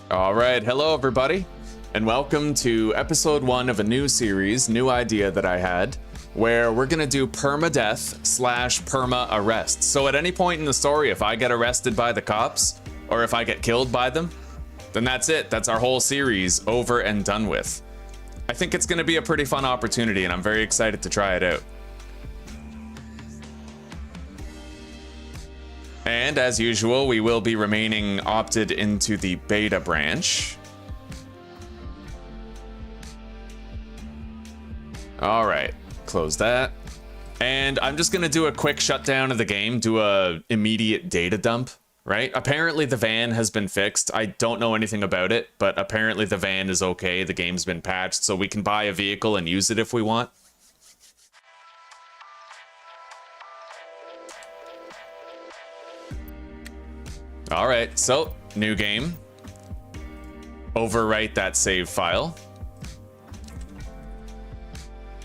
All right, hello everybody, and welcome to episode 1 of a new series, new idea that I had, where we're gonna do permadeath / perma-arrest. So at any point in the story, if I get arrested by the cops, or if I get killed by them, then that's it. That's our whole series over and done with. I think it's gonna be a pretty fun opportunity, and I'm very excited to try it out. And as usual, we will be remaining opted into the beta branch. All right, close that. And I'm just gonna do a quick shutdown of the game, do a immediate data dump, right? Apparently the van has been fixed. I don't know anything about it, but apparently the van is okay. The game's been patched, so we can buy a vehicle and use it if we want. All right, so new game. Overwrite that save file.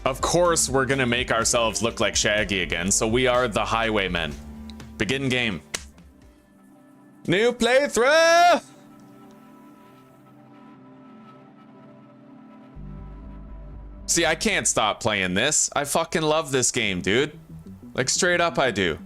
Of course, we're gonna make ourselves look like Shaggy again, so we are the Highwaymen. Begin game. New playthrough! See, I can't stop playing this. I fucking love this game, dude. Like, straight up, I do.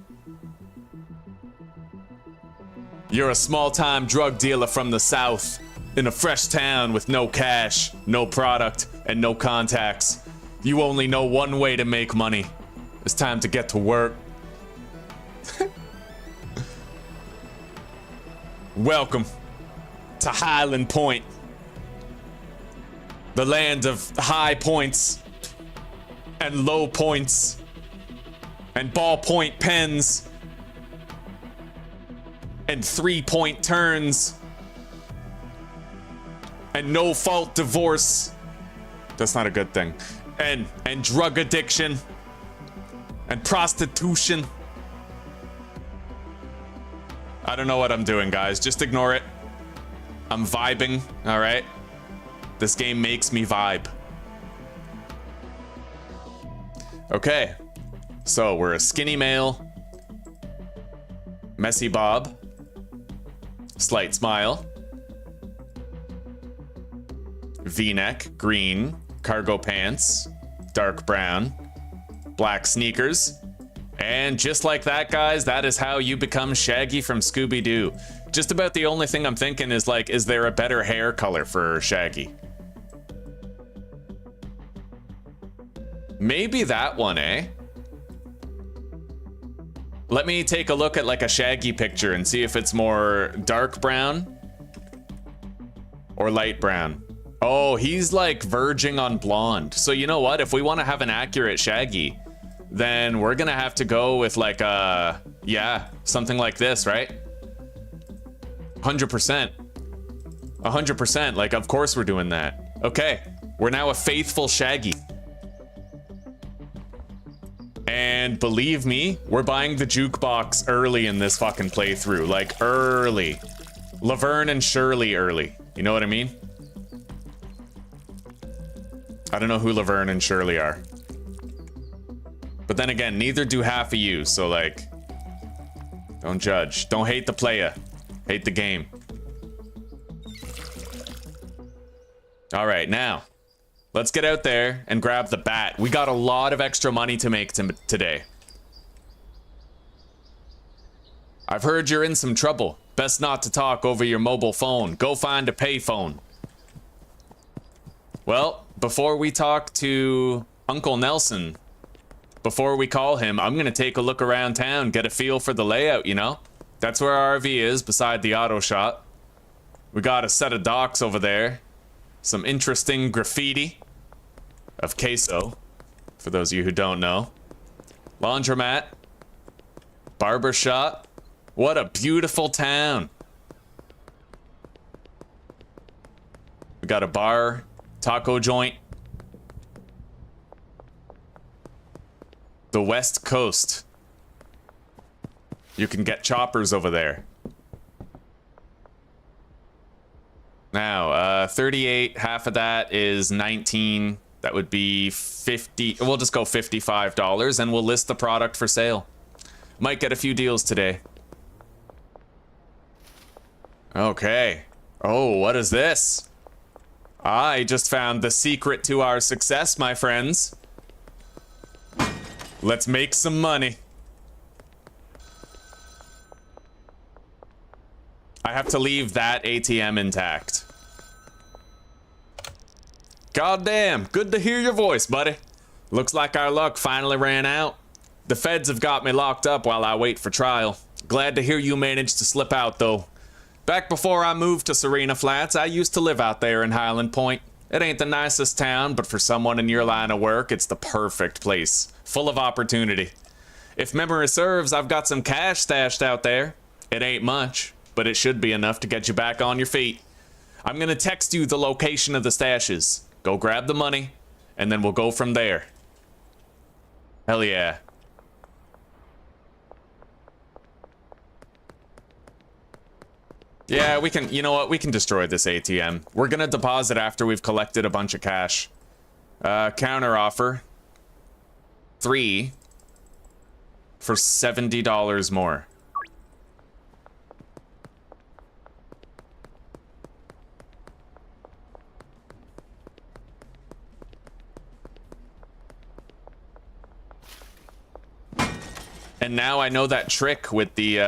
You're a small-time drug dealer from the south, in a fresh town with no cash, no product, and no contacts. You only know one way to make money. It's time to get to work. Welcome to Hyland Point, the land of high points and low points and ballpoint pens and 3-point turns and no fault divorce. That's not a good thing. And drug addiction and prostitution. I don't know what I'm doing, guys. Just ignore it. I'm vibing, all right? This game makes me vibe. Okay, so we're a skinny male, messy bob, slight smile, V-neck, green, cargo pants, dark brown, black sneakers, and just like that, guys, that is how you become Shaggy from Scooby-Doo. Just about the only thing I'm thinking is, like, is there a better hair color for Shaggy? Maybe that one, eh? Let me take a look at like a Shaggy picture and see if it's more dark brown or light brown. Oh, he's like verging on blonde. So you know what? If we want to have an accurate Shaggy, then we're gonna have to go with like yeah, something like this, right? 100%. 100%. Like, of course we're doing that. Okay, we're now a faithful Shaggy. And believe me, we're buying the jukebox early in this fucking playthrough. Like, early. Laverne and Shirley early. You know what I mean? I don't know who Laverne and Shirley are. But then again, neither do half of you, so like, don't judge. Don't hate the playa. Hate the game. All right, now. Let's get out there and grab the bat. We got a lot of extra money to make today. I've heard you're in some trouble. Best not to talk over your mobile phone. Go find a payphone. Well, before we talk to Uncle Nelson, before we call him, I'm gonna take a look around town, get a feel for the layout, you know? That's where our RV is, beside the auto shop. We got a set of docks over there. Some interesting graffiti of queso, for those of you who don't know. Laundromat. Barber shop. What a beautiful town. We got a bar, taco joint. The West Coast. You can get choppers over there. Now, 38, half of that is 19. That would be 50. We'll just go $55 and we'll list the product for sale. Might get a few deals today. Okay. Oh, what is this? I just found the secret to our success, my friends. Let's make some money. I have to leave that ATM intact. Goddamn, good to hear your voice, buddy. Looks like our luck finally ran out. The feds have got me locked up while I wait for trial. Glad to hear you managed to slip out, though. Back before I moved to Serena Flats, I used to live out there in Hyland Point. It ain't the nicest town, but for someone in your line of work, it's the perfect place. Full of opportunity. If memory serves, I've got some cash stashed out there. It ain't much, but it should be enough to get you back on your feet. I'm gonna text you the location of the stashes. Go grab the money, and then we'll go from there. Hell yeah. Yeah, we can, you know what, we can destroy this ATM. We're gonna deposit after we've collected a bunch of cash. Counter offer. 3 for $70 more. And now I know that trick with the,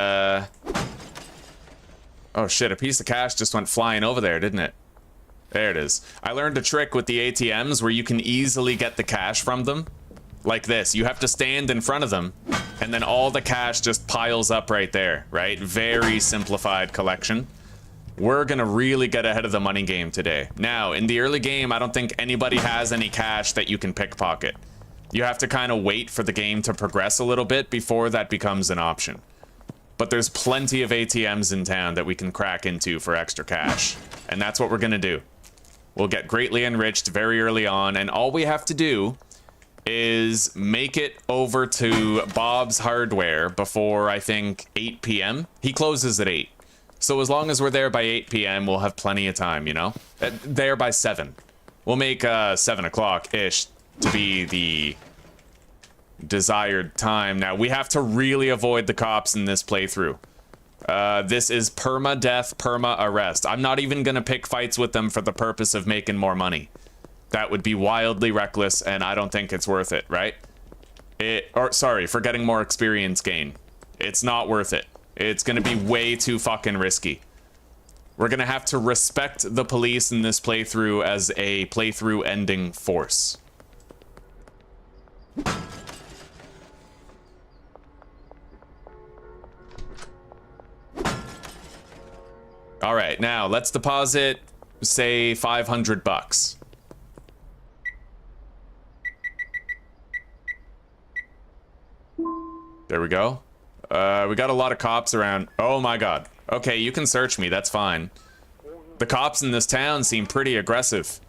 oh shit, a piece of cash just went flying over there, didn't it? There it is. I learned a trick with the ATMs where you can easily get the cash from them. Like this. You have to stand in front of them, and then all the cash just piles up right there, right? Very simplified collection. We're gonna really get ahead of the money game today. Now, in the early game, I don't think anybody has any cash that you can pickpocket. You have to kind of wait for the game to progress a little bit before that becomes an option. But there's plenty of ATMs in town that we can crack into for extra cash. And that's what we're gonna do. We'll get greatly enriched very early on, and all we have to do is make it over to Bob's Hardware before, I think, 8 p.m. He closes at 8. So as long as we're there by 8 p.m., we'll have plenty of time, you know? There by 7. We'll make 7 o'clock-ish to be the desired time. Now, we have to really avoid the cops in this playthrough. This is Permadeath, Perma-Arrest. I'm not even gonna pick fights with them for the purpose of making more money. That would be wildly reckless, and I don't think it's worth it, right? Sorry, for getting more experience gain. It's not worth it. It's gonna be way too fucking risky. We're gonna have to respect the police in this playthrough as a playthrough ending force. All right, now let's deposit, say, 500 bucks. There we go. We got a lot of cops around. Oh my god. Okay, you can search me, that's fine. The cops in this town seem pretty aggressive.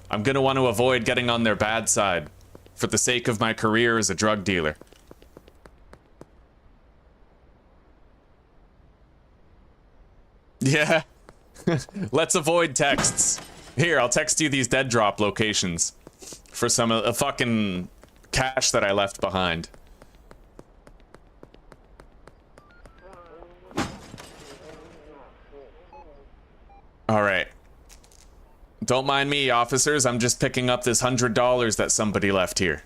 I'm gonna want to avoid getting on their bad side for the sake of my career as a drug dealer. Yeah. Let's avoid texts. Here, I'll text you these dead drop locations for some fucking cash that I left behind. All right. Don't mind me, officers. I'm just picking up this $100 that somebody left here.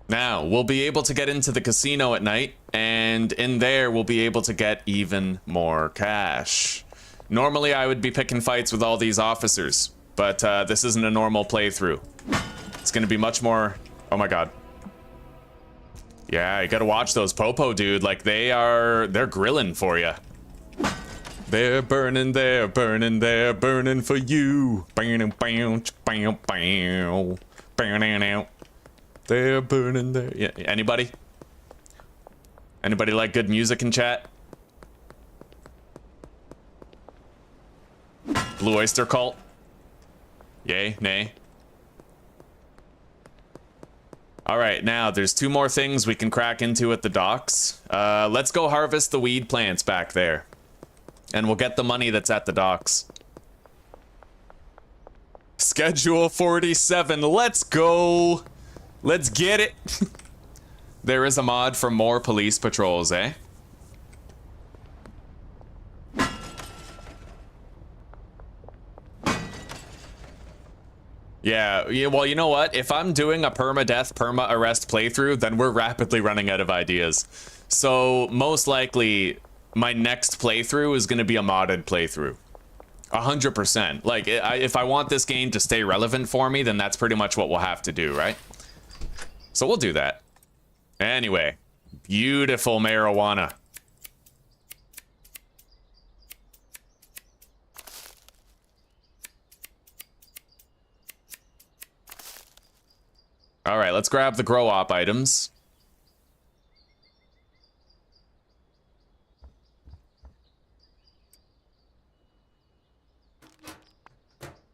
Now, we'll be able to get into the casino at night, and in there, we'll be able to get even more cash. Normally, I would be picking fights with all these officers, but this isn't a normal playthrough. It's gonna be much more... Oh my god. Yeah, you gotta watch those popo, dude. Like, they're grilling for you. They're burning for you. They're burning there. Yeah, anybody? Anybody like good music in chat? Blue Oyster Cult? Yay, nay? Alright, now there's 2 more things we can crack into at the docks. Let's go harvest the weed plants back there. And we'll get the money that's at the docks. Schedule 47, let's go! Let's get it! There is a mod for more police patrols, eh? Yeah, well, you know what? If I'm doing a permadeath, perma-arrest playthrough, then we're rapidly running out of ideas. So, most likely, my next playthrough is going to be a modded playthrough. 100%. Like, if I want this game to stay relevant for me, then that's pretty much what we'll have to do, right? So we'll do that. Anyway, beautiful marijuana. All right, let's grab the grow op items.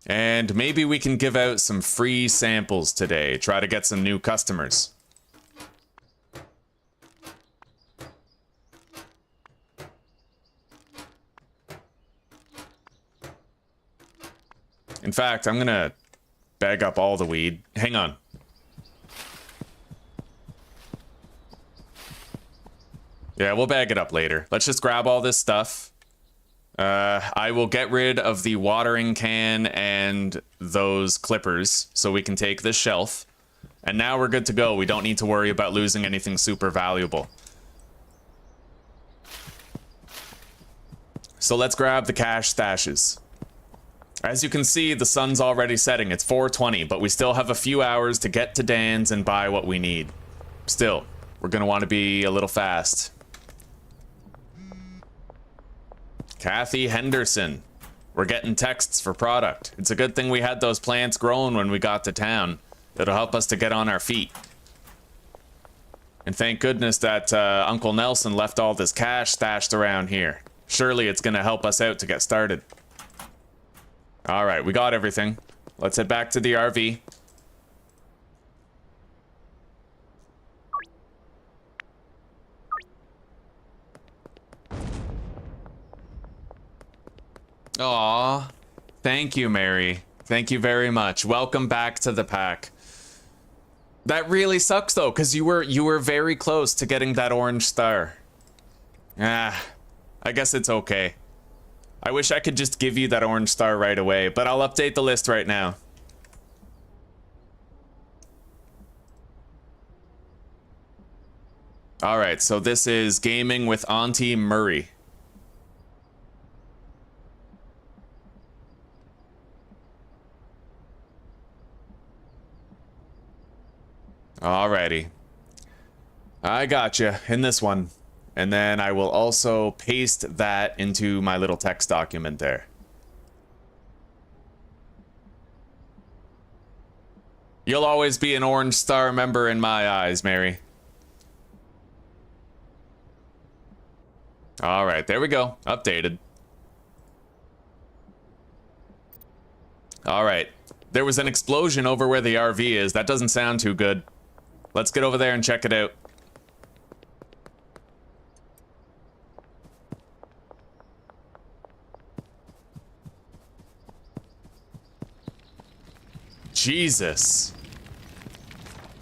And maybe we can give out some free samples today. Try to get some new customers. In fact, I'm gonna bag up all the weed. Hang on. Yeah, we'll bag it up later. Let's just grab all this stuff. I will get rid of the watering can and those clippers so we can take this shelf. And now we're good to go. We don't need to worry about losing anything super valuable. So let's grab the cash stashes. As you can see, the sun's already setting. It's 4:20, but we still have a few hours to get to Dan's and buy what we need. Still, we're gonna want to be a little fast. Kathy Henderson. We're getting texts for product. It's a good thing we had those plants grown when we got to town. It'll help us to get on our feet. And thank goodness that Uncle Nelson left all this cash stashed around here. Surely it's gonna help us out to get started. All right, we got everything. Let's head back to the RV. Aw, thank you, Mary. Thank you very much. Welcome back to the pack. That really sucks though, because you were very close to getting that orange star. Ah, I guess it's okay. I wish I could just give you that orange star right away, but I'll update the list right now. All right, so this is gaming with AuntieMurry. Alrighty. I gotcha in this one. And then I will also paste that into my little text document there. You'll always be an Orange Star member in my eyes, Mary. Alright, there we go. Updated. Alright. There was an explosion over where the RV is. That doesn't sound too good. Let's get over there and check it out. Jesus.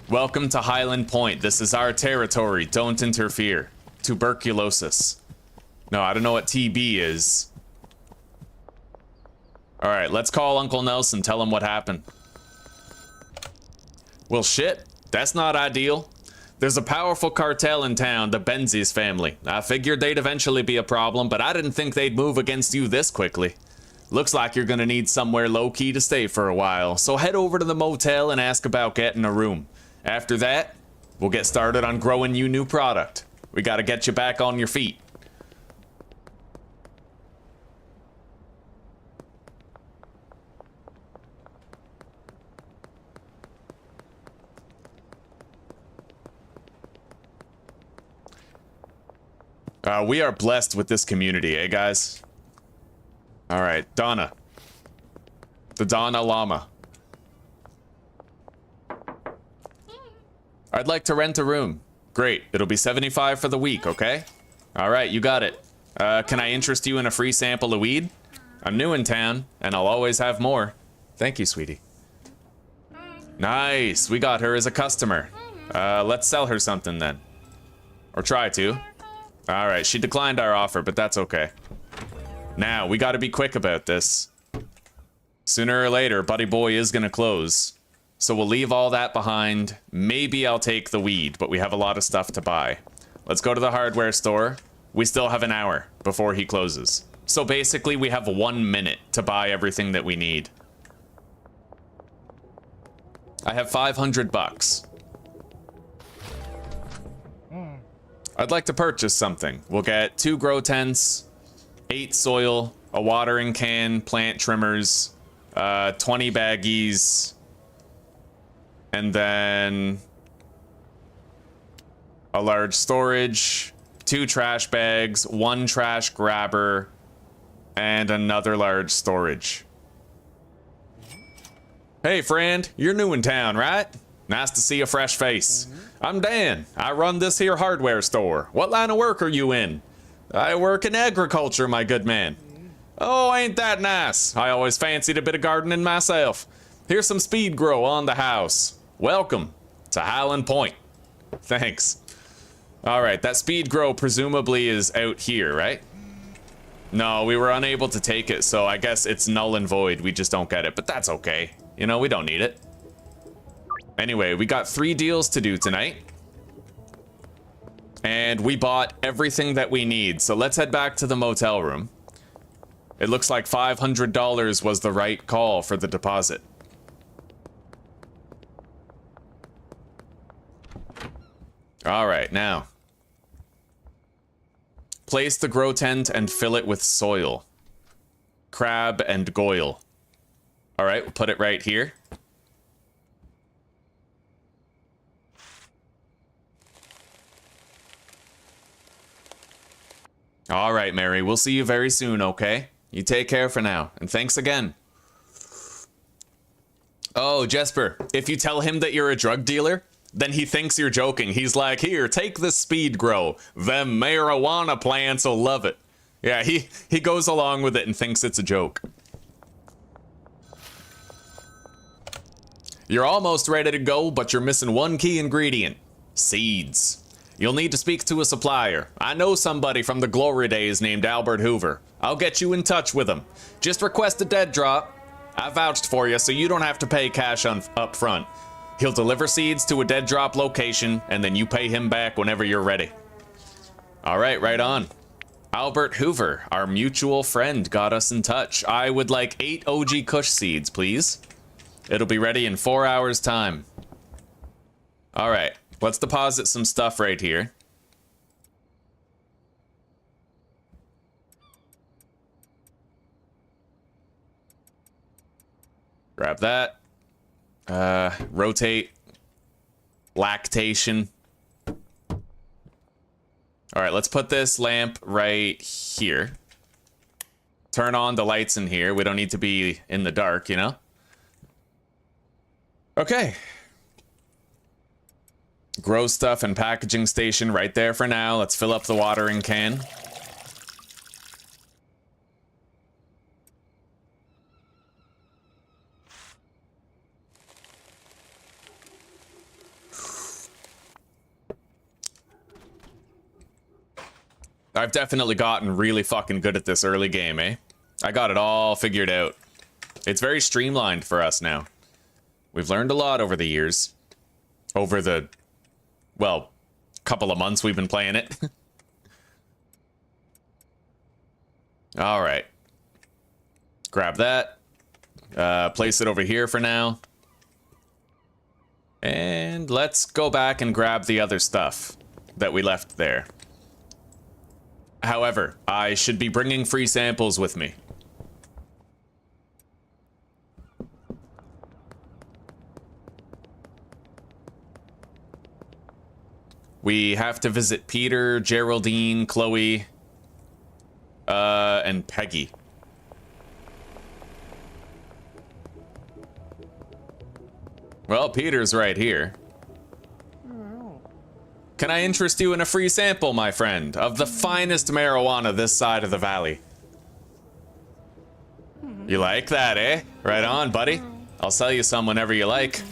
Welcome to Hyland Point. This is our territory. Don't interfere. Tuberculosis. No, I don't know what TB is. All right, let's call Uncle Nelson. Tell him what happened. Well, shit. That's not ideal. There's a powerful cartel in town, the Benzies family. I figured they'd eventually be a problem, but I didn't think they'd move against you this quickly. Looks like you're gonna need somewhere low-key to stay for a while, so head over to the motel and ask about getting a room. After that, we'll get started on growing you new product. We gotta get you back on your feet. We are blessed with this community, eh, guys? All right, Donna. The Donna Llama. I'd like to rent a room. Great, it'll be $75 for the week, okay? All right, you got it. Can I interest you in a free sample of weed? I'm new in town, and I'll always have more. Thank you, sweetie. Nice, we got her as a customer. Let's sell her something then. Or try to. Alright, she declined our offer, but that's okay. Now, we gotta be quick about this. Sooner or later, Buddy Boy is gonna close. So we'll leave all that behind. Maybe I'll take the weed, but we have a lot of stuff to buy. Let's go to the hardware store. We still have an hour before he closes. So basically, we have 1 minute to buy everything that we need. I have 500 bucks. I'd like to purchase something. We'll get 2 grow tents, 8 soil, a watering can, plant trimmers, 20 baggies, and then a large storage, 2 trash bags, 1 trash grabber, and another large storage. Hey friend, you're new in town, right? Nice to see a fresh face. I'm Dan. I run this here hardware store. What line of work are you in? I work in agriculture, my good man. Oh, ain't that nice? I always fancied a bit of gardening myself. Here's some speed grow on the house. Welcome to Hyland Point. Thanks. All right, that speed grow presumably is out here, right? No, we were unable to take it, so I guess it's null and void. We just don't get it, but that's okay. You know, we don't need it. Anyway, we got 3 deals to do tonight. And we bought everything that we need, so let's head back to the motel room. It looks like $500 was the right call for the deposit. All right, now. Place the grow tent and fill it with soil. Crab and goyle. All right, we'll put it right here. All right, Mary, we'll see you very soon, okay? You take care for now, and thanks again. Oh, Jesper, if you tell him that you're a drug dealer, then he thinks you're joking. He's like, here, take this speed grow. Them marijuana plants will love it. Yeah, he goes along with it and thinks it's a joke. You're almost ready to go, but you're missing one key ingredient. Seeds. You'll need to speak to a supplier. I know somebody from the glory days named Albert Hoover. I'll get you in touch with him. Just request a dead drop. I vouched for you, so you don't have to pay cash up front. He'll deliver seeds to a dead drop location, and then you pay him back whenever you're ready. All right, right on. Albert Hoover, our mutual friend, got us in touch. I would like 8 OG Kush seeds, please. It'll be ready in 4 hours' time. All right. Let's deposit some stuff right here. Grab that. Rotate. Lactation. All right, let's put this lamp right here. Turn on the lights in here. We don't need to be in the dark, you know? Okay. Grow stuff and packaging station right there for now. Let's fill up the watering can. I've definitely gotten really fucking good at this early game, eh? I got it all figured out. It's very streamlined for us now. We've learned a lot over the years. Over the, well, couple of months we've been playing it. All right. Grab that. Place it over here for now. And let's go back and grab the other stuff that we left there. However, I should be bringing free samples with me. We have to visit Peter, Geraldine, Chloe, and Peggy. Well, Peter's right here. Can I interest you in a free sample, my friend, of the finest marijuana this side of the valley? You like that, eh? Right on, buddy. I'll sell you some whenever you like.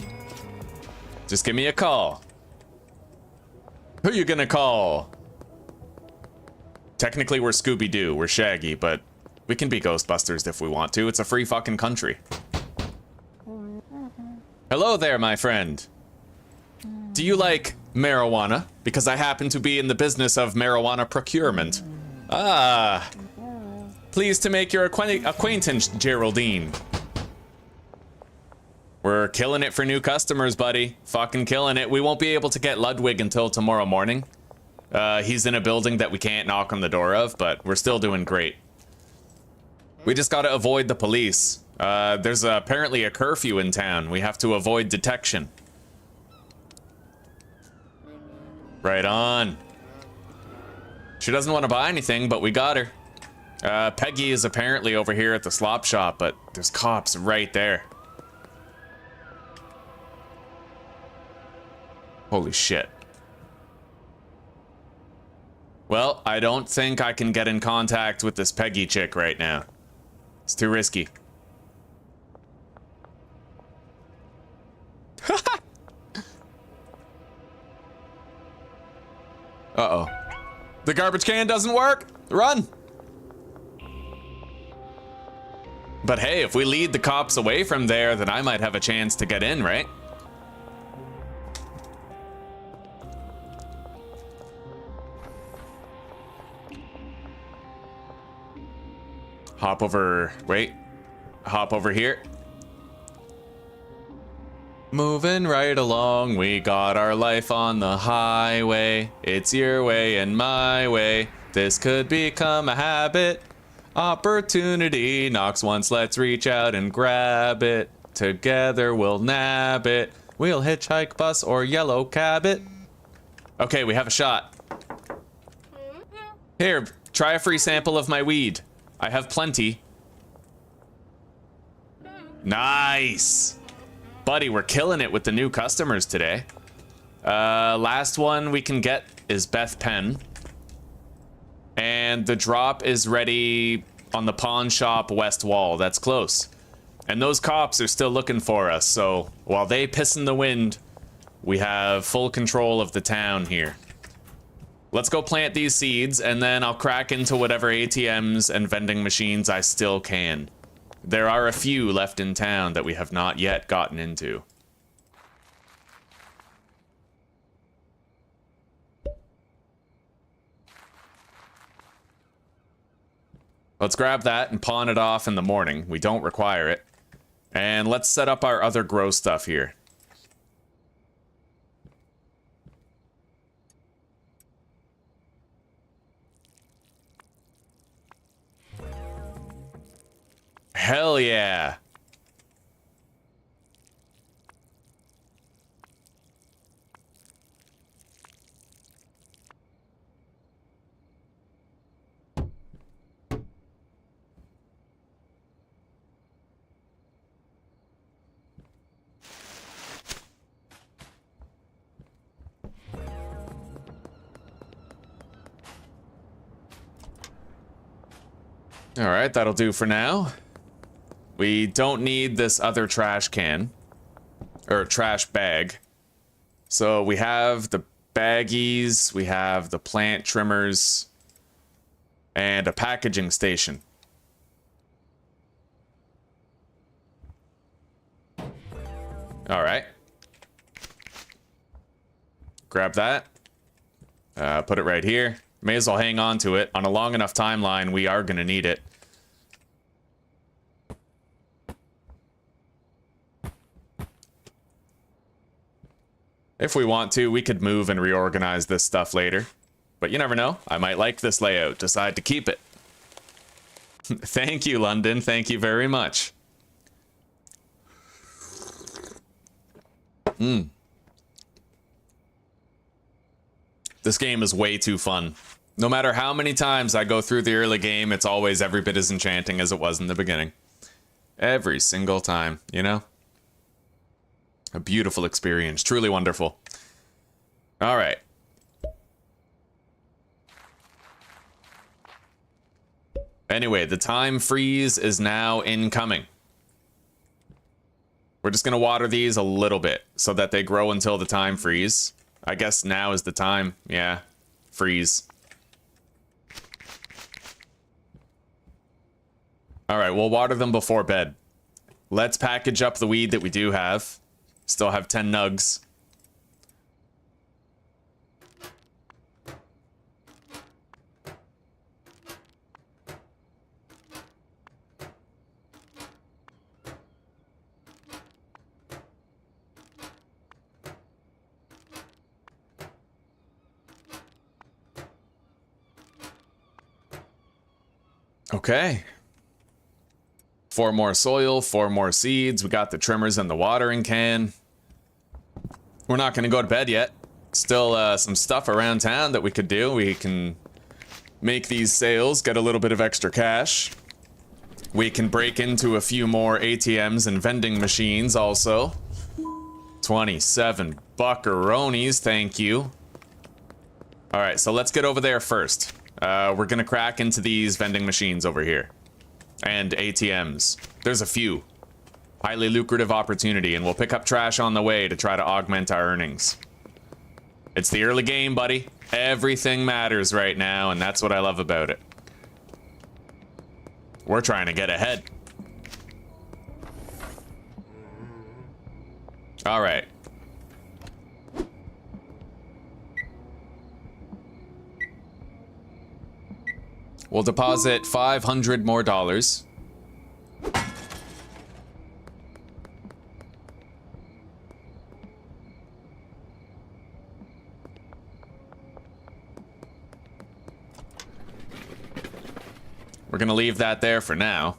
Just give me a call. Who you gonna call? Technically, we're Scooby-Doo. We're Shaggy, but we can be Ghostbusters if we want to. It's a free fucking country. Hello there, my friend. Do you like marijuana? Because I happen to be in the business of marijuana procurement. Ah. Pleased to make your acquaintance, Geraldine. We're killing it for new customers, buddy. Fucking killing it. We won't be able to get Ludwig until tomorrow morning. He's in a building that we can't knock on the door of, but we're still doing great. We just gotta avoid the police. There's apparently a curfew in town. We have to avoid detection. Right on. She doesn't want to buy anything, but we got her. Peggy is apparently over here at the slop shop, but there's cops right there. Holy shit. Well, I don't think I can get in contact with this Peggy chick right now. It's too risky. Uh-oh. The garbage can doesn't work. Run. But hey, if we lead the cops away from there, then I might have a chance to get in, right? Hop over, wait. Hop over here. Moving right along, we got our life on the highway. It's your way and my way. This could become a habit. Opportunity knocks once, let's reach out and grab it. Together we'll nab it. We'll hitchhike, bus, or yellow cab it. Okay, we have a shot. Here, try a free sample of my weed. I have plenty. Nice. Buddy, we're killing it with the new customers today. Last one we can get is Beth Penn. And the drop is ready on the pawn shop west wall. That's close. And those cops are still looking for us, so while they piss in the wind, we have full control of the town here. Let's go plant these seeds, and then I'll crack into whatever ATMs and vending machines I still can. There are a few left in town that we have not yet gotten into. Let's grab that and pawn it off in the morning. We don't require it. And let's set up our other grow stuff here. Hell yeah. All right, that'll do for now. We don't need this other trash can, or trash bag. So we have the baggies, we have the plant trimmers, and a packaging station. All right. Grab that. Put it right here. May as well hang on to it. On a long enough timeline, we are gonna need it. If we want to, we could move and reorganize this stuff later. But you never know. I might like this layout, decide to keep it. Thank you, London. Thank you very much. This game is way too fun. No matter how many times I go through the early game, it's always every bit as enchanting as it was in the beginning. Every single time, you know? A beautiful experience, truly wonderful. All right. Anyway, the time freeze is now incoming. We're just gonna water these a little bit so that they grow until the time freeze. I guess now is the time. Yeah. Freeze. Alright, we'll water them before bed. Let's package up the weed that we do have. Still have 10 nugs. Okay. 4 more soil, 4 more seeds. We got the trimmers and the watering can. We're not going to go to bed yet. Still some stuff around town that we could do. We can make these sales, get a little bit of extra cash. We can break into a few more ATMs and vending machines also. 27 buckaroonies, thank you. Alright, so let's get over there first. We're gonna crack into these vending machines over here. And ATMs. There's a few. Highly lucrative opportunity, and we'll pick up trash on the way to try to augment our earnings. It's the early game, buddy. Everything matters right now, and that's what I love about it. We're trying to get ahead. Alright. We'll deposit $500 more. We're gonna leave that there for now.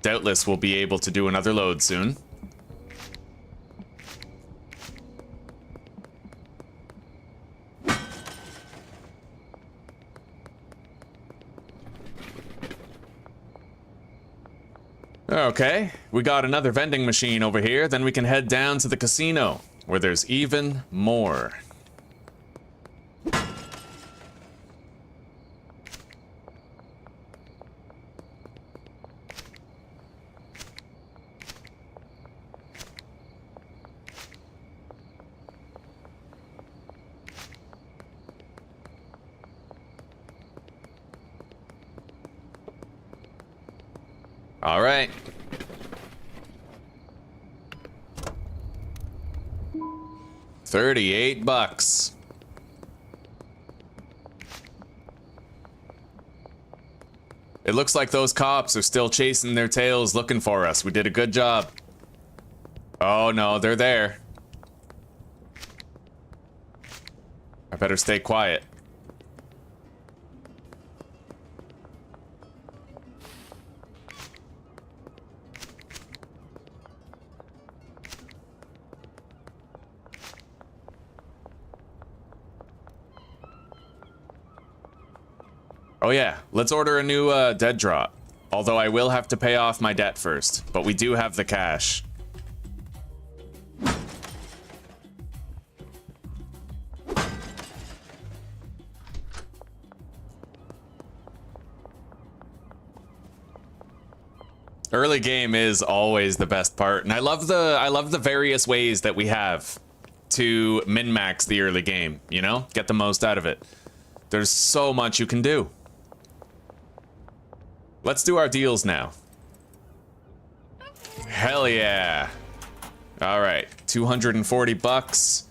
Doubtless we'll be able to do another load soon. Okay, we got another vending machine over here, then we can head down to the casino, where there's even more. All right. $38. It looks like those cops are still chasing their tails looking for us. We did a good job. Oh no, they're there. I better stay quiet. Oh yeah, let's order a new dead drop. Although I will have to pay off my debt first, but we do have the cash. Early game is always the best part, and I love the various ways that we have to min-max the early game, you know? Get the most out of it. There's so much you can do. Let's do our deals now. Hell yeah. All right, $240.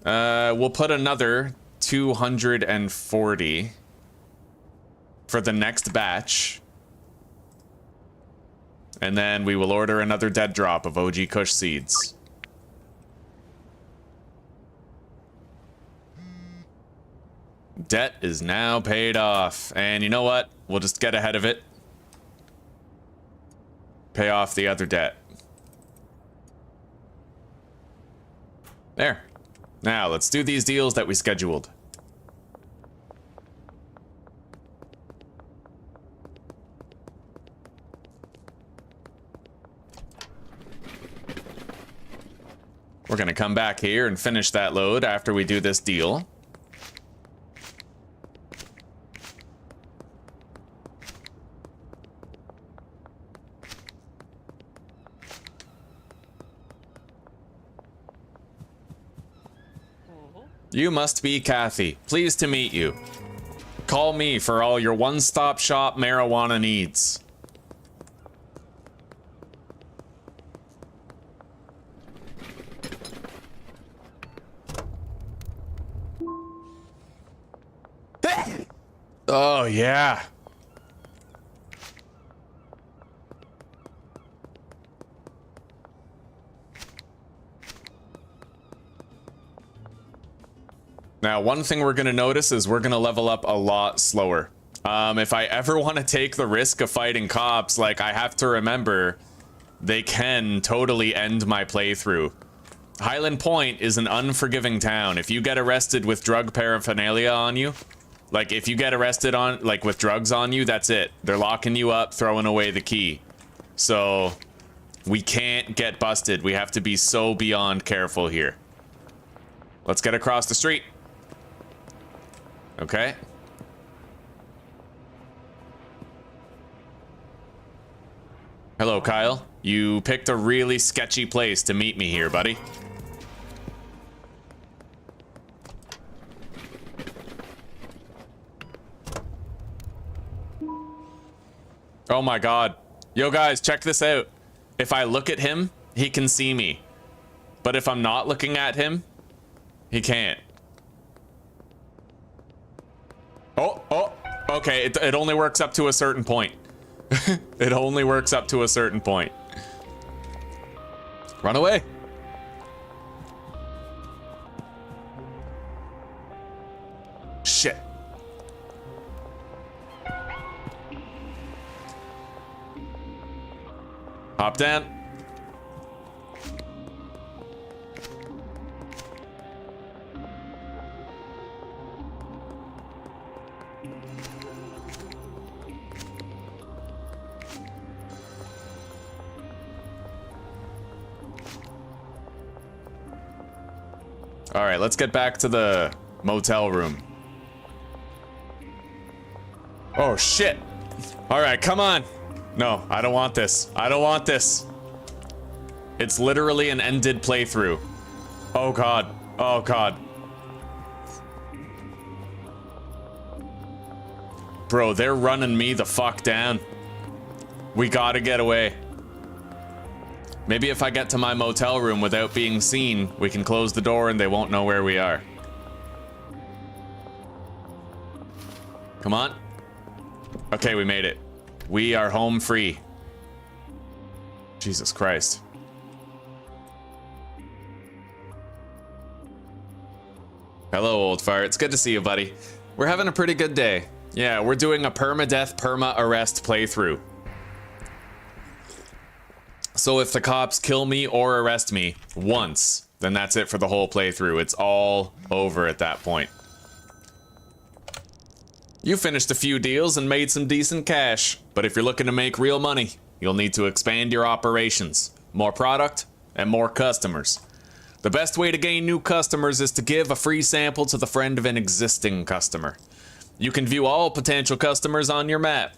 We'll put another 240 for the next batch. And then we will order another dead drop of OG Kush seeds. Debt is now paid off. And you know what? We'll just get ahead of it. Pay off the other debt. There. Now, let's do these deals that we scheduled. We're gonna come back here and finish that load after we do this deal. You must be Kathy. Pleased to meet you. Call me for all your one-stop shop marijuana needs. Oh, yeah. Now, one thing we're going to notice is we're going to level up a lot slower. If I ever want to take the risk of fighting cops, like, I have to remember they can totally end my playthrough. Hyland Point is an unforgiving town. If you get arrested with drug paraphernalia on you, like, if you get arrested on, like, with drugs on you, that's it. They're locking you up, throwing away the key. So, we can't get busted. We have to be so beyond careful here. Let's get across the street. Okay. Hello, Kyle. You picked a really sketchy place to meet me here, buddy. Oh my god. Yo, guys, check this out. If I look at him, he can see me. But if I'm not looking at him, he can't. Oh, okay, it only works up to a certain point. It only works up to a certain point. Run away. Shit. Hop down. All right, let's get back to the motel room. Oh, shit. All right, come on. No, I don't want this. I don't want this. It's literally an ended playthrough. Oh, God. Oh, God. Bro, they're running me the fuck down. We gotta get away. Maybe if I get to my motel room without being seen, we can close the door and they won't know where we are. Come on. Okay, we made it. We are home free. Jesus Christ. Hello, old fart. It's good to see you, buddy. We're having a pretty good day. Yeah, we're doing a permadeath, perma-arrest playthrough. So if the cops kill me or arrest me once, then that's it for the whole playthrough. It's all over at that point. You finished a few deals and made some decent cash, but if you're looking to make real money, you'll need to expand your operations. More product and more customers. The best way to gain new customers is to give a free sample to the friend of an existing customer. You can view all potential customers on your map.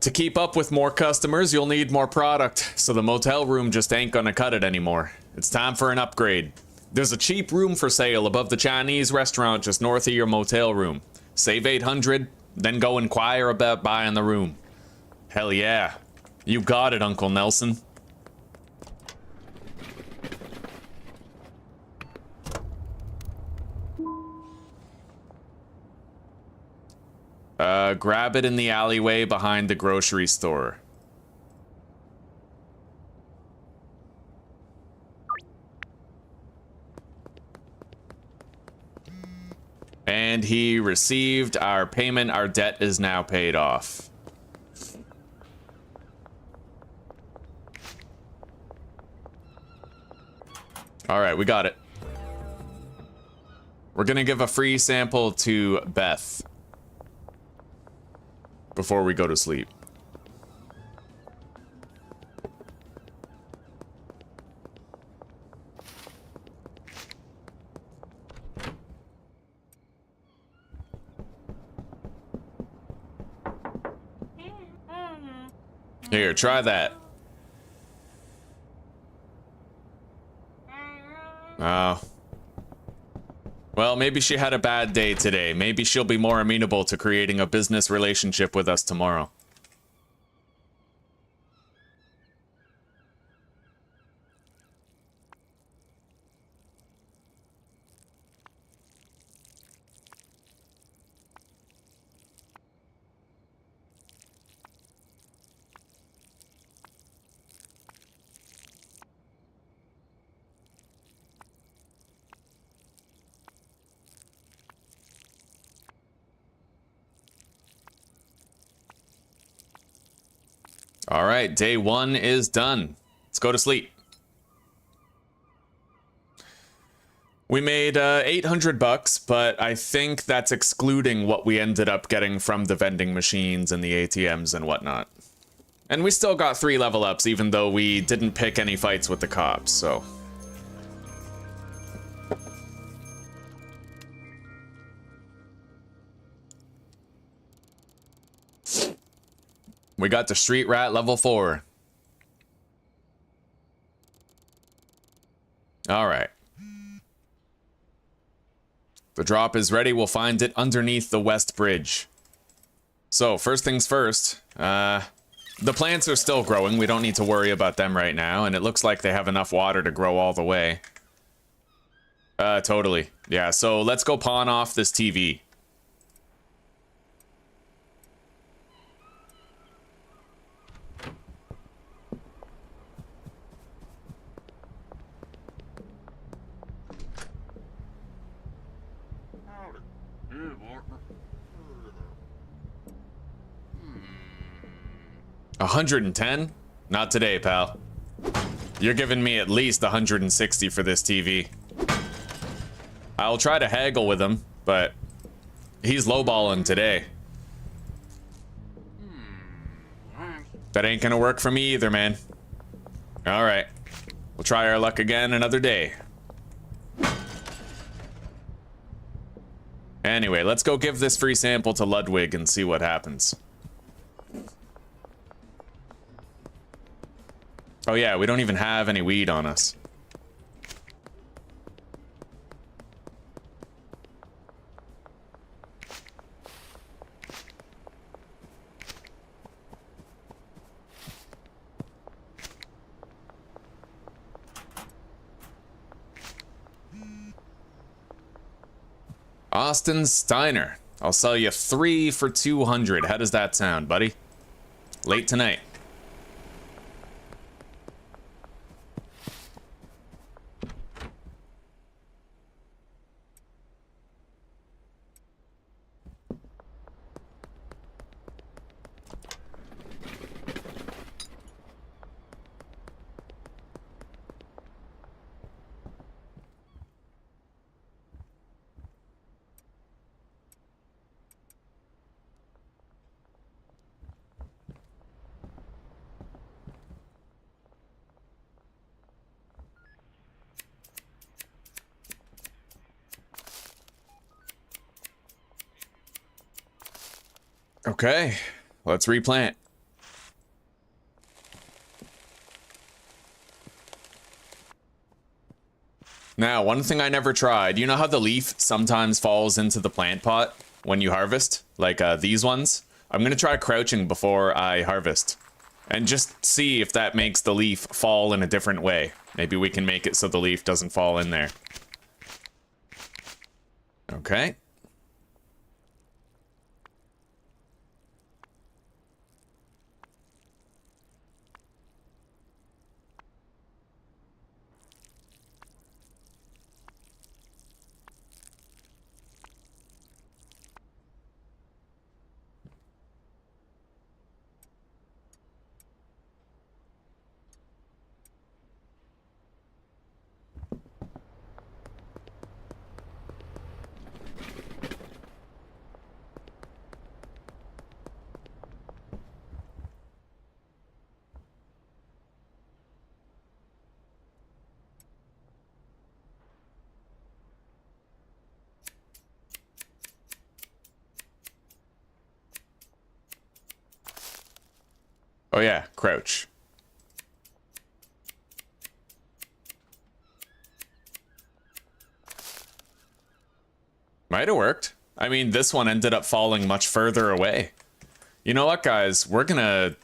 To keep up with more customers, you'll need more product, so the motel room just ain't gonna cut it anymore. It's time for an upgrade. There's a cheap room for sale above the Chinese restaurant just north of your motel room. Save 800, then go inquire about buying the room. Hell yeah. You got it, Uncle Nelson. Grab it in the alleyway behind the grocery store. And he received our payment. Our debt is now paid off. All right, we got it. We're gonna give a free sample to Beth before we go to sleep. Here, try that. Oh. Well, maybe she had a bad day today. Maybe she'll be more amenable to creating a business relationship with us tomorrow. All right, day 1 is done. Let's go to sleep. We made 800 bucks, but I think that's excluding what we ended up getting from the vending machines and the ATMs and whatnot. And we still got 3 level ups, even though we didn't pick any fights with the cops, so. We got the Street Rat level 4. All right. The drop is ready. We'll find it underneath the West Bridge. So, first things first. The plants are still growing. We don't need to worry about them right now. And it looks like they have enough water to grow all the way. Totally. Yeah, so let's go pawn off this TV. $110? Not today, pal. You're giving me at least $160 for this TV. I'll try to haggle with him, but he's lowballing today. That ain't gonna work for me either, man. All right, we'll try our luck again another day. Anyway, let's go give this free sample to Ludwig and see what happens. Oh yeah, we don't even have any weed on us. Austin Steiner. I'll sell you 3 for 200. How does that sound, buddy? Late tonight. Okay, let's replant. Now, one thing I never tried, you know how the leaf sometimes falls into the plant pot when you harvest? Like these ones? I'm gonna try crouching before I harvest. And just see if that makes the leaf fall in a different way. Maybe we can make it so the leaf doesn't fall in there. Okay. Oh yeah, crouch. Might have worked. I mean, this one ended up falling much further away. You know what, guys? We're gonna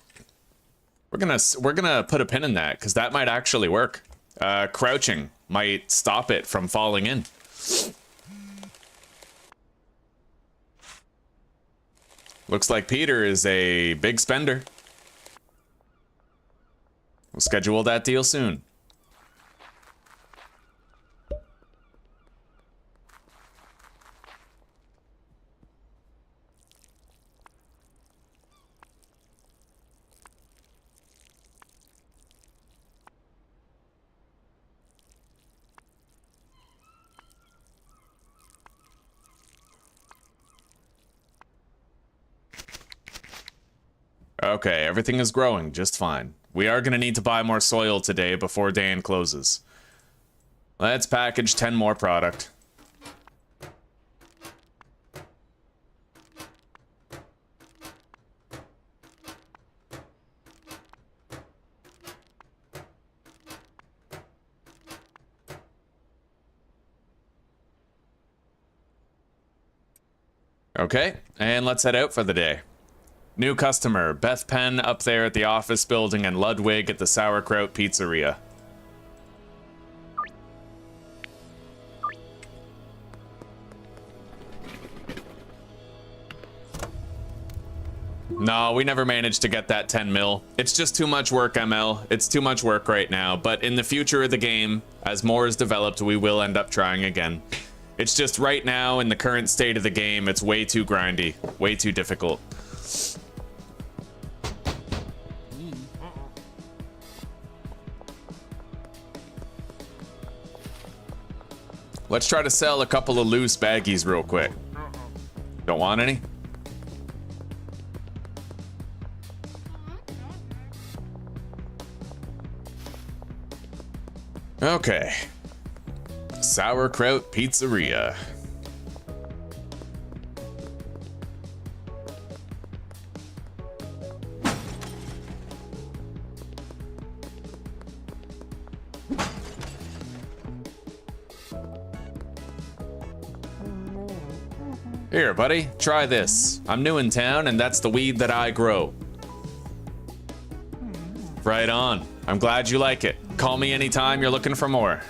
put a pin in that, because that might actually work. Crouching might stop it from falling in. Looks like Peter is a big spender. We'll schedule that deal soon. Okay, everything is growing just fine. We are going to need to buy more soil today before Dan closes. Let's package 10 more product. Okay, and let's head out for the day. New customer, Beth Penn up there at the office building and Ludwig at the Sauerkraut Pizzeria. No, we never managed to get that 10 mil. It's just too much work, ML. It's too much work right now, but in the future of the game, as more is developed, we will end up trying again. It's just right now, in the current state of the game, it's way too grindy, way too difficult. Let's try to sell a couple of loose baggies real quick. Don't want any? Okay. Sauerkraut Pizzeria. Here, buddy, try this. I'm new in town, and that's the weed that I grow. Right on. I'm glad you like it. Call me anytime you're looking for more.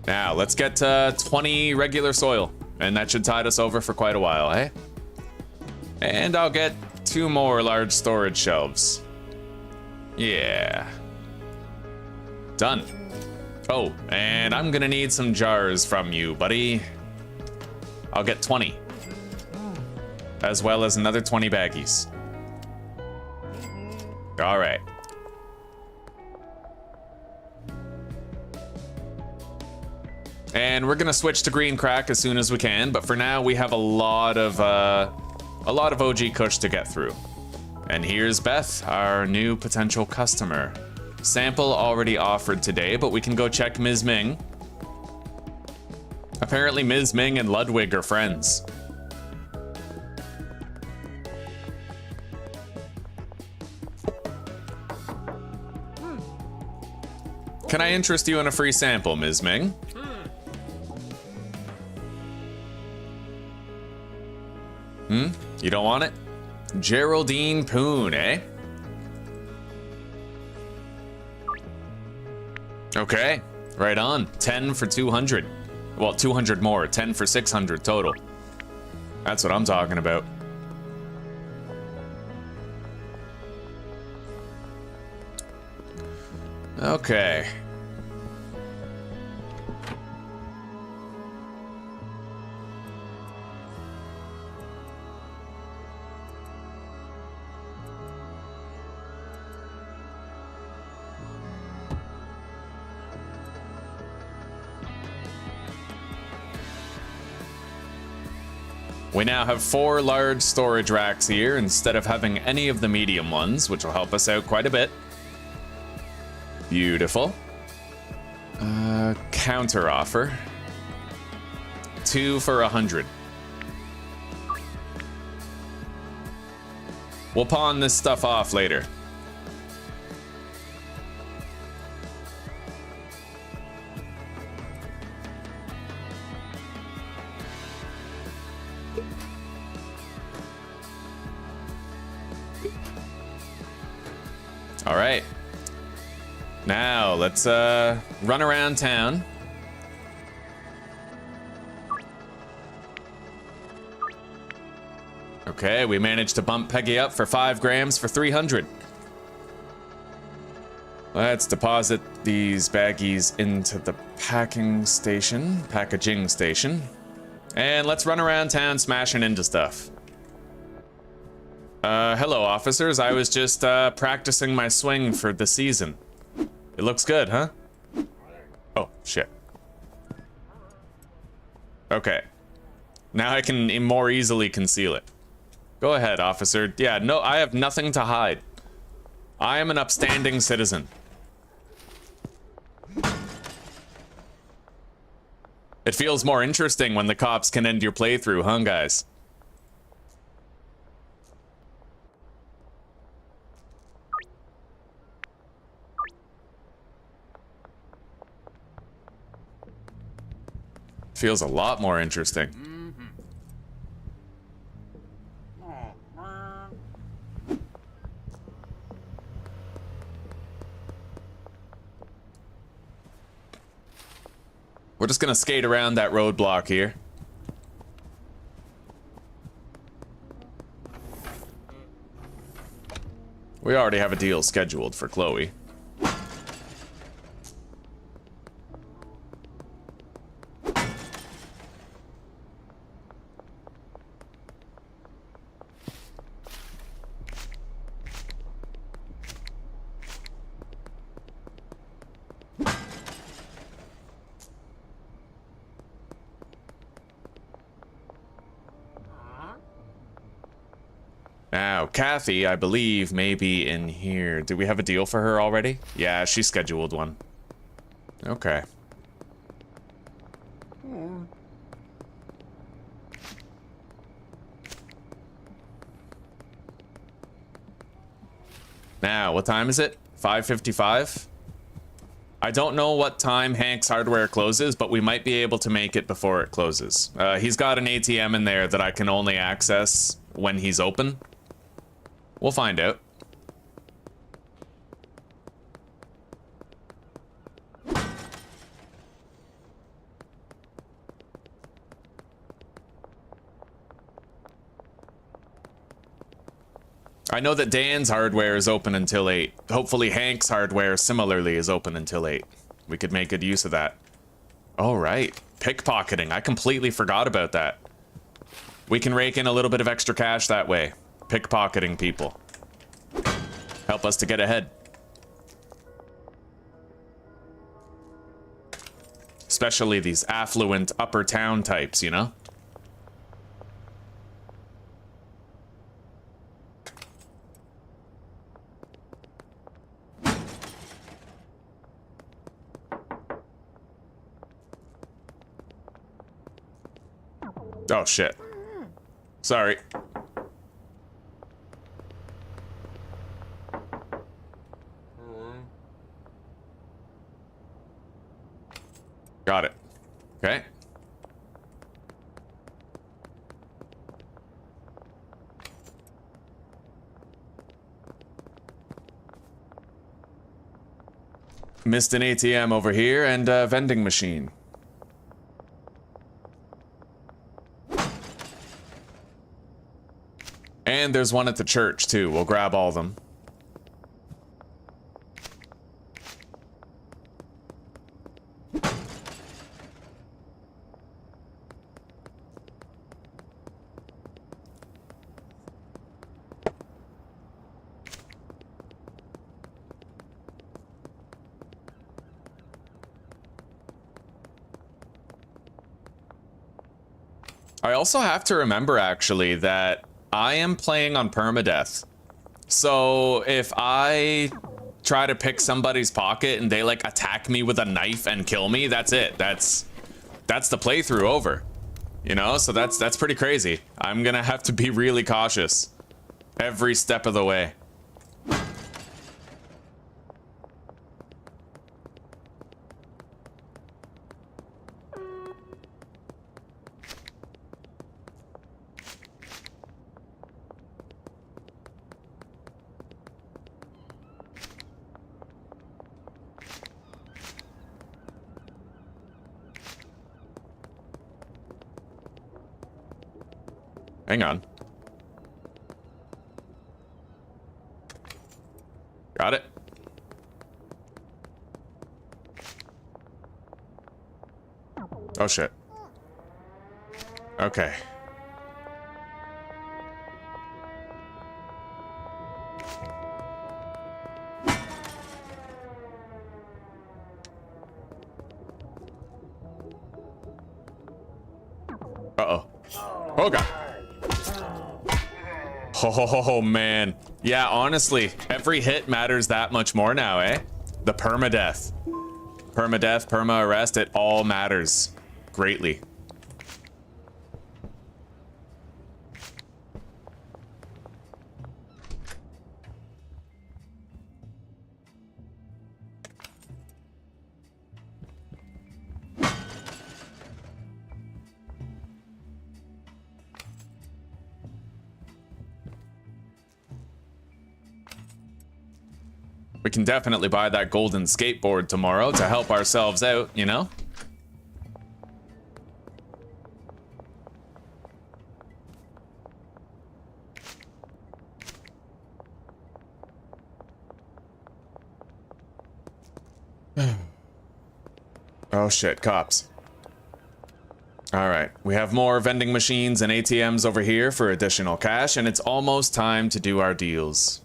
Now, let's get 20 regular soil, and that should tide us over for quite a while, eh? And I'll get 2 more large storage shelves. Yeah. Done. Oh, and I'm gonna need some jars from you, buddy. I'll get 20. As well as another 20 baggies. All right. And we're gonna switch to green crack as soon as we can, but for now we have a lot of OG Kush to get through. And here's Beth, our new potential customer. Sample already offered today, but we can go check Ms. Ming. Apparently Ms. Ming and Ludwig are friends. Can I interest you in a free sample, Ms. Ming? You don't want it? Geraldine Poon, eh? Okay, right on. 10 for 200. Well, 200 more. 10 for 600 total. That's what I'm talking about. Okay. We now have 4 large storage racks here instead of having any of the medium ones, which will help us out quite a bit. Beautiful. Counter offer. 2 for 100. We'll pawn this stuff off later. All right. Now, let's run around town. Okay, we managed to bump Peggy up for 5 grams for 300. Let's deposit these baggies into the packaging station. And let's run around town smashing into stuff. Hello, officers. I was just practicing my swing for the season. It looks good, huh? Oh, shit. Okay. Now I can more easily conceal it. Go ahead, officer. Yeah, no, I have nothing to hide. I am an upstanding citizen. It feels more interesting when the cops can end your playthrough, huh, guys? Feels a lot more interesting. We're just gonna skate around that roadblock here. We already have a deal scheduled for Chloe. Now, Kathy, I believe, may be in here. Do we have a deal for her already? Yeah, she scheduled one. Okay. Now, what time is it? 5:55? I don't know what time Hank's Hardware closes, but we might be able to make it before it closes. He's got an ATM in there that I can only access when he's open. We'll find out. I know that Dan's Hardware is open until 8. Hopefully Hank's Hardware similarly is open until 8. We could make good use of that. All right. Pickpocketing. I completely forgot about that. We can rake in a little bit of extra cash that way. Pickpocketing people. Help us to get ahead. Especially these affluent upper town types, you know? Oh, shit. Sorry. Got it. Okay. Missed an ATM over here and a vending machine. And there's one at the church too. We'll grab all of them. I also have to remember, actually, that I am playing on permadeath. So if I try to pick somebody's pocket and they, like, attack me with a knife and kill me, that's it. That's the playthrough over. You know? So that's pretty crazy. I'm gonna have to be really cautious every step of the way. Hang on. Got it. Oh shit. Okay. Uh-oh. Oh god. Oh man. Yeah, honestly, every hit matters that much more now, eh? The permadeath. Permadeath, perma-arrest, it all matters greatly. We can definitely buy that golden skateboard tomorrow to help ourselves out, you know? Oh shit, cops. Alright, we have more vending machines and ATMs over here for additional cash, and it's almost time to do our deals.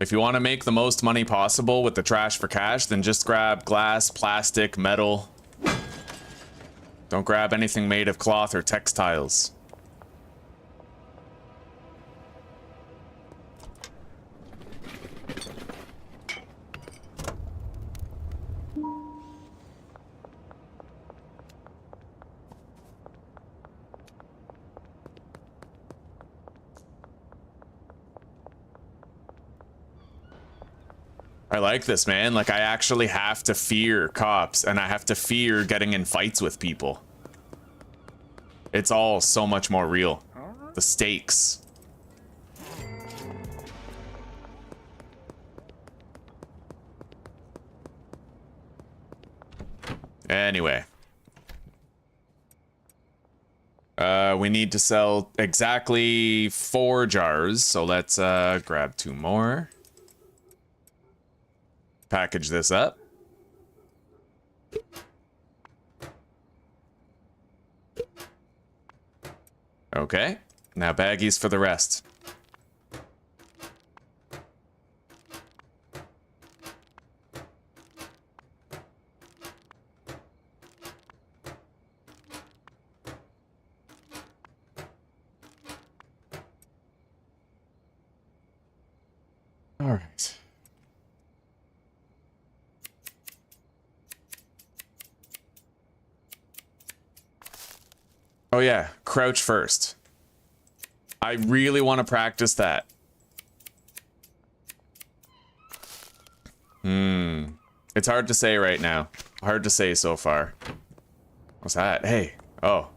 If you want to make the most money possible with the trash for cash, then just grab glass, plastic, metal. Don't grab anything made of cloth or textiles. I like this, man. Like, I actually have to fear cops, and I have to fear getting in fights with people. It's all so much more real. The stakes. Anyway. We need to sell exactly 4 jars, so let's grab 2 more. Package this up. Okay, now baggies for the rest. All right. Oh yeah, crouch first. I really want to practice that. It's hard to say right now. Hard to say so far. What's that? Hey. Oh.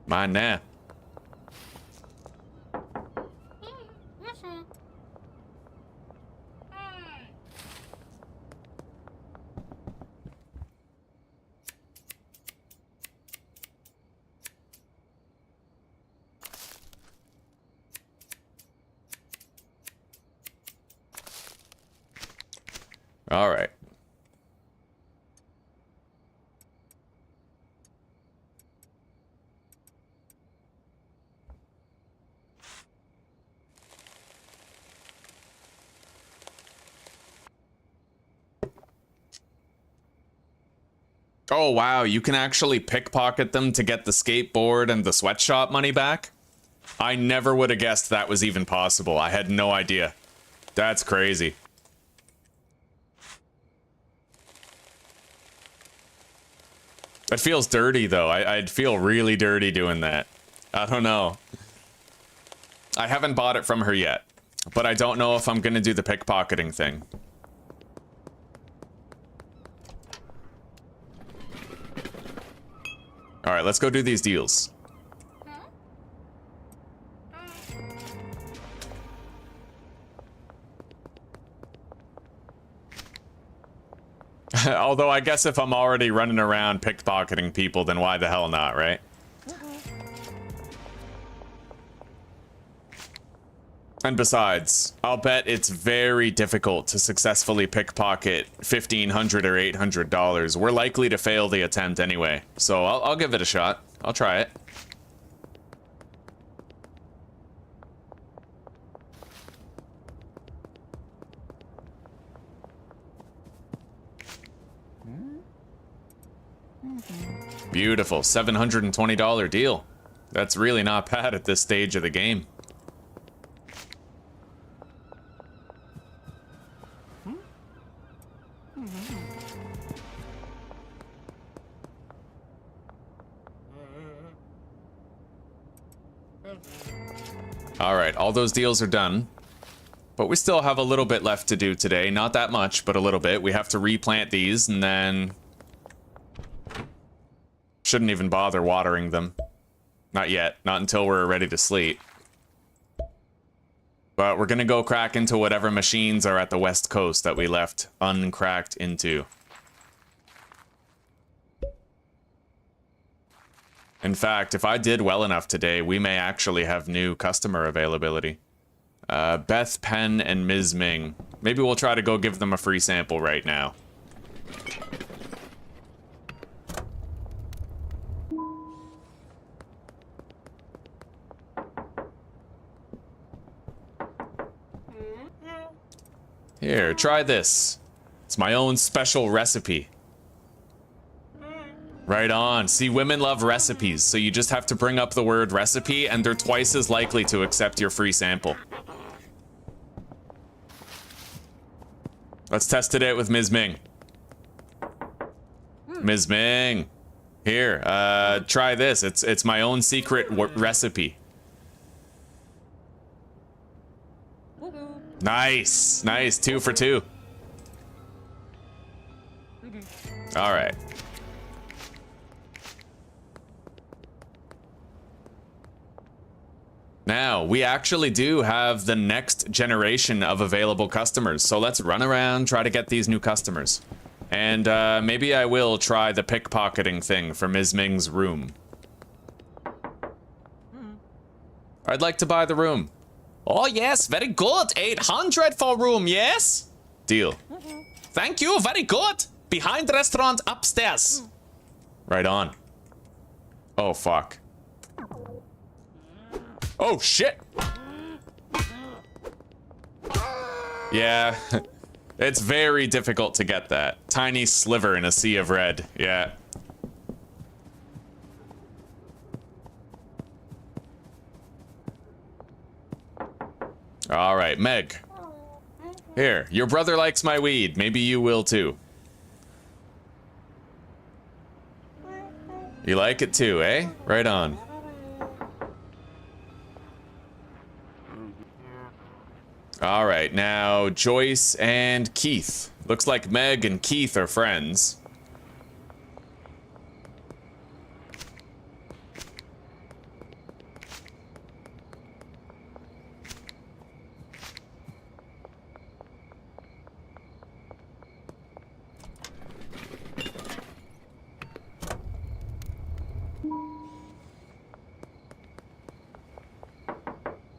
Mine now. All right. Oh, wow. You can actually pickpocket them to get the skateboard and the sweatshop money back? I never would have guessed that was even possible. I had no idea. That's crazy. It feels dirty, though. I'd feel really dirty doing that. I don't know. I haven't bought it from her yet, but I don't know if I'm gonna do the pickpocketing thing. All right, let's go do these deals. Although I guess if I'm already running around pickpocketing people, then why the hell not, right? And besides, I'll bet it's very difficult to successfully pickpocket $1,500 or $800. We're likely to fail the attempt anyway, so I'll give it a shot. I'll try it. Beautiful, $720 deal. That's really not bad at this stage of the game. Alright, all those deals are done. But we still have a little bit left to do today. Not that much, but a little bit. We have to replant these, and then... shouldn't even bother watering them. Not yet. Not until we're ready to sleep. But we're gonna go crack into whatever machines are at the west coast that we left uncracked into. In fact, if I did well enough today, we may actually have new customer availability. Beth, Penn, and Ms. Ming. Maybe we'll try to go give them a free sample right now. Here, try this. It's my own special recipe. Right on. See, women love recipes, so you just have to bring up the word recipe, and they're twice as likely to accept your free sample. Let's test it out with Ms. Ming. Ms. Ming. Here, try this. It's my own secret recipe. Nice. Nice. 2 for 2. All right. Now, we actually do have the next generation of available customers, so let's run around, try to get these new customers. And maybe I will try the pickpocketing thing for Ms. Ming's room. I'd like to buy the room. Oh yes, very good. 800 for room, yes? Deal. Thank you, very good. Behind the restaurant upstairs. Right on. Oh, fuck. Oh, shit. Yeah, it's very difficult to get that. Tiny sliver in a sea of red, yeah. All right, Meg. Here, your brother likes my weed. Maybe you will too. You like it too, eh? Right on. All right, now Joyce and Keith. Looks like Meg and Keith are friends.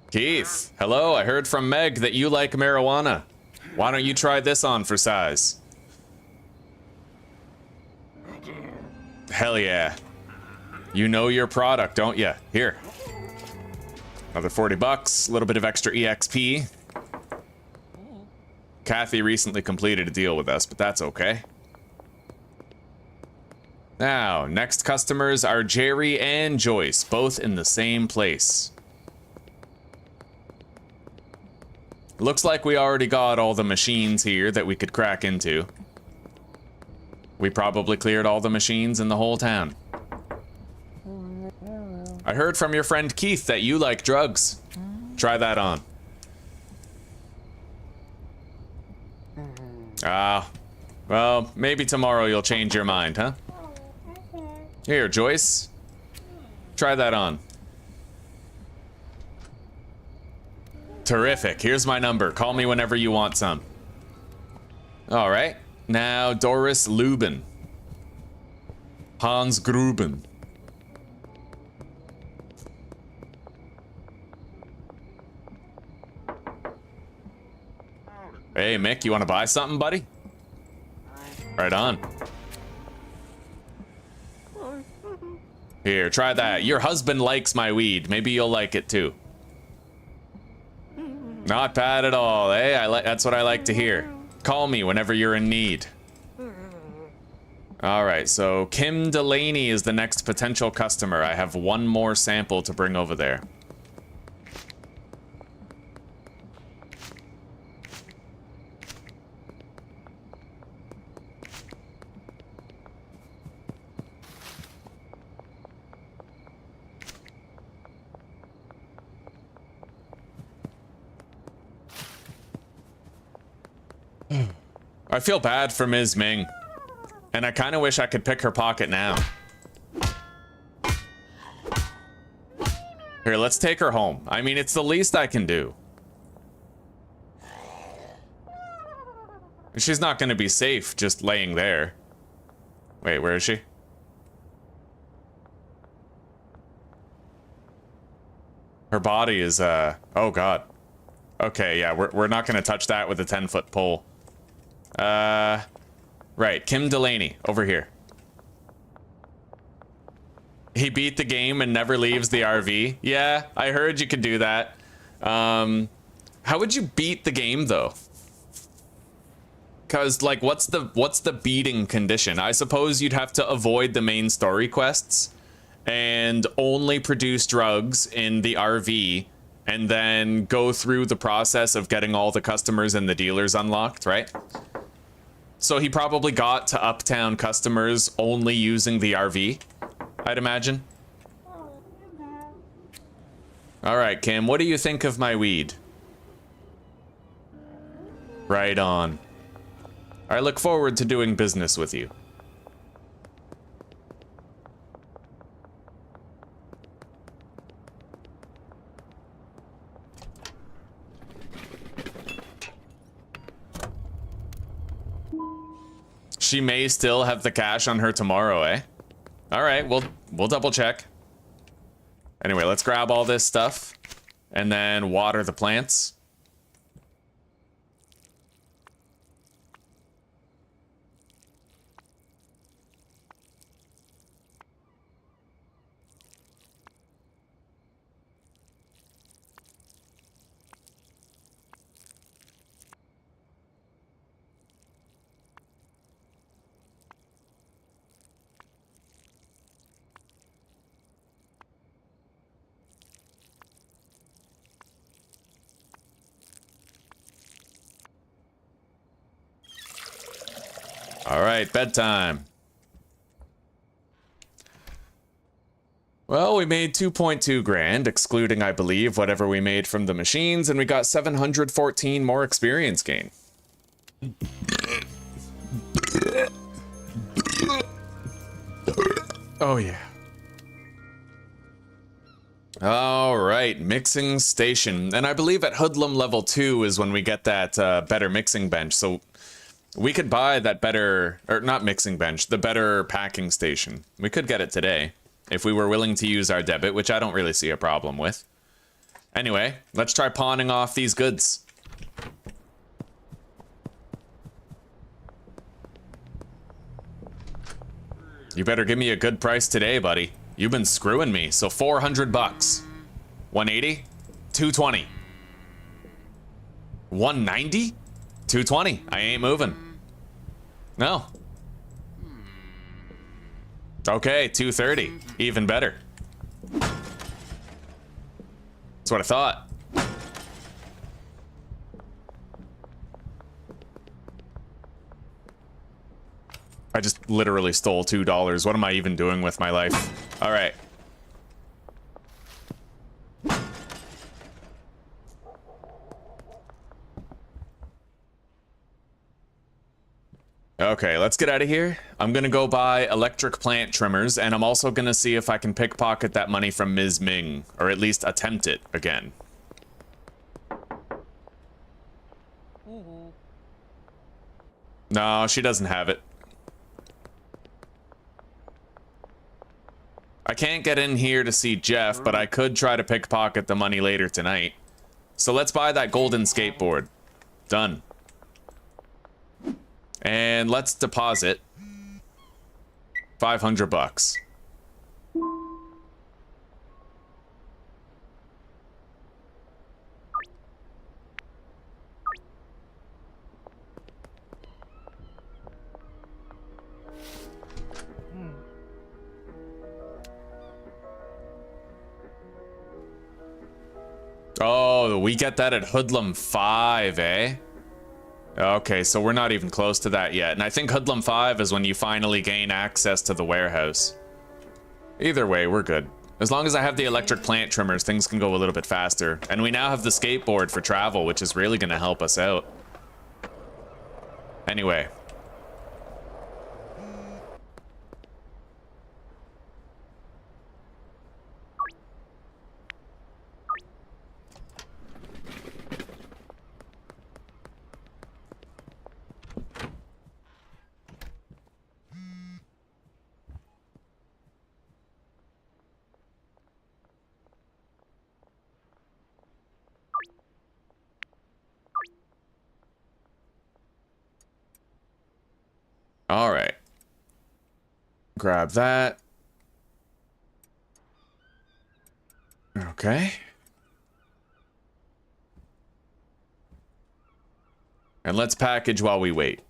Keith, hello, I heard from Meg that you like marijuana. Why don't you try this on for size? Hell yeah. You know your product, don't you? Here. Another 40 bucks, a little bit of extra EXP. Kathy recently completed a deal with us, but that's okay. Now, next customers are Jerry and Joyce, both in the same place. Looks like we already got all the machines here that we could crack into. We probably cleared all the machines in the whole town. I heard from your friend Keith that you like drugs. Try that on. Well, maybe tomorrow you'll change your mind, huh? Here, Joyce. Try that on. Terrific. Here's my number. Call me whenever you want some. All right. Now, Doris Lubin. Hans Gruben. Hey, Mick, you want to buy something, buddy? Right on. Here, try that. Your husband likes my weed. Maybe you'll like it too. Not bad at all, eh? That's what I like to hear. Call me whenever you're in need. All right, so Kim Delaney is the next potential customer. I have one more sample to bring over there. I feel bad for Ms. Ming, and I kind of wish I could pick her pocket now. Here, let's take her home. I mean, it's the least I can do. She's not going to be safe just laying there. Wait, where is she? Her body is, oh God. Okay, yeah, we're not going to touch that with a 10-foot pole. Right, Kim Delaney, over here. He beat the game and never leaves the RV. Yeah, I heard you could do that. How would you beat the game, though? Because, like, what's the beating condition? I suppose you'd have to avoid the main story quests and only produce drugs in the RV and then go through the process of getting all the customers and the dealers unlocked, right? So he probably got to Uptown customers only using the RV, I'd imagine. All right, Kim, what do you think of my weed? Right on. I look forward to doing business with you. She may still have the cash on her tomorrow, eh? All right, we'll double check. Anyway, let's grab all this stuff and then water the plants. All right, bedtime. Well, we made 2.2 grand, excluding, I believe, whatever we made from the machines, and we got 714 more experience gain. Oh, yeah. All right, mixing station. And I believe at Hoodlum level 2 is when we get that better mixing bench, so we could buy that better, or not mixing bench, the better packing station. We could get it today, if we were willing to use our debit, which I don't really see a problem with. Anyway, let's try pawning off these goods. You better give me a good price today, buddy. You've been screwing me. So 400 bucks. 180? 220. 190? 220. I ain't moving. No. Okay, 230. Even better. That's what I thought. I just literally stole $2. What am I even doing with my life? All right. Okay, let's get out of here. I'm gonna go buy electric plant trimmers, and I'm also gonna see if I can pickpocket that money from Ms. Ming, or at least attempt it again. No, she doesn't have it. I can't get in here to see Jeff, but I could try to pickpocket the money later tonight. So let's buy that golden skateboard. Done. And let's deposit 500 bucks. Oh, we get that at Hoodlum 5, eh? Okay, so we're not even close to that yet. And I think Hoodlum 5 is when you finally gain access to the warehouse. Either way, we're good. As long as I have the electric plant trimmers, things can go a little bit faster. And we now have the skateboard for travel, which is really going to help us out. Anyway. All right. Grab that. Okay. And let's package while we wait.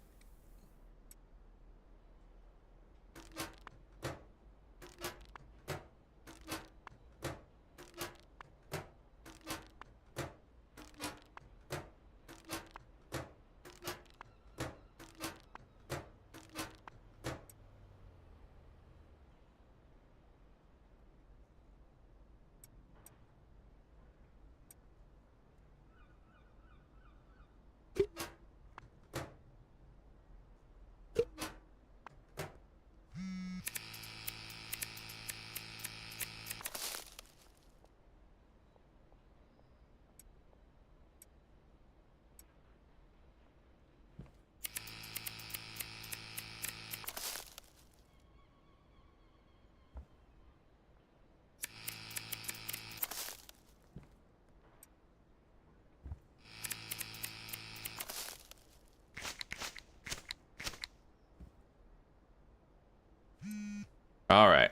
All right.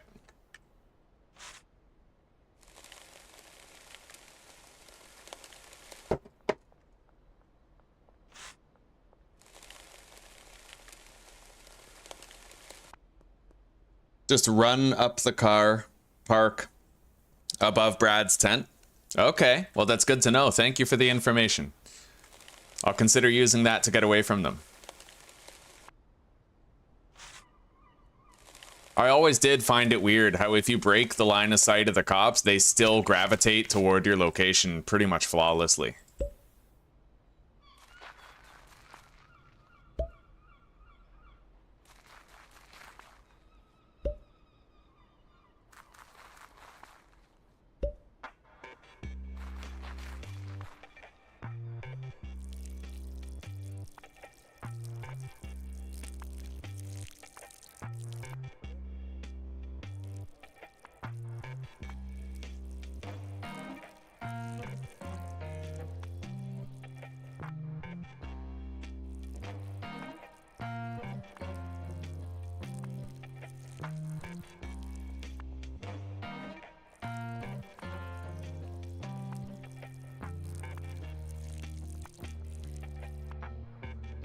Just run up the car, park above Brad's tent. Okay, well, that's good to know. Thank you for the information. I'll consider using that to get away from them. I always did find it weird how if you break the line of sight of the cops, they still gravitate toward your location pretty much flawlessly.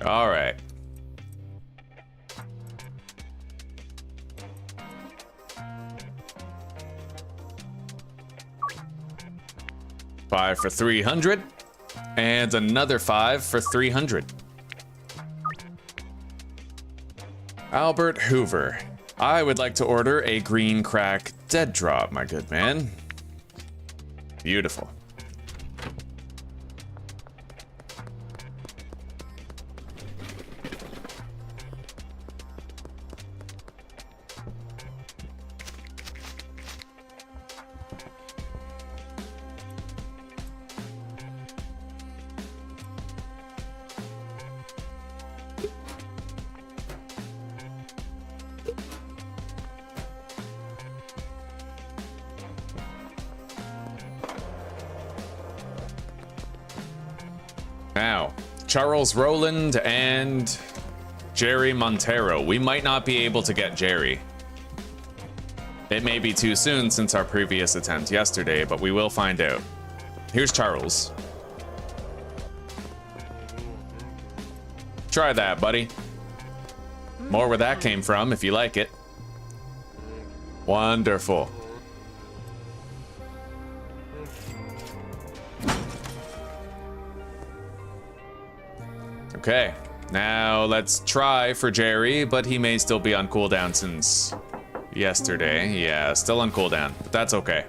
All right. $5 for 300, and another $5 for 300. Albert Hoover. I would like to order a green crack dead drop, my good man. Beautiful. Now, Charles Rowland and Jerry Montero. We might not be able to get Jerry. It may be too soon since our previous attempt yesterday, but we will find out. Here's Charles. Try that, buddy. More where that came from, if you like it. Wonderful. Okay, now let's try for Jerry, but he may still be on cooldown since yesterday. Yeah, still on cooldown, but that's okay.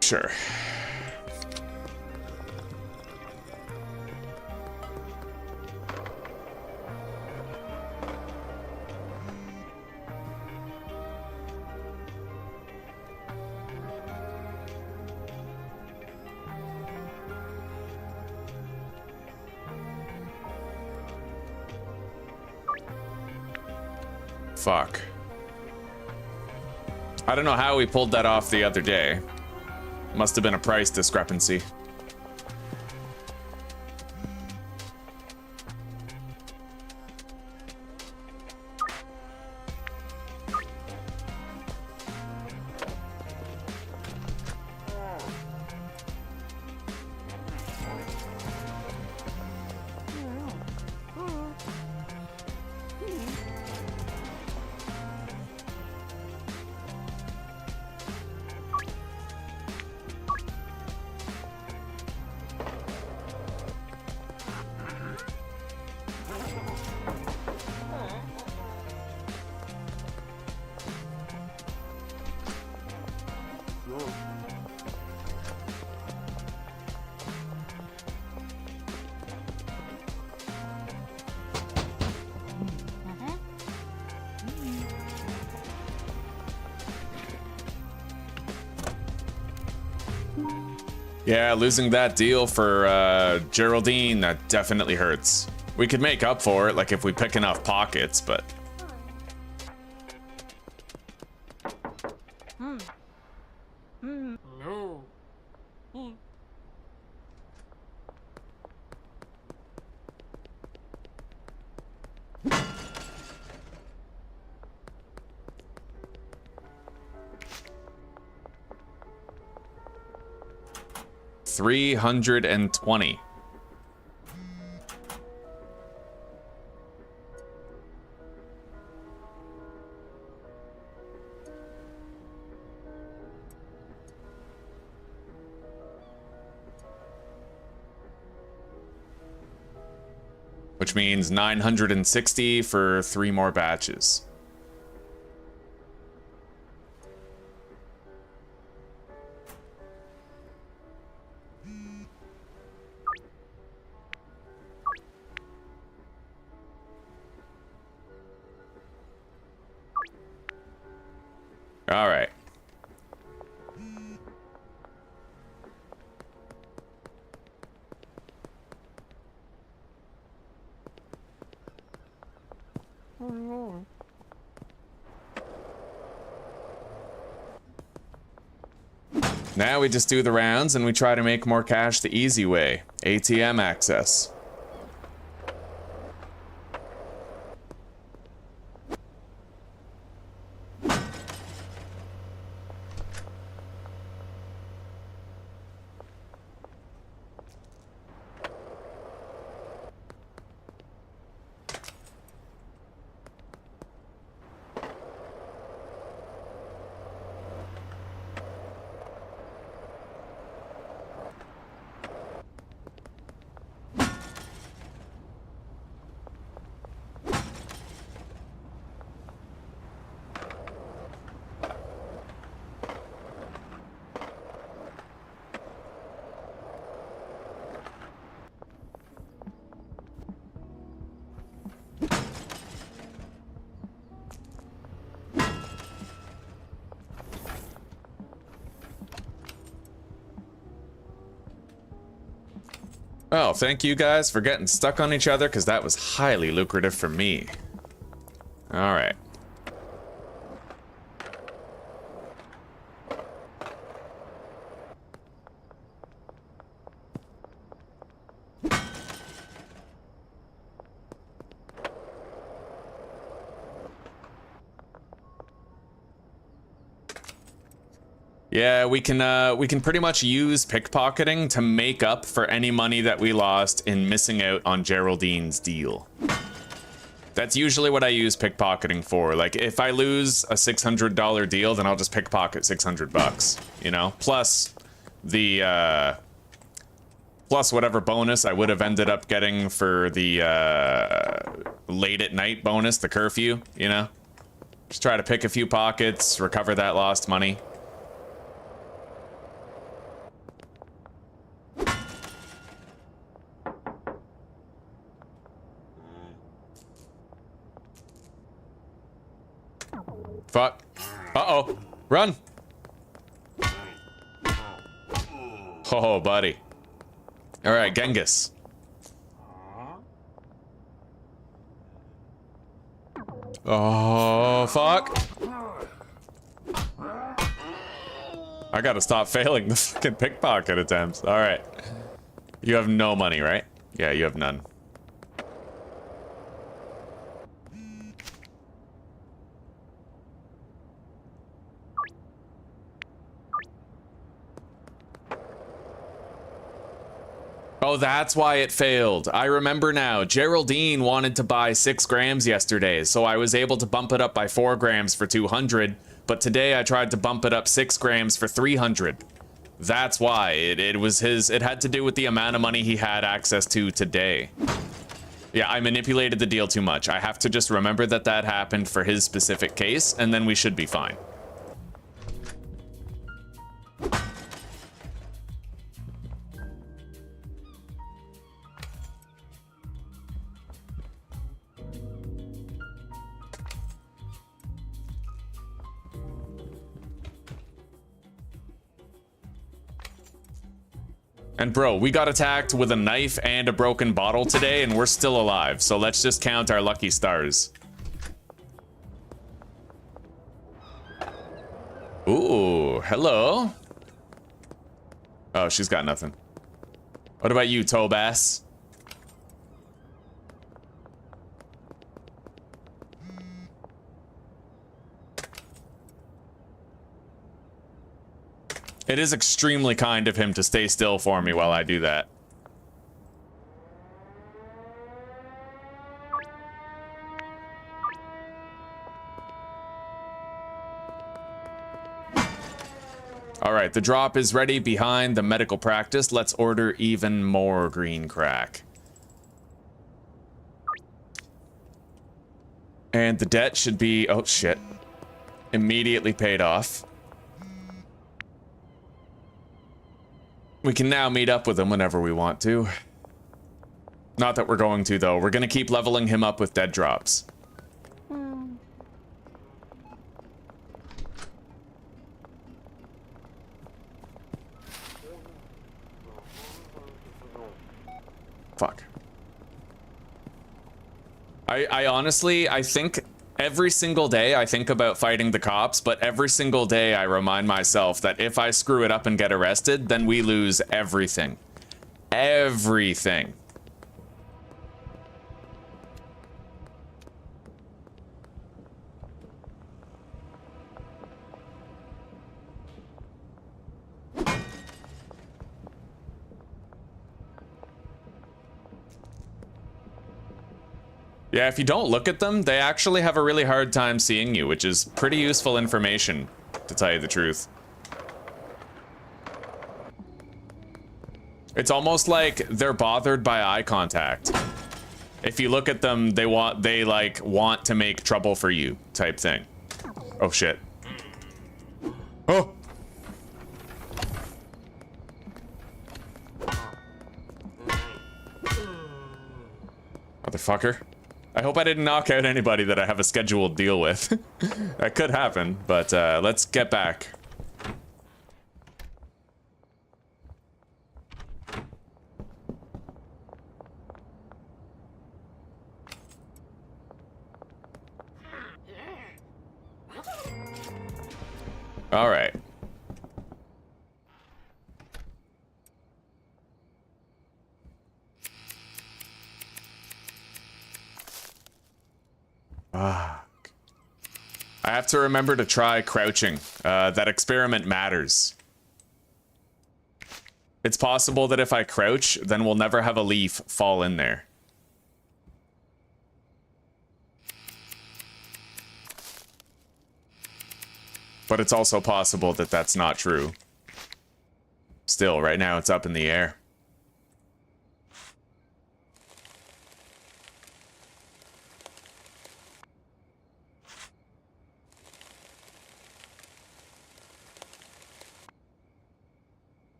Sure. Fuck. I don't know how we pulled that off the other day. Must have been a price discrepancy. Yeah, losing that deal for Geraldine, that definitely hurts. We could make up for it, like if we pick enough pockets, but... $320. Which means 960 for 3 more batches. All right. Now we just do the rounds and we try to make more cash the easy way. ATM access. Well, thank you guys for getting stuck on each other, because that was highly lucrative for me. All right. Yeah, we can pretty much use pickpocketing to make up for any money that we lost in missing out on Geraldine's deal. That's usually what I use pickpocketing for. Like, if I lose a $600 deal, then I'll just pickpocket 600 bucks, you know? Plus the, plus whatever bonus I would have ended up getting for the, late at night bonus, the curfew, you know? Just try to pick a few pockets, recover that lost money. Fuck. Uh-oh. Run. Oh, buddy. All right, Genghis. Oh, fuck. I gotta stop failing the fucking pickpocket attempts. All right. You have no money, right? Yeah, you have none. Oh, that's why it failed. I remember now. Geraldine wanted to buy 6 grams yesterday, so I was able to bump it up by 4 grams for 200, but today I tried to bump it up 6 grams for 300. That's why. It was his... It had to do with the amount of money he had access to today. Yeah, I manipulated the deal too much. I have to just remember that that happened for his specific case, and then we should be fine. And bro, we got attacked with a knife and a broken bottle today, and we're still alive. So let's just count our lucky stars. Ooh, hello. Oh, she's got nothing. What about you, Tobass? It is extremely kind of him to stay still for me while I do that. All right, the drop is ready behind the medical practice. Let's order even more green crack. And the debt should be, oh shit, immediately paid off. We can now meet up with him whenever we want to. Not that we're going to, though. We're going to keep leveling him up with dead drops. Fuck. I honestly, I think every single day I think about fighting the cops, but every single day I remind myself that if I screw it up and get arrested, then we lose everything. Everything. Yeah, if you don't look at them, they actually have a really hard time seeing you, which is pretty useful information, to tell you the truth. It's almost like they're bothered by eye contact. If you look at them, they want to make trouble for you, type thing. Oh shit. Oh! Motherfucker. I hope I didn't knock out anybody that I have a scheduled deal with. That could happen, but let's get back. All right. Ah. I have to remember to try crouching. That experiment matters. It's possible that if I crouch, then we'll never have a leaf fall in there. But it's also possible that that's not true. Still, right now it's up in the air.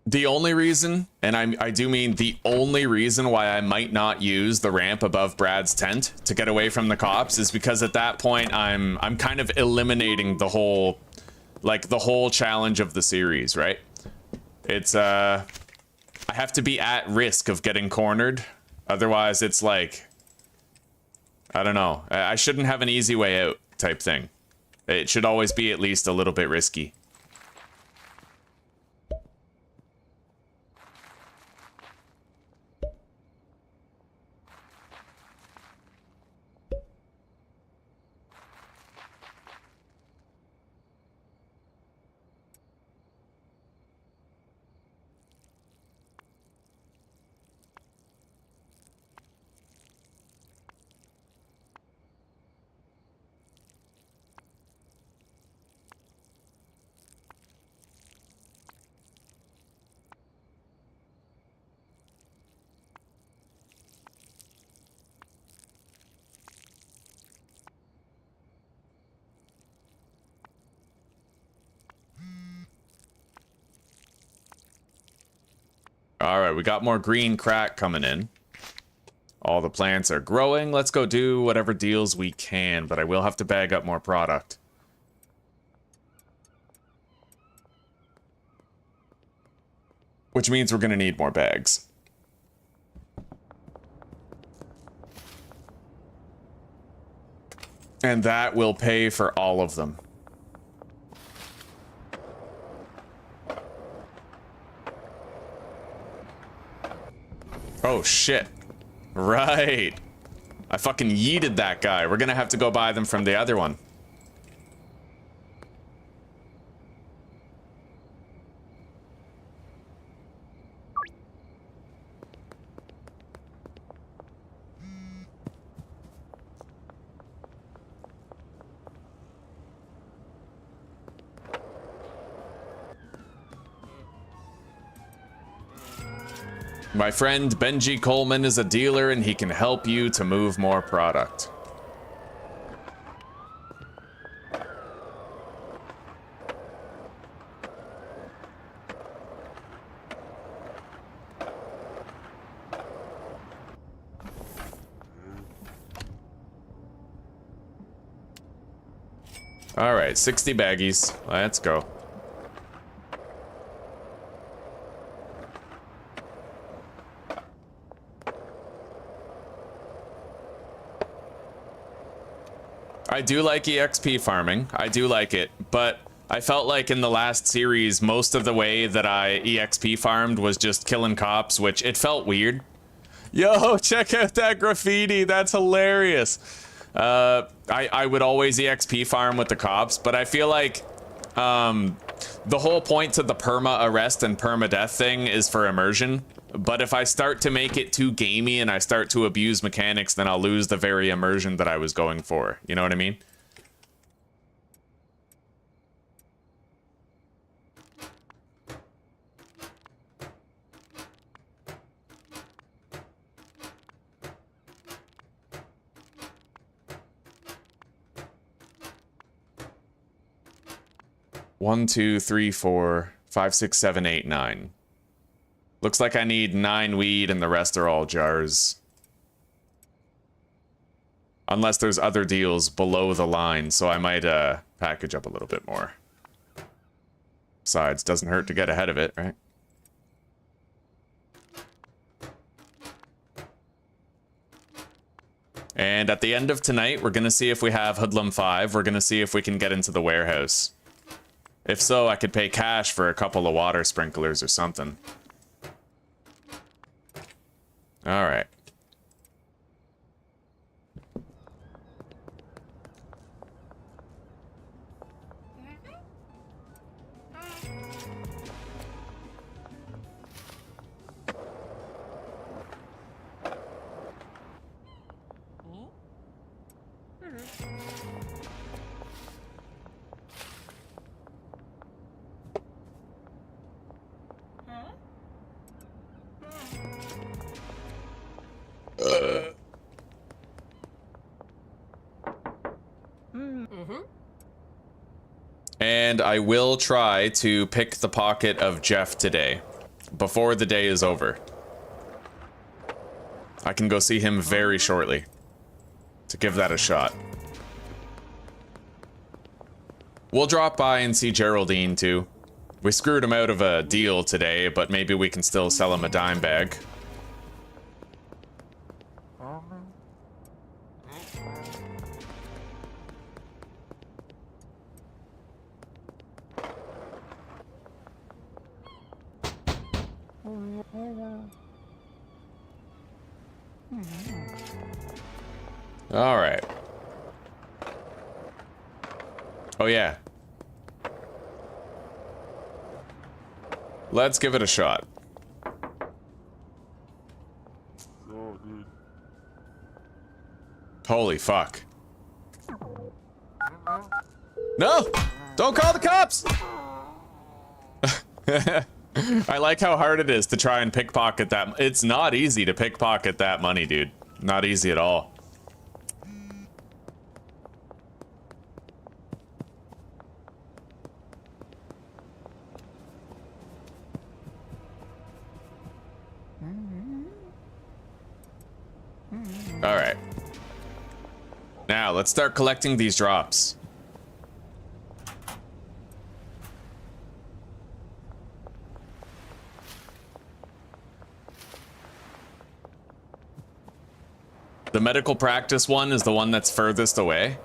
The only reason, and I do mean the only reason why I might not use the ramp above Brad's tent to get away from the cops is because at that point I'm kind of eliminating the whole, like the whole challenge of the series, right? It's I have to be at risk of getting cornered. Otherwise it's like, I don't know. I shouldn't have an easy way out type thing. It should always be at least a little bit risky. All right, we got more green crack coming in. All the plants are growing. Let's go do whatever deals we can, but I will have to bag up more product. Which means we're gonna need more bags. And that will pay for all of them. Oh, shit. Right. I fucking yeeted that guy. We're gonna have to go buy them from the other one. My friend Benji Coleman is a dealer and he can help you to move more product. All right, 60 baggies. Let's go. I do like EXP farming. I do like it, but I felt like in the last series, most of the way that I EXP farmed was just killing cops, which it felt weird. Yo, check out that graffiti. That's hilarious. I would always EXP farm with the cops, but I feel like the whole point to the Perma-Arrest and Permadeath thing is for immersion. But if I start to make it too gamey and I start to abuse mechanics, then I'll lose the very immersion that I was going for. You know what I mean? One, two, three, four, 5, 6, 7, 8, 9. Looks like I need 9 weed and the rest are all jars. Unless there's other deals below the line, so I might package up a little bit more. Besides, doesn't hurt to get ahead of it, right? And at the end of tonight, we're going to see if we have Hoodlum 5. We're going to see if we can get into the warehouse. If so, I could pay cash for a couple of water sprinklers or something. All right. And I will try to pick the pocket of Jeff today, before the day is over. I can go see him very shortly, to give that a shot. We'll drop by and see Geraldine too. We screwed him out of a deal today, but maybe we can still sell him a dime bag. All right. Oh yeah. Let's give it a shot. No, dude. Holy fuck. No! Don't call the cops! I like how hard it is to try and pickpocket that. It's not easy to pickpocket that money, dude. Not easy at all. Alright. Now, let's start collecting these drops. The medical practice one is the one that's furthest away.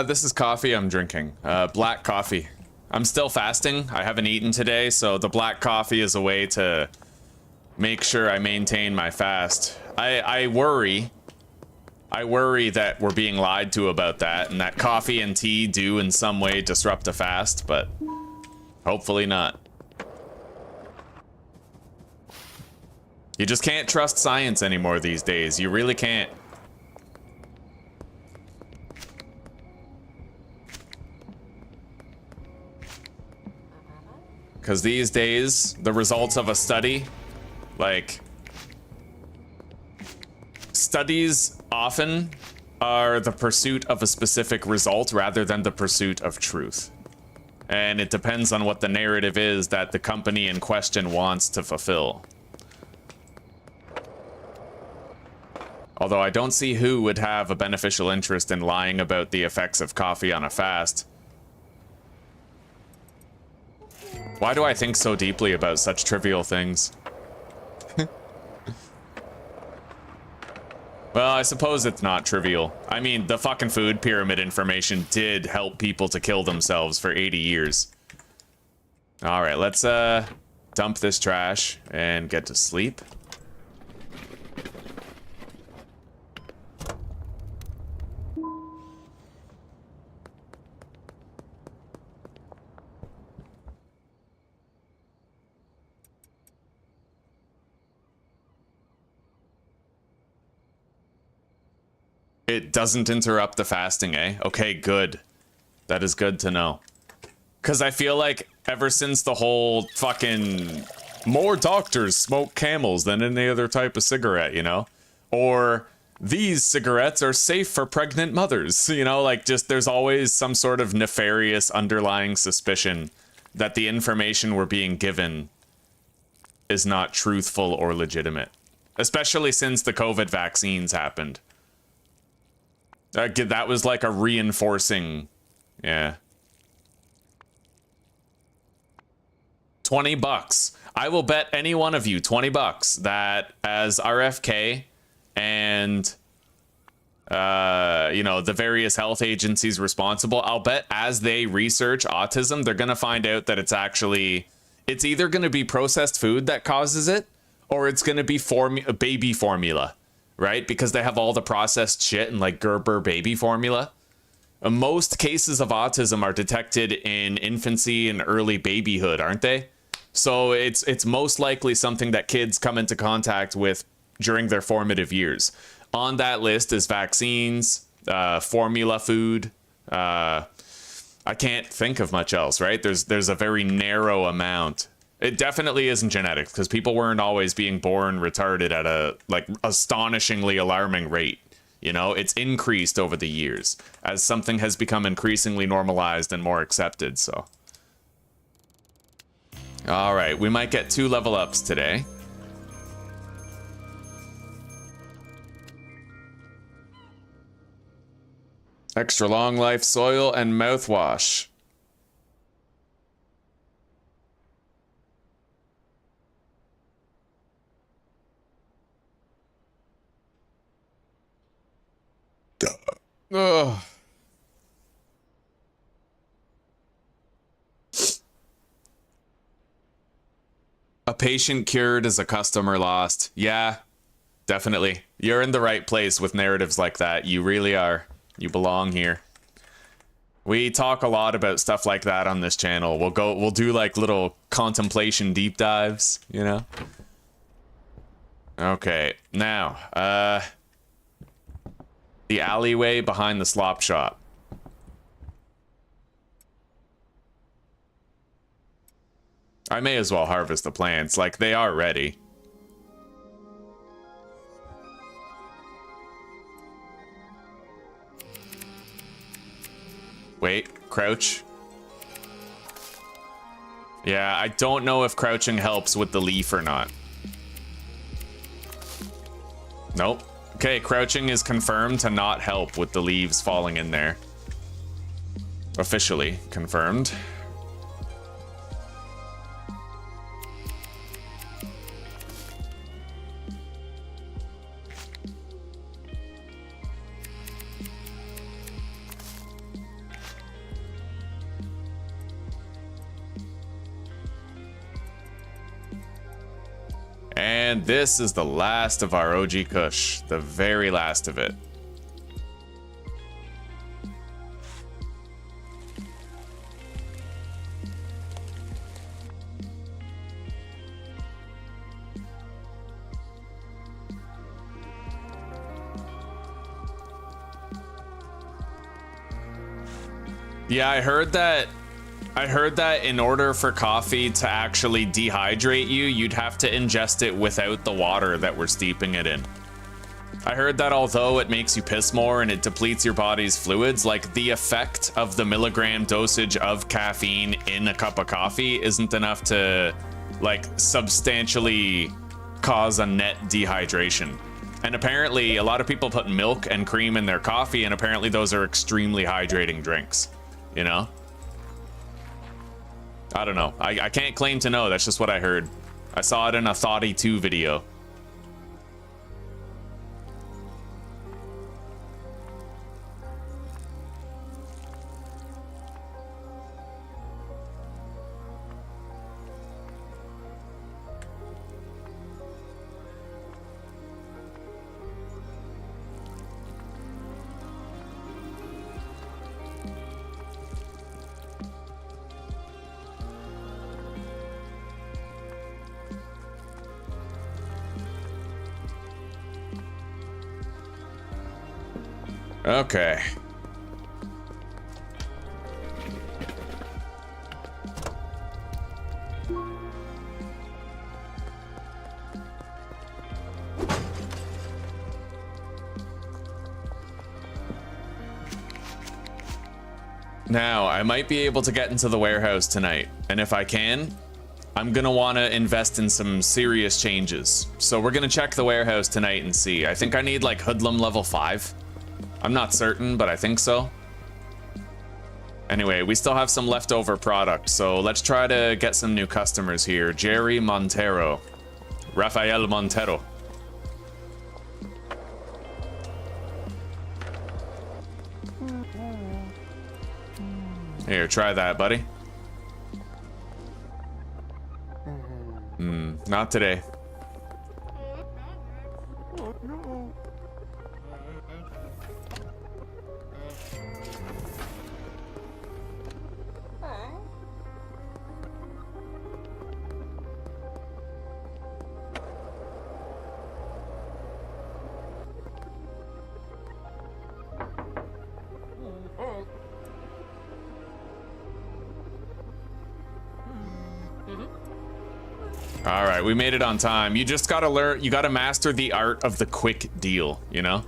This is coffee I'm drinking. Black coffee. I'm still fasting. I haven't eaten today, so the black coffee is a way to make sure I maintain my fast. I worry that we're being lied to about that, and that coffee and tea do in some way disrupt a fast, but hopefully not. You just can't trust science anymore these days. You really can't. Because these days, the results of a study, like, studies often are the pursuit of a specific result rather than the pursuit of truth. And it depends on what the narrative is that the company in question wants to fulfill. Although I don't see who would have a beneficial interest in lying about the effects of coffee on a fast. Why do I think so deeply about such trivial things? Well, I suppose it's not trivial. I mean, the fucking food pyramid information did help people to kill themselves for 80 years. Alright, let's dump this trash and get to sleep. It doesn't interrupt the fasting, eh? Okay, good. That is good to know. Because I feel like ever since the whole fucking more doctors smoke Camels than any other type of cigarette, you know? Or these cigarettes are safe for pregnant mothers. You know, like, just there's always some sort of nefarious underlying suspicion that the information we're being given is not truthful or legitimate. Especially since the COVID vaccines happened. That was like a reinforcing... Yeah. $20. I will bet any one of you $20 that as RFK and you know, the various health agencies responsible, I'll bet as they research autism, they're gonna find out that it's either gonna be processed food that causes it, or it's gonna be baby formula, right? Because they have all the processed shit and like Gerber baby formula. Most cases of autism are detected in infancy and early babyhood, aren't they? So it's most likely something that kids come into contact with during their formative years. On that list is vaccines, formula food. I can't think of much else, right? There's a very narrow amount. It definitely isn't genetics, because people weren't always being born retarded at a like astonishingly alarming rate. You know, it's increased over the years as something has become increasingly normalized and more accepted. So, all right, we might get 2 level ups today. Extra long life soil and mouthwash. Ugh. A patient cured is a customer lost. Yeah, definitely. You're in the right place with narratives like that. You really are. You belong here. We talk a lot about stuff like that on this channel. We'll do like little contemplation deep dives, you know? Okay, now, the alleyway behind the slop shop. I may as well harvest the plants, like they are ready. Wait, crouch. Yeah, I don't know if crouching helps with the leaf or not. Nope. Okay, crouching is confirmed to not help with the leaves falling in there. Officially confirmed. And this is the last of our OG Kush, the very last of it. Yeah, I heard that in order for coffee to actually dehydrate you, you'd have to ingest it without the water that we're steeping it in. I heard that although it makes you piss more and it depletes your body's fluids, like the effect of the milligram dosage of caffeine in a cup of coffee isn't enough to like substantially cause a net dehydration. And apparently a lot of people put milk and cream in their coffee, and apparently those are extremely hydrating drinks, you know? I don't know. I can't claim to know. That's just what I heard. I saw it in a Thoughty 2 video. Okay. Now, I might be able to get into the warehouse tonight, and if I can, I'm gonna wanna invest in some serious changes. So we're gonna check the warehouse tonight and see. I think I need like Hoodlum level 5. I'm not certain, but I think so. Anyway, we still have some leftover product, so let's try to get some new customers here. Jerry Montero. Rafael Montero. Here, try that, buddy. Not today. All right, we made it on time. You just gotta learn, you gotta master the art of the quick deal, you know?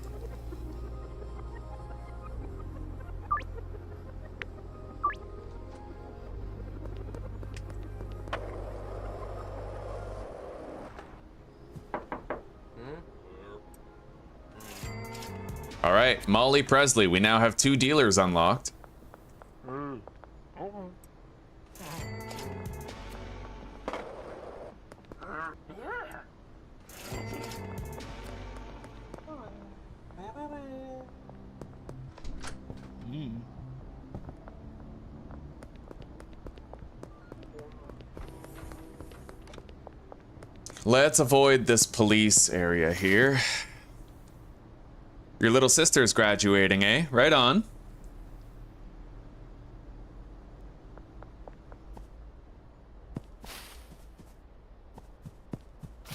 All right, Molly Presley, we now have 2 dealers unlocked. Let's avoid this police area here. Your little sister's graduating, eh? Right on.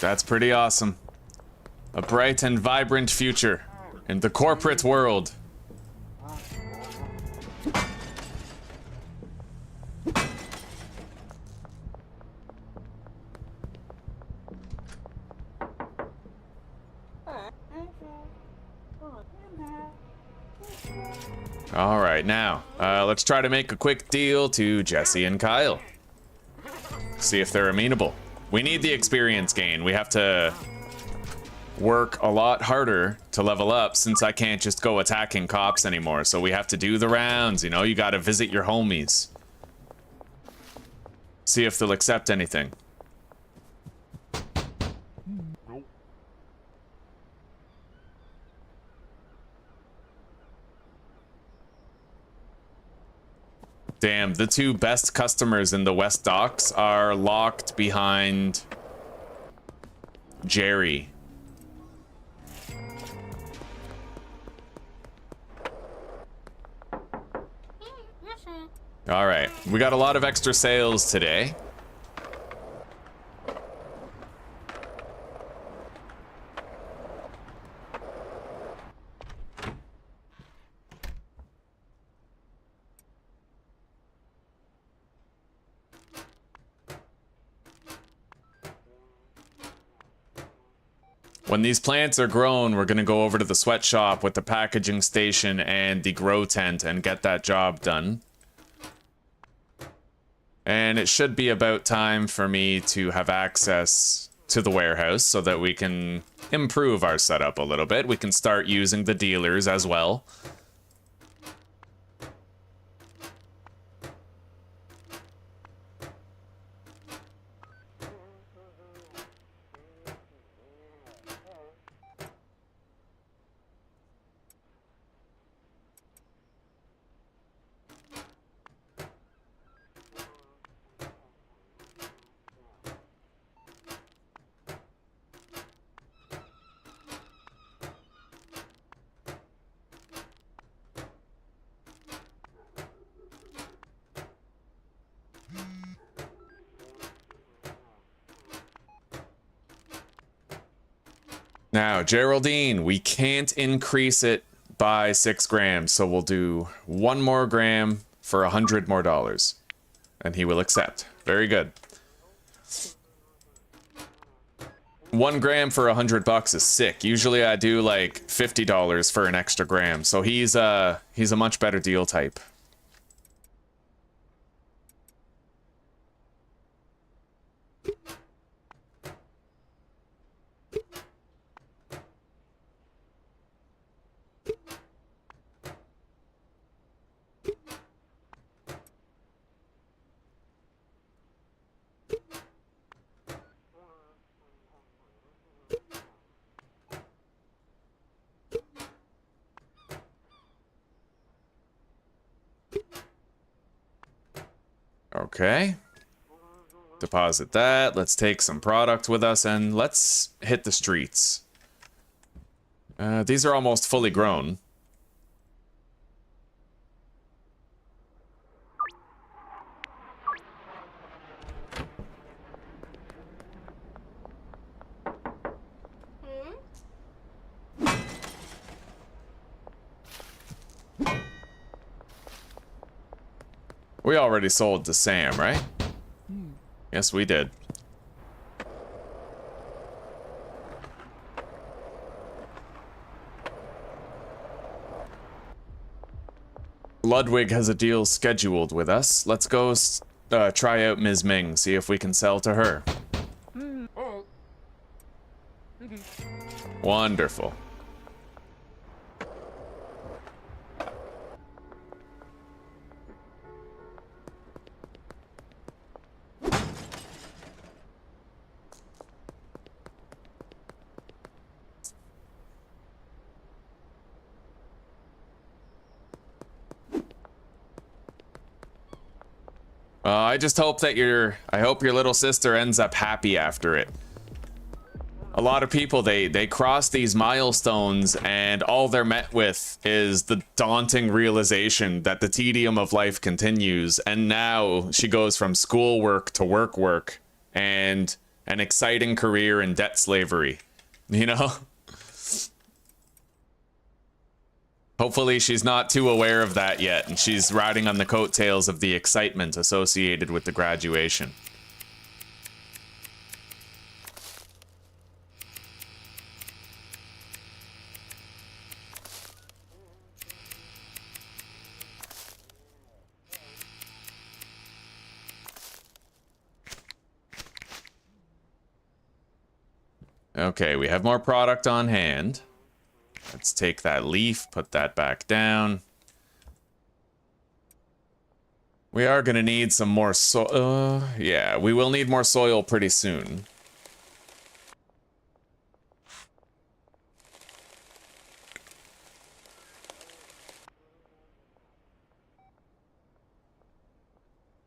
That's pretty awesome. A bright and vibrant future in the corporate world. All right, now, let's try to make a quick deal to Jesse and Kyle. See if they're amenable. We need the experience gain. We have to work a lot harder to level up since I can't just go attacking cops anymore. So we have to do the rounds, you know, you gotta visit your homies. See if they'll accept anything. Damn, the 2 best customers in the West Docks are locked behind Jerry. All right, we got a lot of extra sales today. When these plants are grown, we're gonna go over to the sweatshop with the packaging station and the grow tent and get that job done. And it should be about time for me to have access to the warehouse so that we can improve our setup a little bit. We can start using the dealers as well. Now, Geraldine, we can't increase it by 6 grams, so we'll do 1 more gram for $100 more. And he will accept. Very good. 1 gram for $100 is sick. Usually I do like $50 for an extra gram, so he's a much better deal type. Okay. Deposit that. Let's take some product with us and let's hit the streets. These are almost fully grown. We already sold to Sam, right? Yes, we did. Ludwig has a deal scheduled with us. Let's go try out Ms. Ming, see if we can sell to her. Wonderful. I just hope that I hope your little sister ends up happy after it. A lot of people, they cross these milestones and all they're met with is the daunting realization that the tedium of life continues, and now she goes from schoolwork to work and an exciting career in debt slavery, you know? Hopefully she's not too aware of that yet, and she's riding on the coattails of the excitement associated with the graduation. Okay, we have more product on hand. Let's take that leaf, put that back down. We are gonna need some more yeah, we will need more soil pretty soon.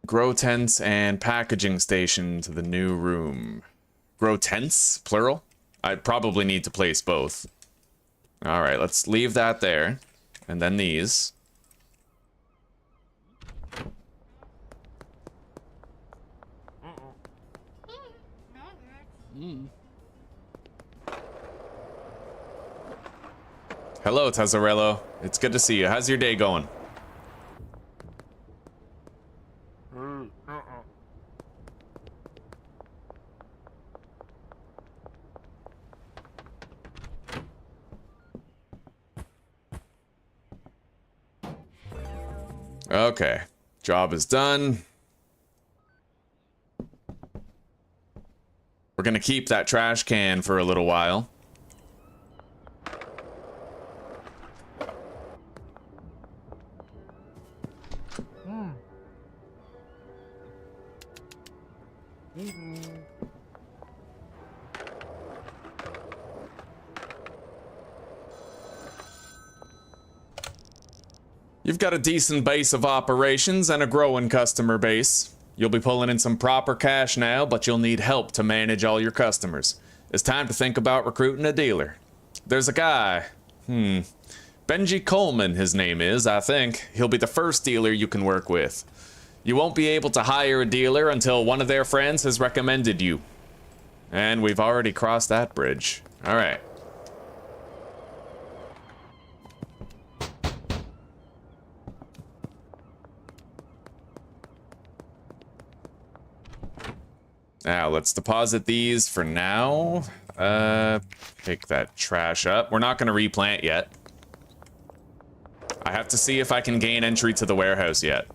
Grow tents and packaging station to the new room. Grow tents, plural? I'd probably need to place both. All right, let's leave that there. And then these. Hello, Tezzarello. It's good to see you. How's your day going? Okay, job is done. We're gonna keep that trash can for a little while. You've got a decent base of operations and a growing customer base. You'll be pulling in some proper cash now, but you'll need help to manage all your customers. It's time to think about recruiting a dealer. There's a guy, Benji Coleman his name is, I think. He'll be the first dealer you can work with. You won't be able to hire a dealer until one of their friends has recommended you. And we've already crossed that bridge. All right. Now, let's deposit these for now. Pick that trash up. We're not going to replant yet. I have to see if I can gain entry to the warehouse yet.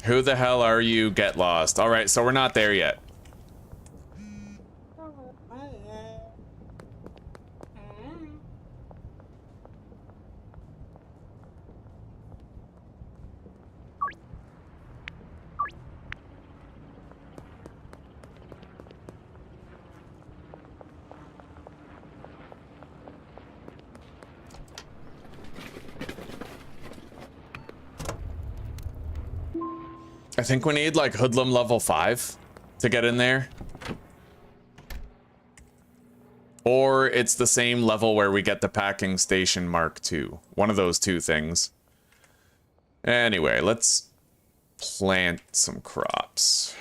Who the hell are you? Get lost. All right, so we're not there yet. I think we need like Hoodlum level 5 to get in there. Or it's the same level where we get the packing station Mark II. One of those two things. Anyway, let's plant some crops.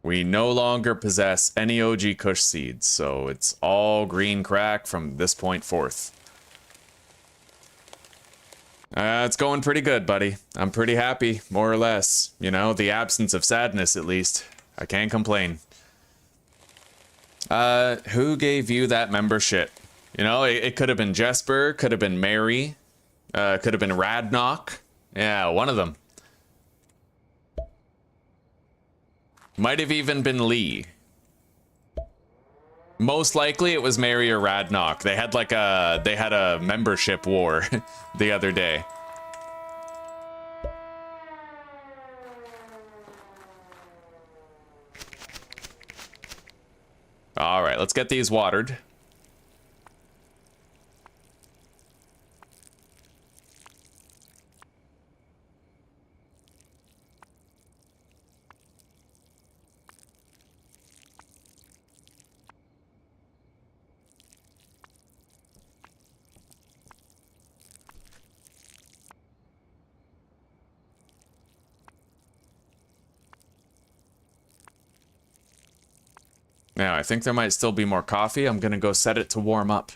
We no longer possess any OG Kush seeds, so it's all green crack from this point forth. It's going pretty good, buddy. I'm pretty happy, more or less. You know, the absence of sadness, at least. I can't complain. Who gave you that membership? You know, it could have been Jesper, could have been Mary, could have been Radnok. Yeah, one of them. Might have even been Lee. Most likely it was Mary or Radnok. They had like a membership war the other day. All right, let's get these watered. Now, I think there might still be more coffee. I'm gonna go set it to warm up.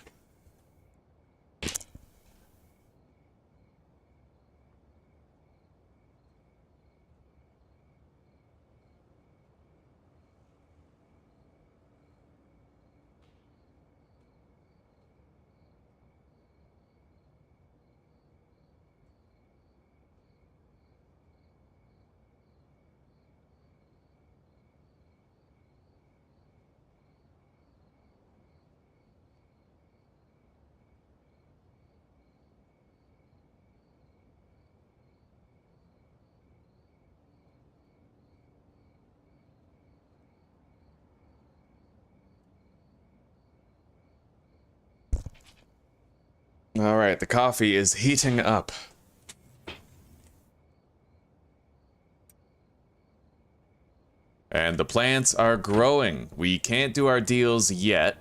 All right, the coffee is heating up. And the plants are growing. We can't do our deals yet.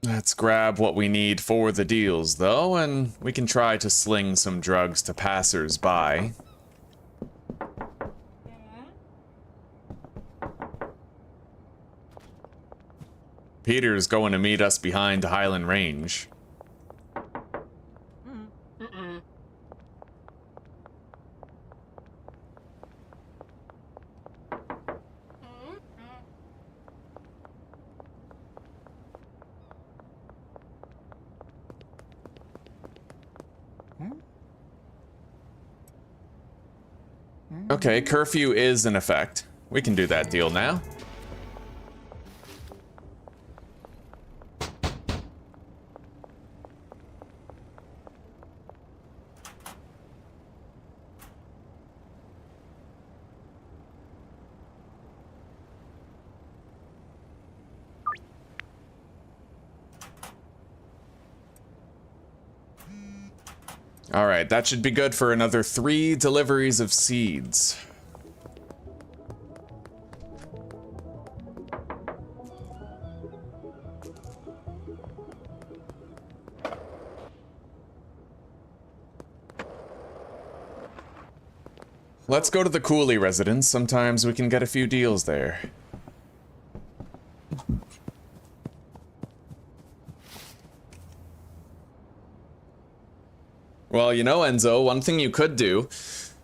Let's grab what we need for the deals, though, and we can try to sling some drugs to passers-by. Peter's going to meet us behind Hyland Range. Okay, curfew is in effect. We can do that deal now. All right, that should be good for another 3 deliveries of seeds. Let's go to the Cooley residence. Sometimes we can get a few deals there. Well, you know, Enzo, one thing you could do,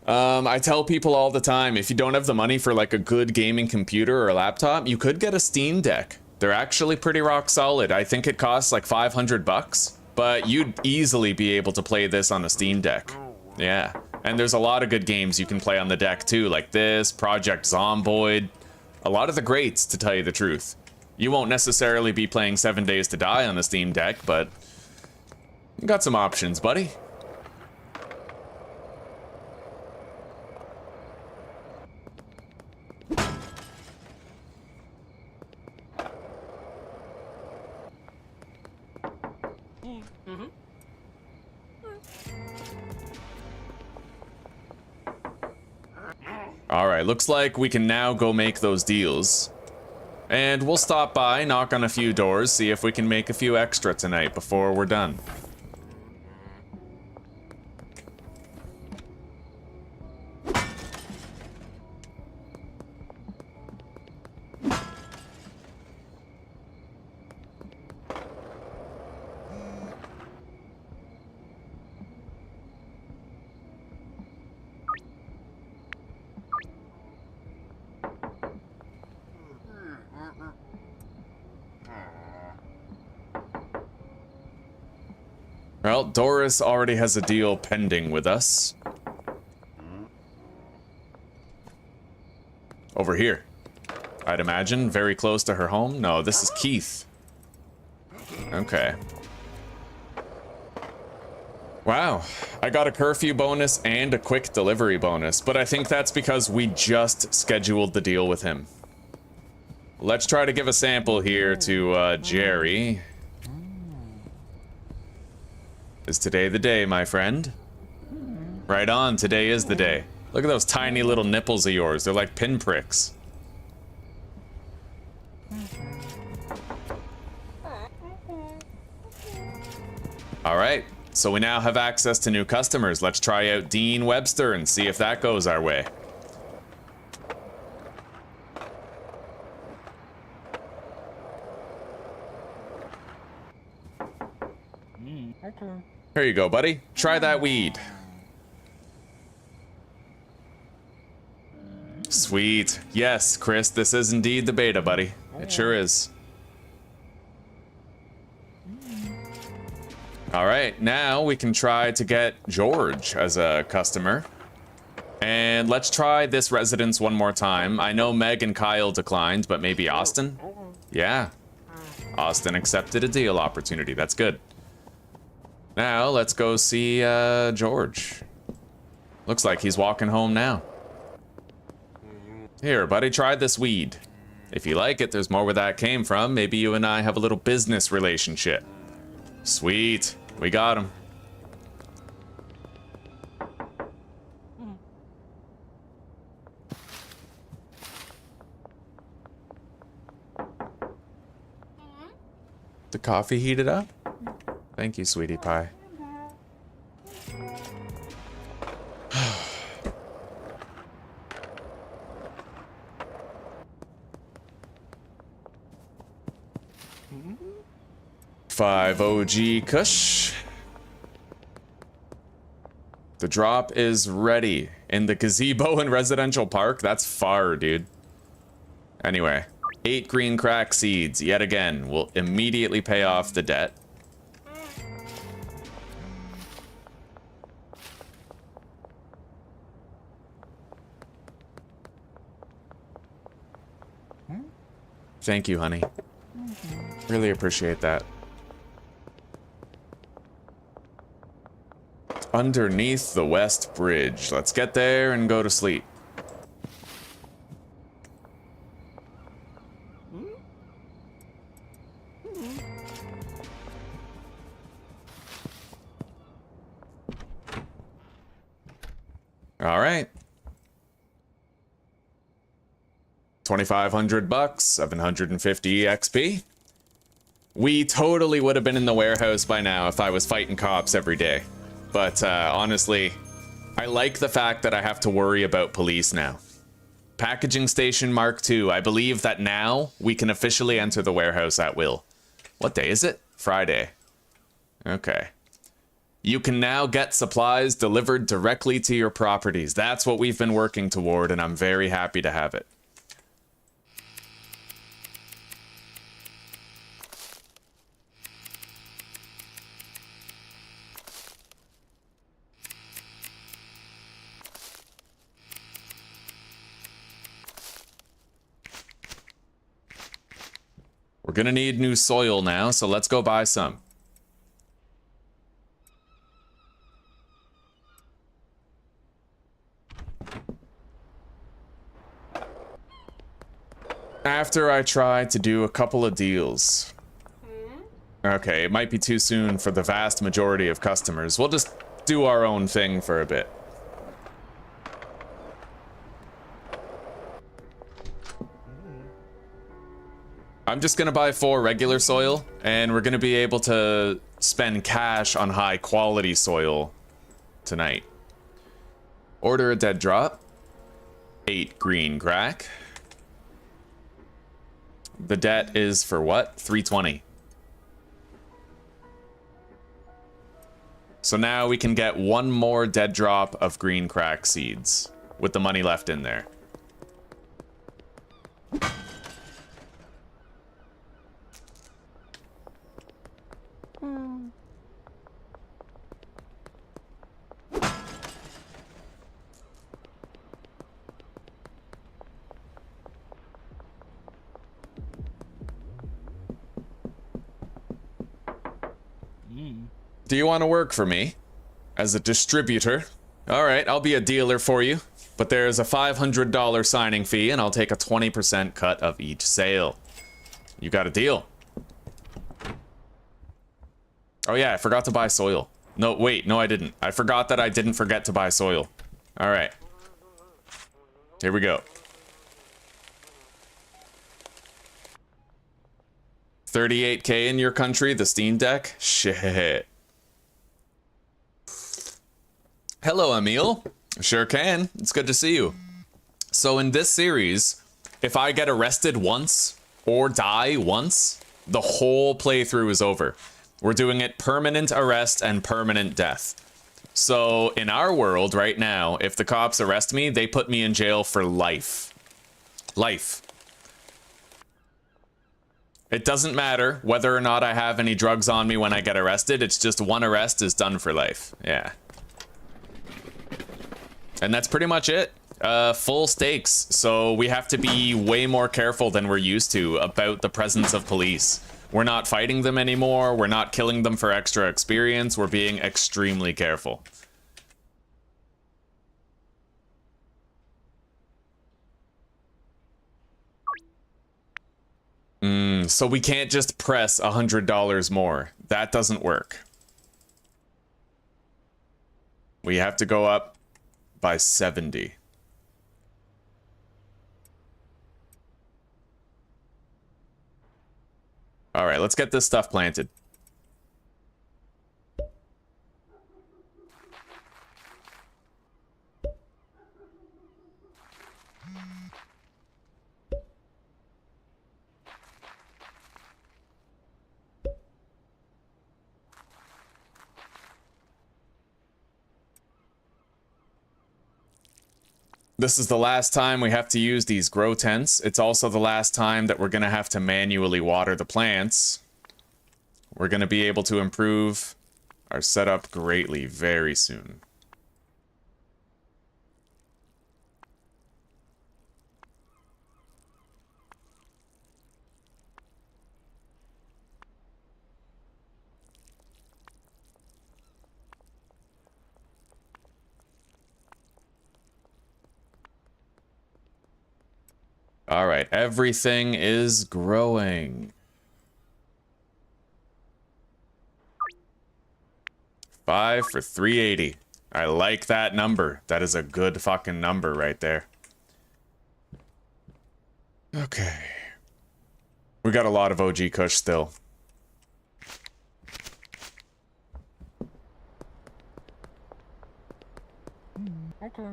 I tell people all the time, if you don't have the money for like a good gaming computer or a laptop, you could get a Steam Deck. They're actually pretty rock solid. I think it costs like 500 bucks, but you'd easily be able to play this on a Steam Deck. Yeah, and there's a lot of good games you can play on the deck too, like this, Project Zomboid, a lot of the greats, to tell you the truth. You won't necessarily be playing 7 Days to Die on the Steam Deck, but you got some options, buddy. Alright, looks like we can now go make those deals. And we'll stop by, knock on a few doors, see if we can make a few extra tonight before we're done. Well, Doris already has a deal pending with us. Over here. I'd imagine, very close to her home. No, this is Keith. Okay. Wow, I got a curfew bonus and a quick delivery bonus, but I think that's because we just scheduled the deal with him. Let's try to give a sample here to Jerry. Is today the day, my friend? Right on, today is the day. Look at those tiny little nipples of yours. They're like pinpricks. Alright, so we now have access to new customers. Let's try out Dean Webster and see if that goes our way. Here you go, buddy. Try that weed. Sweet. Yes, Chris, this is indeed the beta, buddy. It sure is. Alright, now we can try to get George as a customer. And let's try this residence one more time. I know Meg and Kyle declined, but maybe Austin? Yeah. Austin accepted a deal opportunity. That's good. Now, let's go see, George. Looks like he's walking home now. Here, buddy, try this weed. If you like it, there's more where that came from. Maybe you and I have a little business relationship. Sweet. We got him. The coffee heated up? Thank you, sweetie pie. Five OG Kush. The drop is ready in the gazebo in Residential Park. That's far, dude. Anyway, 8 green crack seeds yet again will immediately pay off the debt. Thank you, honey. Really appreciate that. Underneath the West Bridge. Let's get there and go to sleep. All right. 2,500 bucks, 750 XP. We totally would have been in the warehouse by now if I was fighting cops every day. But honestly, I like the fact that I have to worry about police now. Packaging Station Mark II. I believe that now we can officially enter the warehouse at will. What day is it? Friday. Okay. You can now get supplies delivered directly to your properties. That's what we've been working toward, and I'm very happy to have it. We're gonna need new soil now, so let's go buy some. After I try to do a couple of deals. Okay, it might be too soon for the vast majority of customers. We'll just do our own thing for a bit. I'm just gonna buy 4 regular soil, and we're gonna be able to spend cash on high quality soil tonight. Order a dead drop. 8 green crack. The debt is for what? 320. So now we can get 1 more dead drop of green crack seeds with the money left in there. Do you want to work for me as a distributor? All right, I'll be a dealer for you, but there's a $500 signing fee and I'll take a 20% cut of each sale. You got a deal. Oh yeah, I forgot to buy soil. No, wait, no I didn't. I forgot that I didn't forget to buy soil. All right. Here we go. 38K in your country, the Steam Deck? Shit. Hello, Emil. Sure can. It's good to see you. So in this series, if I get arrested once or die once, the whole playthrough is over. We're doing it permanent arrest and permanent death. So in our world right now, if the cops arrest me, they put me in jail for life. Life. It doesn't matter whether or not I have any drugs on me when I get arrested. It's just 1 arrest is done for life. Yeah. And that's pretty much it. Full stakes. So we have to be way more careful than we're used to about the presence of police. We're not fighting them anymore. We're not killing them for extra experience. We're being extremely careful. So we can't just press $100 more. That doesn't work. We have to go up by 70. All right, let's get this stuff planted. This is the last time we have to use these grow tents. It's also the last time that we're going to have to manually water the plants. We're going to be able to improve our setup greatly very soon. All right, everything is growing. 5 for 380. I like that number. That is a good fucking number right there. Okay. We got a lot of OG Kush still. Okay.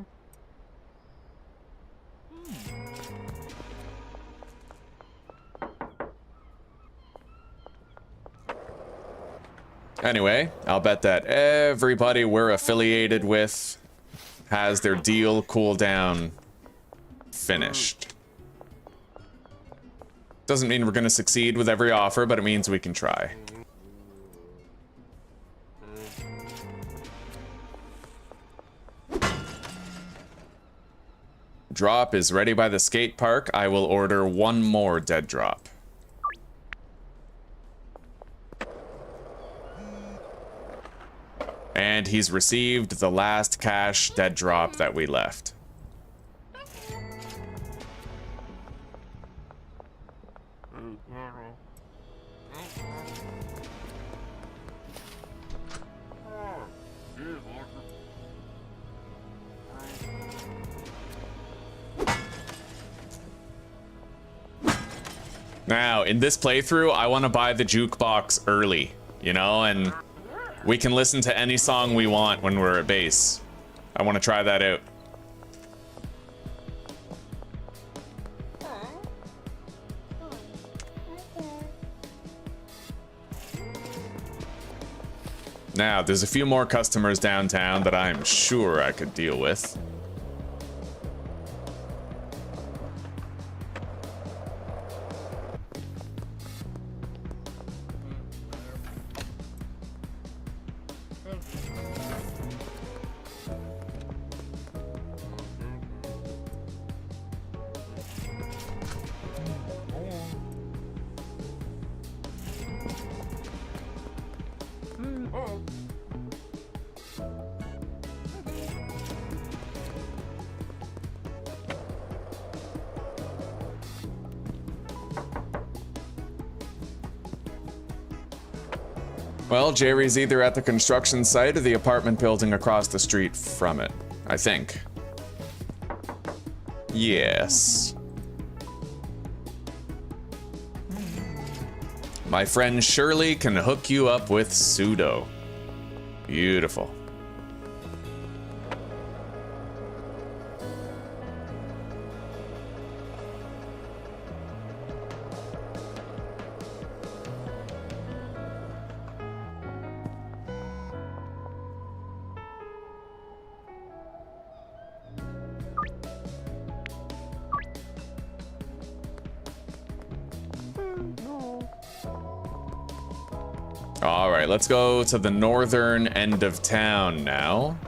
Anyway, I'll bet that everybody we're affiliated with has their deal cooldown finished. Doesn't mean we're going to succeed with every offer, but it means we can try. Drop is ready by the skate park. I will order 1 more dead drop. And he's received the last cash dead drop that we left. Now, in this playthrough, I want to buy the jukebox early, you know, and we can listen to any song we want when we're at base. I want to try that out. Now, there's a few more customers downtown that I'm sure I could deal with. Well, Jerry's either at the construction site or the apartment building across the street from it, I think. Yes. My friend Shirley can hook you up with pseudo. Beautiful. All right, let's go to the northern end of town now.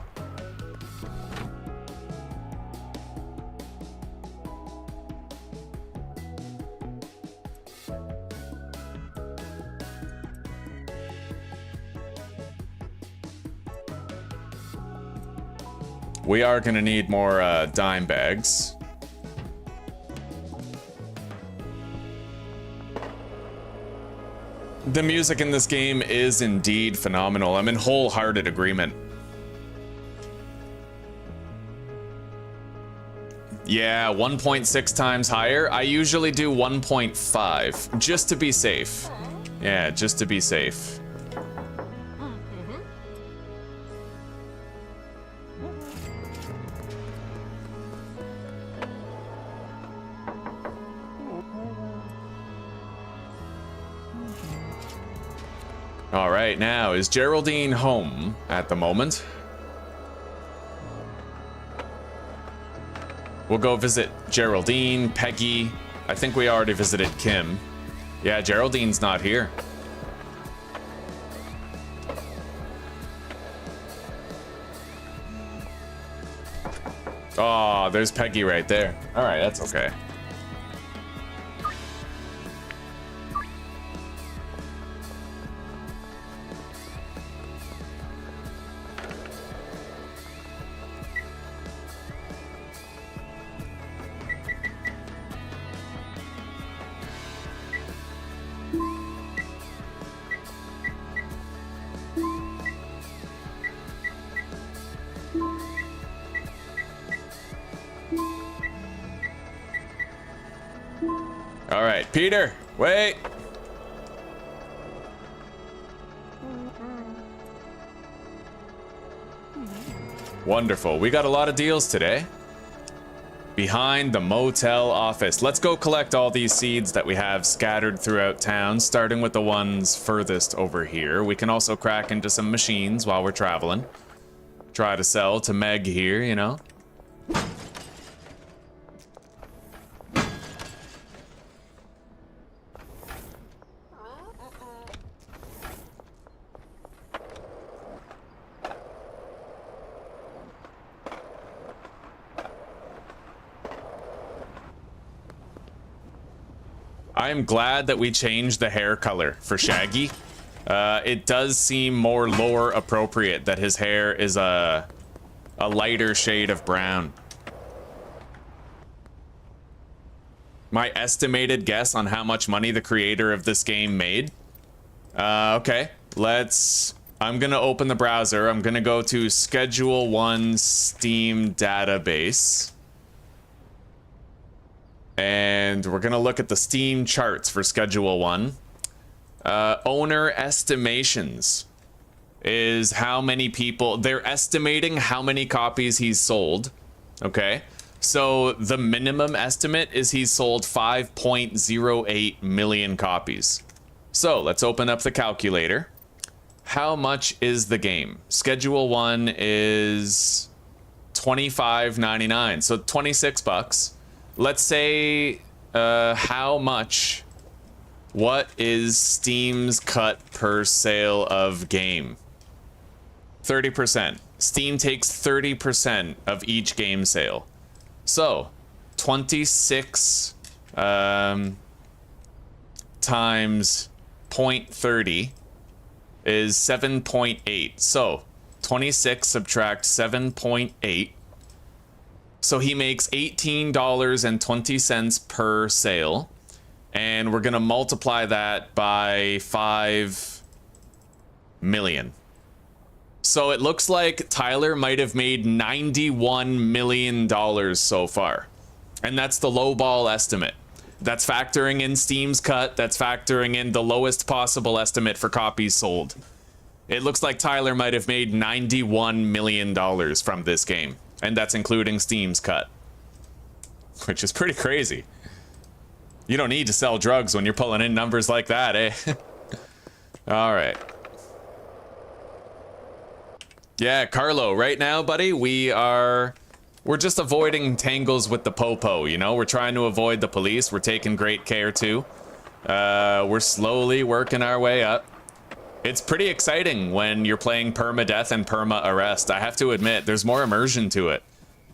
We are gonna need more dime bags. The music in this game is indeed phenomenal. I'm in wholehearted agreement. Yeah, 1.6 times higher. I usually do 1.5, just to be safe. Yeah, just to be safe. All right, now, is Geraldine home at the moment? We'll go visit Geraldine, Peggy. I think we already visited Kim. Yeah, Geraldine's not here. Oh, there's Peggy right there. All right, that's okay. All right, Peter, wait. Wonderful. We got a lot of deals today. Behind the motel office. Let's go collect all these seeds that we have scattered throughout town, starting with the ones furthest over here. We can also crack into some machines while we're traveling. Try to sell to Meg here, you know. I am glad that we changed the hair color for Shaggy. It does seem more lore appropriate that his hair is a lighter shade of brown. My estimated guess on how much money the creator of this game made Okay, I'm gonna open the browser. I'm gonna go to Schedule 1 Steam database. And we're gonna look at the Steam charts for Schedule 1. Owner estimations is how many people, they're estimating how many copies he's sold. Okay, so the minimum estimate is he's sold 5.08 million copies. So let's open up the calculator. How much is the game? Schedule 1 is $25.99, so 26 bucks. Let's say how much, what is Steam's cut per sale of game? 30%. Steam takes 30% of each game sale. So 26 times 0.30 is 7.8. So 26 subtract 7.8. So he makes $18.20 per sale. And we're going to multiply that by 5 million. So it looks like Tyler might have made $91 million so far. And that's the lowball estimate. That's factoring in Steam's cut. That's factoring in the lowest possible estimate for copies sold. It looks like Tyler might have made $91 million from this game. And that's including Steam's cut. Which is pretty crazy. You don't need to sell drugs when you're pulling in numbers like that, eh? Alright. Yeah, Carlo, right now, buddy, we're just avoiding tangles with the popo, you know? We're trying to avoid the police. We're taking great care, too. We're slowly working our way up. It's pretty exciting when you're playing Permadeath and Perma-Arrest. I have to admit, there's more immersion to it.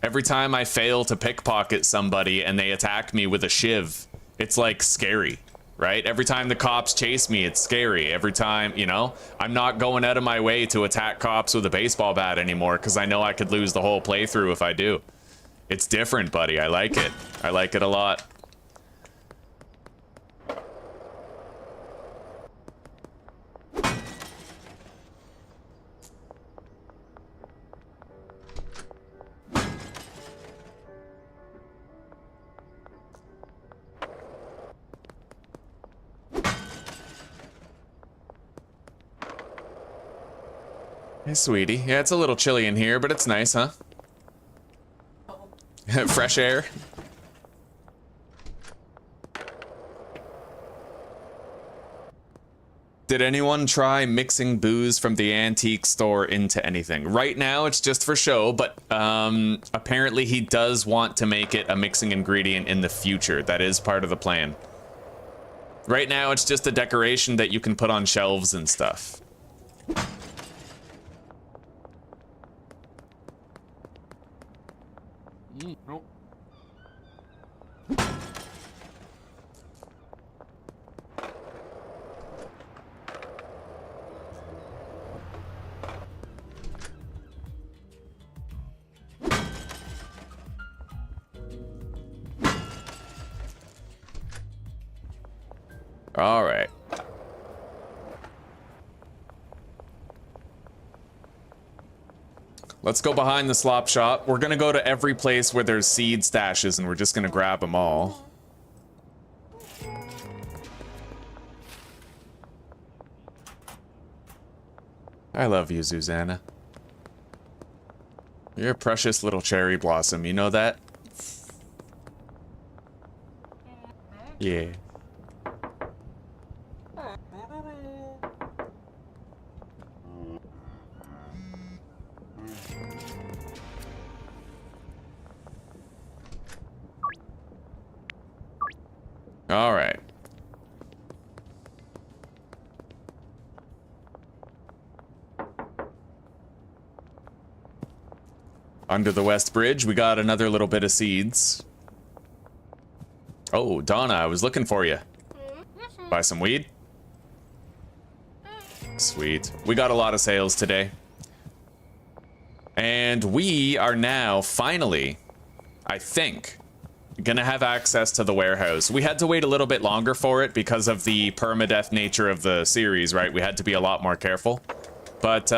Every time I fail to pickpocket somebody and they attack me with a shiv, it's like scary, right? Every time the cops chase me, it's scary. Every time, you know, I'm not going out of my way to attack cops with a baseball bat anymore because I know I could lose the whole playthrough if I do. It's different, buddy. I like it. I like it a lot. Hey, sweetie. Yeah, it's a little chilly in here, but it's nice, huh? Fresh air. Did anyone try mixing booze from the antique store into anything? Right now, it's just for show, but apparently he does want to make it a mixing ingredient in the future. That is part of the plan. Right now, it's just a decoration that you can put on shelves and stuff. Nope. All right. Let's go behind the slop shop. We're gonna go to every place where there's seed stashes and we're just gonna grab them all. I love you, Susanna. You're a precious little cherry blossom, you know that? Yeah. All right. Under the West Bridge, we got another little bit of seeds. Oh, Donna, I was looking for you. Buy some weed? Sweet. We got a lot of sales today. And we are now, finally, I think, gonna have access to the warehouse. We had to wait a little bit longer for it because of the permadeath nature of the series, right? We had to be a lot more careful. But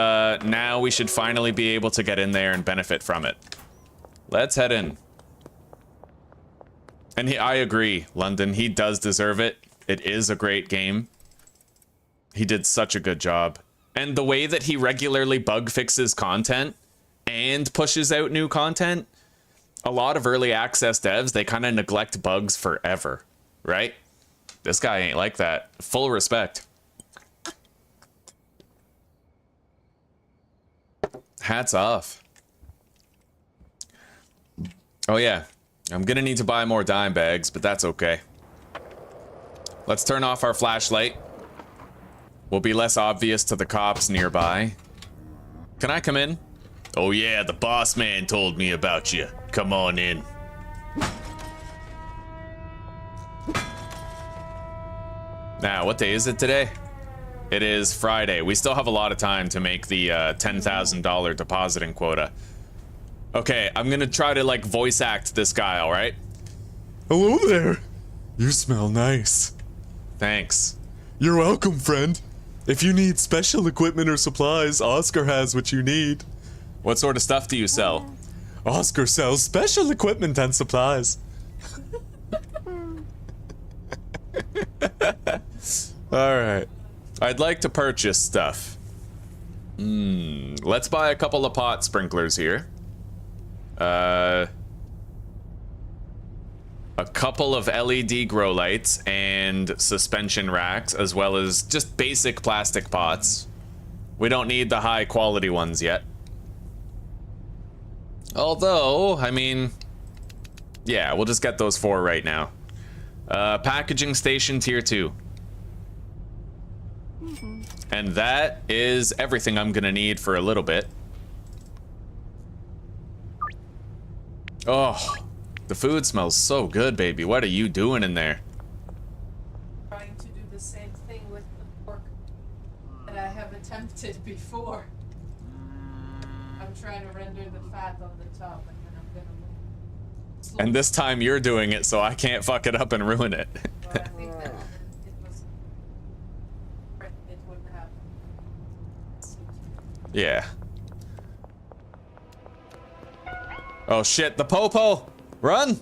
now we should finally be able to get in there and benefit from it. Let's head in. And I agree, London, he does deserve it. It is a great game. He did such a good job. And the way that he regularly bug fixes content and pushes out new content, a lot of early access devs, they kind of neglect bugs forever, right? This guy ain't like that. Full respect. Hats off. Oh yeah, I'm gonna need to buy more dime bags, but that's okay. Let's turn off our flashlight. We'll be less obvious to the cops nearby. Can I come in? Oh yeah, the boss man told me about you. Come on in. Now, what day is it today? It is Friday. We still have a lot of time to make the $10,000 depositing quota. Okay, I'm gonna try to like voice act this guy, all right? Hello there. You smell nice. Thanks. You're welcome, friend. If you need special equipment or supplies, Oscar has what you need. What sort of stuff do you sell? Oscar sells special equipment and supplies. Alright. I'd like to purchase stuff. Let's buy a couple of pot sprinklers here. A couple of LED grow lights and suspension racks, as well as just basic plastic pots. We don't need the high quality ones yet. Although, I mean, yeah, we'll just get those 4 right now. Packaging station tier 2. And that is everything I'm gonna need for a little bit. Oh, the food smells so good, baby. What are you doing in there? Trying to do the same thing with the pork that I have attempted before. I'm trying to render the fat on the top, and then I'm gonna. And this time you're doing it, so I can't fuck it up and ruin it. But I think that it was. It wouldn't happen. Yeah. Oh shit, the popo! Run!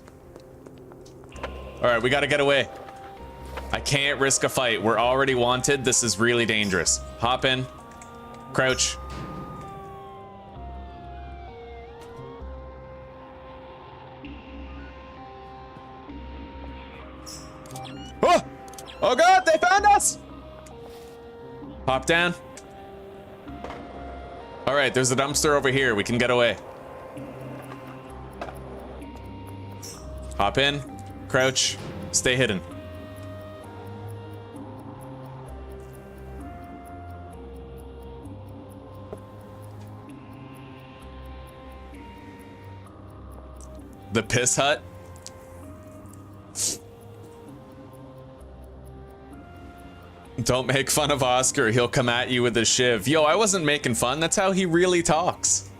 Alright, we gotta get away. I can't risk a fight. We're already wanted. This is really dangerous. Hop in. Crouch. Oh! Oh god, they found us! Hop down. Alright, there's a dumpster over here. We can get away. Hop in, crouch, stay hidden. The piss hut? Don't make fun of Oscar, he'll come at you with a shiv. Yo, I wasn't making fun, that's how he really talks.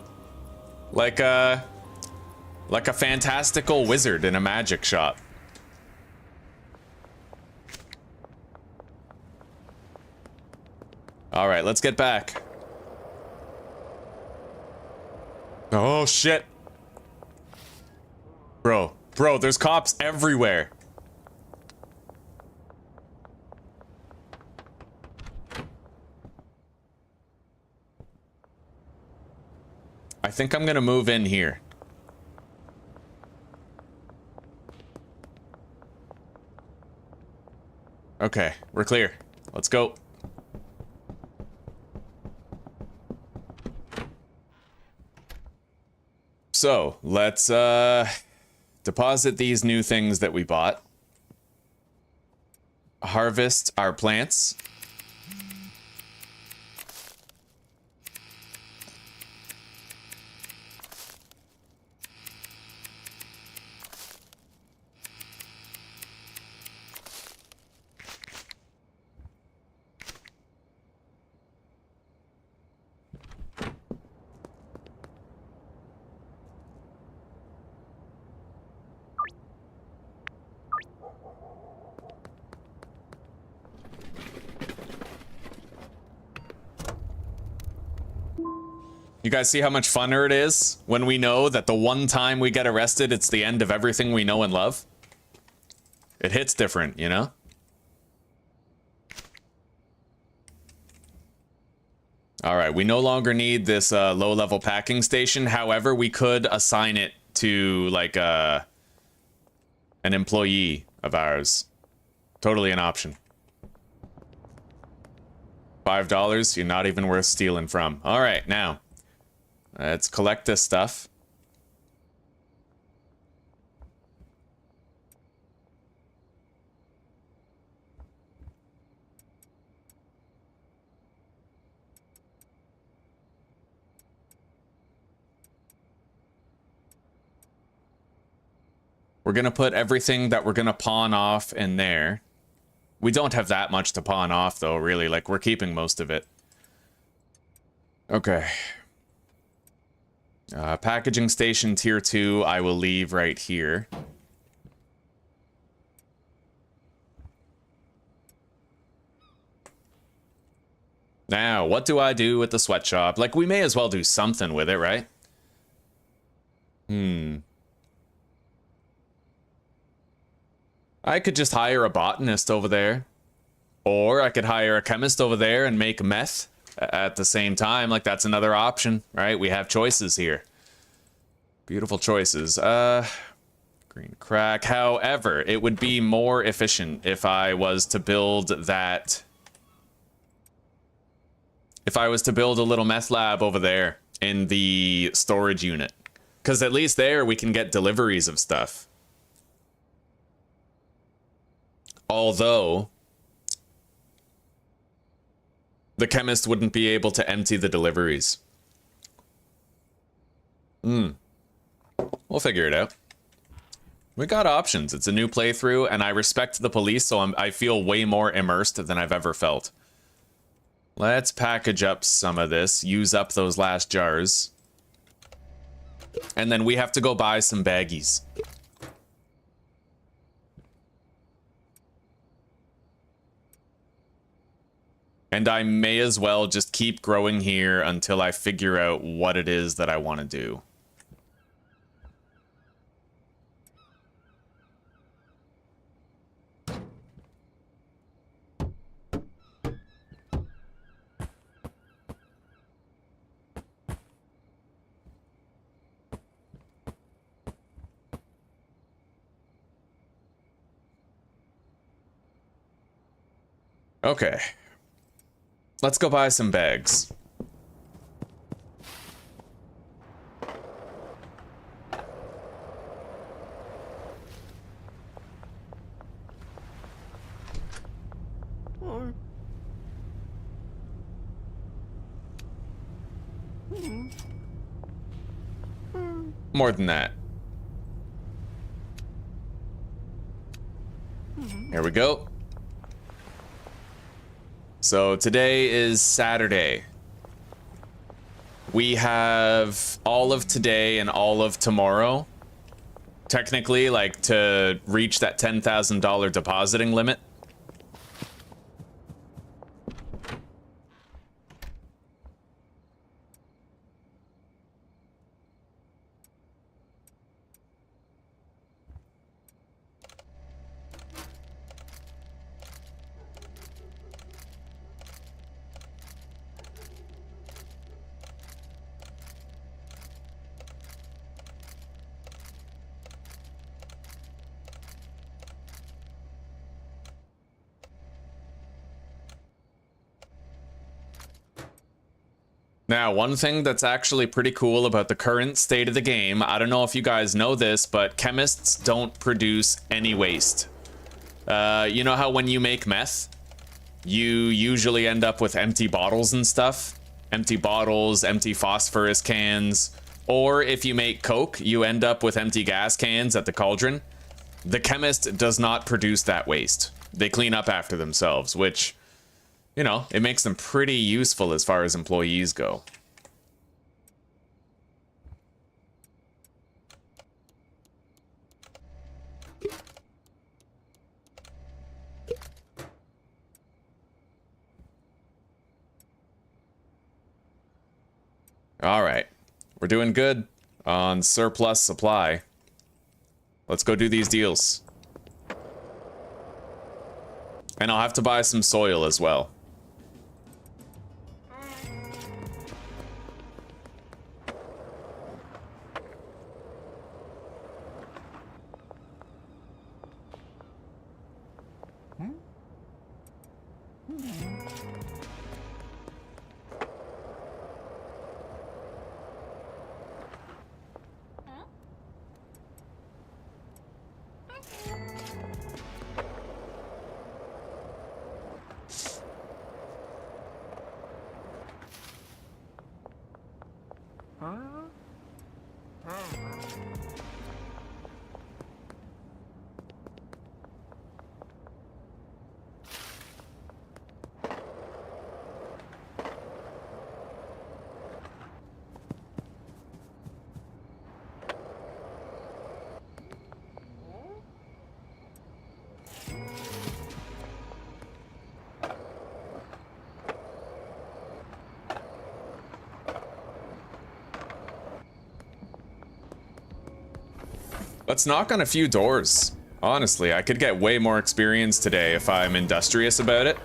Like a fantastical wizard in a magic shop. All right, let's get back. Oh shit. Bro, there's cops everywhere. I think I'm gonna move in here. Okay, we're clear. Let's go. So, let's deposit these new things that we bought. Harvest our plants. You guys see how much funner it is when we know that the one time we get arrested, it's the end of everything we know and love? It hits different, you know? All right, we no longer need this low-level packing station. However, we could assign it to, like, an employee of ours. Totally an option. $5, you're not even worth stealing from. All right, now, let's collect this stuff. We're going to put everything that we're going to pawn off in there. We don't have that much to pawn off, though, really. Like, we're keeping most of it. Okay. Packaging station tier 2, I will leave right here. Now, what do I do with the sweatshop? Like, we may as well do something with it, right? I could just hire a botanist over there. Or I could hire a chemist over there and make meth at the same time. Like, that's another option, right? We have choices here. Beautiful choices. Green crack. However, it would be more efficient if I was to build that... If I was to build a little meth lab over there in the storage unit. Because at least there we can get deliveries of stuff. Although, the chemist wouldn't be able to empty the deliveries. We'll figure it out. We got options. It's a new playthrough, and I respect the police, so I feel way more immersed than I've ever felt. Let's package up some of this, use up those last jars. And then we have to go buy some baggies. And I may as well just keep growing here until I figure out what it is that I want to do. Okay. Let's go buy some bags. More than that. Here we go. So today is Saturday. We have all of today and all of tomorrow, technically, like, to reach that $10,000 depositing limit. Now, one thing that's actually pretty cool about the current state of the game, I don't know if you guys know this, but chemists don't produce any waste. You know how when you make meth, you usually end up with empty bottles and stuff? Empty bottles, empty phosphorus cans, or if you make coke, you end up with empty gas cans at the cauldron. The chemist does not produce that waste. They clean up after themselves, which... you know, it makes them pretty useful as far as employees go. All right. We're doing good on surplus supply. Let's go do these deals. And I'll have to buy some soil as well. Let's knock on a few doors. Honestly, I could get way more experience today if I'm industrious about it.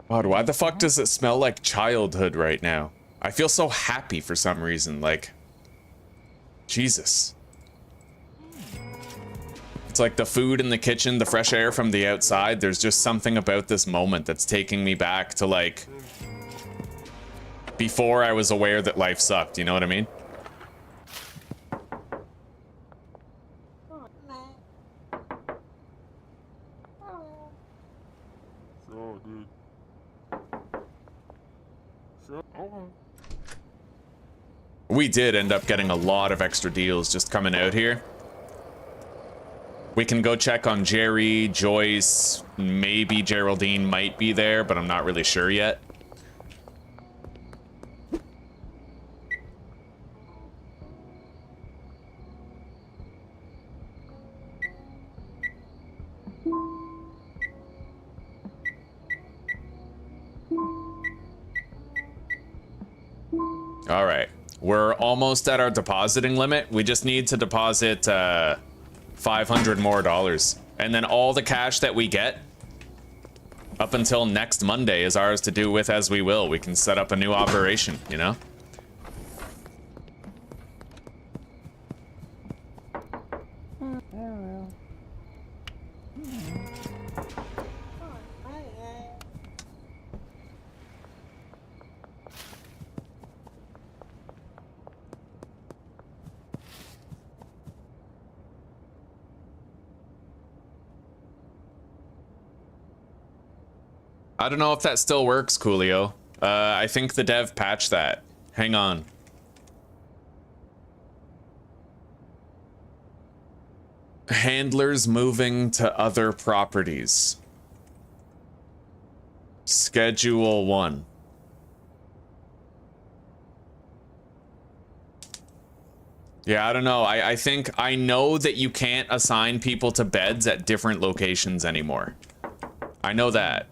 God, why the fuck does it smell like childhood right now? I feel so happy for some reason, like... Jesus. It's like the food in the kitchen, the fresh air from the outside, there's just something about this moment that's taking me back to, like... before I was aware that life sucked, you know what I mean? So, dude. We did end up getting a lot of extra deals just coming out here. We can go check on Jerry, Joyce, maybe Geraldine might be there, but I'm not really sure yet. All right, we're almost at our depositing limit. We just need to deposit $500 more. And then all the cash that we get up until next Monday is ours to do with as we will. We can set up a new operation, you know? I don't know if that still works, Coolio. I think the dev patched that. Hang on. Handlers moving to other properties. Schedule 1. Yeah, I don't know. I think I know that you can't assign people to beds at different locations anymore. I know that.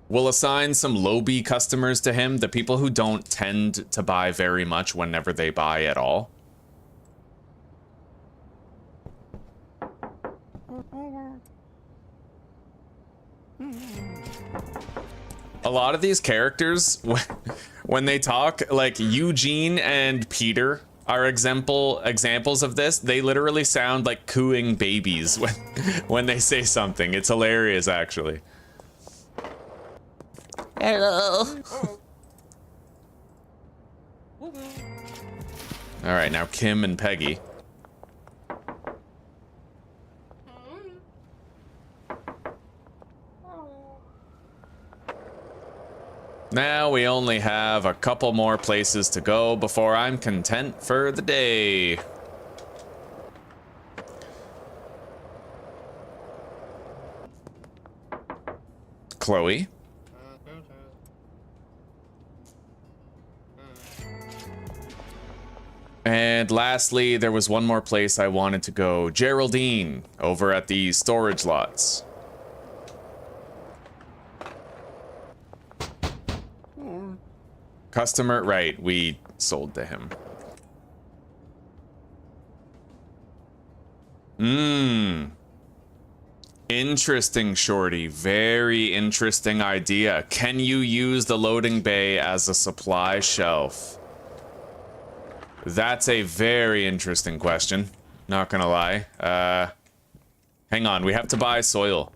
We'll assign some low-B customers to him, the people who don't tend to buy very much whenever they buy at all. A lot of these characters, when they talk, like Eugene and Peter, are examples of this. They literally sound like cooing babies when they say something. It's hilarious, actually. Hello. All right, now Kim and Peggy. Now we only have a couple more places to go before I'm content for the day. Chloe. And lastly, there was one more place I wanted to go. Geraldine, over at the storage lots. Customer, right, we sold to him. Interesting, Shorty. Very interesting idea. Can you use the loading bay as a supply shelf? That's a very interesting question. Not gonna lie. Hang on, we have to buy soil.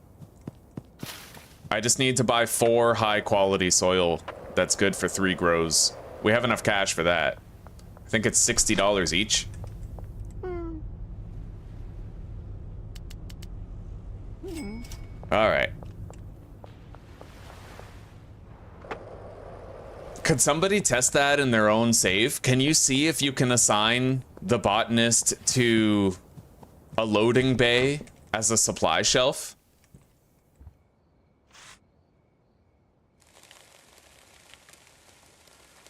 I just need to buy 4 high quality soil. That's good for 3 grows. We have enough cash for that. I think it's $60 each. All right. Could somebody test that in their own save? Can you see if you can assign the botanist to a loading bay as a supply shelf?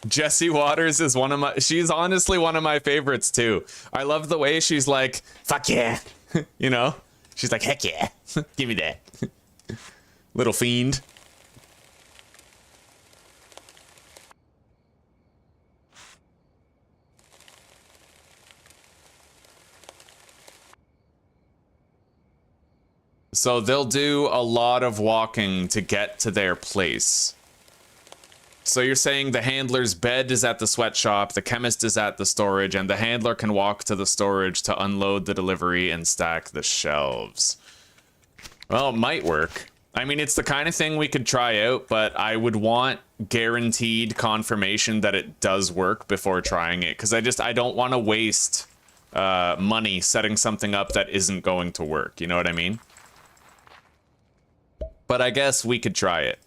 Jessie Waters is she's honestly one of my favorites too. I love the way she's like, fuck yeah. You know? She's like, heck yeah. Give me that. Little fiend. So they'll do a lot of walking to get to their place. So you're saying the handler's bed is at the sweatshop, the chemist is at the storage, and the handler can walk to the storage to unload the delivery and stack the shelves. Well, it might work. I mean, it's the kind of thing we could try out, but I would want guaranteed confirmation that it does work before trying it, because I don't want to waste money setting something up that isn't going to work. You know what I mean? But I guess we could try it.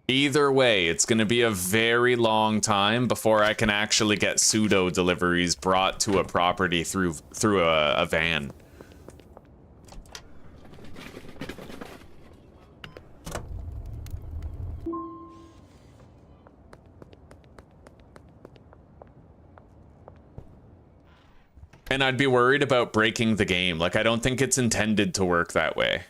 Either way, it's going to be a very long time before I can actually get pseudo deliveries brought to a property through a van. And I'd be worried about breaking the game. Like, I don't think it's intended to work that way.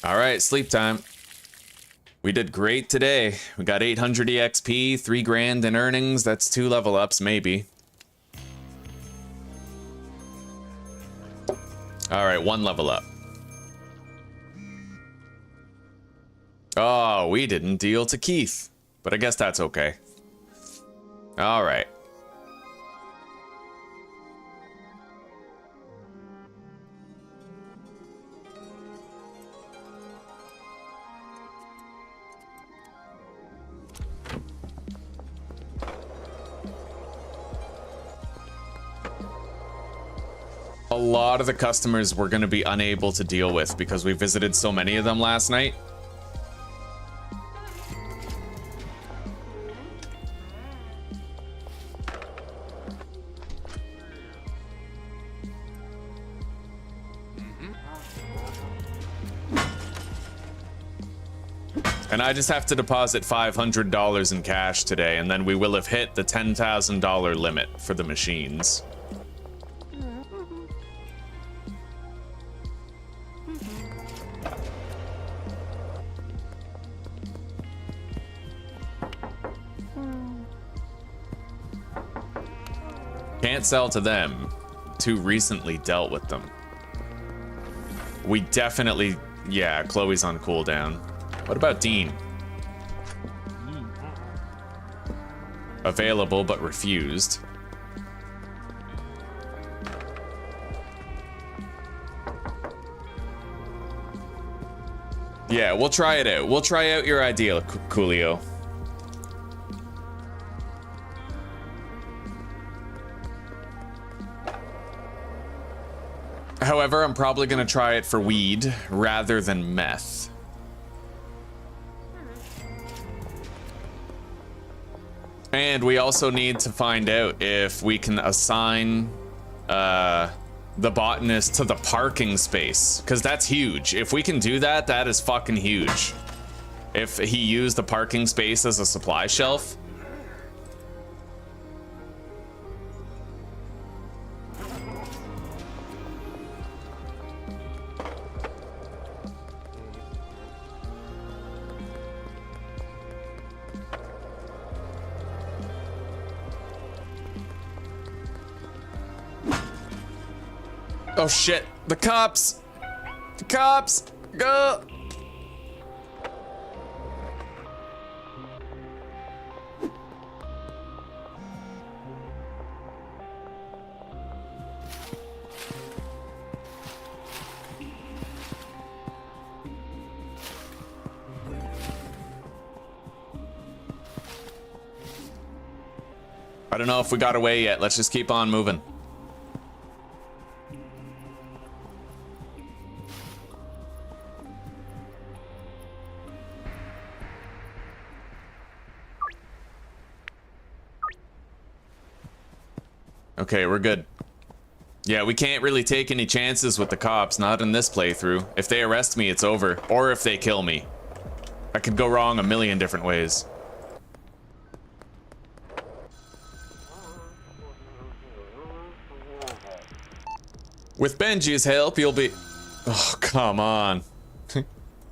All right, sleep time. We did great today. We got 800 EXP, 3 grand in earnings. That's 2 level ups, maybe. All right, 1 level up. Oh, we didn't deal to Keith, but I guess that's okay. All right. A lot of the customers we're going to be unable to deal with because we visited so many of them last night. And I just have to deposit $500 in cash today, and then we will have hit the $10,000 limit for the machines. can't sell to them. Too recently dealt with them. We definitely... Yeah, Chloe's on cooldown. What about Dean? Available but refused. Yeah, we'll try it out. We'll try out your idea, Coolio. However, I'm probably gonna try it for weed rather than meth. And we also need to find out if we can assign the botanist to the parking space, because that's huge. If we can do that, that is fucking huge. If he used the parking space as a supply shelf. Oh shit, the cops! The cops! Go! I don't know if we got away yet. Let's just keep on moving. Okay, we're good. Yeah, we can't really take any chances with the cops, not in this playthrough. If they arrest me, it's over. Or if they kill me. I could go wrong a million different ways. With Benji's help, you'll be... Oh, come on.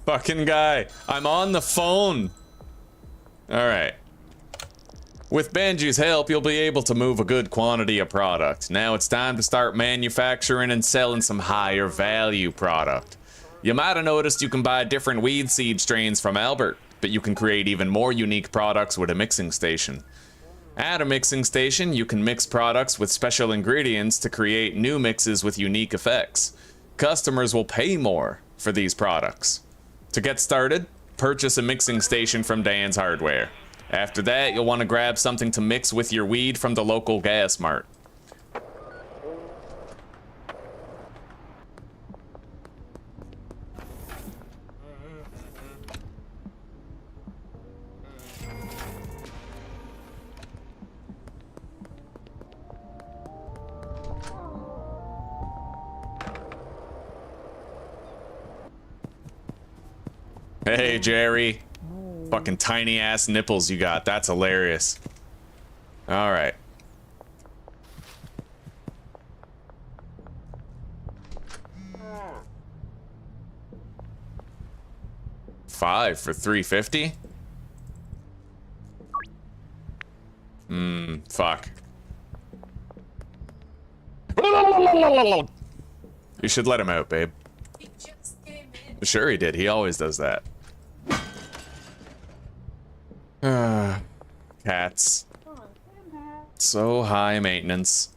Fucking guy. I'm on the phone. Alright. With Benji's help, you'll be able to move a good quantity of product. Now it's time to start manufacturing and selling some higher value product. You might have noticed you can buy different weed seed strains from Albert, but you can create even more unique products with a mixing station. At a mixing station, you can mix products with special ingredients to create new mixes with unique effects. Customers will pay more for these products. To get started, purchase a mixing station from Dan's Hardware. After that, you'll want to grab something to mix with your weed from the local gas mart. Hey, Jerry. Fucking tiny ass nipples you got. That's hilarious. All right. $5 for $3.50? Fuck. You should let him out, babe. He just came in. Sure he did. He always does that. Cats. So high maintenance.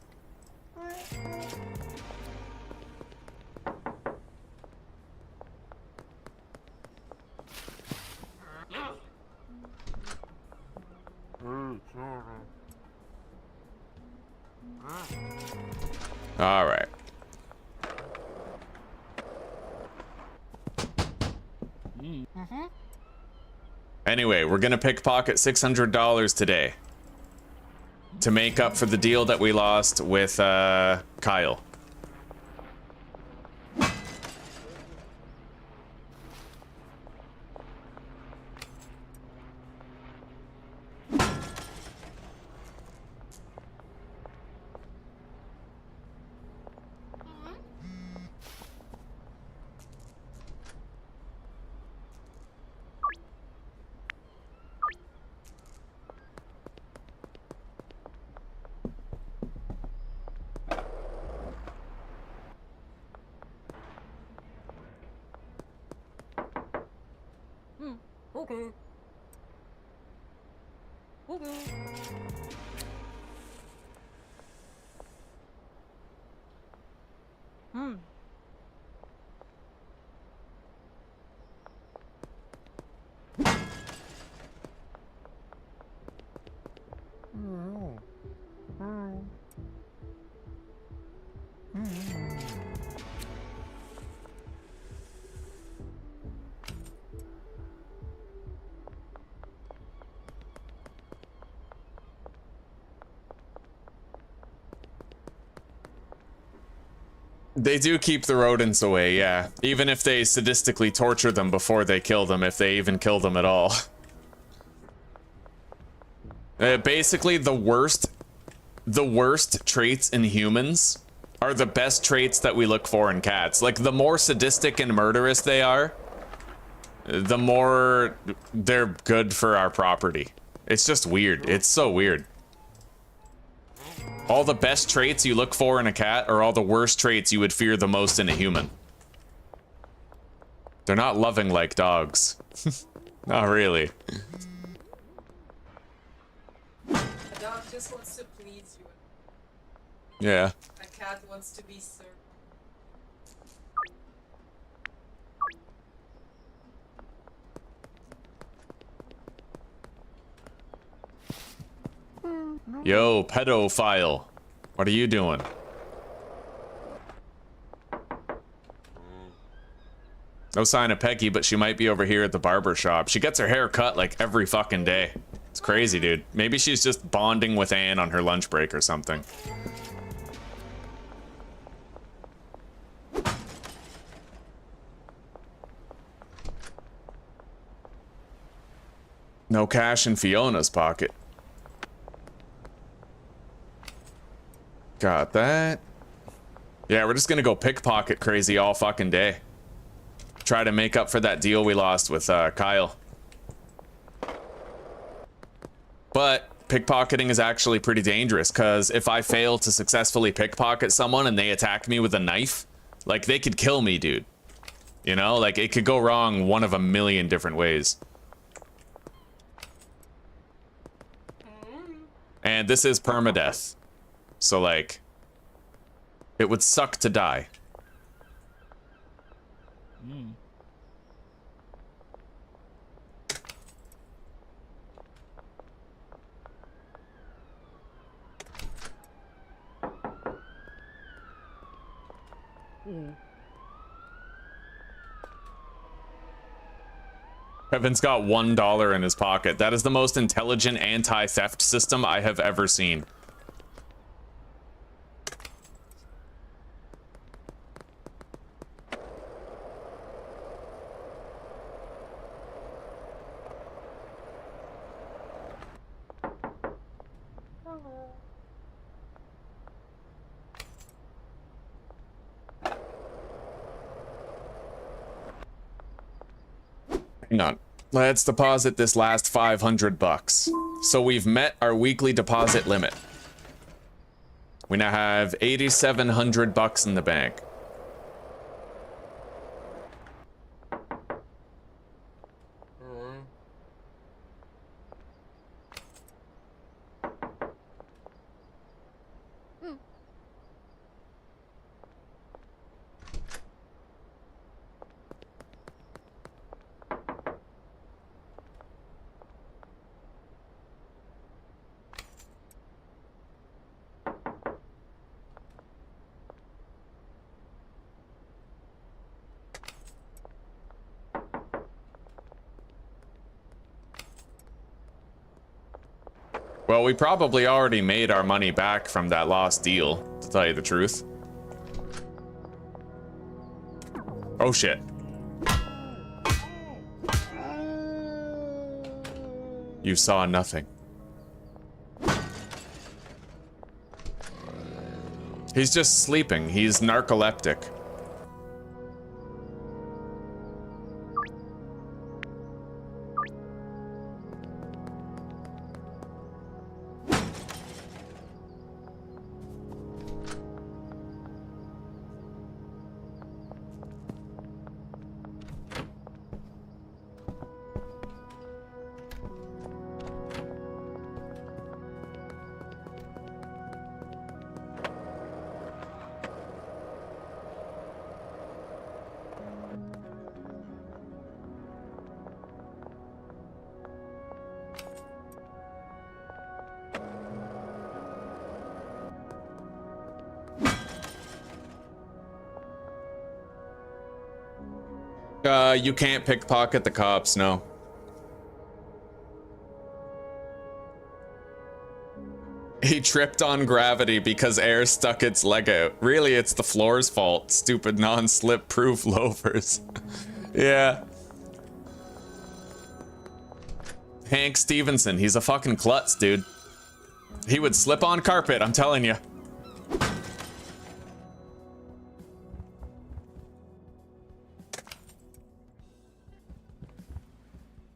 All right. Anyway, we're gonna pickpocket $600 today to make up for the deal that we lost with Kyle. Okay. Okay. Hmm. They do keep the rodents away, yeah. Even if they sadistically torture them before they kill them, if they even kill them at all. Basically, the worst traits in humans are the best traits that we look for in cats. Like, the more sadistic and murderous they are, the more they're good for our property. It's just weird. It's so weird. All the best traits you look for in a cat are all the worst traits you would fear the most in a human. They're not loving like dogs. Not really. A dog just wants to please you. Yeah. A cat wants to be served. Yo, pedophile. What are you doing? No sign of Peggy, but she might be over here at the barber shop. She gets her hair cut like every fucking day. It's crazy, dude. Maybe she's just bonding with Anne on her lunch break or something. No cash in Fiona's pocket. Got that. Yeah, we're just gonna go pickpocket crazy all fucking day. Try to make up for that deal we lost with Kyle. But pickpocketing is actually pretty dangerous, because if I fail to successfully pickpocket someone and they attack me with a knife, like, they could kill me, dude. You know, like, it could go wrong one of a million different ways. And this is permadeath. So, like, it would suck to die. Kevin's got $1 in his pocket. That is the most intelligent anti-theft system I have ever seen. Hang on. Let's deposit this last 500 bucks. So we've met our weekly deposit limit. We now have 8,700 bucks in the bank. Well, we probably already made our money back from that lost deal, to tell you the truth. Oh shit. You saw nothing. He's just sleeping. He's narcoleptic. You can't pickpocket the cops, no. He tripped on gravity because air stuck its leg out. Really, it's the floor's fault. Stupid non-slip proof loafers. Yeah. Hank Stevenson, he's a fucking klutz, dude. He would slip on carpet, I'm telling you.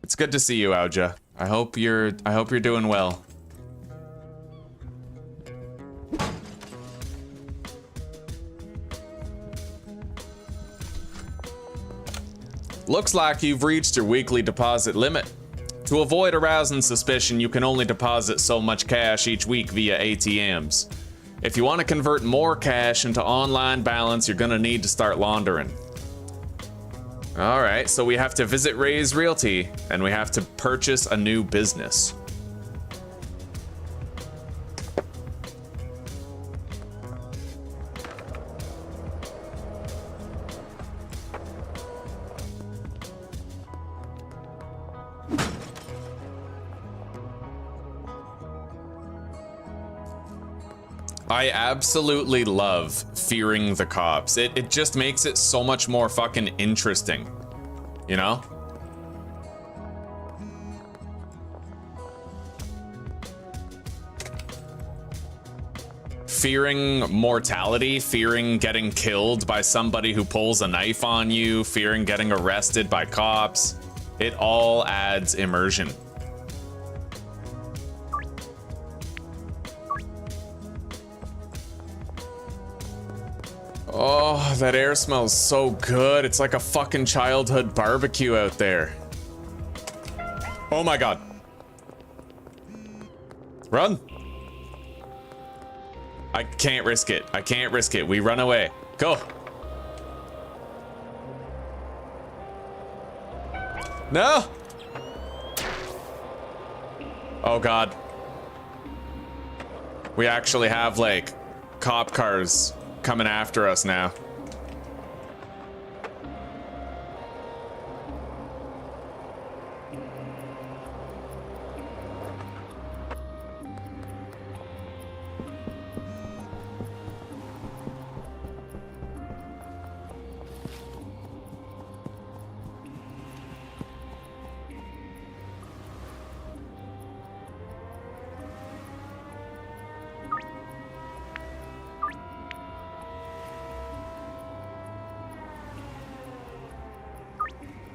It's good to see you, Auja. I hope you're doing well. Looks like you've reached your weekly deposit limit. To avoid arousing suspicion, you can only deposit so much cash each week via ATMs. If you want to convert more cash into online balance, you're gonna need to start laundering. Alright, so we have to visit Ray's Realty, and we have to purchase a new business. I absolutely love fearing the cops. It just makes it so much more fucking interesting, you know? Fearing mortality, fearing getting killed by somebody who pulls a knife on you, fearing getting arrested by cops, it all adds immersion. Oh, that air smells so good. It's like a fucking childhood barbecue out there. Oh my god. Run. I can't risk it. I can't risk it. We run away. Go. No. Oh god. We actually have like cop cars coming after us now.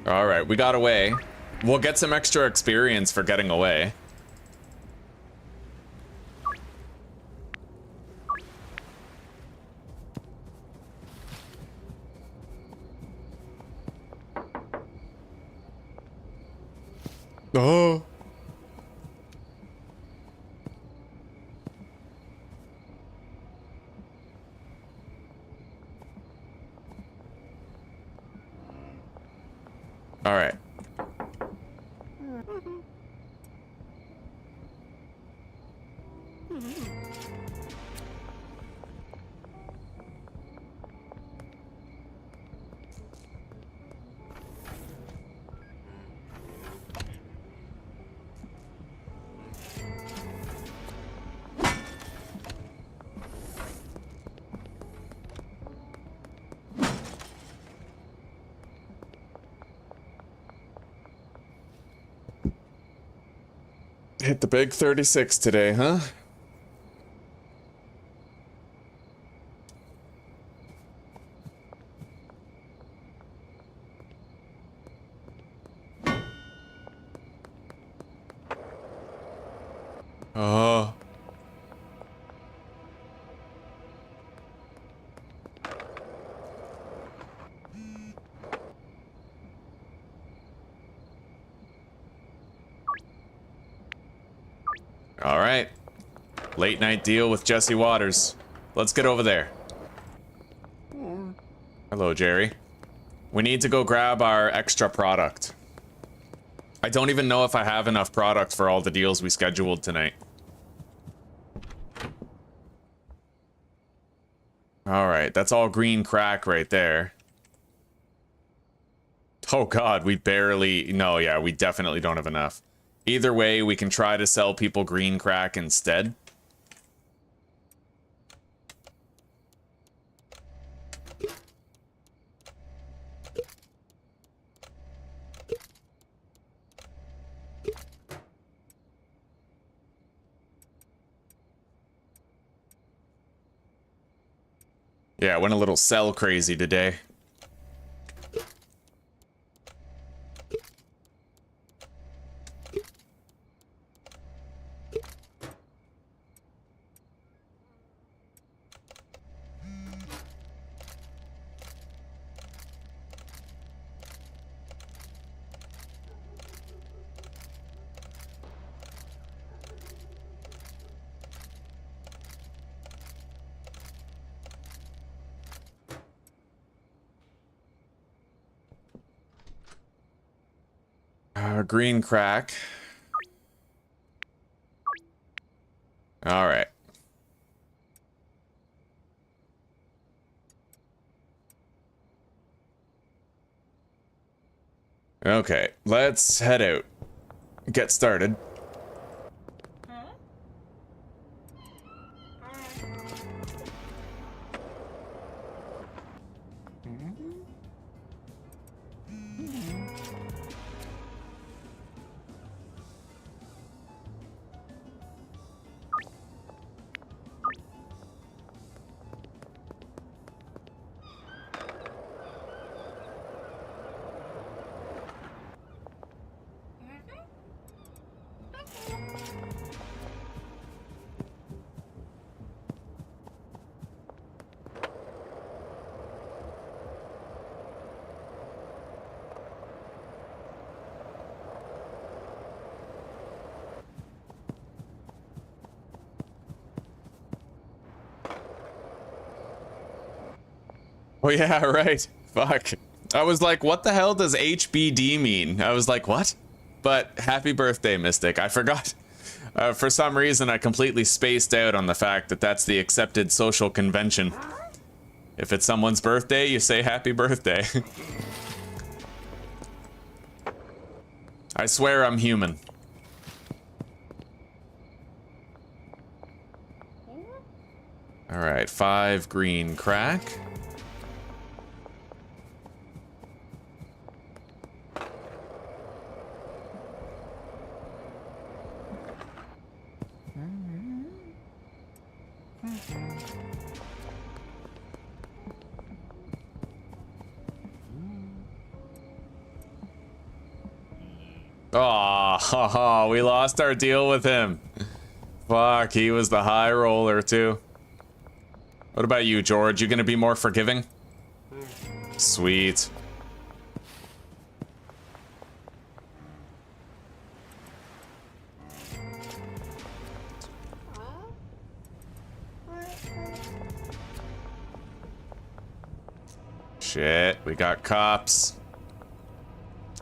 All right, we got away. We'll get some extra experience for getting away. Oh. All right. Hit the big 36 today, huh? Oh. All right. Late night deal with Jesse Waters. Let's get over there. Hello, Jerry. We need to go grab our extra product. I don't even know if I have enough product for all the deals we scheduled tonight. All right, that's all green crack right there. Oh god, we barely... No, yeah, we definitely don't have enough. Either way, we can try to sell people green crack instead. Yeah, I went a little sell crazy today. Green crack. All right. Okay, let's head out. Get started. Oh yeah, right. Fuck. I was like, what the hell does HBD mean? I was like, what? But happy birthday, Mystic. I forgot. For some reason, I completely spaced out on the fact that that's the accepted social convention. If it's someone's birthday, you say happy birthday. I swear I'm human. All right, 5 green crack. Oh, we lost our deal with him. Fuck, he was the high roller too. What about you, George? You gonna be more forgiving? Sweet. Shit, we got cops.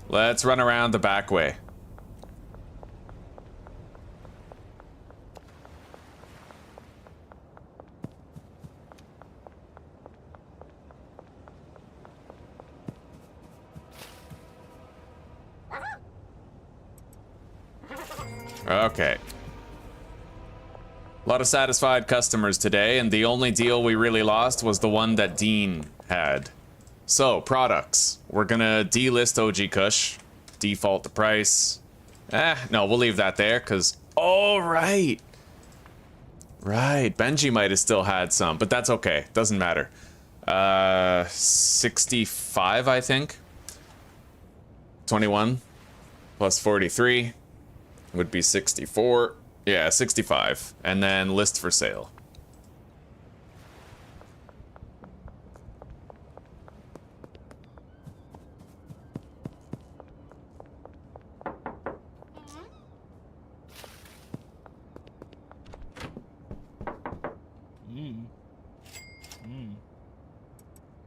Let's run around the back way. Okay. A lot of satisfied customers today, and the only deal we really lost was the one that Dean had. So, products. We're gonna delist OG Kush. Default the price. No, we'll leave that there, because... Oh, right! Right, Benji might have still had some, but that's okay. Doesn't matter. 65, I think. 21 plus 43 would be 64. Yeah, 65. And then list for sale.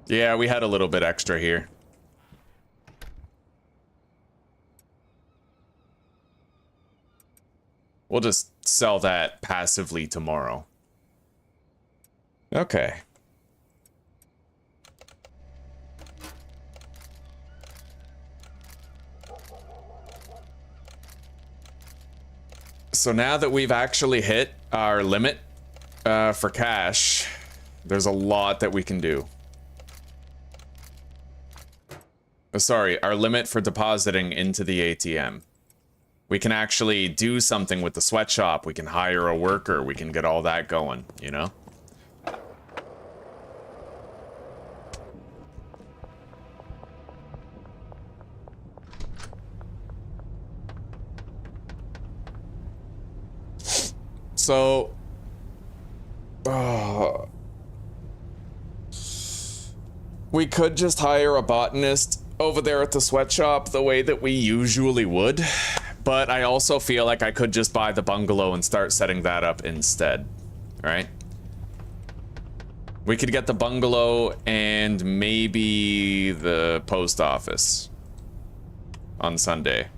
Yeah, we had a little bit extra here. We'll just sell that passively tomorrow. Okay. So now that we've actually hit our limit for cash, there's a lot that we can do. Sorry, our limit for depositing into the ATM. We can actually do something with the sweatshop. We can hire a worker. We can get all that going, you know? So, we could just hire a botanist over there at the sweatshop the way that we usually would, but I also feel like I could just buy the bungalow and start setting that up instead, right? We could get the bungalow and maybe the post office on Sunday.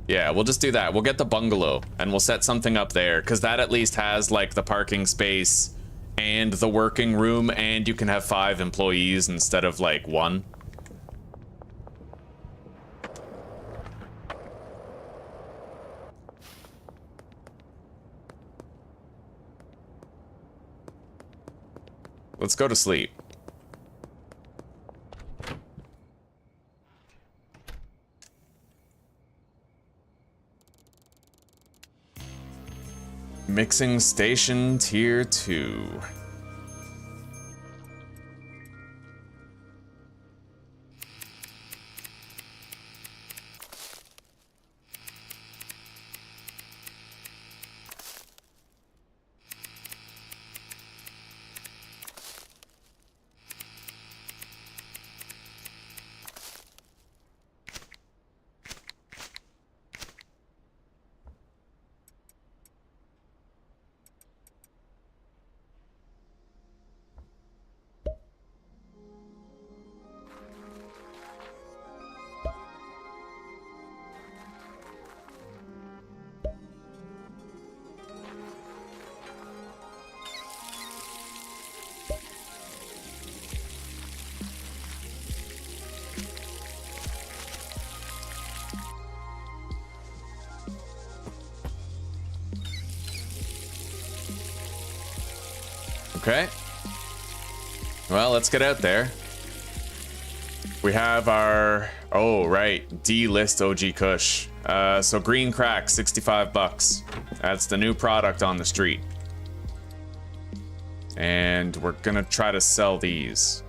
Yeah, we'll just do that. We'll get the bungalow and we'll set something up there, because that at least has like the parking space and the working room, and you can have 5 employees instead of like 1. Let's go to sleep. Mixing station tier 2. Okay. Well, let's get out there. We have our, oh, right, D-list OG Kush. So green crack, 65 bucks. That's the new product on the street. And we're gonna try to sell these.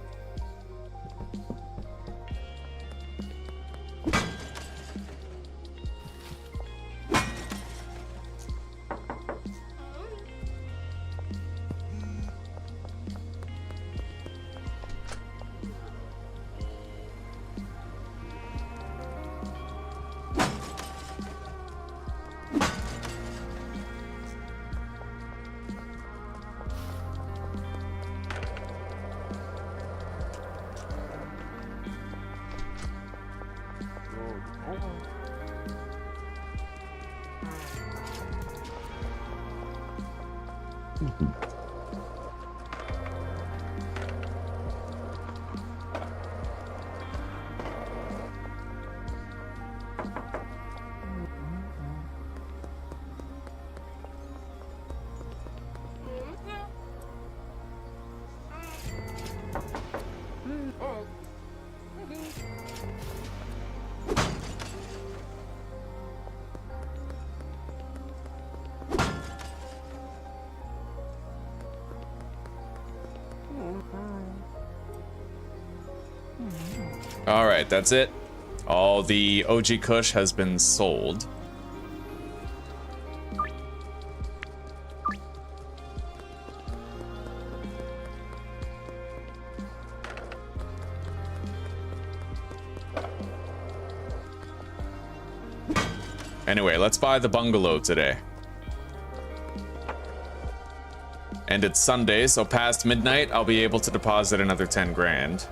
Alright, that's it. All the OG Kush has been sold. Anyway, let's buy the bungalow today. And it's Sunday, so past midnight, I'll be able to deposit another 10 grand.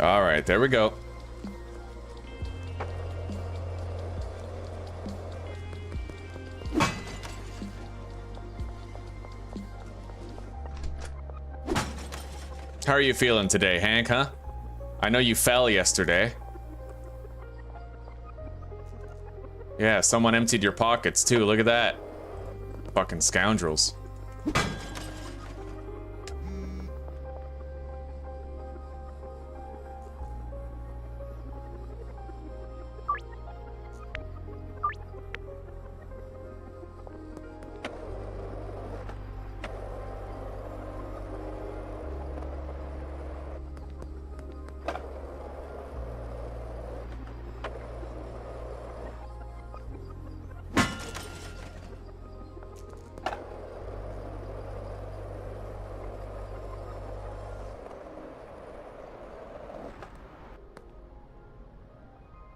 All right, there we go. How are you feeling today, Hank, huh? I know you fell yesterday. Yeah, someone emptied your pockets too, look at that. Fucking scoundrels.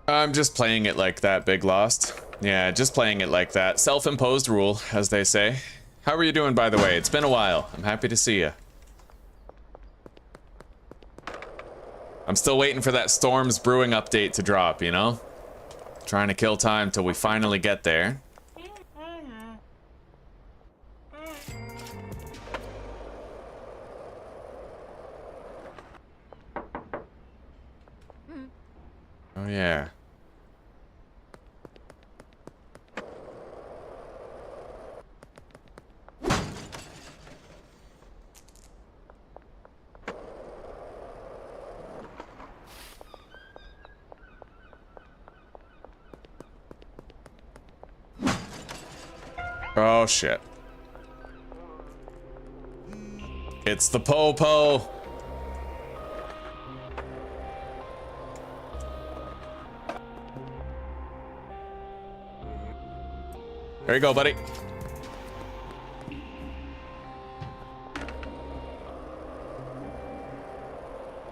I'm just playing it like that, Big Lost. Yeah, just playing it like that. Self-imposed rule, as they say. How are you doing, by the way? It's been a while. I'm happy to see you. I'm still waiting for that Storms Brewing update to drop, you know? Trying to kill time till we finally get there. Oh, yeah. Oh, shit. It's the po-po. There you go, buddy.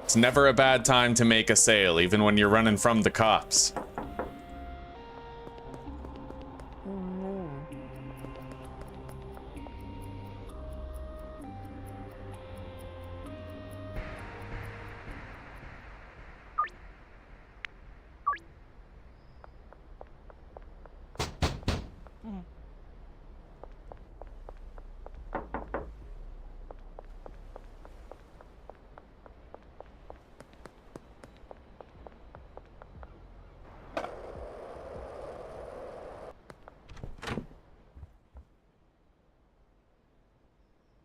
It's never a bad time to make a sale, even when you're running from the cops.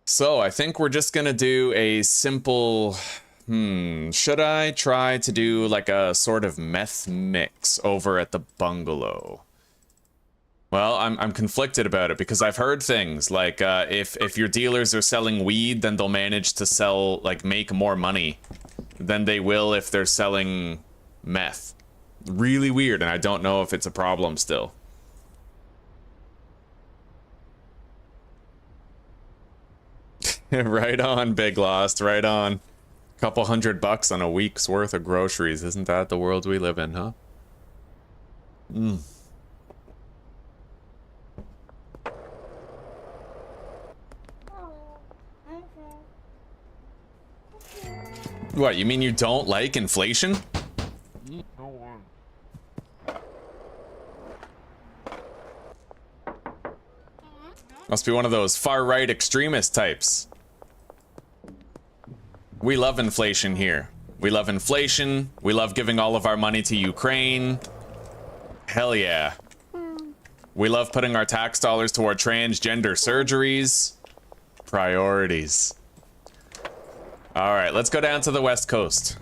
So I think we're just gonna do a simple, should I try to do like a sort of meth mix over at the bungalow? Well, I'm conflicted about it because I've heard things like if your dealers are selling weed, then they'll manage to sell, like, make more money than they will if they're selling meth. Really weird, and I don't know if it's a problem still. Right on, Big Lost, right on. Couple $100 on a week's worth of groceries. Isn't that the world we live in, huh? What, you mean you don't like inflation? Must be one of those far-right extremist types. We love inflation here. We love inflation. We love giving all of our money to Ukraine. Hell yeah. We love putting our tax dollars toward transgender surgeries. Priorities. All right, let's go down to the West Coast.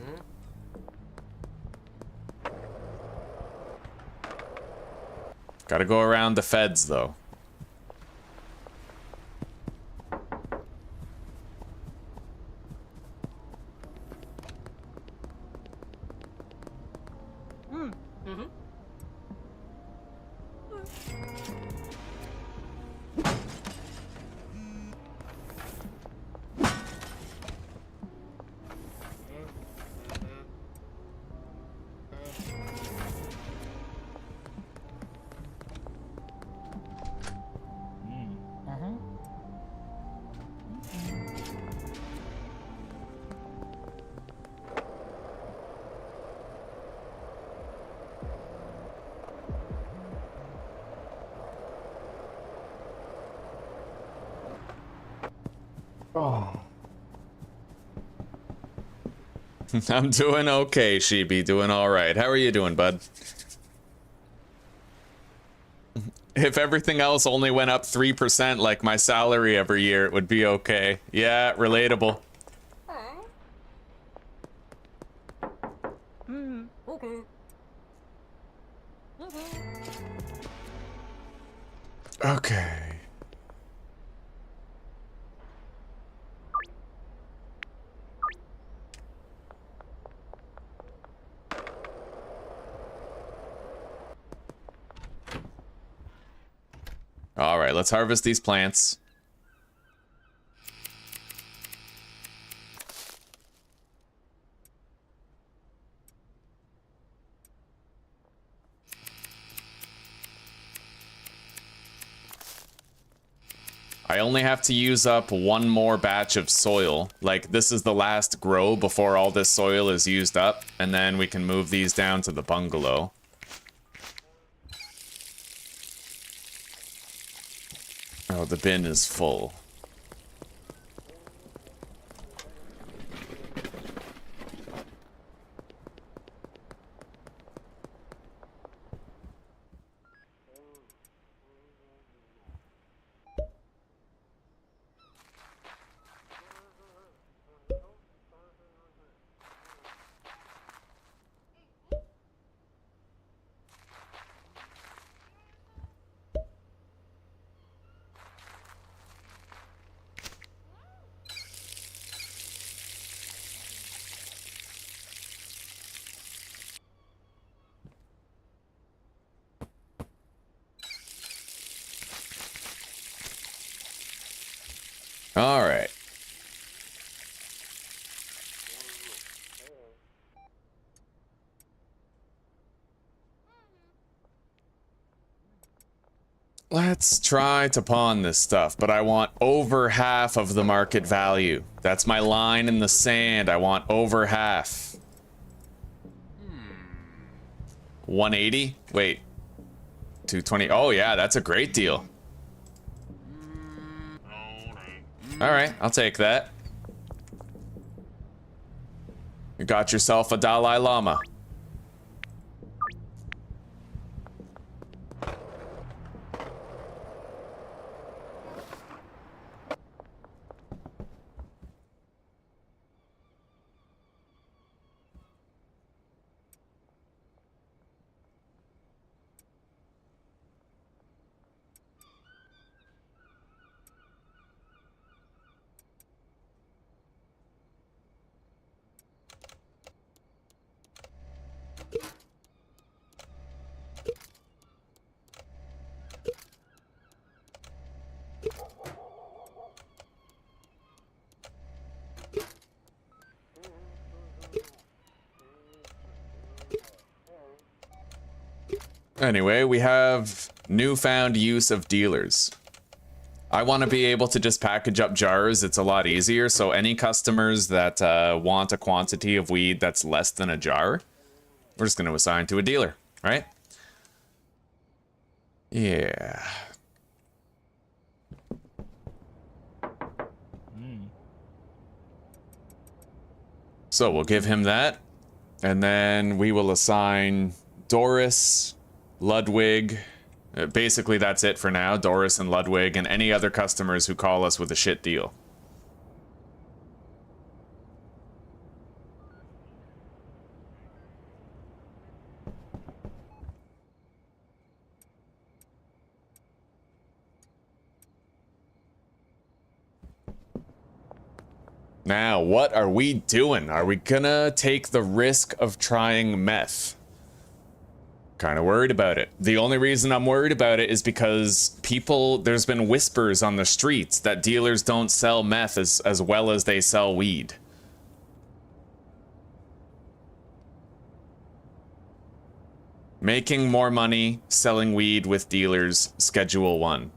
Gotta go around the feds, though. Oh. I'm doing okay, Sheepy. Doing all right. How are you doing, bud? If everything else only went up 3% like my salary every year, it would be okay. Yeah, relatable. Okay. Okay. All right, let's harvest these plants. I only have to use up one more batch of soil. Like, this is the last grow before all this soil is used up, and then we can move these down to the bungalow. Oh, the bin is full. All right. Let's try to pawn this stuff, but I want over half of the market value. That's my line in the sand. I want over half. 180? Wait. 220. Oh, yeah, that's a great deal. All right, I'll take that. You got yourself a Dalai Lama. Anyway, we have newfound use of dealers. I want to be able to just package up jars. It's a lot easier. So any customers that want a quantity of weed that's less than a jar, we're just going to assign to a dealer, right? Yeah. So we'll give him that. And then we will assign Doris, Ludwig. Basically, that's it for now. Doris and Ludwig and any other customers who call us with a shit deal. Now, what are we doing? Are we gonna take the risk of trying meth? Kind of worried about it. The only reason I'm worried about it is because there's been whispers on the streets that dealers don't sell meth as well as they sell weed. Making more money selling weed with dealers, Schedule 1.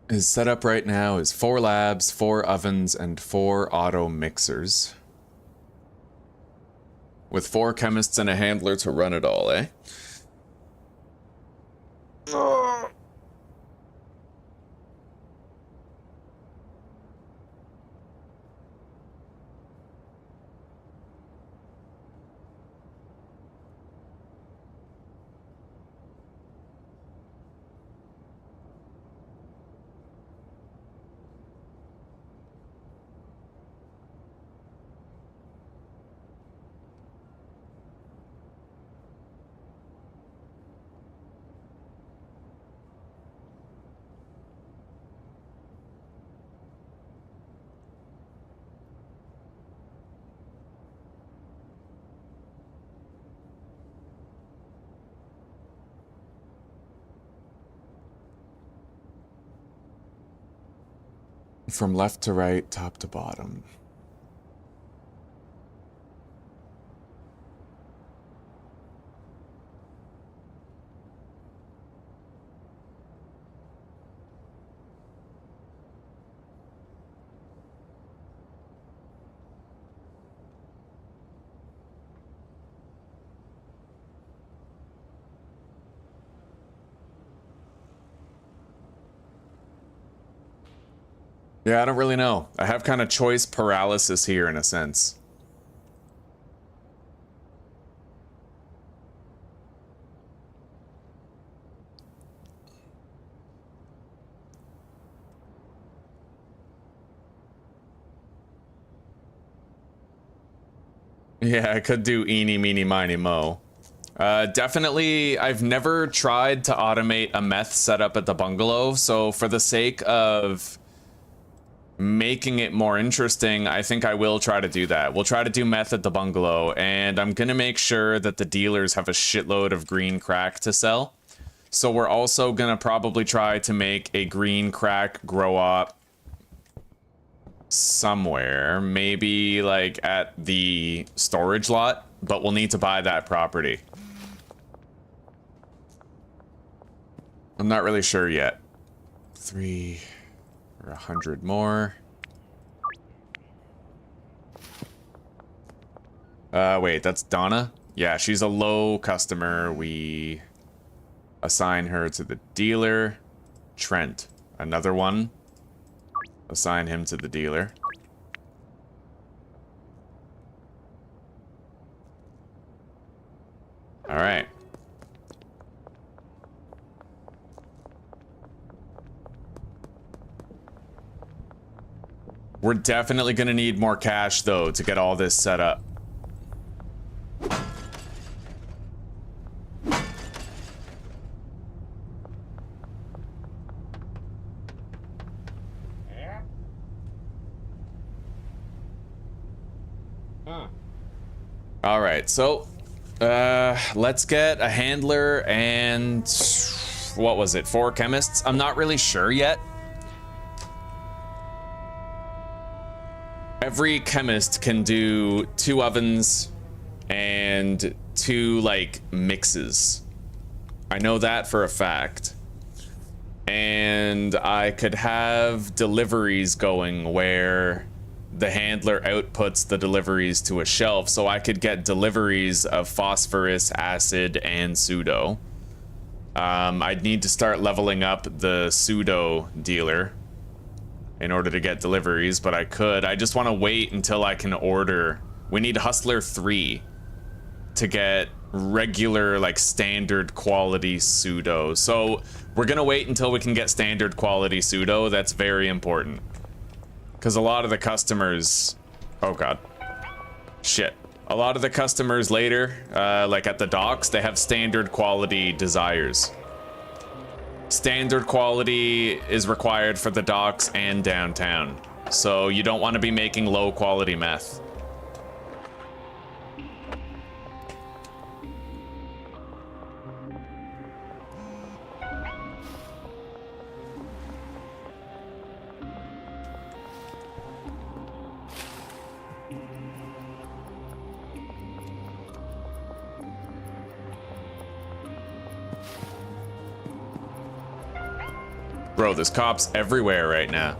His setup right now is 4 labs, 4 ovens, and 4 auto mixers. With 4 chemists and a handler to run it all, eh? From left to right, top to bottom. Yeah, I don't really know. I have kind of choice paralysis here in a sense. Yeah, I could do eeny, meeny, miny, mo. Definitely, I've never tried to automate a meth setup at the bungalow, so for the sake of making it more interesting, I think I will try to do that. We'll try to do meth at the bungalow, and I'm gonna make sure that the dealers have a shitload of green crack to sell. So we're also gonna probably try to make a green crack grow up somewhere, maybe like at the storage lot, but we'll need to buy that property. I'm not really sure yet. 3 or 100 more. Wait, that's Donna? Yeah, she's a low customer. We assign her to the dealer. Trent, another one. Assign him to the dealer. All right. We're definitely gonna need more cash, though, to get all this set up. All right, so let's get a handler and what was it? 4 chemists? I'm not really sure yet. Every chemist can do 2 ovens and 2 like mixes. I know that for a fact. And I could have deliveries going where the handler outputs the deliveries to a shelf, so I could get deliveries of phosphorus, acid, and pseudo. I'd need to start leveling up the pseudo dealer in order to get deliveries, but I could. I just want to wait until I can order. We need Hustler 3 to get regular, like, standard quality pseudo. So we're gonna wait until we can get standard quality pseudo. That's very important. Because a lot of the customers... Oh, God. Shit. A lot of the customers later, like at the docks, they have standard quality desires. Standard quality is required for the docks and downtown. So you don't want to be making low quality meth. Bro, there's cops everywhere right now.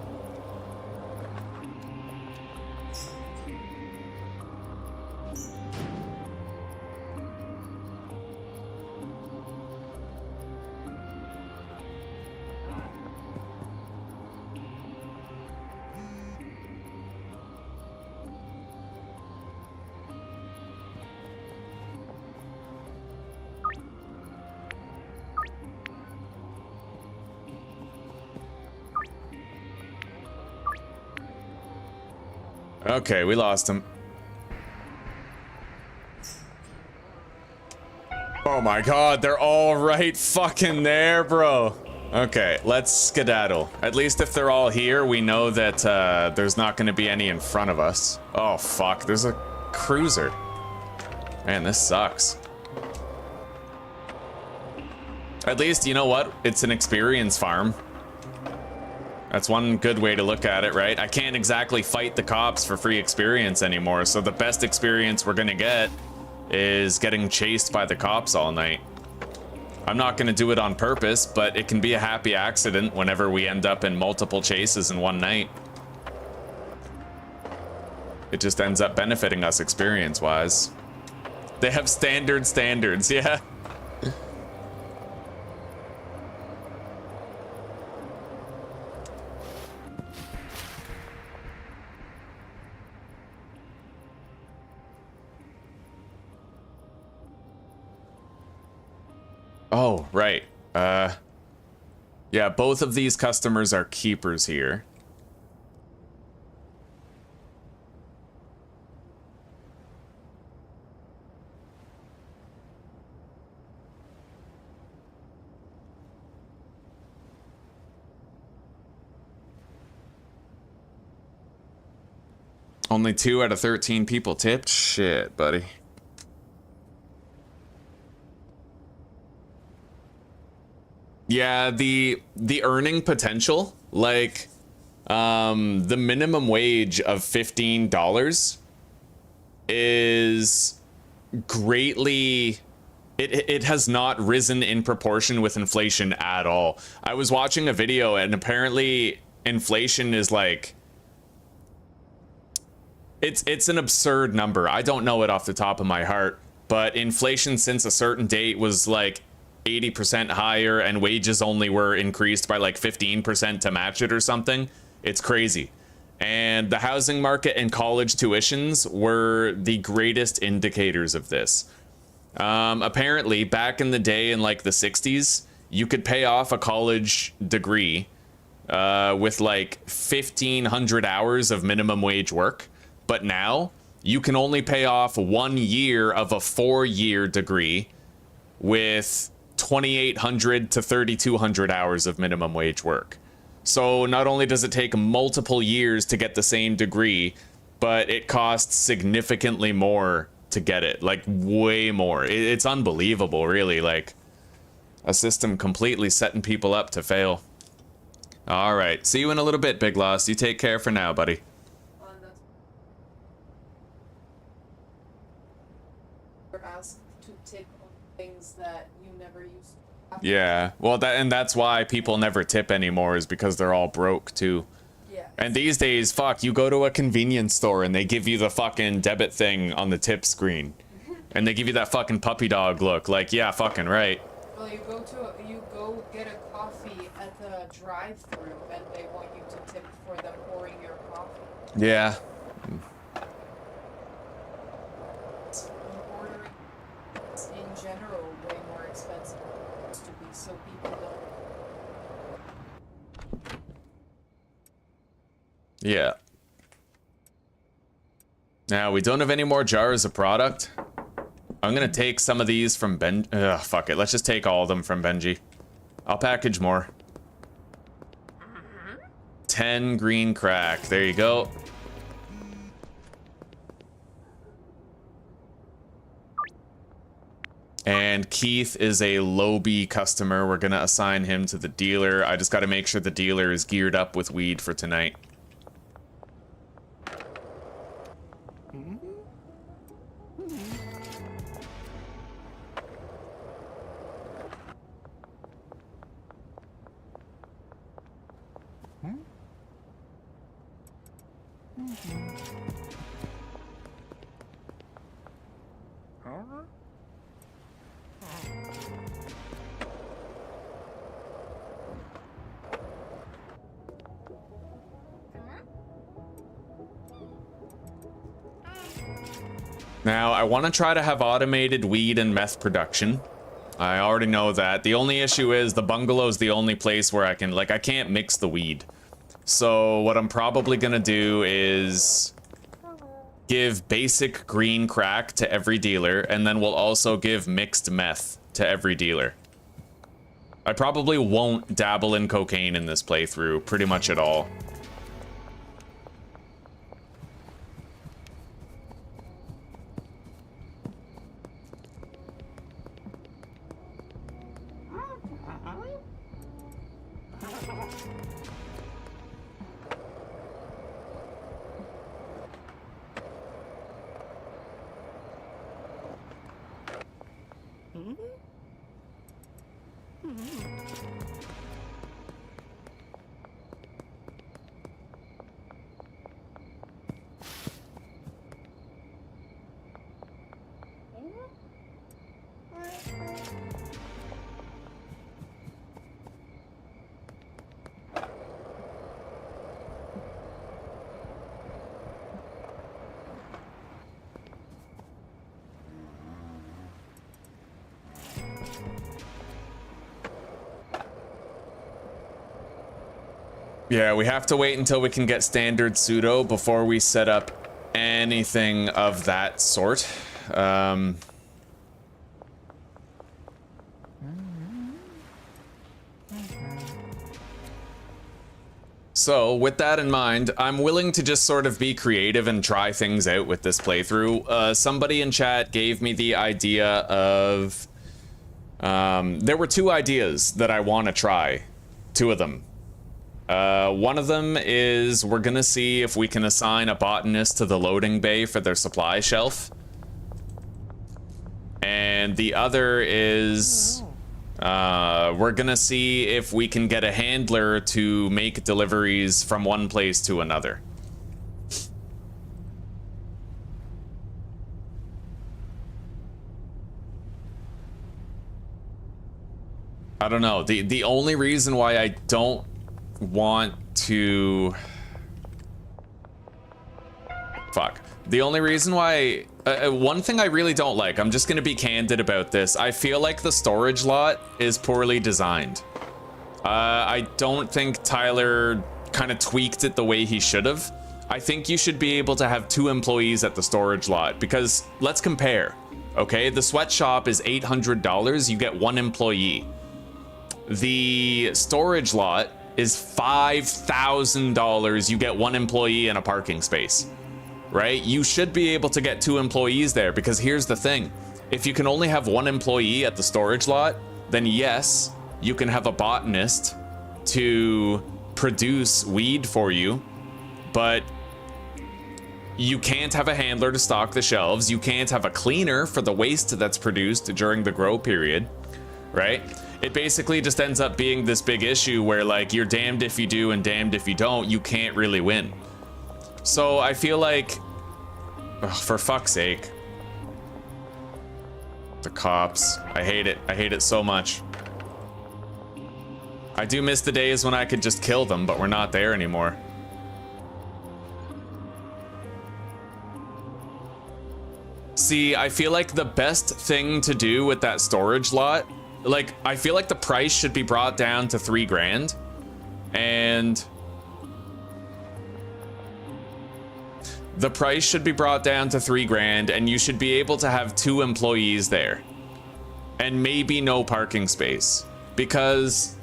Okay, we lost him. Oh my god, they're all right fucking there, bro. Okay, let's skedaddle. At least if they're all here, we know that there's not going to be any in front of us. Oh fuck, there's a cruiser. Man, this sucks. At least, you know what? It's an experience farm. That's one good way to look at it, right? I can't exactly fight the cops for free experience anymore, so the best experience we're gonna get is getting chased by the cops all night. I'm not gonna do it on purpose, but it can be a happy accident whenever we end up in multiple chases in one night. It just ends up benefiting us experience-wise. They have standards, yeah. Oh, right. Yeah, both of these customers are keepers here. Only 2 out of 13 people tipped? Shit, buddy. Yeah, the earning potential, like, the minimum wage of $15 is greatly, it has not risen in proportion with inflation at all. I was watching a video and apparently inflation is like, it's an absurd number. I don't know it off the top of my heart, but inflation since a certain date was like 80% higher and wages only were increased by like 15% to match it or something. It's crazy. And the housing market and college tuitions were the greatest indicators of this. Apparently back in the day in like the 60s, you could pay off a college degree with like 1,500 hours of minimum wage work. But now you can only pay off 1 year of a 4-year degree with 2,800 to 3,200 hours of minimum wage work. So not only does it take multiple years to get the same degree, but it costs significantly more to get it, like way more. It's unbelievable, really, like a system completely setting people up to fail. All right, see you in a little bit, Big Loss. You take care for now, buddy. Asked to tip on things that you never used to have. Yeah, well, that's why people never tip anymore, is because they're all broke too. Yeah. And these days, fuck, you go to a convenience store and they give you the fucking debit thing on the tip screen, and they give you that fucking puppy dog look. Like, yeah, fucking right. Well, you go get a coffee at the drive-thru, and they want you to tip for them pouring your coffee. Yeah. Ordering in general way more expensive than it used to be, so people don't. Yeah. Now, we don't have any more jars of product. I'm gonna take some of these from Ugh, fuck it. Let's just take all of them from Benji. I'll package more. 10 green crack. There you go. And Keith is a low B customer. We're gonna assign him to the dealer. I just gotta make sure the dealer is geared up with weed for tonight. Now, I want to try to have automated weed and meth production. I already know that. The only issue is the bungalow's the only place where I can, like, I can't mix the weed. So what I'm probably gonna do is give basic green crack to every dealer, and then we'll also give mixed meth to every dealer. I probably won't dabble in cocaine in this playthrough pretty much at all. Yeah, we have to wait until we can get standard pseudo before we set up anything of that sort. So, with that in mind, I'm willing to just sort of be creative and try things out with this playthrough. Somebody in chat gave me the idea of... there were two ideas that I want to try. Two of them. One of them is we're gonna see if we can assign a botanist to the loading bay for their supply shelf. And the other is we're gonna see if we can get a handler to make deliveries from one place to another. I don't know. The only reason why I don't want to... Fuck. The only reason why... one thing I really don't like, I'm just gonna be candid about this, I feel like the storage lot is poorly designed. I don't think Tyler kind of tweaked it the way he should have. I think you should be able to have 2 employees at the storage lot, because let's compare, okay? The sweatshop is $800, you get 1 employee. The storage lot is $5,000, you get 1 employee and a parking space, right? You should be able to get 2 employees there, because here's the thing. If you can only have 1 employee at the storage lot, then yes, you can have a botanist to produce weed for you, but you can't have a handler to stock the shelves, you can't have a cleaner for the waste that's produced during the grow period, right? It basically just ends up being this big issue where, like, you're damned if you do and damned if you don't. You can't really win. So I feel like, ugh, for fuck's sake. The cops. I hate it. I hate it so much. I do miss the days when I could just kill them, but we're not there anymore. See, I feel like the best thing to do with that storage lot, like, I feel like the price should be brought down to $3 grand, and the price should be brought down to $3 grand, and you should be able to have 2 employees there, and maybe no parking space, because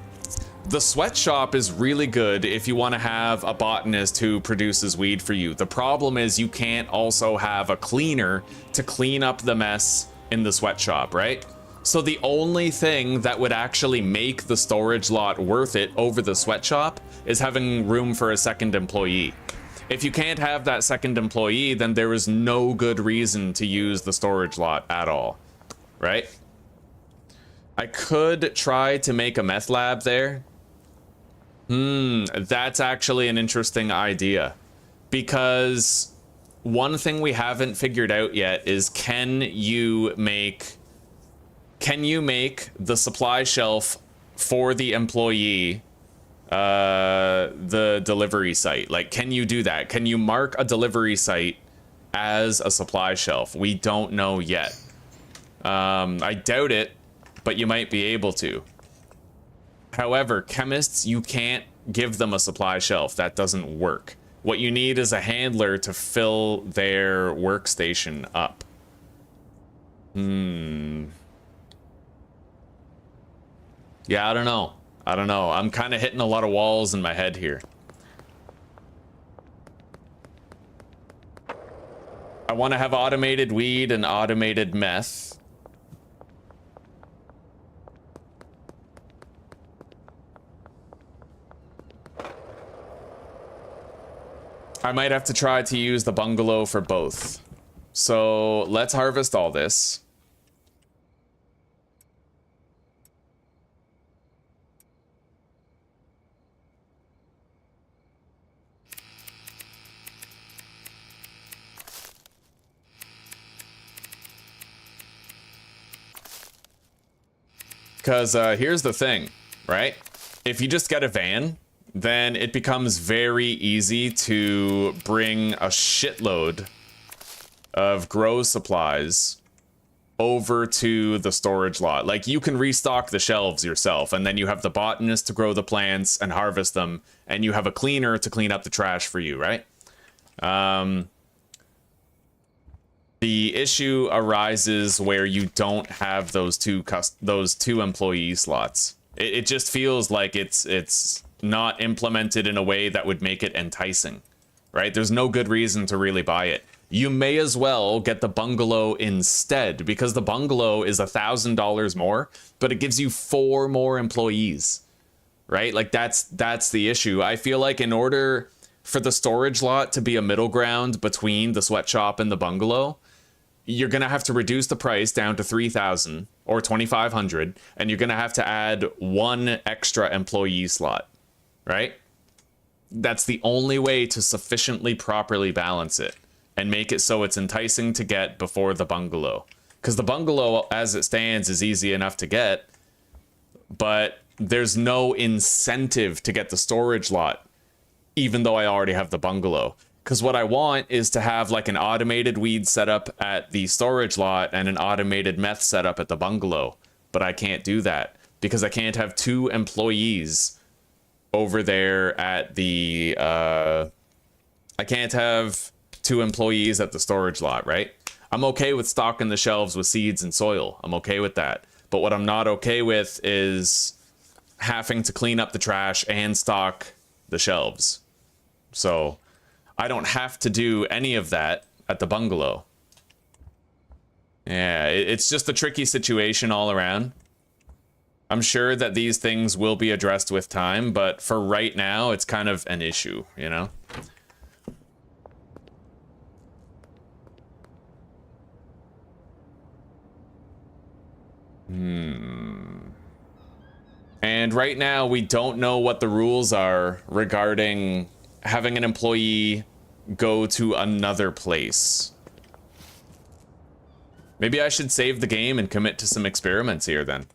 the sweatshop is really good if you want to have a botanist who produces weed for you. The problem is you can't also have a cleaner to clean up the mess in the sweatshop, right? So the only thing that would actually make the storage lot worth it over the sweatshop is having room for a second employee. If you can't have that second employee, then there is no good reason to use the storage lot at all, right? I could try to make a meth lab there. That's actually an interesting idea, because one thing we haven't figured out yet is can you make the supply shelf for the employee the delivery site? Like, can you do that? Can you mark a delivery site as a supply shelf? We don't know yet. I doubt it, but you might be able to. However, chemists, you can't give them a supply shelf. That doesn't work. What you need is a handler to fill their workstation up. Yeah, I don't know. I'm kind of hitting a lot of walls in my head here. I want to have automated weed and automated meth. I might have to try to use the bungalow for both. So let's harvest all this. Because here's the thing, right? If you just get a van, then it becomes very easy to bring a shitload of grow supplies over to the storage lot. Like, you can restock the shelves yourself, and then you have the botanist to grow the plants and harvest them, and you have a cleaner to clean up the trash for you, right? The issue arises where you don't have those two employee slots. It just feels like it's not implemented in a way that would make it enticing, right? There's no good reason to really buy it. You may as well get the bungalow instead, because the bungalow is $1,000 more, but it gives you 4 more employees, right? Like, that's the issue. I feel like in order for the storage lot to be a middle ground between the sweatshop and the bungalow, you're going to have to reduce the price down to $3,000 or $2,500, and you're going to have to add 1 extra employee slot, right? That's the only way to sufficiently properly balance it and make it so it's enticing to get before the bungalow. Because the bungalow, as it stands, is easy enough to get, but there's no incentive to get the storage lot, even though I already have the bungalow. Because what I want is to have like an automated weed setup at the storage lot and an automated meth setup at the bungalow. But I can't do that because I can't have 2 employees over there at the... I can't have 2 employees at the storage lot, right? I'm okay with stocking the shelves with seeds and soil. I'm okay with that. But what I'm not okay with is having to clean up the trash and stock the shelves. So I don't have to do any of that at the bungalow. Yeah, it's just a tricky situation all around. I'm sure that these things will be addressed with time, but for right now, it's kind of an issue, you know? And right now, we don't know what the rules are regarding having an employee go to another place. Maybe I should save the game and commit to some experiments here then.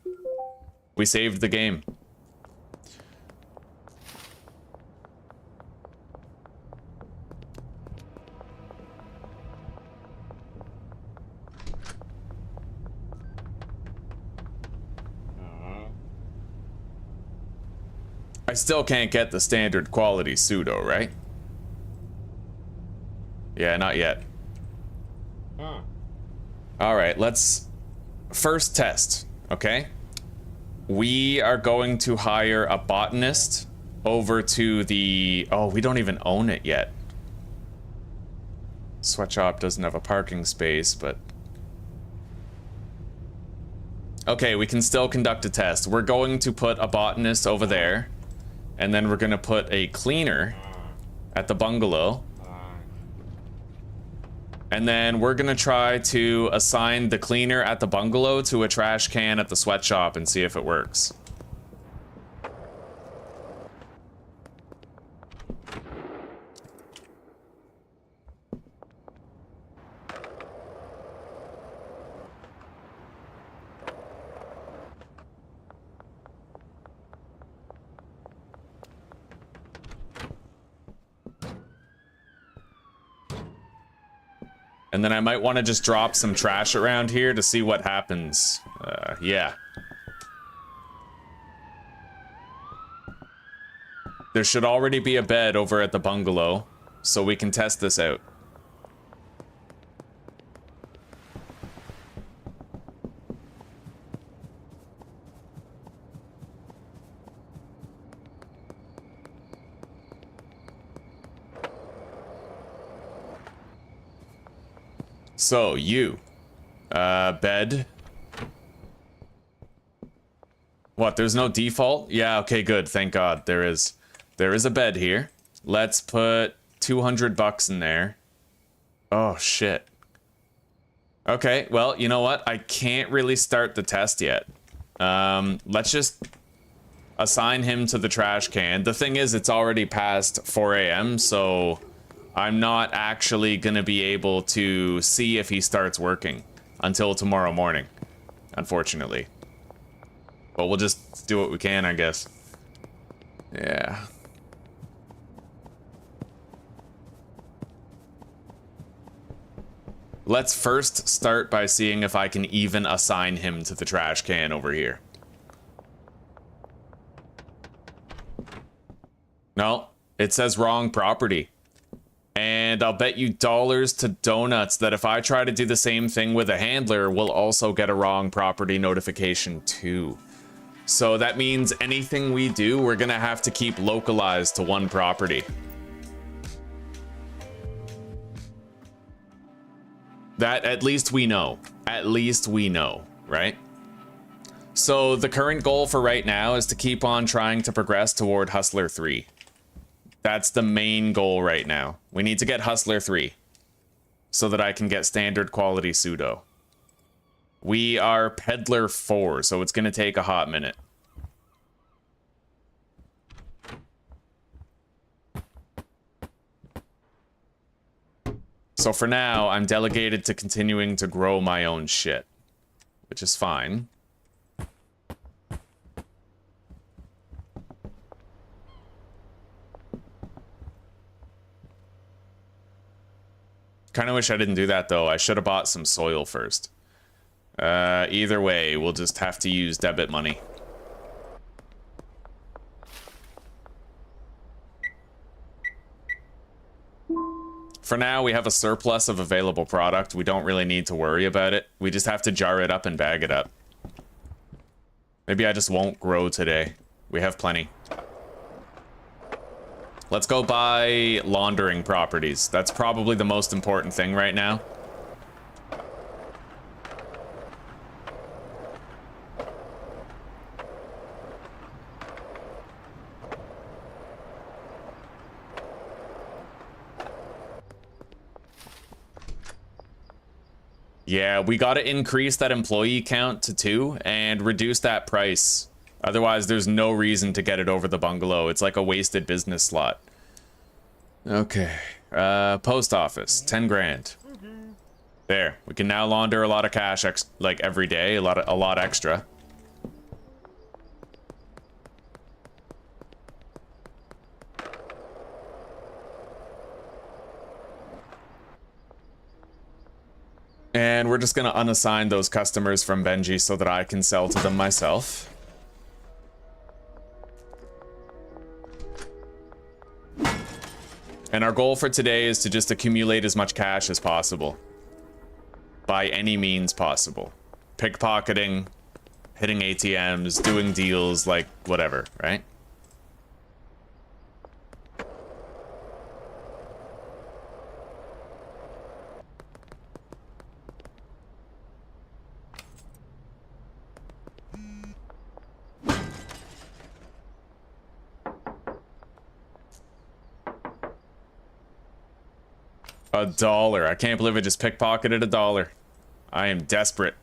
We saved the game. I still can't get the standard quality pseudo, right? Yeah, not yet. All right, let's first test, okay? We are going to hire a botanist over to the... Oh, we don't even own it yet. Sweatshop doesn't have a parking space, but... Okay, we can still conduct a test. We're going to put a botanist over there, and then we're going to put a cleaner at the bungalow. And then we're gonna try to assign the cleaner at the bungalow to a trash can at the sweatshop and see if it works. And then I might want to just drop some trash around here to see what happens. Yeah. There should already be a bed over at the bungalow, so we can test this out. So, you. Bed. What, there's no default? Yeah, okay, good. Thank God. There is a bed here. Let's put 200 bucks in there. Oh, shit. Okay, well, you know what? I can't really start the test yet. Let's just assign him to the trash can. The thing is, it's already past 4 a.m., so I'm not actually gonna be able to see if he starts working until tomorrow morning, unfortunately. But we'll just do what we can, I guess. Yeah. Let's first start by seeing if I can even assign him to the trash can over here. No, it says wrong property. And I'll bet you dollars to donuts that if I try to do the same thing with a handler, we'll also get a wrong property notification too. So that means anything we do, we're gonna have to keep localized to one property. That at least we know. At least we know, right? So the current goal for right now is to keep on trying to progress toward Hustler 3. That's the main goal right now. We need to get Hustler 3 so that I can get standard quality pseudo. We are Peddler 4, so it's going to take a hot minute. So for now, I'm delegated to continuing to grow my own shit, which is fine. Kind of wish I didn't do that, though. I should have bought some soil first. Either way, we'll just have to use debit money. For now, we have a surplus of available product. We don't really need to worry about it. We just have to jar it up and bag it up. Maybe I just won't grow today. We have plenty. Let's go buy laundering properties. That's probably the most important thing right now. Yeah, we gotta increase that employee count to 2 and reduce that price. Otherwise, there's no reason to get it over the bungalow. It's like a wasted business slot. Okay. Post office. 10 grand. There. We can now launder a lot of cash, like, every day. A lot extra. And we're just gonna unassign those customers from Benji so that I can sell to them myself. And our goal for today is to just accumulate as much cash as possible. By any means possible. Pickpocketing, hitting ATMs, doing deals, like, whatever, right? $1. I can't believe I just pickpocketed $1. I am desperate.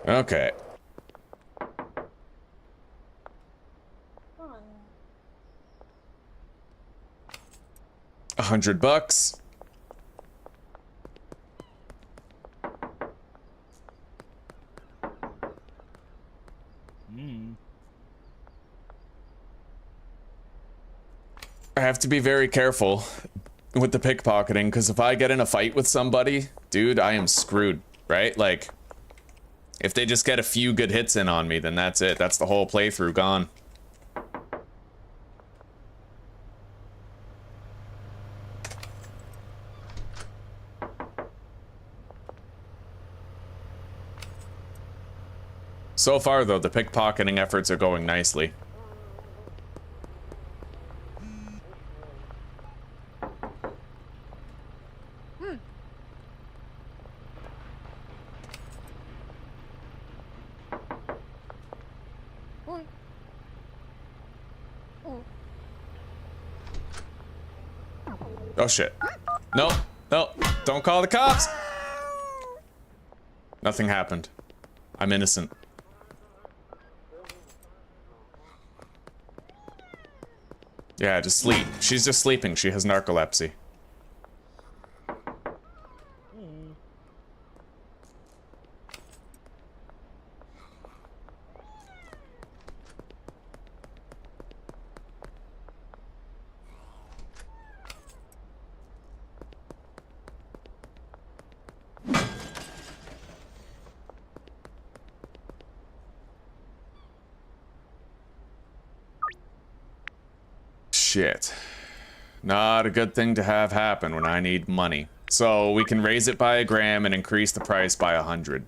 Okay. $100. I have to be very careful with the pickpocketing, because if I get in a fight with somebody, dude, I am screwed, right? Like, if they just get a few good hits in on me, then that's it. That's the whole playthrough gone. So far, though, the pickpocketing efforts are going nicely. Oh shit. No, no, don't call the cops! Nothing happened. I'm innocent. Yeah, just sleep. She's just sleeping. She has narcolepsy. Shit. Not a good thing to have happen when I need money. So we can raise it by 1 gram and increase the price by 100.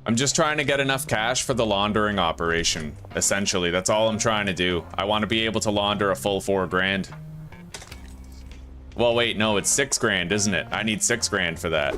I'm just trying to get enough cash for the laundering operation. Essentially, that's all I'm trying to do. I want to be able to launder a full 4 grand. Well, wait, no, it's 6 grand, isn't it? I need 6 grand for that.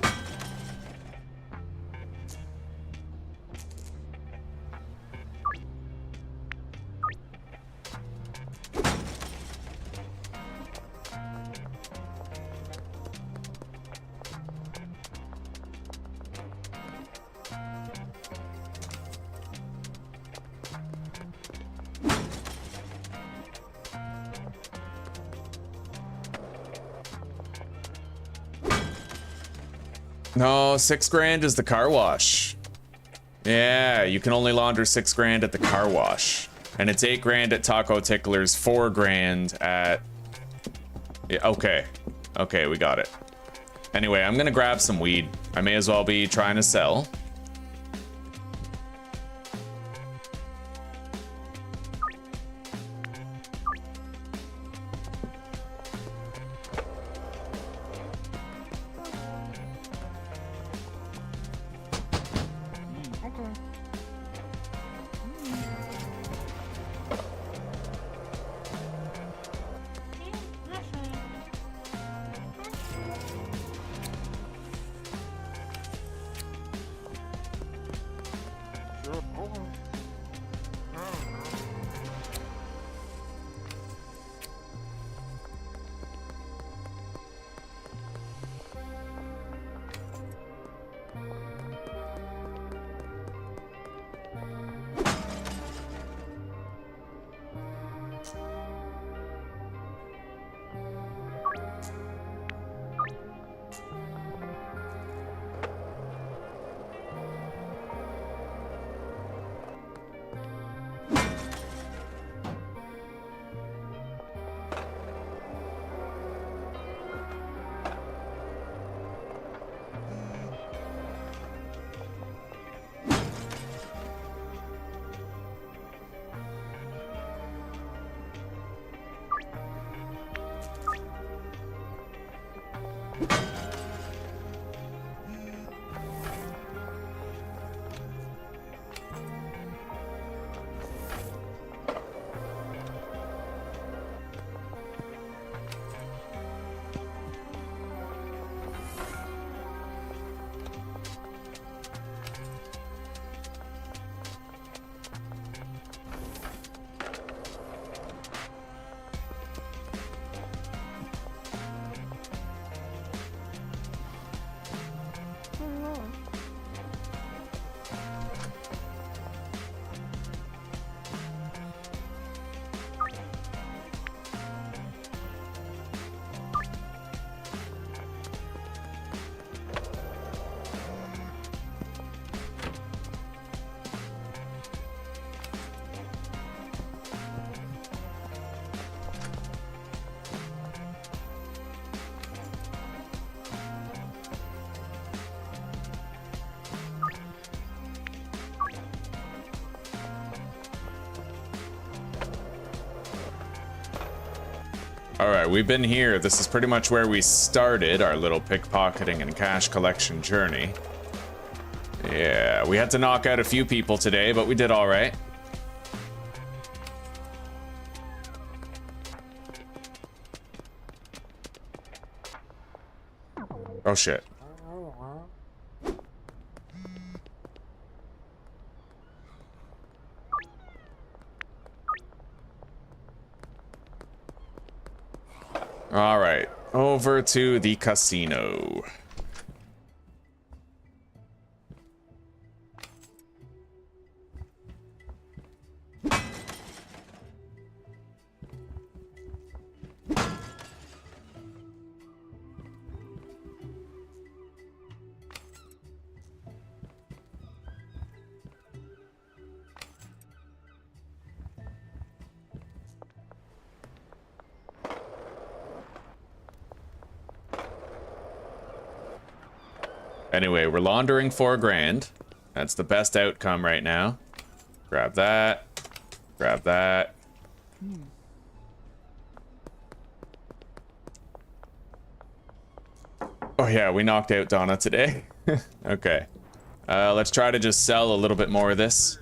No, 6 grand is the car wash. Yeah, you can only launder 6 grand at the car wash. And it's 8 grand at Taco Tickler's, 4 grand at... Yeah, okay. Okay, we got it. Anyway, I'm gonna grab some weed. I may as well be trying to sell. Alright, we've been here. This is pretty much where we started our little pickpocketing and cash collection journey. Yeah, we had to knock out a few people today, but we did alright. Oh shit. All right, over to the casino. Anyway, we're laundering $4,000. That's the best outcome right now. Grab that. Grab that. Oh yeah, we knocked out Donna today. Okay. Let's try to just sell a little bit more of this.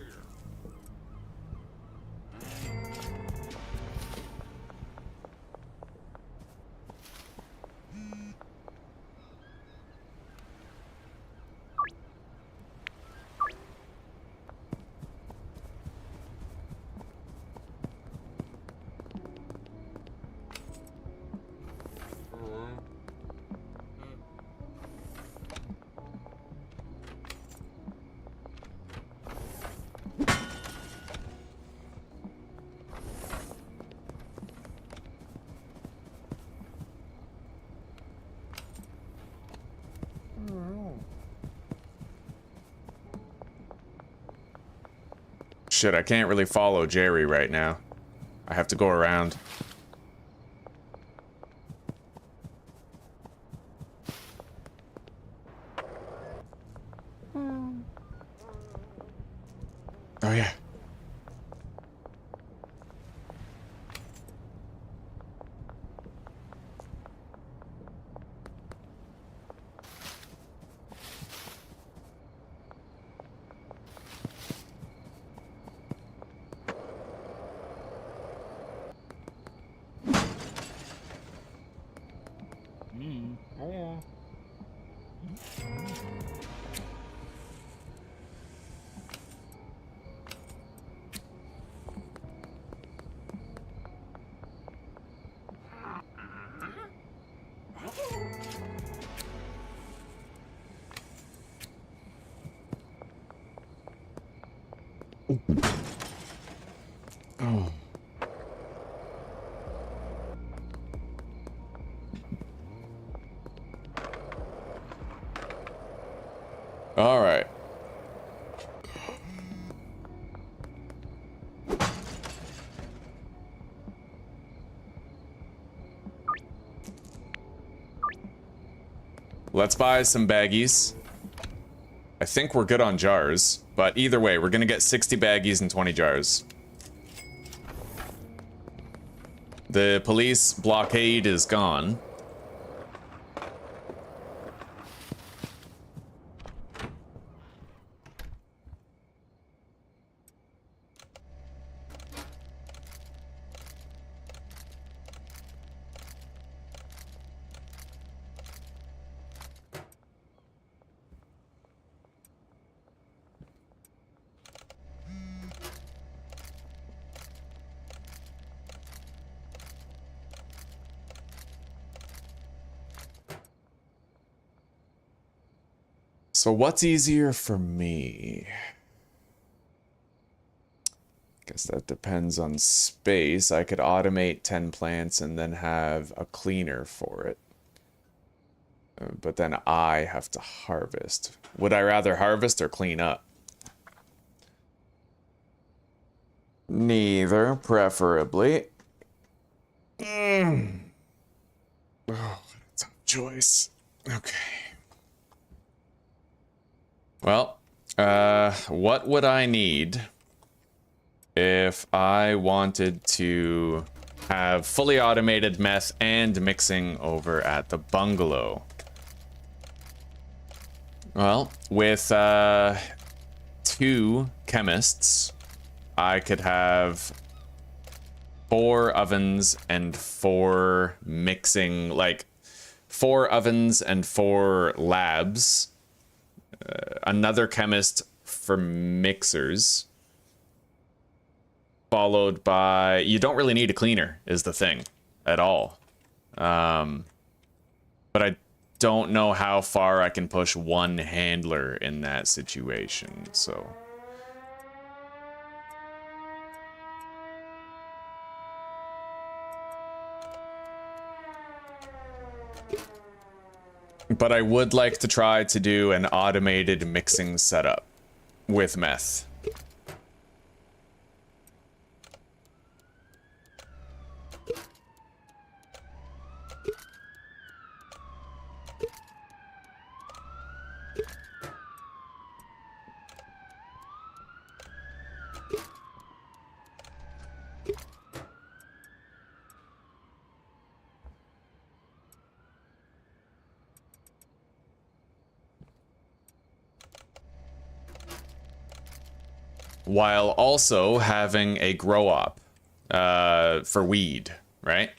Shit, I can't really follow Jerry right now. I have to go around. Oh yeah. Oh. All right. Let's buy some baggies. I think we're good on jars, but either way, we're gonna get 60 baggies and 20 jars. The police blockade is gone. So what's easier for me? Guess that depends on space. I could automate 10 plants and then have a cleaner for it. But then I have to harvest. Would I rather harvest or clean up? Neither, preferably. Oh, what a tough choice. Okay. Well, what would I need if I wanted to have fully automated meth and mixing over at the bungalow? Well, with 2 chemists, I could have 4 ovens and 4 mixing, like 4 ovens and 4 labs. Another chemist for mixers. Followed by, you don't really need a cleaner is the thing at all. But I don't know how far I can push one handler in that situation, so. But I would like to try to do an automated mixing setup with meth. While also having a grow op for weed, right?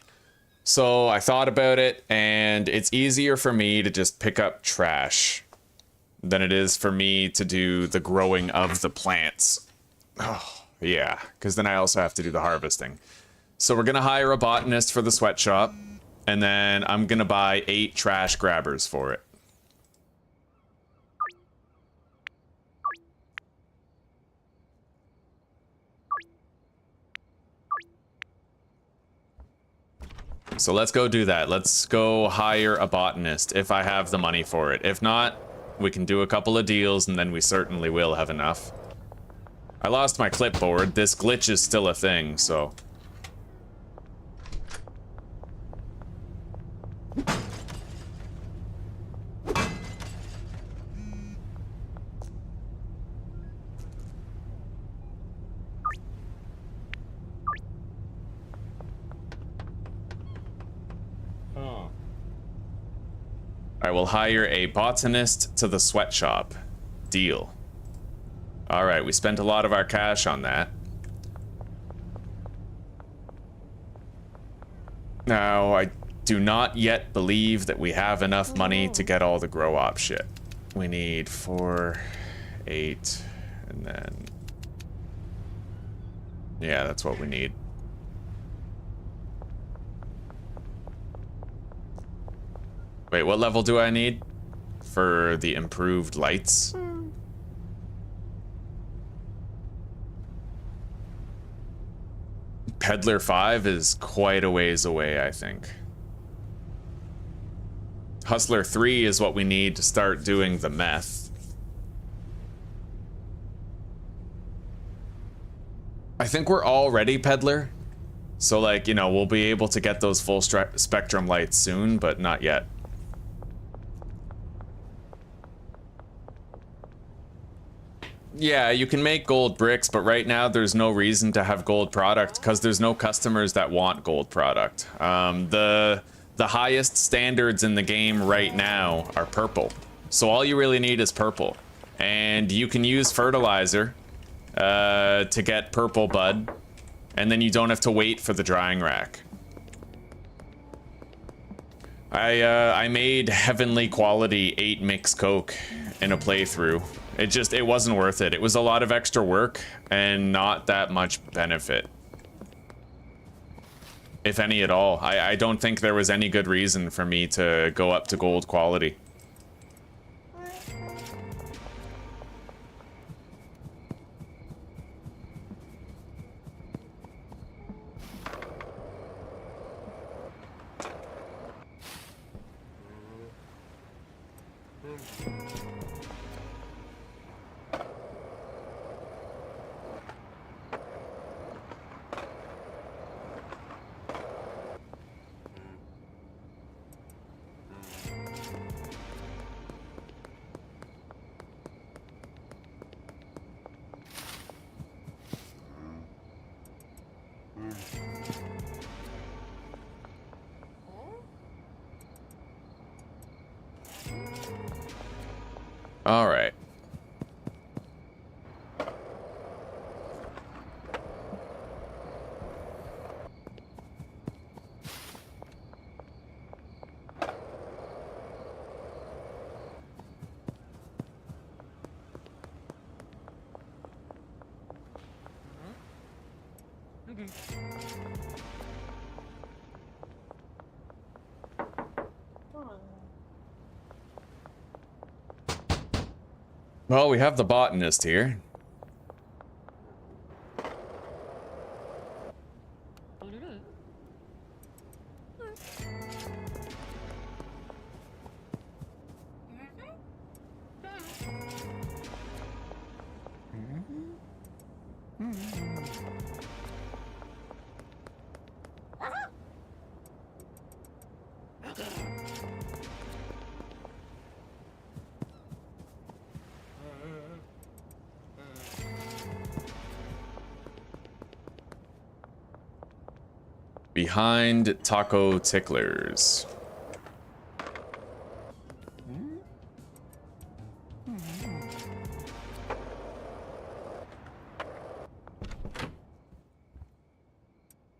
So I thought about it, and it's easier for me to just pick up trash than it is for me to do the growing of the plants. Oh, yeah, because then I also have to do the harvesting. So we're going to hire a botanist for the sweatshop, and then I'm going to buy 8 trash grabbers for it. So let's go do that. Let's go hire a botanist if I have the money for it. If not, we can do a couple of deals and then we certainly will have enough. I lost my clipboard. This glitch is still a thing, so. I will hire a botanist to the sweatshop. Deal. Alright, we spent a lot of our cash on that. Now, I do not yet believe that we have enough money to get all the grow op shit. We need 4, 8, and then... yeah, that's what we need. Wait, what level do I need for the improved lights? Peddler 5 is quite a ways away, I think. Hustler 3 is what we need to start doing the meth. I think we're already Peddler. So, like, you know, we'll be able to get those full spectrum lights soon, but not yet. Yeah, you can make gold bricks, but right now there's no reason to have gold product because there's no customers that want gold product. The highest standards in the game right now are purple. So all you really need is purple. And you can use fertilizer to get purple bud, and then you don't have to wait for the drying rack. I made heavenly quality 8 mix coke in a playthrough. It wasn't worth it. It was a lot of extra work and not that much benefit. If any at all. I don't think there was any good reason for me to go up to gold quality. All right. Well, we have the botanist here. Behind Taco Ticklers.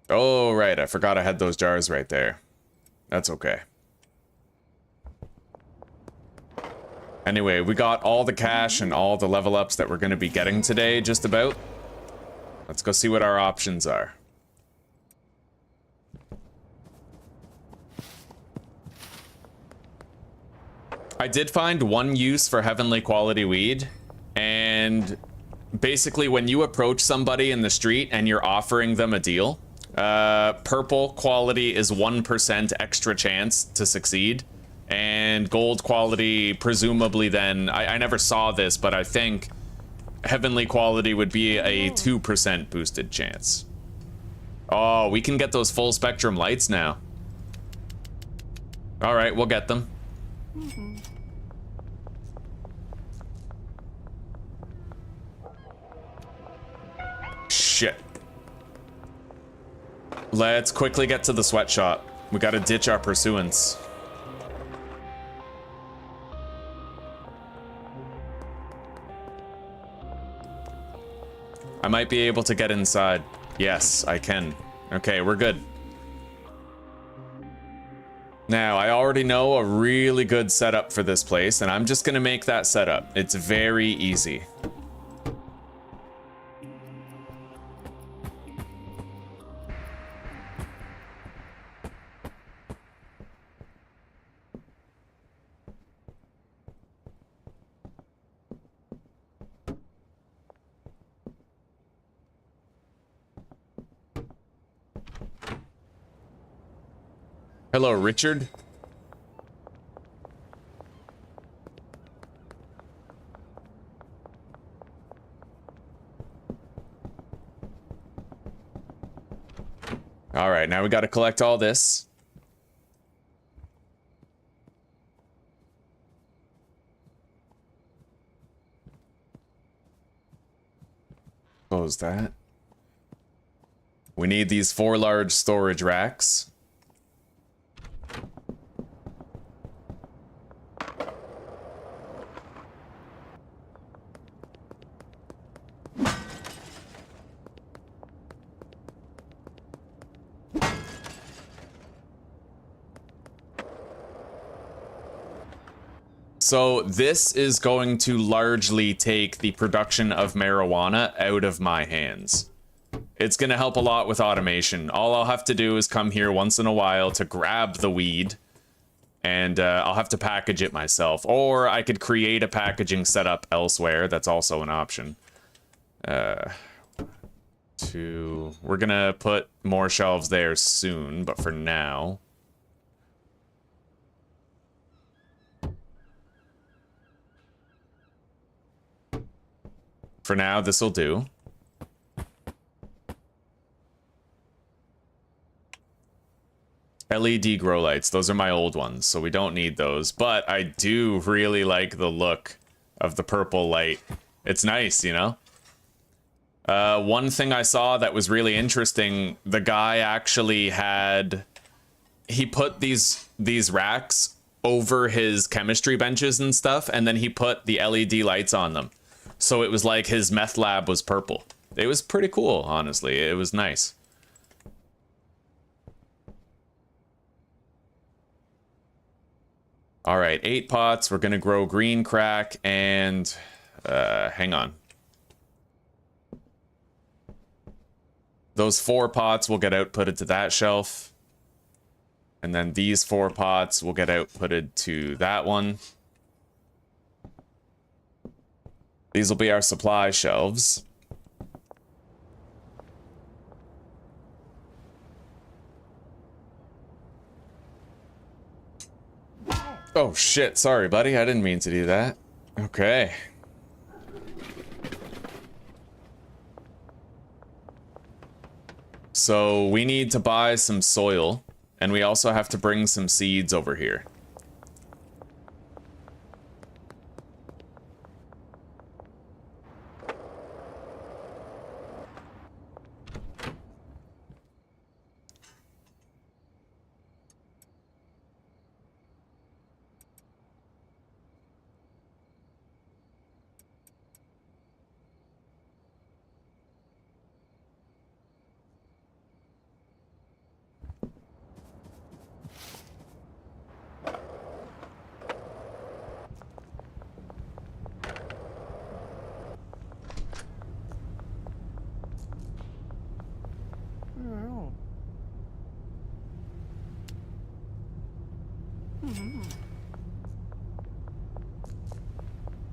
Oh, right. I forgot I had those jars right there. That's okay. Anyway, we got all the cash and all the level ups that we're going to be getting today, just about. Let's go see what our options are. I did find one use for heavenly quality weed, and basically when you approach somebody in the street and you're offering them a deal, purple quality is 1% extra chance to succeed, and gold quality presumably then, I never saw this, but I think heavenly quality would be a 2% boosted chance. Oh, we can get those full spectrum lights now. All right, we'll get them. Shit. Let's quickly get to the sweatshop. We gotta ditch our pursuance. I might be able to get inside. Yes, I can. Okay, we're good. Now, I already know a really good setup for this place, and I'm just gonna make that setup. It's very easy. Hello, Richard. All right, now we got to collect all this. Close that. We need these 4 large storage racks. So this is going to largely take the production of marijuana out of my hands. It's going to help a lot with automation. All I'll have to do is come here once in a while to grab the weed, and I'll have to package it myself. Or I could create a packaging setup elsewhere. That's also an option. We're going to put more shelves there soon, but for now... For now, this will do. LED grow lights. Those are my old ones, so we don't need those. But I do really like the look of the purple light. It's nice, you know? One thing I saw that was really interesting, the guy actually had... He put these racks over his chemistry benches and stuff, and then he put the LED lights on them. So it was like his meth lab was purple. It was pretty cool, honestly. It was nice. All right, 8 pots. We're going to grow green crack and... hang on. Those 4 pots will get outputted to that shelf. And then these 4 pots will get outputted to that one. These will be our supply shelves. Oh shit, sorry buddy, I didn't mean to do that. Okay. So we need to buy some soil, and we also have to bring some seeds over here.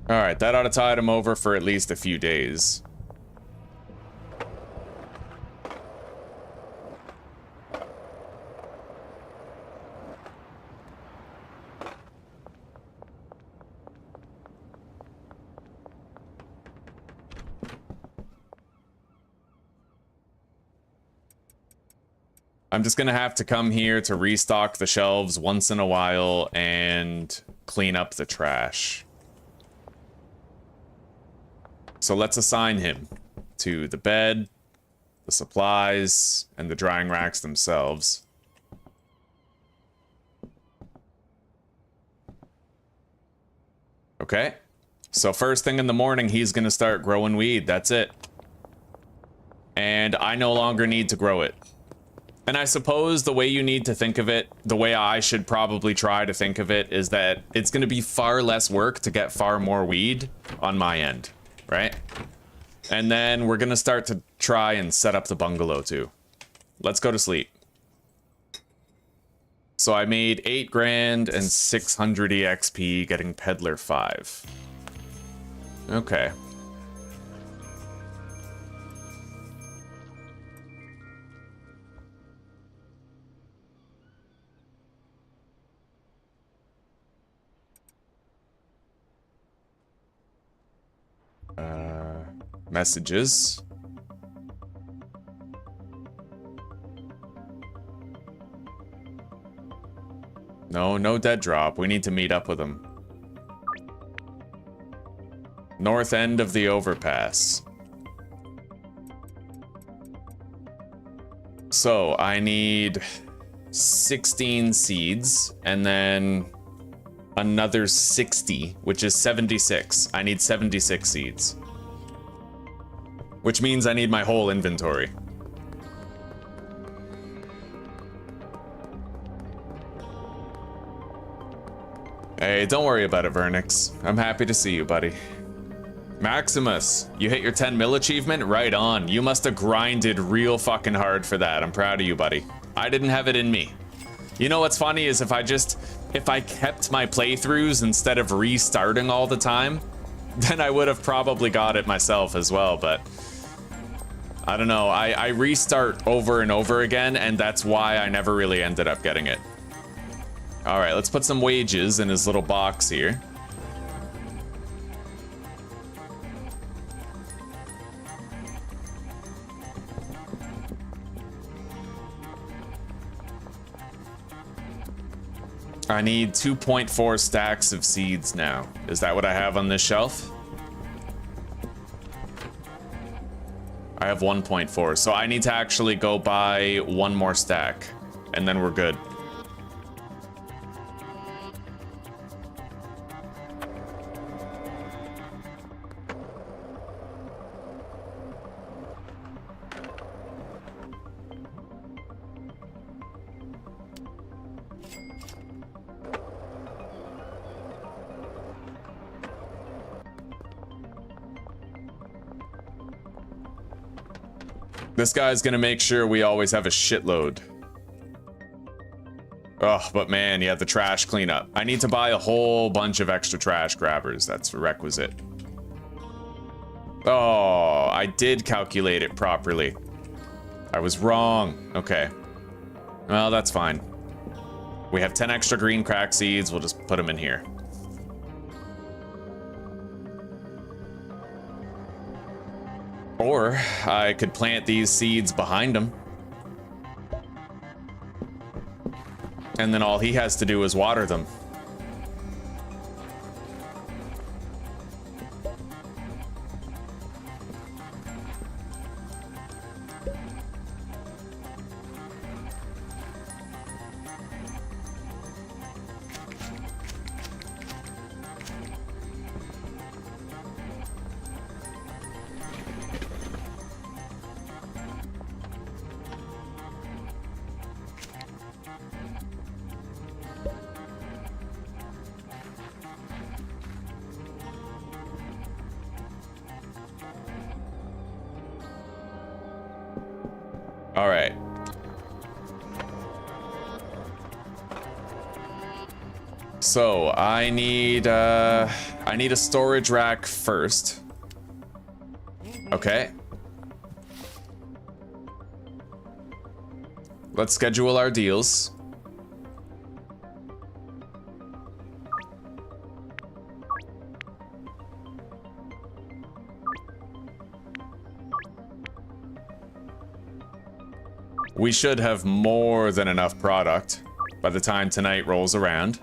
Alright, that ought to tide him over for at least a few days. I'm just gonna have to come here to restock the shelves once in a while and clean up the trash. So let's assign him to the bed, the supplies, and the drying racks themselves. Okay. So first thing in the morning, he's gonna start growing weed. That's it. And I no longer need to grow it. And I suppose the way you need to think of it, the way I should probably try to think of it, is that it's gonna be far less work to get far more weed on my end. Right? And then we're gonna start to try and set up the bungalow too. Let's go to sleep. So I made 8 grand and 600 EXP getting Peddler 5. Okay. Messages. No dead drop. We need to meet up with him. North end of the overpass. So I need 16 seeds and then another 60, which is 76. I need 76 seeds. Which means I need my whole inventory. Hey, don't worry about it, Vernix. I'm happy to see you, buddy. MaliCiouS, you hit your 10 mil achievement? Right on. You must have grinded real fucking hard for that. I'm proud of you, buddy. I didn't have it in me. You know what's funny is if I kept my playthroughs instead of restarting all the time, then I would have probably got it myself as well, but I don't know. I restart over and over again, and that's why I never really ended up getting it. All right, let's put some wages in his little box here. I need 2.4 stacks of seeds now. Is that what I have on this shelf? I have 1.4, so I need to actually go buy one more stack, and then we're good. This guy's gonna make sure we always have a shitload. Oh, but man, yeah, the trash cleanup. I need to buy a whole bunch of extra trash grabbers. That's a requisite. Oh, I did calculate it properly. I was wrong. Okay. Well, that's fine. We have 10 extra green crack seeds. We'll just put them in here. Or I could plant these seeds behind him. And then all he has to do is water them. All right. So I need a storage rack first. Okay. Let's schedule our deals. We should have more than enough product by the time tonight rolls around.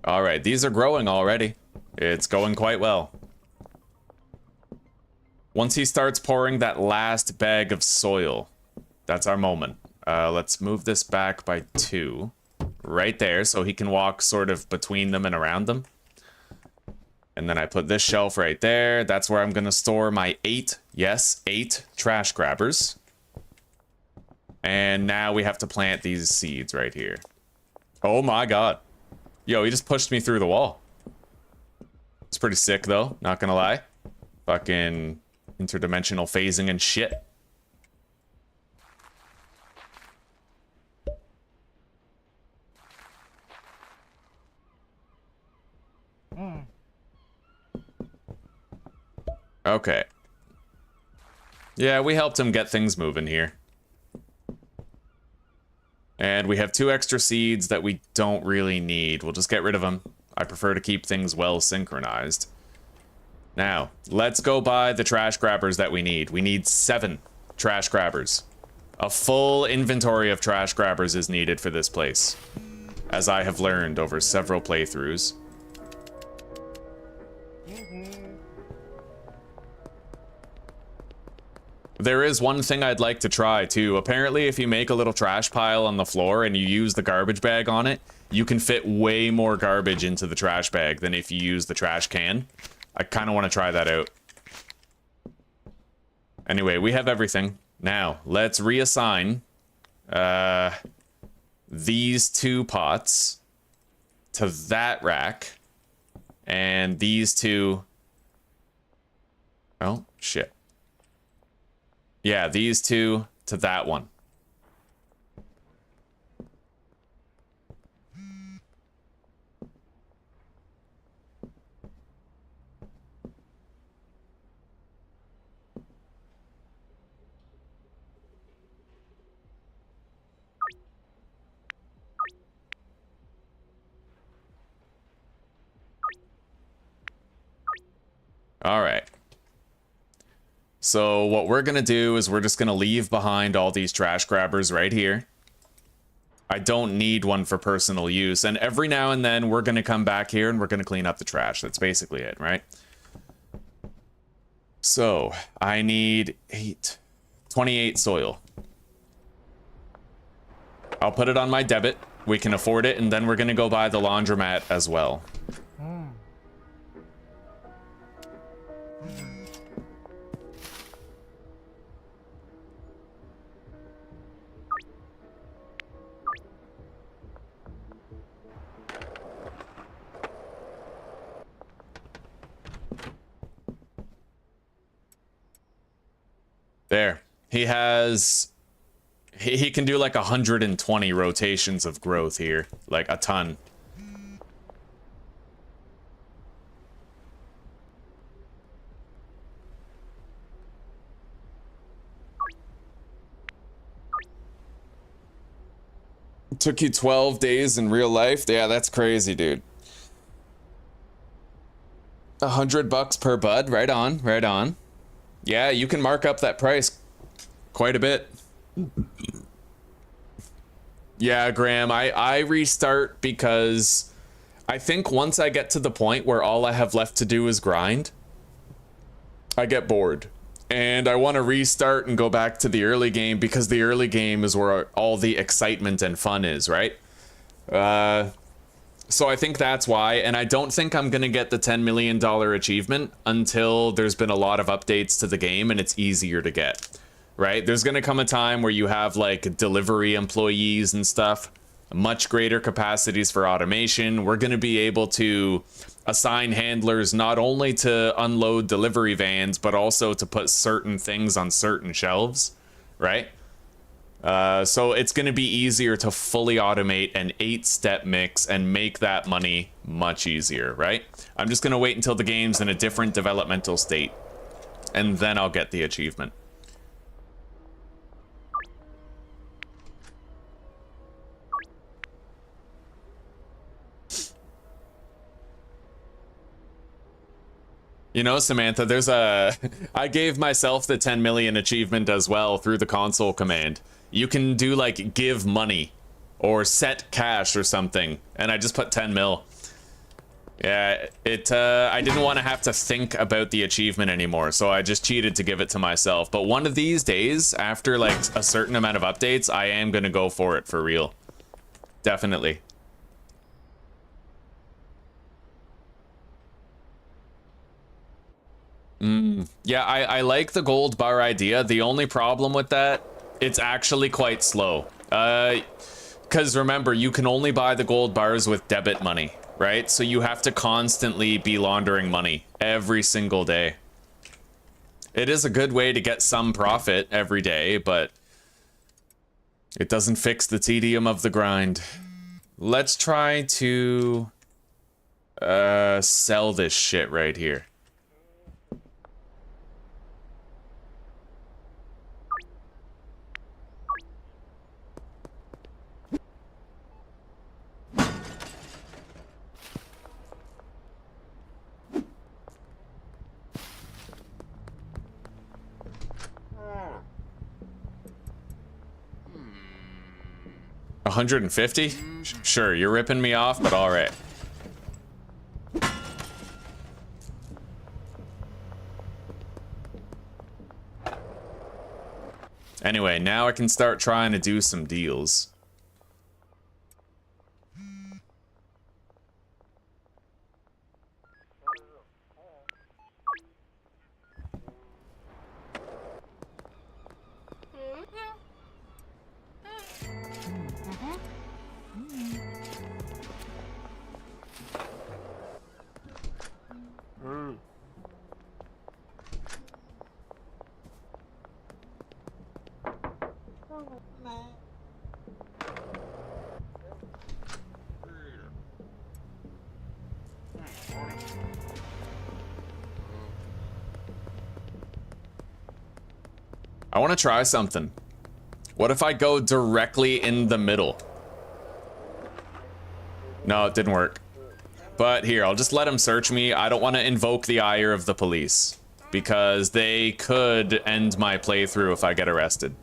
All right, these are growing already. It's going quite well. Once he starts pouring that last bag of soil, that's our moment. Let's move this back by 2. Right there, so he can walk sort of between them and around them. And then I put this shelf right there. That's where I'm going to store my 8 trash grabbers. And now we have to plant these seeds right here. Oh my god. Yo, he just pushed me through the wall. It's pretty sick, though. Not gonna lie. Fucking interdimensional phasing and shit. Okay. Yeah, we helped him get things moving here. And we have 2 extra seeds that we don't really need. We'll just get rid of them. I prefer to keep things well synchronized. Now, let's go buy the trash grabbers that we need. We need 7 trash grabbers. A full inventory of trash grabbers is needed for this place, as I have learned over several playthroughs. There is one thing I'd like to try, too. Apparently, if you make a little trash pile on the floor and you use the garbage bag on it, you can fit way more garbage into the trash bag than if you use the trash can. I kind of want to try that out. Anyway, we have everything. Now, let's reassign these 2 pots to that rack. And these 2... Oh, shit. Yeah, these 2 to that one. All right. So what we're going to do is we're just going to leave behind all these trash grabbers right here. I don't need one for personal use. And every now and then we're going to come back here and we're going to clean up the trash. That's basically it, right? So I need 28 soil. I'll put it on my debit. We can afford it. And then we're going to go buy the laundromat as well. There. He has... He can do like 120 rotations of growth here. Like a ton. It took you 12 days in real life? Yeah, that's crazy, dude. $100 per bud? Right on, right on. Yeah, you can mark up that price quite a bit. Yeah, Graham, I restart because I think once I get to the point where all I have left to do is grind, I get bored. And I want to restart and go back to the early game because the early game is where all the excitement and fun is, right? So I think that's why, and I don't think I'm going to get the $10 million achievement until there's been a lot of updates to the game and it's easier to get, right? There's going to come a time where you have like delivery employees and stuff, much greater capacities for automation. We're going to be able to assign handlers not only to unload delivery vans, but also to put certain things on certain shelves, right? So it's going to be easier to fully automate an 8-step mix and make that money much easier, right? I'm just going to wait until the game's in a different developmental state, and then I'll get the achievement. You know, Samantha, there's a... I gave myself the 10 million achievement as well through the console command. You can do, like, give money or set cash or something. And I just put 10 mil. Yeah, I didn't want to have to think about the achievement anymore, so I just cheated to give it to myself. But one of these days, after, like, a certain amount of updates, I am going to go for it for real. Definitely. Yeah, I like the gold bar idea. The only problem with that, it's actually quite slow. Because remember, you can only buy the gold bars with debit money, right? So you have to constantly be laundering money every single day. It is a good way to get some profit every day, but it doesn't fix the tedium of the grind. Let's try to sell this shit right here. $150? Sure, you're ripping me off, but all right. Anyway, now I can start trying to do some deals. I want to try something. What if I go directly in the middle? No, it didn't work. But here, I'll just let him search me. I don't want to invoke the ire of the police, because they could end my playthrough if I get arrested.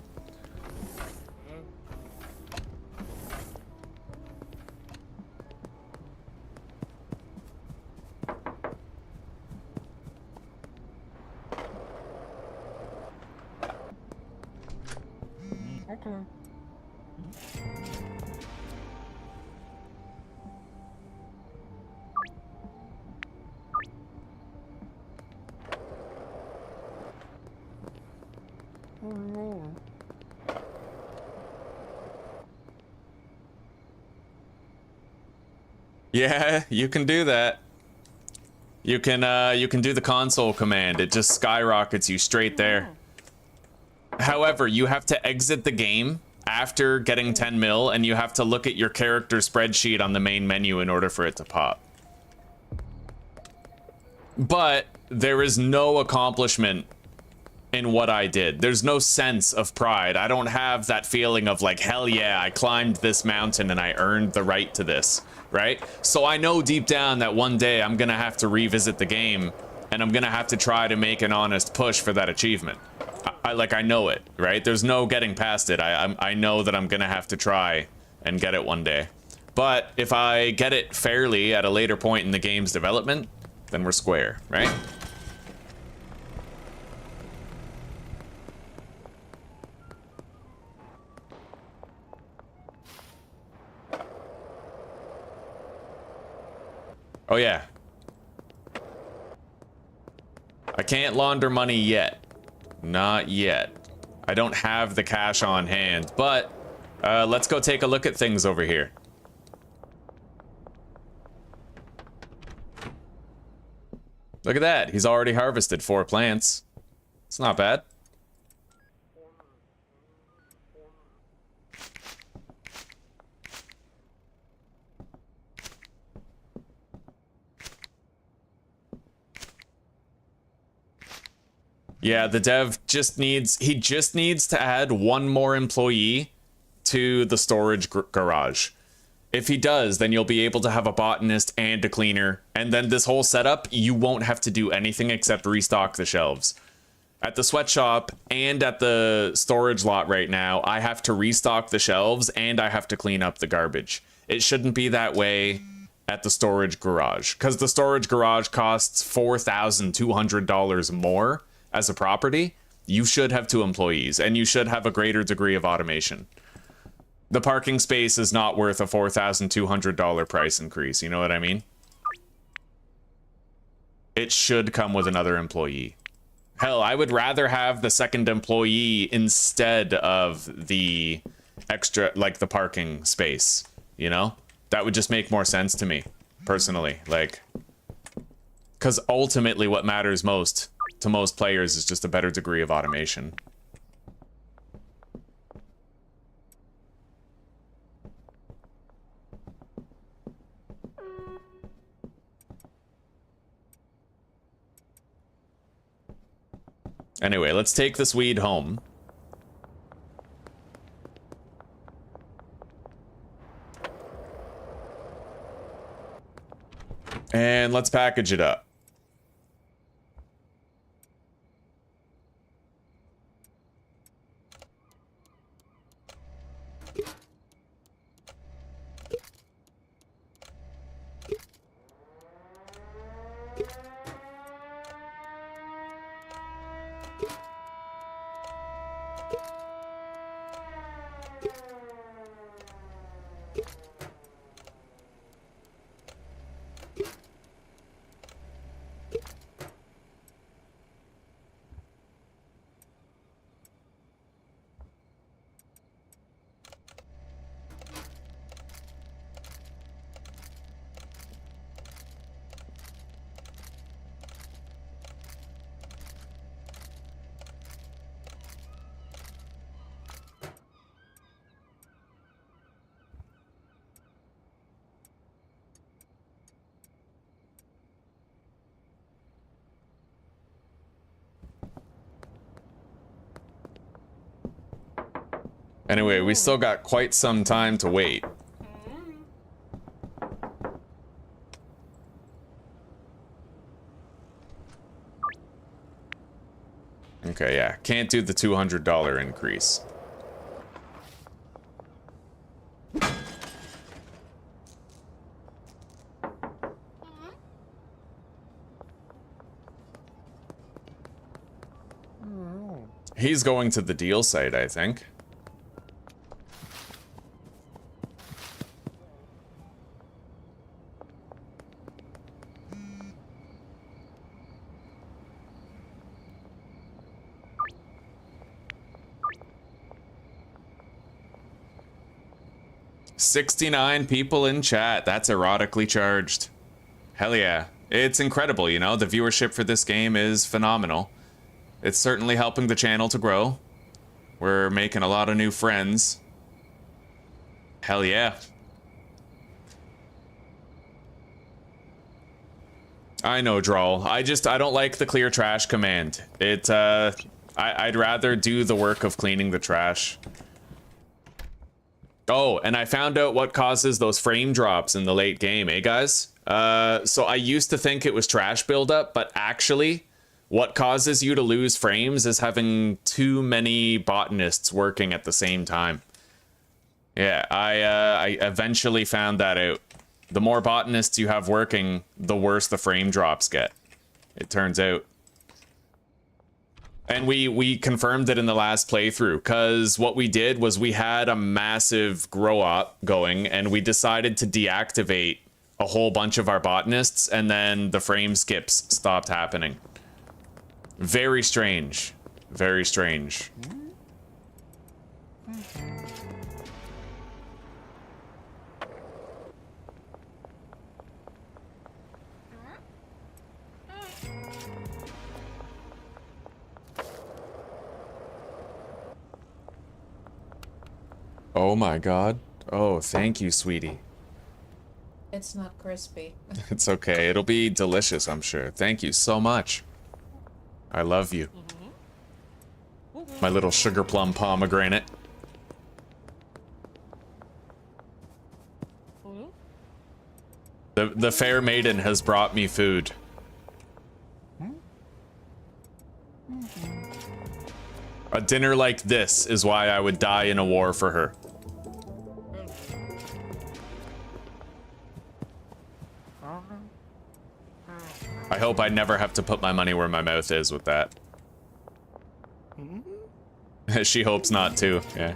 Yeah, you can do that. You can do the console command. It just skyrockets you straight there. However, you have to exit the game after getting 10 mil, and you have to look at your character spreadsheet on the main menu in order for it to pop. But there is no accomplishment in what I did. There's no sense of pride. I don't have that feeling of like, hell yeah, I climbed this mountain and I earned the right to this, right? So I know deep down that one day I'm gonna have to revisit the game and I'm gonna have to try to make an honest push for that achievement. I know it, right? There's no getting past it. I know that I'm gonna have to try and get it one day. But if I get it fairly at a later point in the game's development, then we're square, right? Oh yeah. I can't launder money yet. Not yet. I don't have the cash on hand, but let's go take a look at things over here. Look at that. He's already harvested 4 plants. It's not bad. Yeah, the dev just needs to add one more employee to the storage garage. If he does, then you'll be able to have a botanist and a cleaner, and then this whole setup, you won't have to do anything except restock the shelves. At the sweatshop and at the storage lot right now, I have to restock the shelves and I have to clean up the garbage. It shouldn't be that way at the storage garage, because the storage garage costs $4,200 more as a property. You should have 2 employees, and you should have a greater degree of automation. The parking space is not worth a $4,200 price increase, you know what I mean? It should come with another employee. Hell, I would rather have the second employee instead of the extra, like the parking space, you know? That would just make more sense to me, personally. Like, because ultimately what matters most to most players is just a better degree of automation. Anyway, let's take this weed home. And let's package it up. Anyway, we still got quite some time to wait. Okay, yeah. Can't do the $200 increase. He's going to the deal site, I think. $69 people in chat. That's erotically charged. Hell yeah. It's incredible, you know? The viewership for this game is phenomenal. It's certainly helping the channel to grow. We're making a lot of new friends. Hell yeah. I know, Drawl. I don't like the clear trash command. I'd rather do the work of cleaning the trash. Oh, and I found out what causes those frame drops in the late game, eh, guys? So I used to think it was trash buildup, but actually, what causes you to lose frames is having too many botanists working at the same time. Yeah, I eventually found that out. The more botanists you have working, the worse the frame drops get. It turns out. And we confirmed it in the last playthrough, because what we did was we had a massive grow-up going, and we decided to deactivate a whole bunch of our botanists, and then the frame skips stopped happening. Very strange. Very strange. Oh my god. Oh, thank you, sweetie. It's not crispy. It's okay. It'll be delicious, I'm sure. Thank you so much. I love you. My little sugar plum pomegranate. The fair maiden has brought me food. A dinner like this is why I would die in a war for her. I hope I never have to put my money where my mouth is with that. She hopes not too, yeah.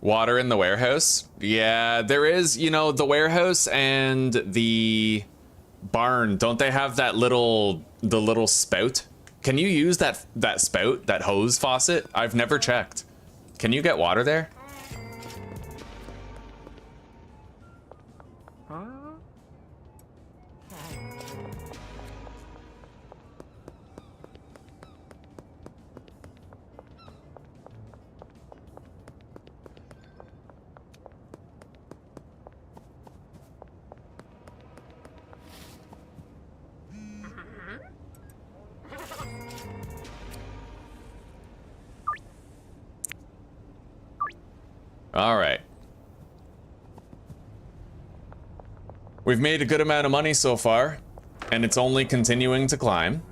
Water in the warehouse? Yeah, there is, you know, the warehouse and the barn, don't they have that the little spout? Can you use that spout, that hose faucet? I've never checked. Can you get water there? All right. We've made a good amount of money so far, and it's only continuing to climb.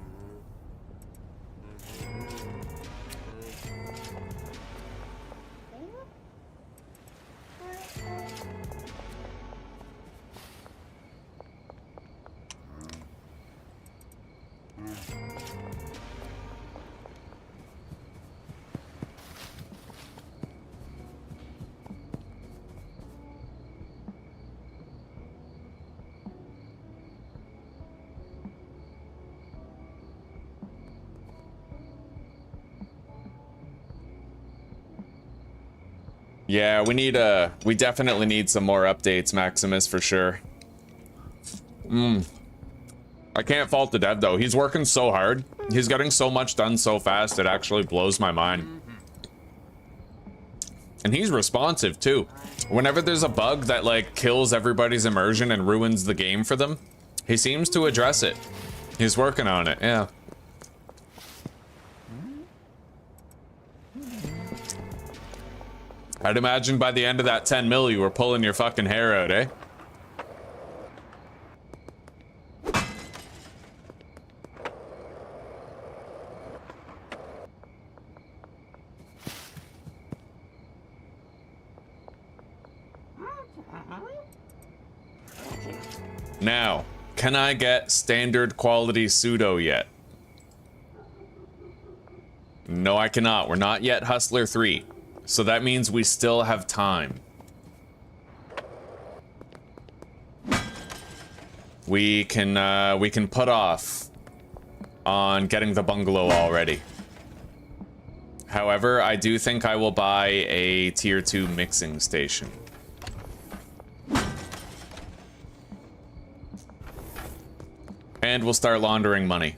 Yeah, we definitely need some more updates, Maximus, for sure. I can't fault the dev, though. He's working so hard. He's getting so much done so fast, it actually blows my mind. And he's responsive, too. Whenever there's a bug that, like, kills everybody's immersion and ruins the game for them, he seems to address it. He's working on it, yeah. I'd imagine by the end of that 10 mil, you were pulling your fucking hair out, eh? Now, can I get standard quality pseudo yet? No, I cannot. We're not yet Hustler 3. So that means we still have time. We can put off on getting the bungalow already. However, I do think I will buy a tier 2 mixing station. And we'll start laundering money.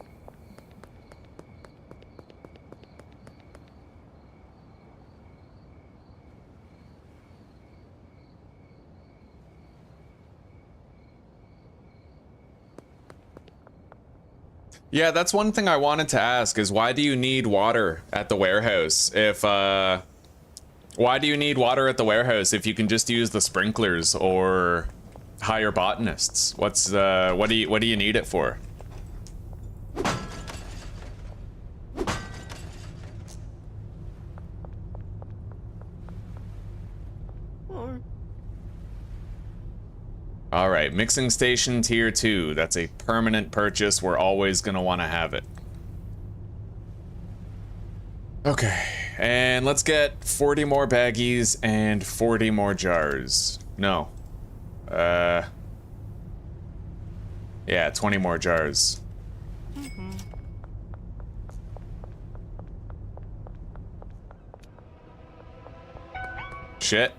Yeah, that's one thing I wanted to ask is why do you need water at the warehouse if why do you need water at the warehouse if you can just use the sprinklers or hire botanists? What's what do you need it for? All right, mixing station tier 2. That's a permanent purchase. We're always gonna want to have it. Okay, and let's get 40 more baggies and 40 more jars. No. Yeah, 20 more jars. Shit.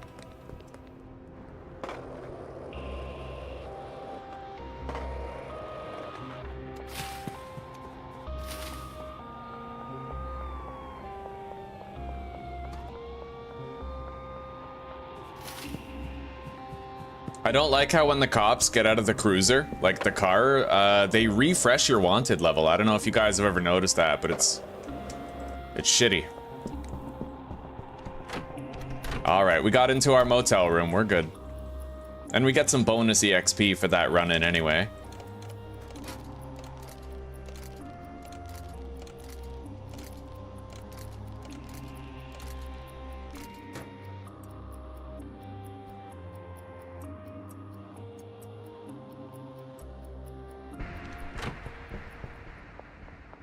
I don't like how when the cops get out of the cruiser, like the car, they refresh your wanted level. I don't know if you guys have ever noticed that, but it's shitty. All right, we got into our motel room. We're good. And we get some bonus EXP for that run-in anyway.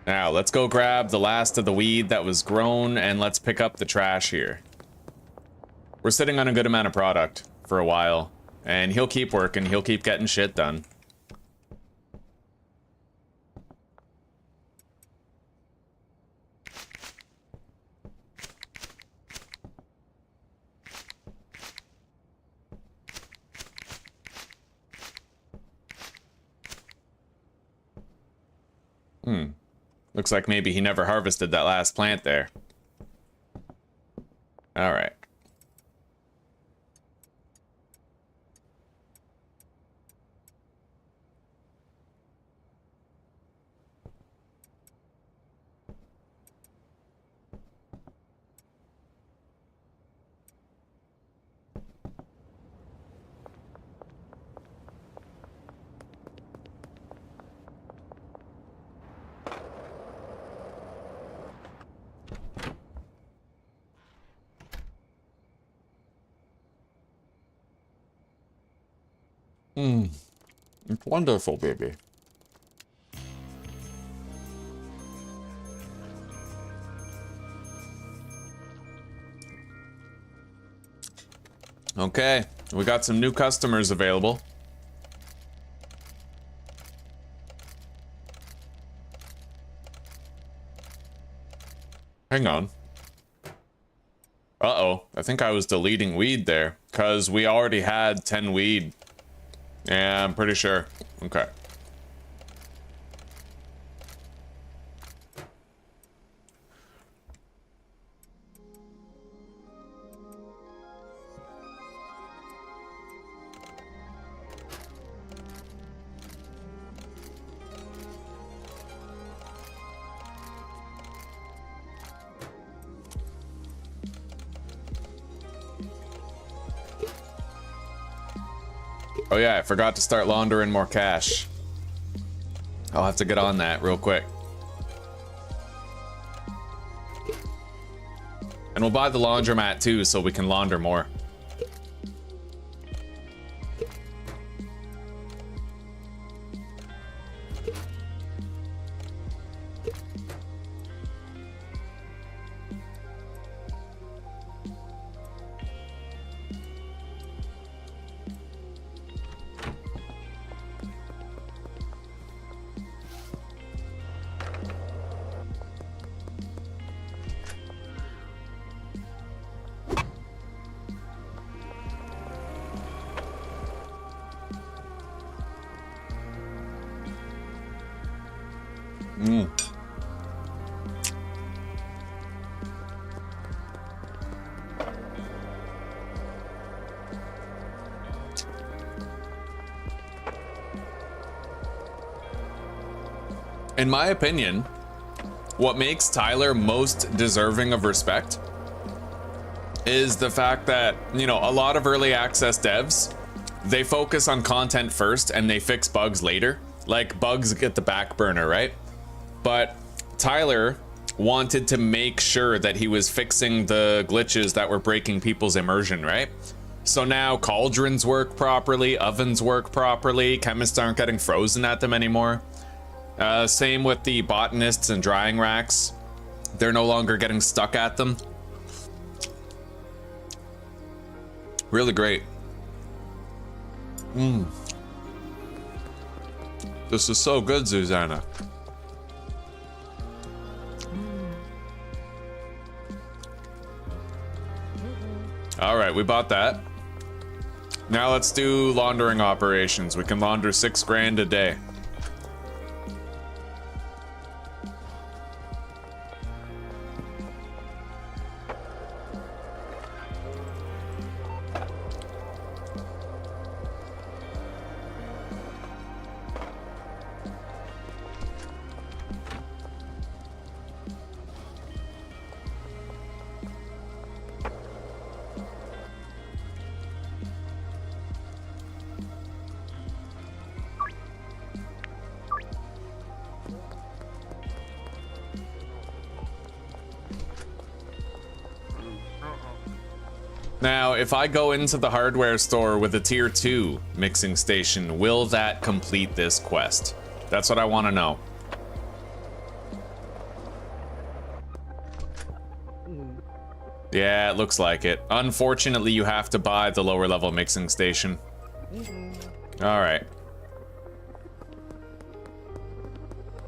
Now, let's go grab the last of the weed that was grown, and let's pick up the trash here. We're sitting on a good amount of product for a while, and he'll keep working, he'll keep getting shit done. Looks like maybe he never harvested that last plant there. All right. It's wonderful, baby. Okay, we got some new customers available. Hang on. Uh-oh, I think I was deleting weed there, because we already had 10 weed. Yeah, I'm pretty sure. Okay. Oh yeah, I forgot to start laundering more cash. I'll have to get on that real quick. And we'll buy the laundromat too so we can launder more. in my opinion, what makes Tyler most deserving of respect is the fact that, you know, a lot of early access devs, they focus on content first and they fix bugs later. Like, bugs get the back burner, right? But Tyler wanted to make sure that he was fixing the glitches that were breaking people's immersion, right? So now cauldrons work properly, ovens work properly, chemists aren't getting frozen at them anymore. Same with the botanists and drying racks. They're no longer getting stuck at them. Really great. This is so good, Susanna. All right, we bought that. Now let's do laundering operations. We can launder 6 grand a day. Now, if I go into the hardware store with a tier 2 mixing station, will that complete this quest? That's what I want to know. Yeah, it looks like it. Unfortunately, you have to buy the lower level mixing station. All right.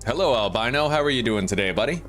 Hello, Albino. How are you doing today, buddy?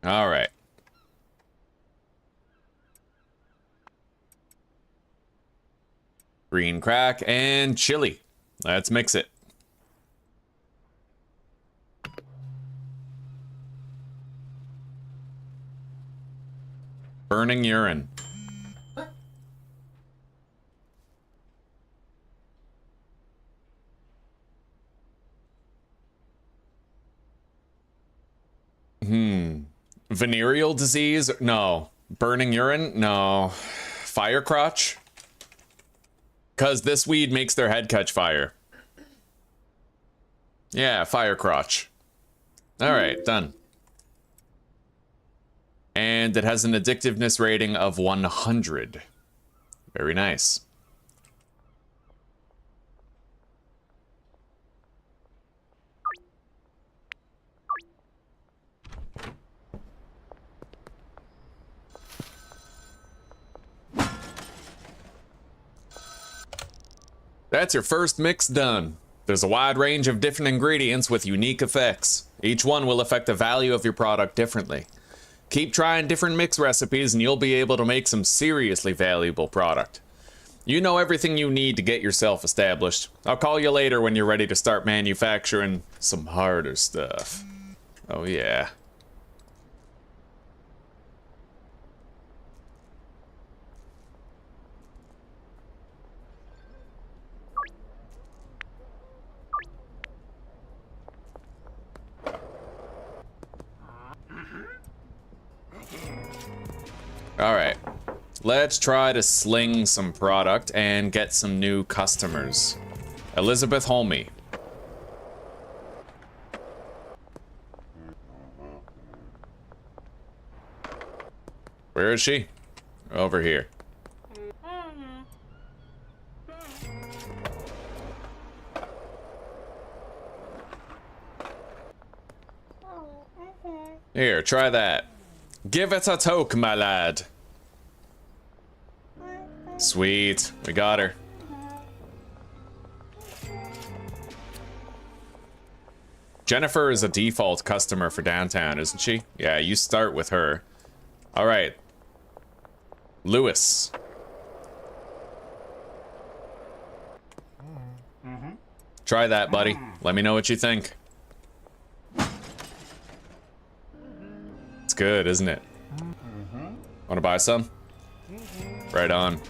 All right. Green crack and chili. Let's mix it. Burning urine. Venereal disease? No. Burning urine? No. Fire crotch? Because this weed makes their head catch fire. Yeah, fire crotch. Alright, done. And it has an addictiveness rating of 100. Very nice. That's your first mix done. There's a wide range of different ingredients with unique effects. Each one will affect the value of your product differently. Keep trying different mix recipes and you'll be able to make some seriously valuable product. You know everything you need to get yourself established. I'll call you later when you're ready to start manufacturing some harder stuff. Oh yeah. All right, Let's try to sling some product and get some new customers. Elizabeth Holme. Where is she? Over here. Here, try that. Give it a toke, my lad. Sweet, we got her. Jennifer is a default customer for downtown, isn't she? Yeah, you start with her. All right. Lewis. Try that, buddy. Let me know what you think. It's good, isn't it? Want to buy some? Right on.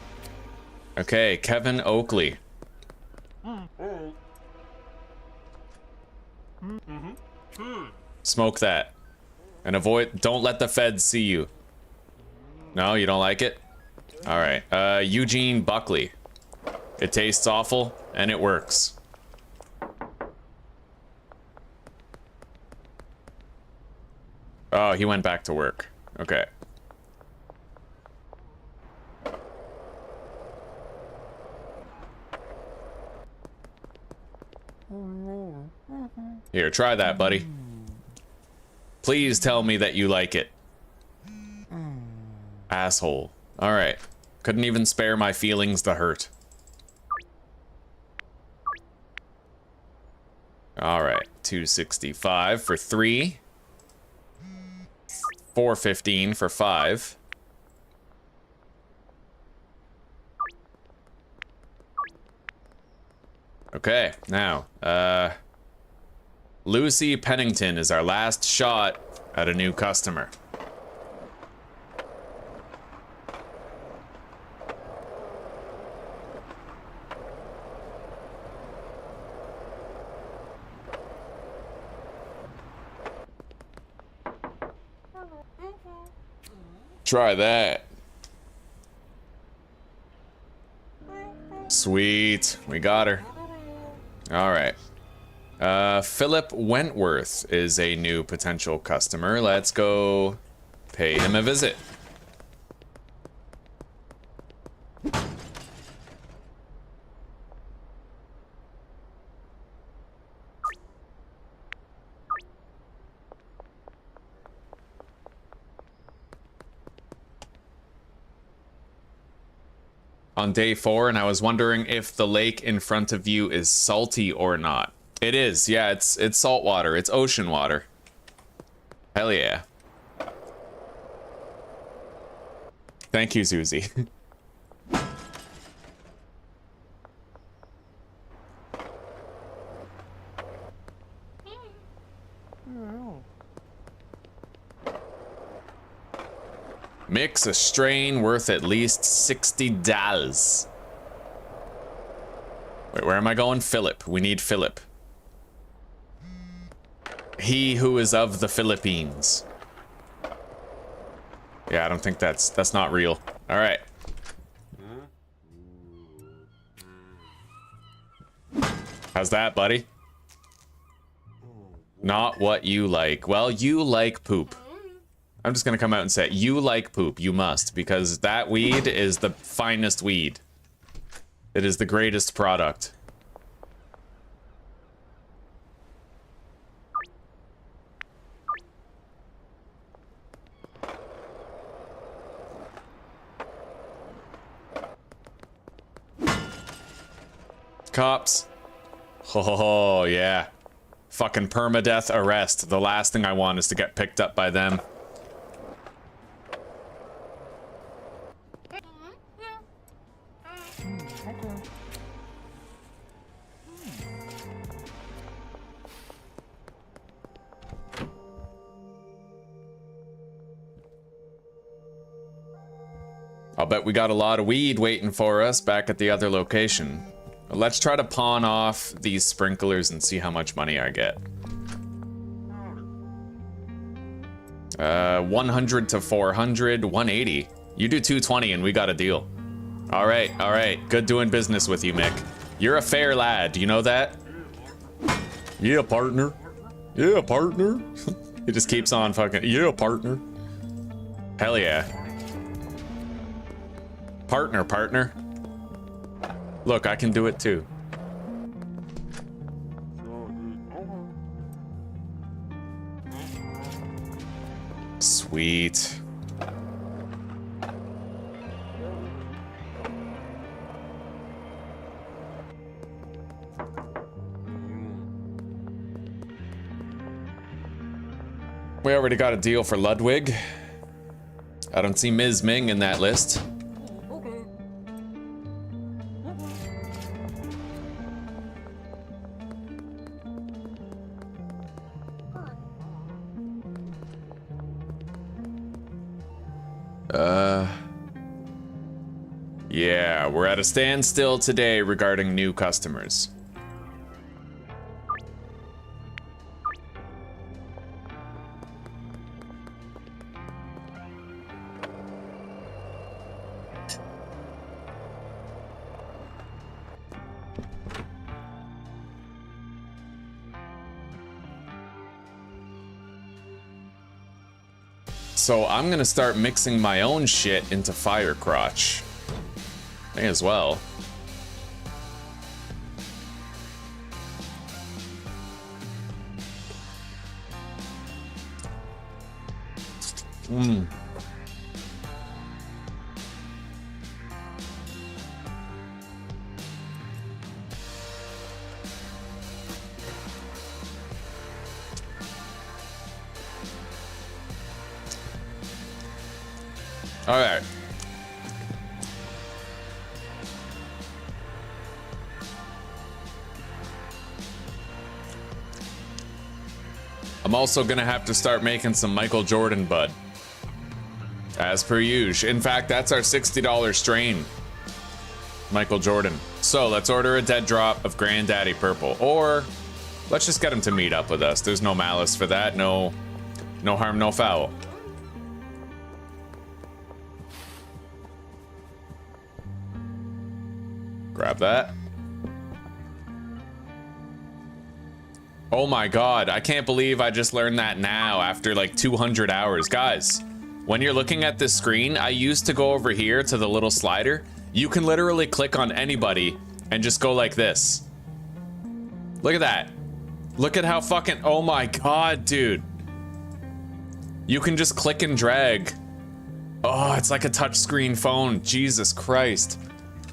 Okay, Kevin Oakley. Smoke that. And don't let the feds see you. No, you don't like it? Alright, Eugene Buckley. It tastes awful, and it works. Oh, he went back to work. Okay. Here, try that, buddy. Please tell me that you like it. Asshole. Alright. Couldn't even spare my feelings to hurt. Alright. 265 for 3. 415 for 5. Okay, now, Lucy Pennington is our last shot at a new customer. Try that. Sweet, we got her. All right. Philip Wentworth is a new potential customer. Let's go pay him a visit. On day 4, and I was wondering if the lake in front of you is salty or not. It is, yeah, it's salt water, it's ocean water. Hell yeah. Thank you, Susie. Mix a strain worth at least $60. Wait, where am I going? Philip. We need Philip. He who is of the Philippines. Yeah, I don't think that's not real. All right. How's that, buddy? Not what you like. Well, you like poop. I'm just gonna come out and say, you like poop, you must, because that weed is the finest weed. It is the greatest product. Cops. Oh, yeah. Fucking permadeath arrest. The last thing I want is to get picked up by them. I'll bet we got a lot of weed waiting for us back at the other location. Let's try to pawn off these sprinklers and see how much money I get. 100 to 400, 180. You do 220 and we got a deal. All right. Good doing business with you, Mick. You're a fair lad. Do you know that? Yeah, partner. Yeah, partner. He just keeps on fucking. Yeah, partner. Hell yeah. Partner. Look, I can do it too. Sweet. We already got a deal for Ludwig. I don't see Ms. Ming in that list. Yeah, we're at a standstill today regarding new customers. So I'm gonna start mixing my own shit into Fire Crotch. May as well. All right. I'm also gonna have to start making some Michael Jordan bud. As per usual. In fact, that's our $60 strain. Michael Jordan. So let's order a dead drop of Granddaddy Purple. Or let's just get him to meet up with us. There's no malice for that. No harm, no foul. Grab that. Oh my god, I can't believe I just learned that now after like 200 hours. Guys, when you're looking at this screen, I used to go over here to the little slider. You can literally click on anybody and just go like this. Look at that. Look at how fucking, oh my god, dude. You can just click and drag. Oh, it's like a touchscreen phone. Jesus Christ.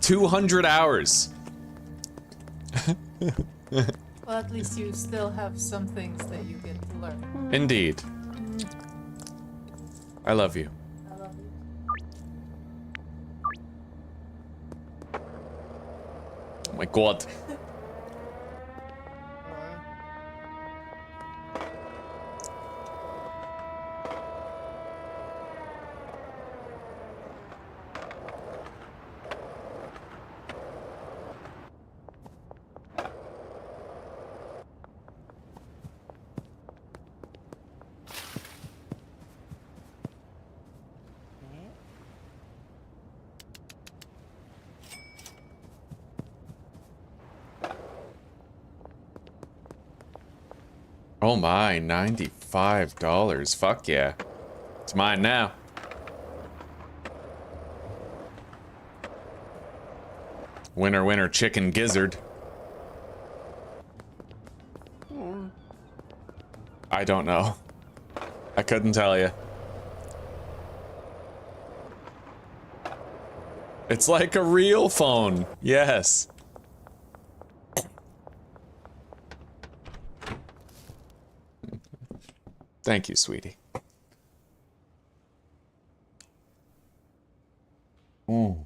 200 hours. Well, at least you still have some things that you get to learn. Indeed. I love you. I love you. Oh my god. Oh my, $95. Fuck yeah. It's mine now. Winner, winner, chicken gizzard. I don't know. I couldn't tell you. It's like a real phone. Yes. Thank you, sweetie. Mm.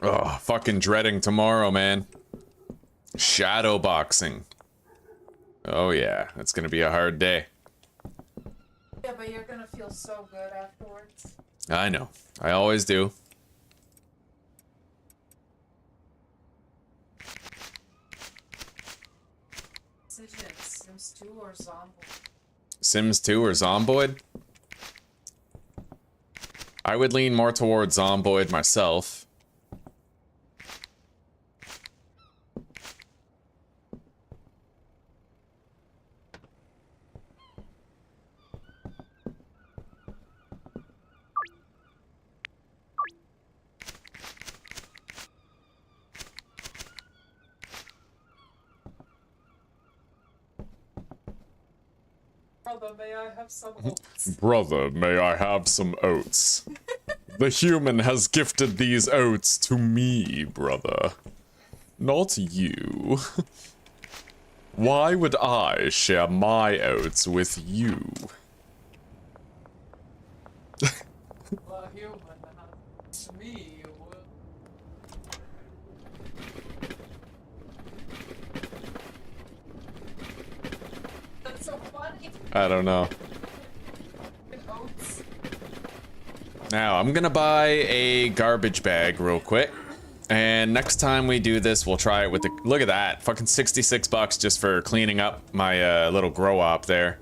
Oh, fucking dreading tomorrow, man. Shadow boxing. Oh yeah, it's gonna be a hard day. Yeah, but you're gonna feel so good afterwards. I know. I always do. 2 or Zomboid? Sims 2 or Zomboid? I would lean more towards Zomboid myself. Brother, may I have some oats? Brother, may I have some oats? The human has gifted these oats to me, brother. Not you. Why would I share my oats with you? The human has me. That's so funny. I don't know. Oats. Now, I'm gonna buy a garbage bag real quick. And next time we do this, we'll try it with the... Look at that. Fucking 66 bucks just for cleaning up my little grow op there.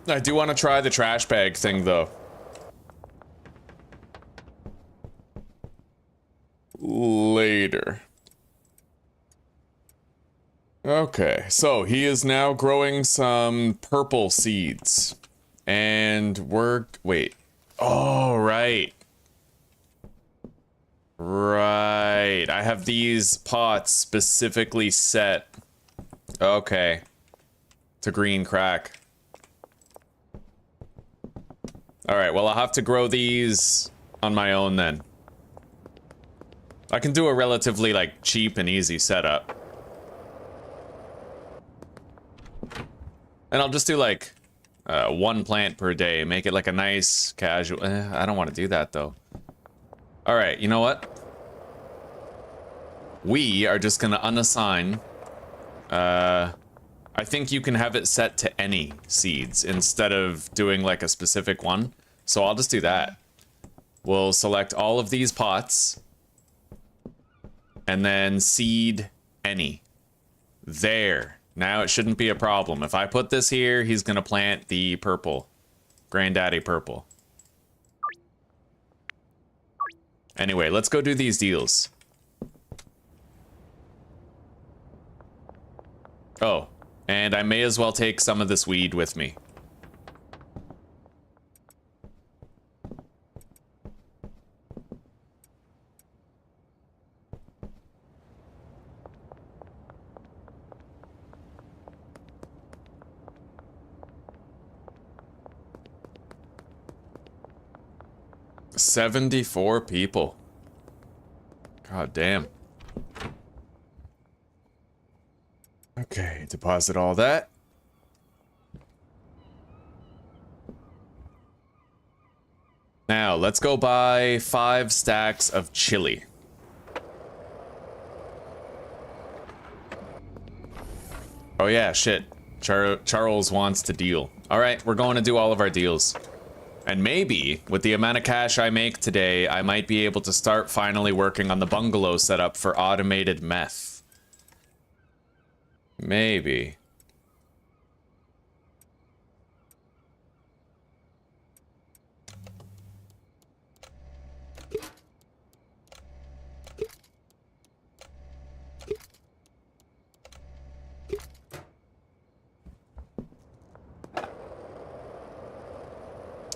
I do want to try the trash bag thing, though. Later. Okay, so he is now growing some purple seeds. And we're... Wait. Oh, right. Right. I have these pots specifically set. Okay. To green crack. Alright, well, I'll have to grow these on my own then. I can do a relatively, like, cheap and easy setup. And I'll just do, like, 1 plant per day. Make it, like, a nice, casual... I don't want to do that, though. Alright, you know what? We are just gonna unassign. I think you can have it set to any seeds instead of doing like a specific one. So I'll just do that. We'll select all of these pots. And then seed any. There. Now it shouldn't be a problem. If I put this here, he's gonna plant the purple. Granddaddy purple. Anyway, let's go do these deals. Oh, and I may as well take some of this weed with me. $74 people. God damn. Okay, deposit all that. Now, let's go buy 5 stacks of chili. Oh yeah, shit. Charles wants to deal. Alright, we're going to do all of our deals. And maybe, with the amount of cash I make today, I might be able to start finally working on the bungalow setup for automated meth. Maybe.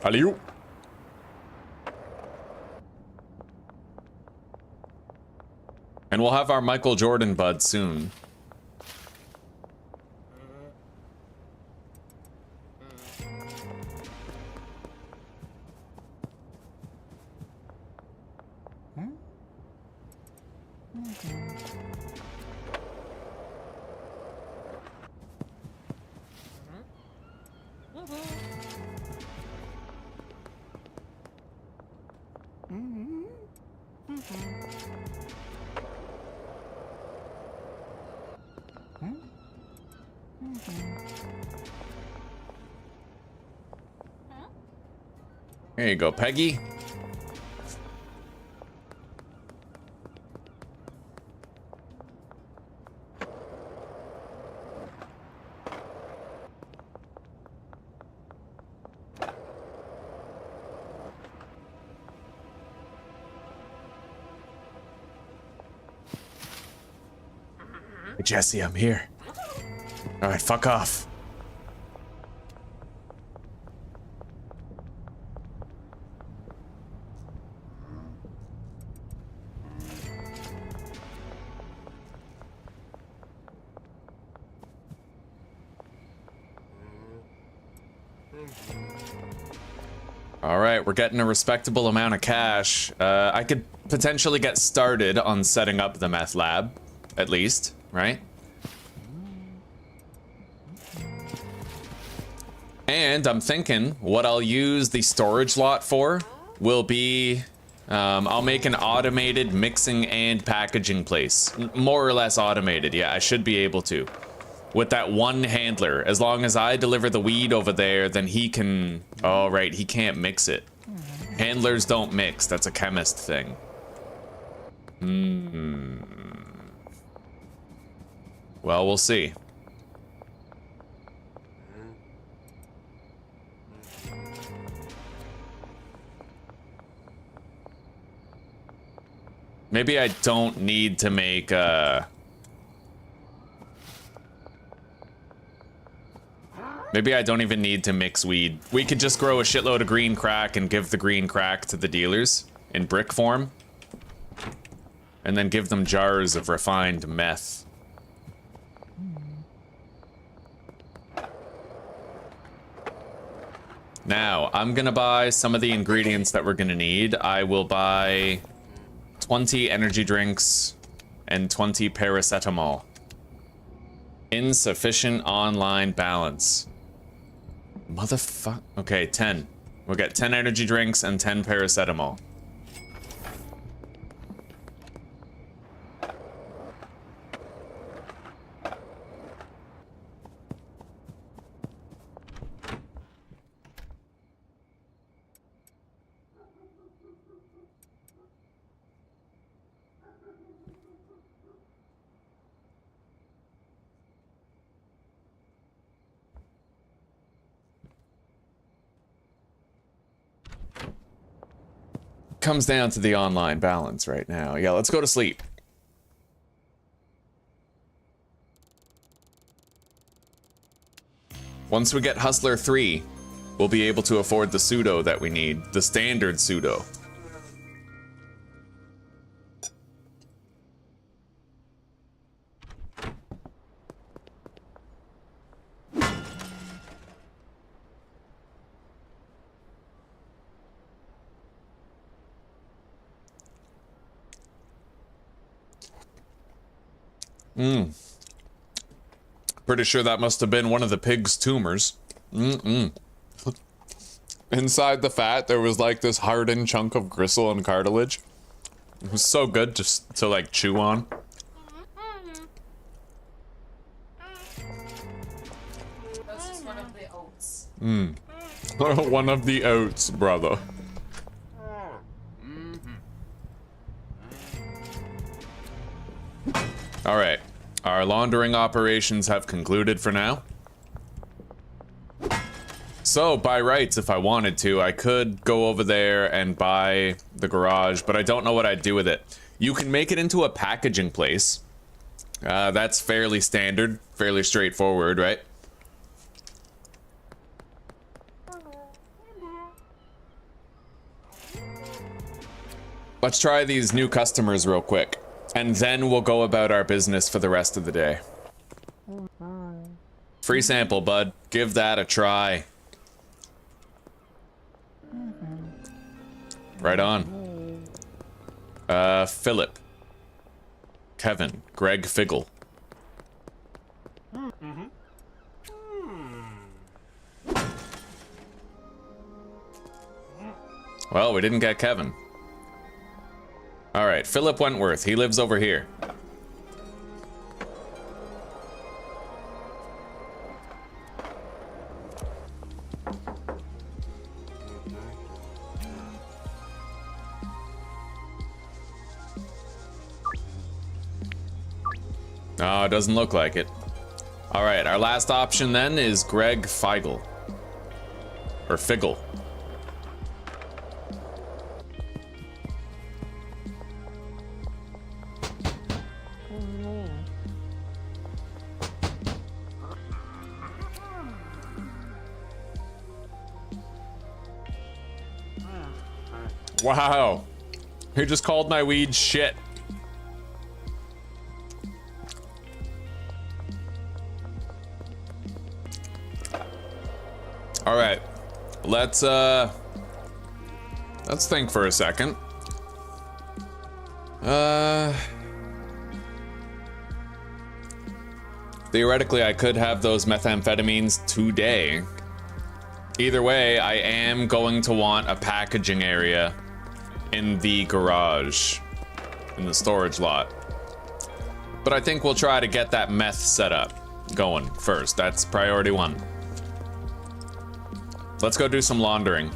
Alley-oop. And we'll have our Michael Jordan bud soon. Here you go, Peggy. Jesse, I'm here. All right, fuck off. All right, we're getting a respectable amount of cash. I could potentially get started on setting up the meth lab, at least, right? And I'm thinking what I'll use the storage lot for will be, I'll make an automated mixing and packaging place. More or less automated, yeah, I should be able to. With that one handler, as long as I deliver the weed over there, then he can... Oh, right, he can't mix it. Handlers don't mix, that's a chemist thing. Well, we'll see. Maybe I don't need to make, maybe I don't even need to mix weed. We could just grow a shitload of green crack and give the green crack to the dealers in brick form. And then give them jars of refined meth. Now, I'm gonna buy some of the ingredients that we're gonna need. I will buy 20 energy drinks and 20 paracetamol. Insufficient online balance. Motherfuck. Okay, 10. We'll get 10 energy drinks and 10 paracetamol. Comes down to the online balance right now. Yeah, let's go to sleep. Once we get Hustler 3, we'll be able to afford the pseudo that we need, the standard pseudo. Pretty sure that must have been one of the pig's tumors. Inside the fat, there was like this hardened chunk of gristle and cartilage. It was so good just to like chew on. This is one of the oats. One of the oats, brother. All right, our laundering operations have concluded for now. So, by rights, if I wanted to, I could go over there and buy the garage, but I don't know what I'd do with it. You can make it into a packaging place. That's fairly standard, fairly straightforward, right? Let's try these new customers real quick. And then we'll go about our business for the rest of the day. Free sample, bud. Give that a try. Right on. Philip. Kevin. Greg Figgle. Well, we didn't get Kevin. Alright, Philip Wentworth. He lives over here. No, it doesn't look like it. Alright, our last option then is Greg Feigl. Or Figgle. Wow. He just called my weed shit. All right, let's think for a second. Theoretically, I could have those methamphetamines today. Either way, I am going to want a packaging area in the garage, in the storage lot. But I think we'll try to get that meth set up going first. That's priority one. Let's go do some laundering.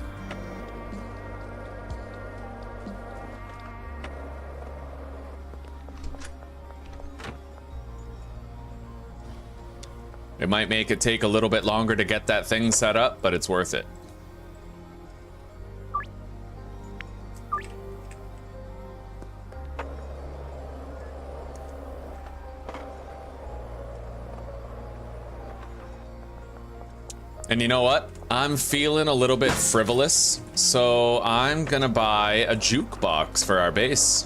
It might make it take a little bit longer to get that thing set up, but it's worth it. And you know what? I'm feeling a little bit frivolous, so I'm gonna buy a jukebox for our base.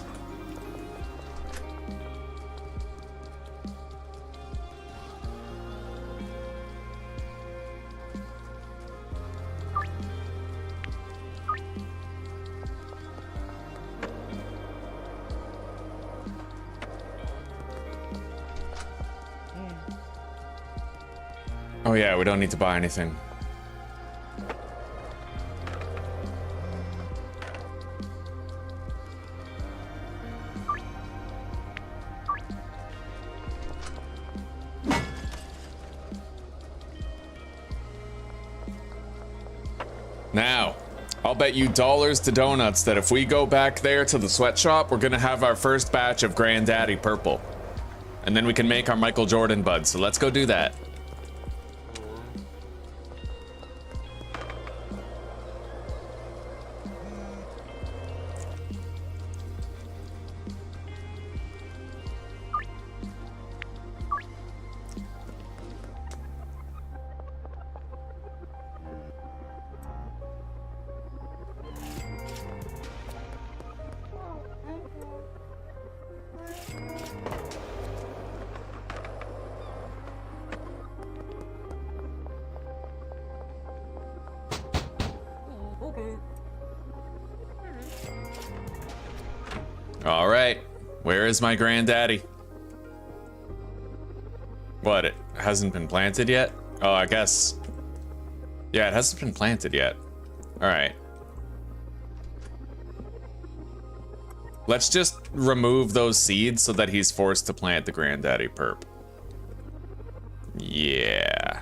Oh yeah, we don't need to buy anything. Now, I'll bet you dollars to donuts that if we go back there to the sweatshop, we're gonna have our first batch of Granddaddy Purple. And then we can make our Michael Jordan buds, so let's go do that. All right, where is my granddaddy? What, it hasn't been planted yet? Oh, I guess. Yeah, it hasn't been planted yet. All right. Let's just remove those seeds so that he's forced to plant the granddaddy perp. Yeah.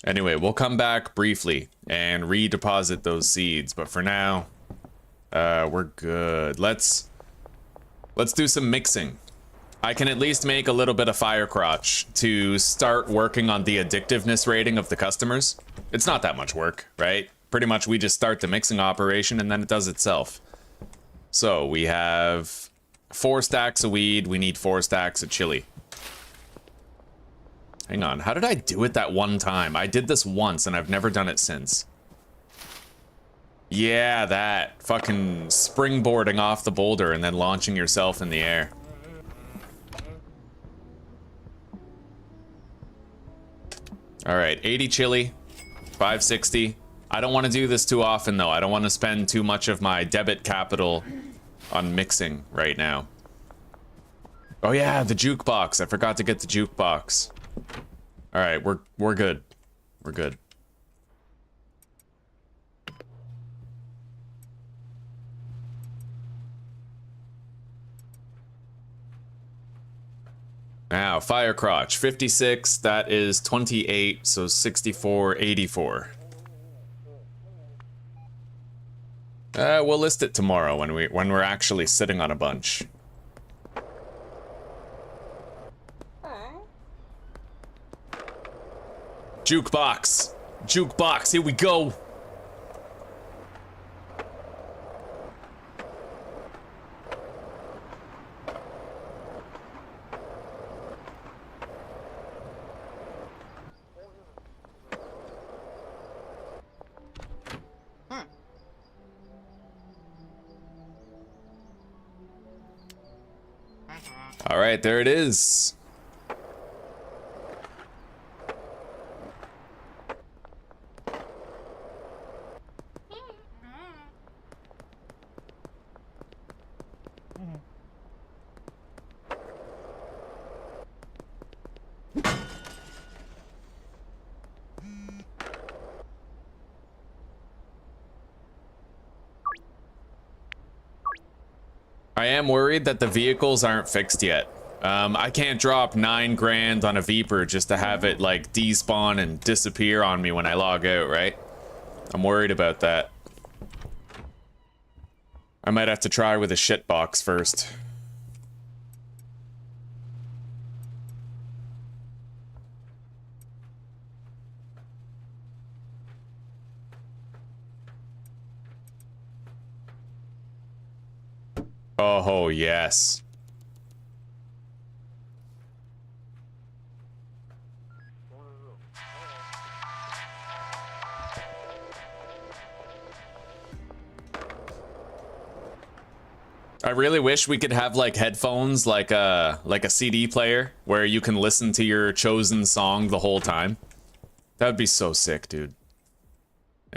Anyway, we'll come back briefly and redeposit those seeds, but for now, we're good. Let's do some mixing. I can at least make a little bit of fire crotch to start working on the addictiveness rating of the customers. It's not that much work, right? Pretty much we just start the mixing operation and then it does itself. So we have 4 stacks of weed, we need 4 stacks of chili. Hang on, how did I do it that one time? I did this once and I've never done it since. Yeah, that. Fucking springboarding off the boulder and then launching yourself in the air. Alright, 80 chili, 560. I don't want to do this too often though. I don't want to spend too much of my debit capital on mixing right now. Oh yeah, the jukebox. I forgot to get the jukebox. All right, we're good. We're good. Now, fire crotch, 56, that is 28, so 64, 84. We'll list it tomorrow when we're actually sitting on a bunch. Jukebox! Jukebox, here we go! All right, there it is. I am worried that the vehicles aren't fixed yet. I can't drop 9 grand on a Viper just to have it like despawn and disappear on me when I log out, right? I'm worried about that. I might have to try with a shit box first. Oh, yes. I really wish we could have like headphones, like a CD player where you can listen to your chosen song the whole time. That would be so sick, dude.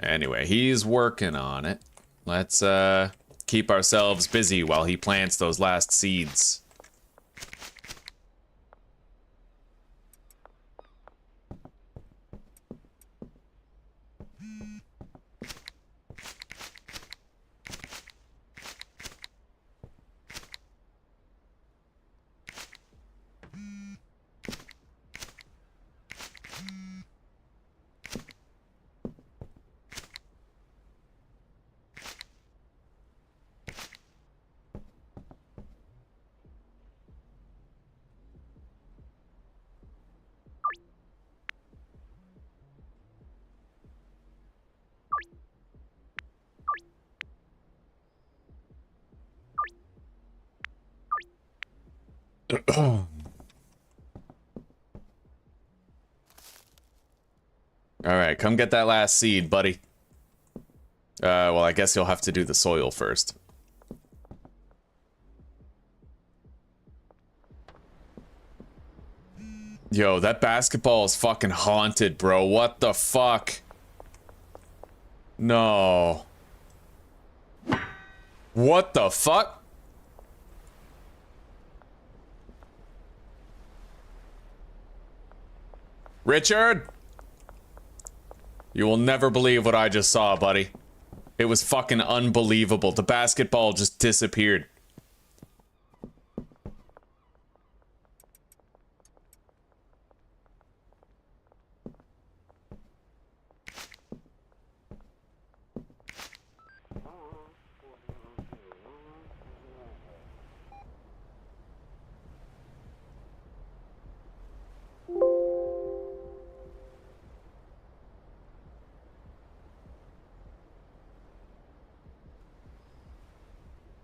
Anyway, he's working on it. Let's keep ourselves busy while he plants those last seeds. Alright, come get that last seed, buddy. Well, I guess you'll have to do the soil first. Yo, that basketball is fucking haunted, bro. What the fuck? No. What the fuck? Richard? You will never believe what I just saw, buddy. It was fucking unbelievable. The basketball just disappeared.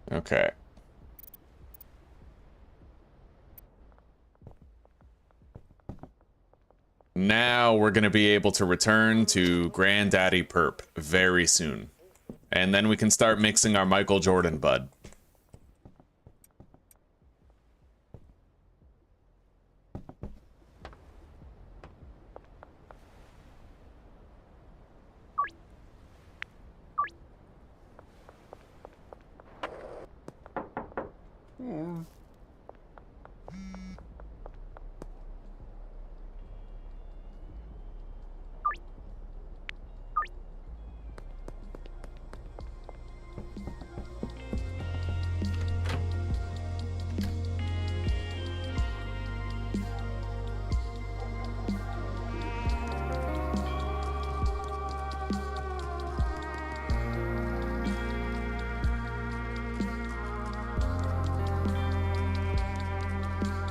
Okay. Now we're gonna be able to return to Granddaddy Perp very soon. And then we can start mixing our Michael Jordan bud.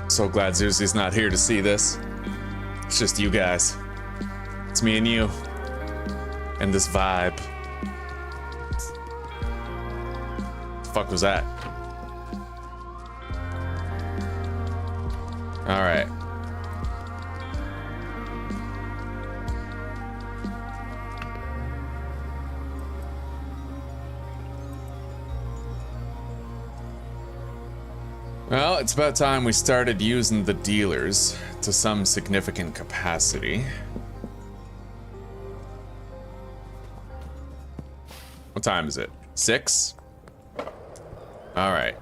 So glad Zuzi's not here to see this. It's just you guys. It's me and you. And this vibe. The fuck was that? Alright. Well, it's about time we started using the dealers to some significant capacity. What time is it? 6? Alright.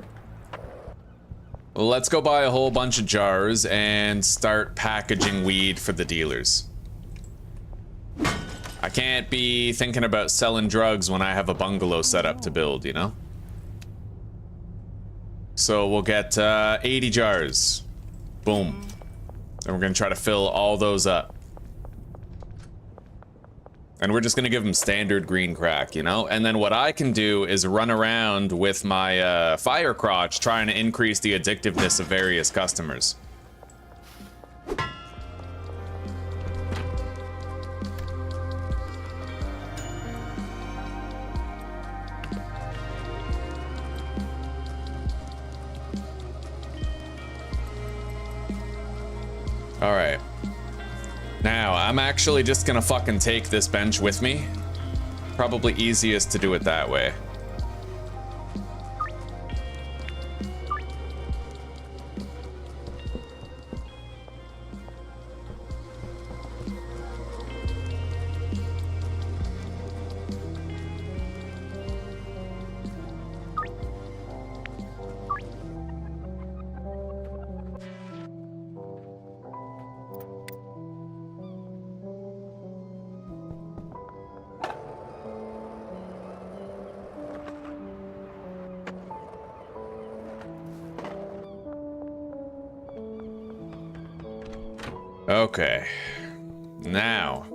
Well, let's go buy a whole bunch of jars and start packaging weed for the dealers. I can't be thinking about selling drugs when I have a bungalow set up to build, you know? So we'll get 80 jars. Boom. And we're gonna try to fill all those up. And we're just gonna give them standard green crack, you know? And then what I can do is run around with my fire crotch trying to increase the addictiveness of various customers. Alright. Now, I'm actually just gonna fucking take this bench with me. Probably easiest to do it that way. Okay. Now.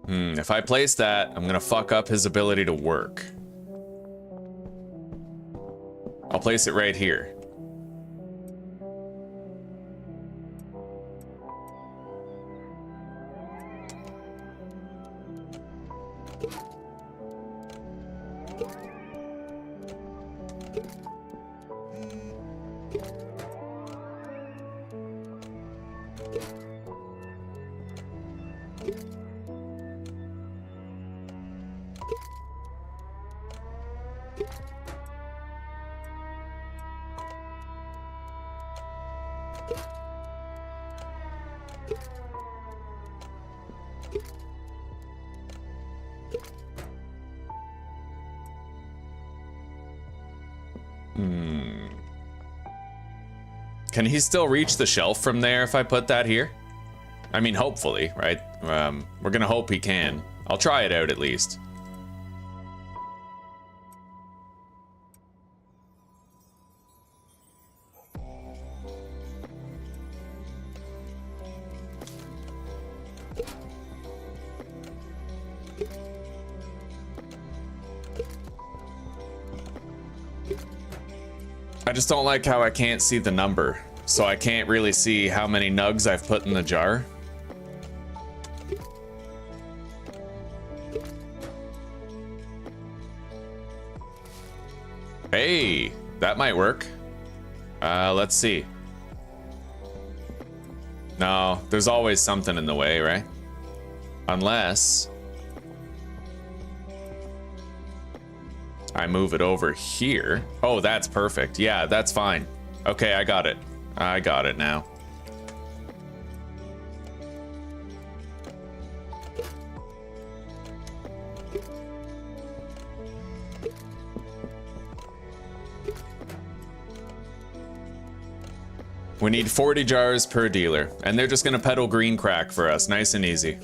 If I place that, I'm gonna fuck up his ability to work. I'll place it right here. Can he still reach the shelf from there if I put that here? I mean, hopefully, right? We're gonna hope he can. I'll try it out at least. I just don't like how I can't see the number, so I can't really see how many nugs I've put in the jar. Hey, that might work. Let's see. No, there's always something in the way, right? Unless I move it over here. Oh, that's perfect. Yeah, that's fine. Okay, I got it. I got it now. We need 40 jars per dealer, and they're just gonna peddle green crack for us, nice and easy.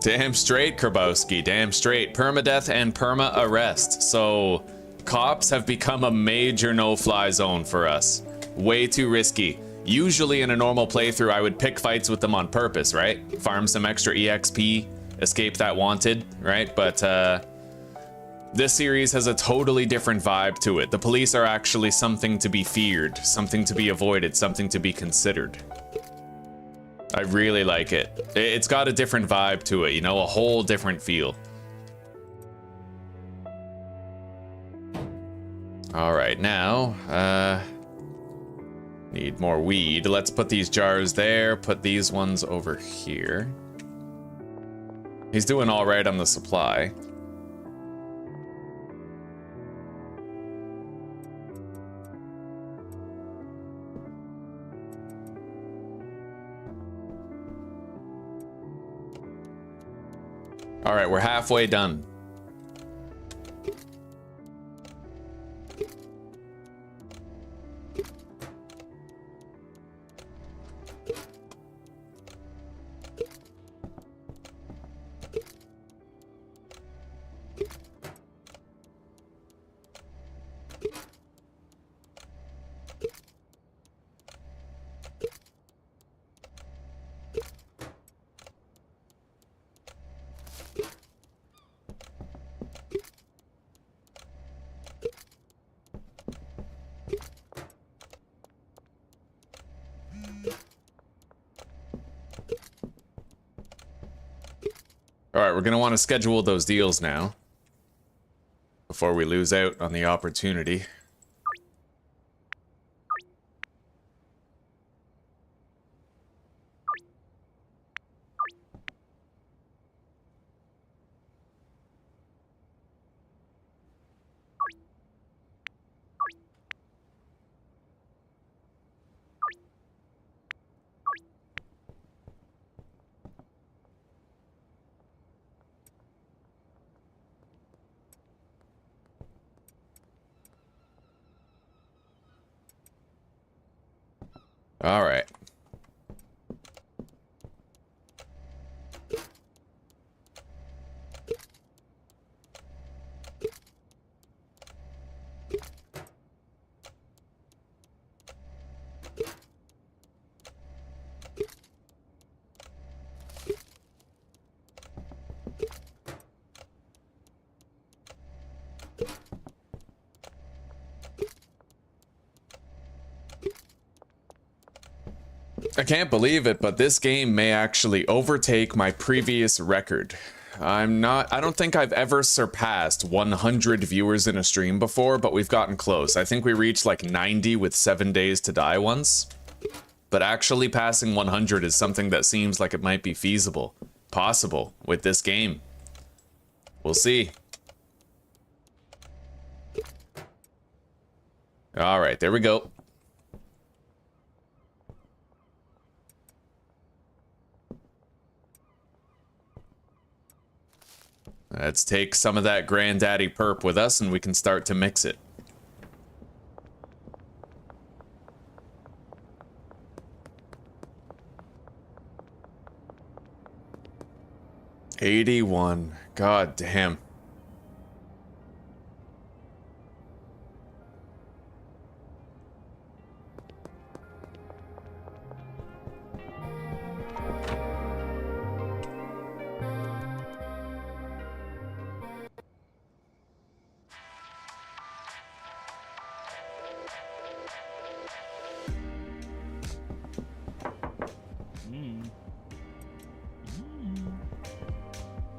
Damn straight, Kerbowski, damn straight. Permadeath and Perma-Arrest. So, cops have become a major no-fly zone for us. Way too risky. Usually in a normal playthrough, I would pick fights with them on purpose, right? Farm some extra EXP, escape that wanted, right? But, this series has a totally different vibe to it. The police are actually something to be feared, something to be avoided, something to be considered. I really like it. It's got a different vibe to it, you know, a whole different feel. All right, now Need more weed. Let's put these jars there. Put these ones over here. He's doing all right on the supply. All right, we're halfway done. All right, we're gonna want to schedule those deals now before we lose out on the opportunity. All right. I can't believe it, but this game may actually overtake my previous record. I don't think I've ever surpassed 100 viewers in a stream before, but we've gotten close. I think we reached like 90 with 7 days to die once. But actually passing 100 is something that seems like it might be feasible, possible with this game. We'll see. All right, there we go. Let's take some of that granddaddy perp with us and we can start to mix it. $81. God damn.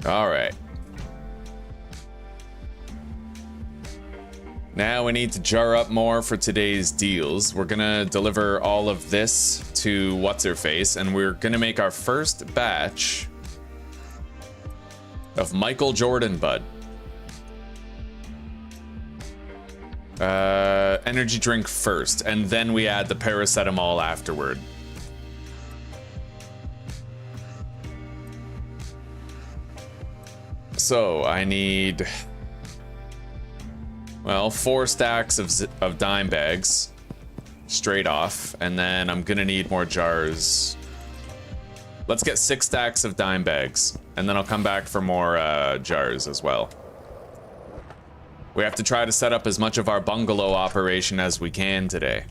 All right. Now we need to jar up more for today's deals. We're gonna deliver all of this to What's-Her-Face, and we're gonna make our first batch of Michael Jordan Bud. Energy drink first, and then we add the paracetamol afterward. So I need, well, 4 stacks of dime bags straight off, and then I'm gonna need more jars. Let's get 6 stacks of dime bags, and then I'll come back for more jars as well. We have to try to set up as much of our bungalow operation as we can today.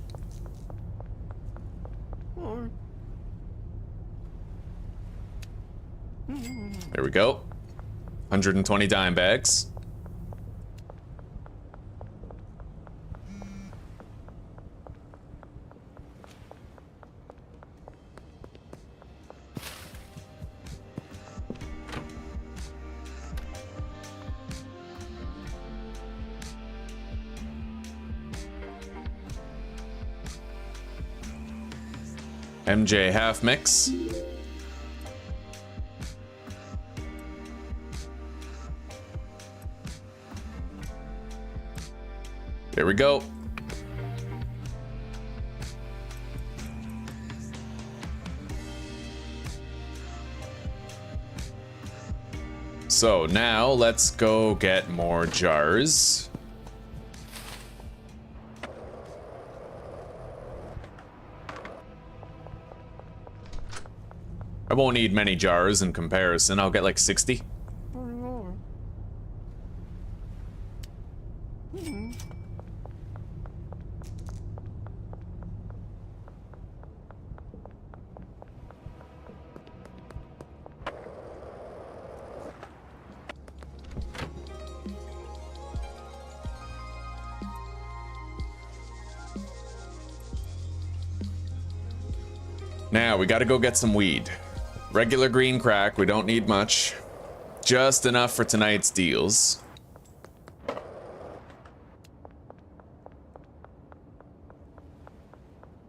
There we go. 120 dime bags. MJ half mix. There we go. So now let's go get more jars. I won't need many jars in comparison. I'll get like 60. Now we gotta go get some weed. Regular green crack, we don't need much. Just enough for tonight's deals.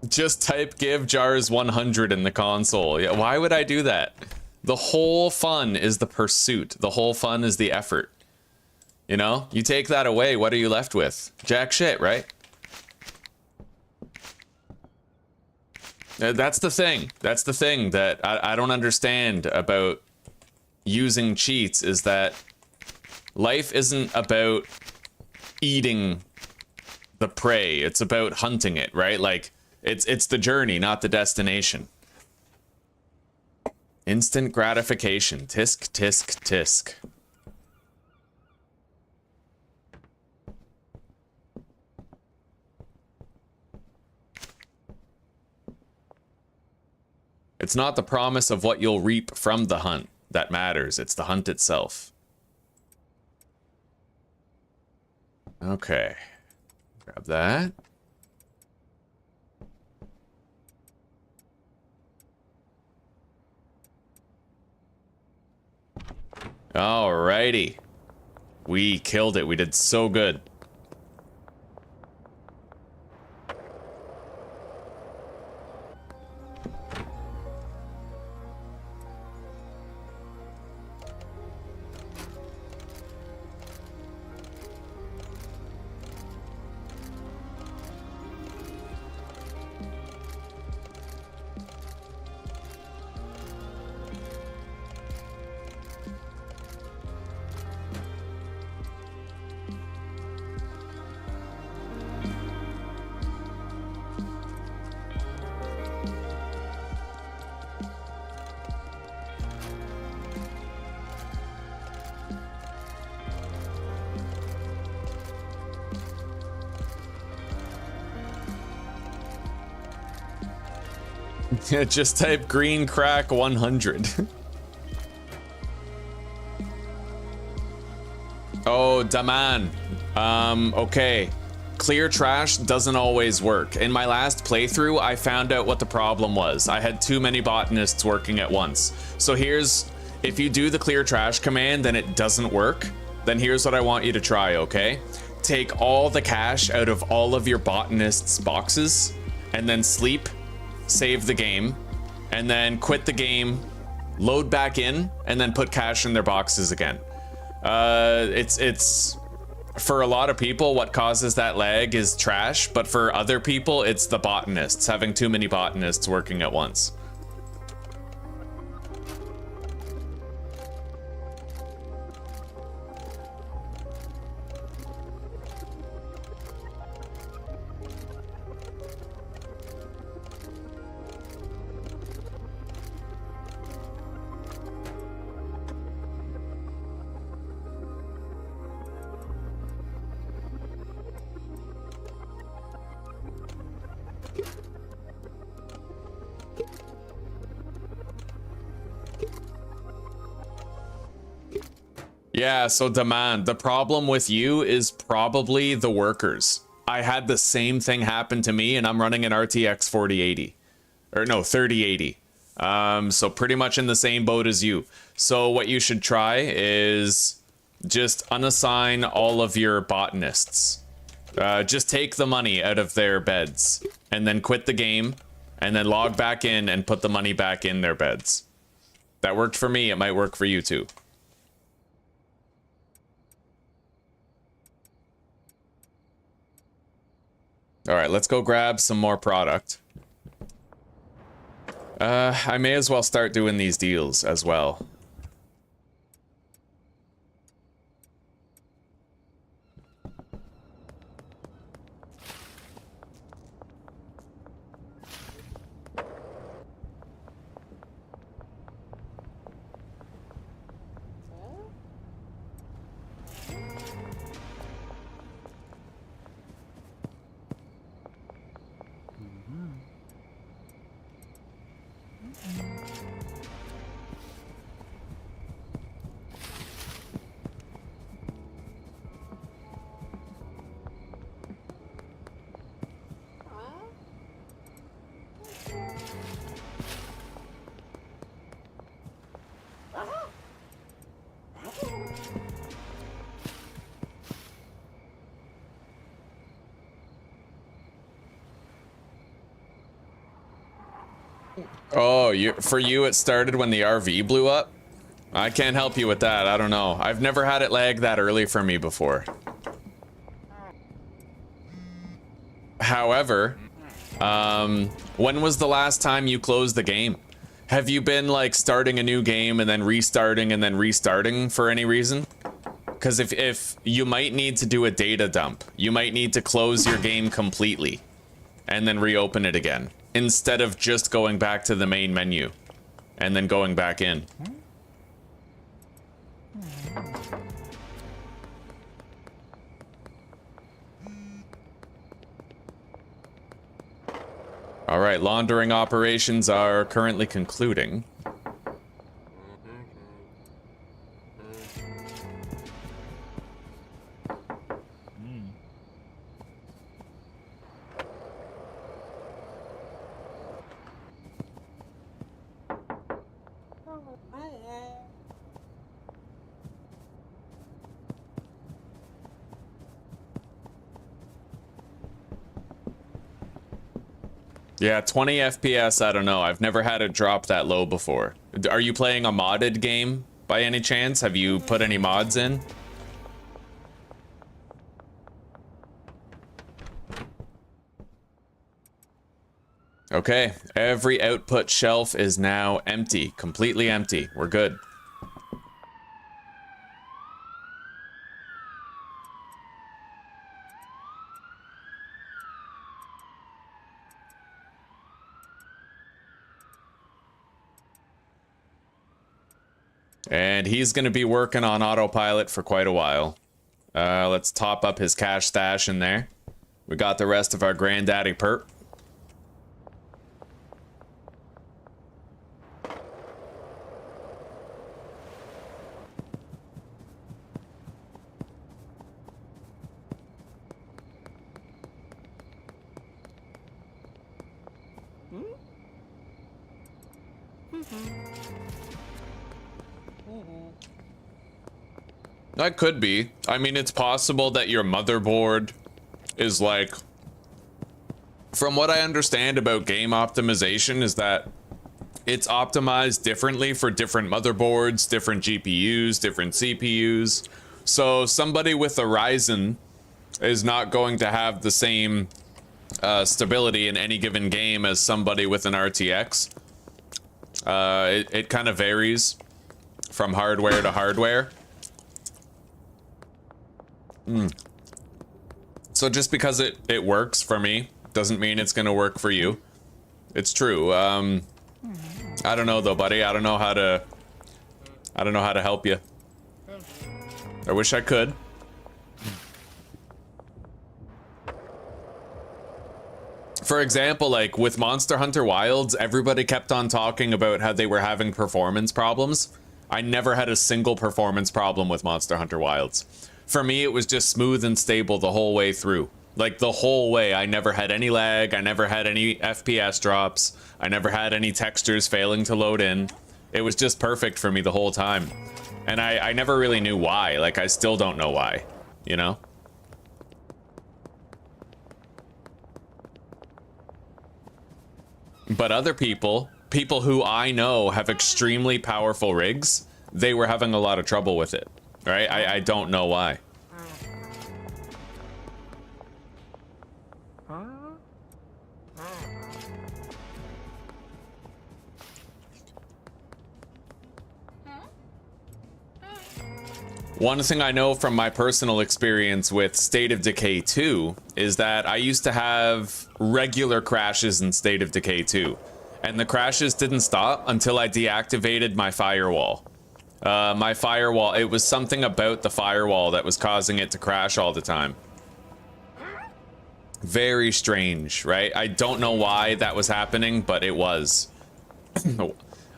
Just type give jars 100 in the console. Yeah, why would I do that? The whole fun is the pursuit. The whole fun is the effort. You know? You take that away, what are you left with? Jack shit, right? That's the thing. That's the thing that I don't understand about using cheats, is that life isn't about eating the prey. It's about hunting it, right? Like, it's the journey, not the destination. Instant gratification. Tisk, tisk, tisk. It's not the promise of what you'll reap from the hunt that matters. It's the hunt itself. Okay. Grab that. Alrighty. We killed it. We did so good. Just type green crack 100. Oh, Daman. Okay. Clear trash doesn't always work. In my last playthrough, I found out what the problem was. I had too many botanists working at once. So here's, if you do the clear trash command and it doesn't work, then here's what I want you to try, okay? Take all the cash out of all of your botanists' boxes, and then sleep, save the game, and then quit the game, load back in, and then put cash in their boxes again. It's for a lot of people, what causes that lag is trash, but for other people, it's the botanists, having too many botanists working at once. Yeah, so Demand, the problem with you is probably the workers. I had the same thing happen to me, and I'm running an RTX 4080. Or no, 3080. So pretty much in the same boat as you. So what you should try is just unassign all of your botanists. Just take the money out of their beds, and then quit the game, and then log back in and put the money back in their beds. That worked for me, it might work for you too. Alright, let's go grab some more product. I may as well start doing these deals as well. Oh, for you it started when the RV blew up? I can't help you with that, I don't know. I've never had it lag that early for me before. However, when was the last time you closed the game? Have you been like starting a new game and then restarting for any reason? Because if you might need to do a data dump, you might need to close your game completely and then reopen it again, instead of just going back to the main menu and then going back in. All right, laundering operations are currently concluding. Yeah, 20 FPS, I don't know. I've never had it drop that low before. Are you playing a modded game by any chance? Have you put any mods in? Okay, every output shelf is now empty, completely empty. We're good. And he's going to be working on autopilot for quite a while. Let's top up his cash stash in there. We got the rest of our granddaddy perp. That could be. I mean, it's possible that your motherboard is like... From what I understand about game optimization is that it's optimized differently for different motherboards, different GPUs, different CPUs. So somebody with a Ryzen is not going to have the same stability in any given game as somebody with an RTX. It kind of varies from hardware to hardware. So just because it works for me doesn't mean it's gonna work for you. It's true. I don't know though, buddy. I don't know how to help you. I wish I could. For example, like with Monster Hunter Wilds, everybody kept on talking about how they were having performance problems. I never had a single performance problem with Monster Hunter Wilds. For me, it was just smooth and stable the whole way through. Like, the whole way. I never had any lag. I never had any FPS drops. I never had any textures failing to load in. It was just perfect for me the whole time. And I never really knew why. Like, I still don't know why. You know? But other people, people who I know have extremely powerful rigs, they were having a lot of trouble with it, right? I don't know why. One thing I know from my personal experience with State of Decay 2 is that I used to have regular crashes in State of Decay 2, and the crashes didn't stop until I deactivated my firewall. My firewall, it was something about the firewall that was causing it to crash all the time. Very strange, right? I don't know why that was happening, but it was.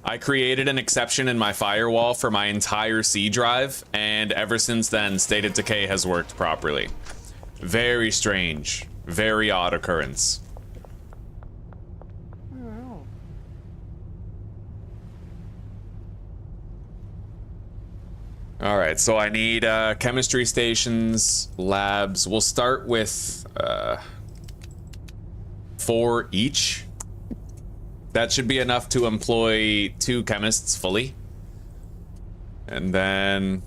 I created an exception in my firewall for my entire C drive, and ever since then, State of Decay has worked properly. Very strange. Very odd occurrence. Alright, so I need chemistry stations, labs. We'll start with 4 each. That should be enough to employ 2 chemists fully. And then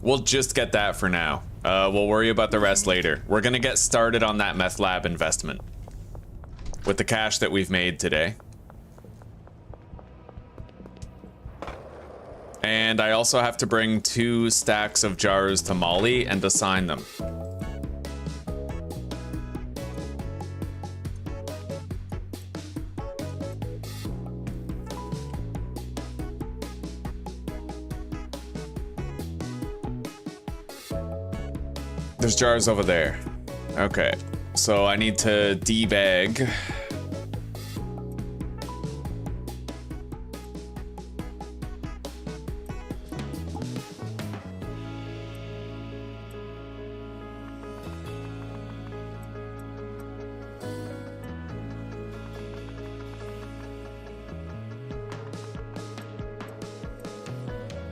we'll just get that for now. We'll worry about the rest later. We're gonna get started on that meth lab investment with the cash that we've made today. And I also have to bring 2 stacks of jars to Molly and assign them. There's jars over there. Okay, so I need to debag.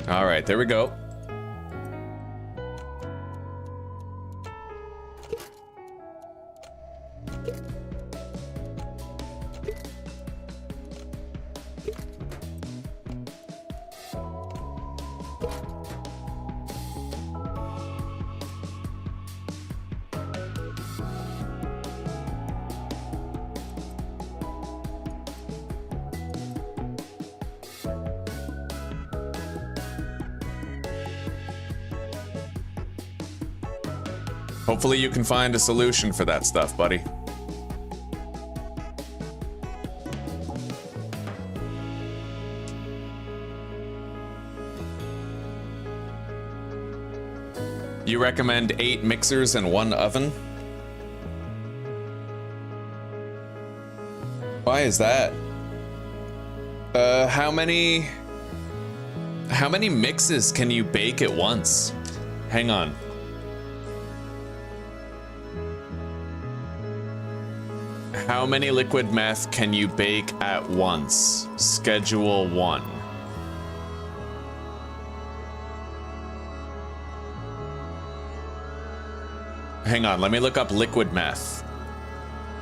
All right, there we go. Hopefully you can find a solution for that stuff, buddy. You recommend 8 mixers and 1 oven? Why is that? How many mixes can you bake at once? Hang on. How many liquid meth can you bake at once? Schedule 1. Hang on, let me look up liquid meth.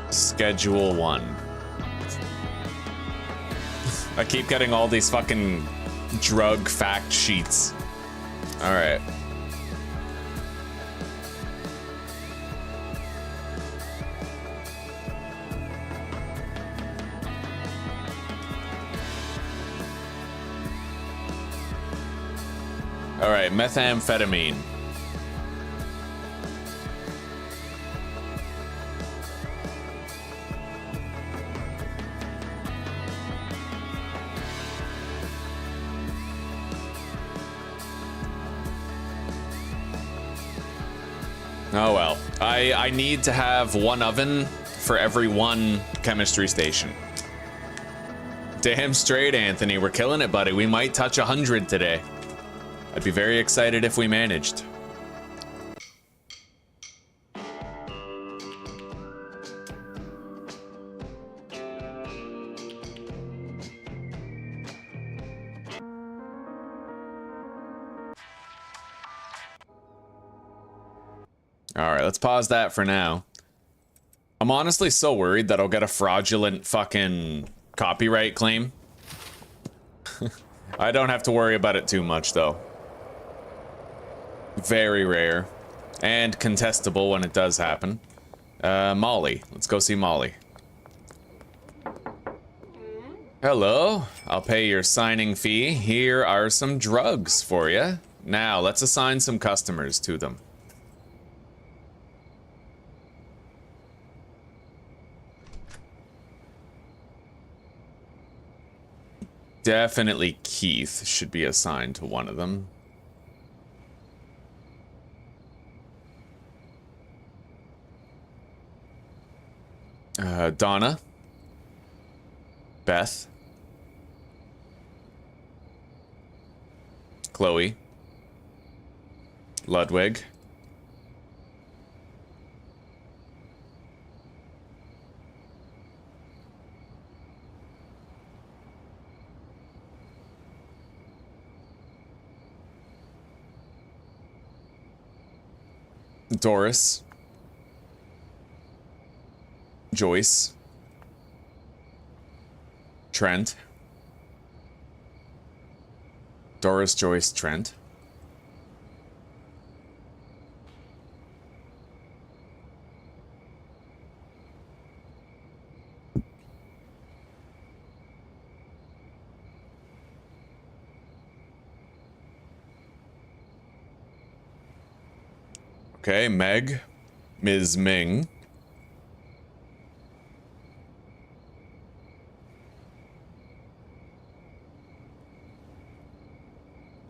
Schedule 1. I keep getting all these fucking drug fact sheets. All right. All right, methamphetamine. Oh well, I need to have 1 oven for every 1 chemistry station. Damn straight, Anthony, we're killing it, buddy. We might touch 100 today. I'd be very excited if we managed. All right, let's pause that for now. I'm honestly so worried that I'll get a fraudulent fucking copyright claim. I don't have to worry about it too much, though. Very rare. And contestable when it does happen. Molly. Let's go see Molly. Hello. I'll pay your signing fee. Here are some drugs for you. Now, let's assign some customers to them. Definitely Keith should be assigned to one of them. Donna. Beth. Chloe. Ludwig. Doris. Joyce. Trent. Doris, Joyce, Trent. Okay, Meg. Ms. Ming.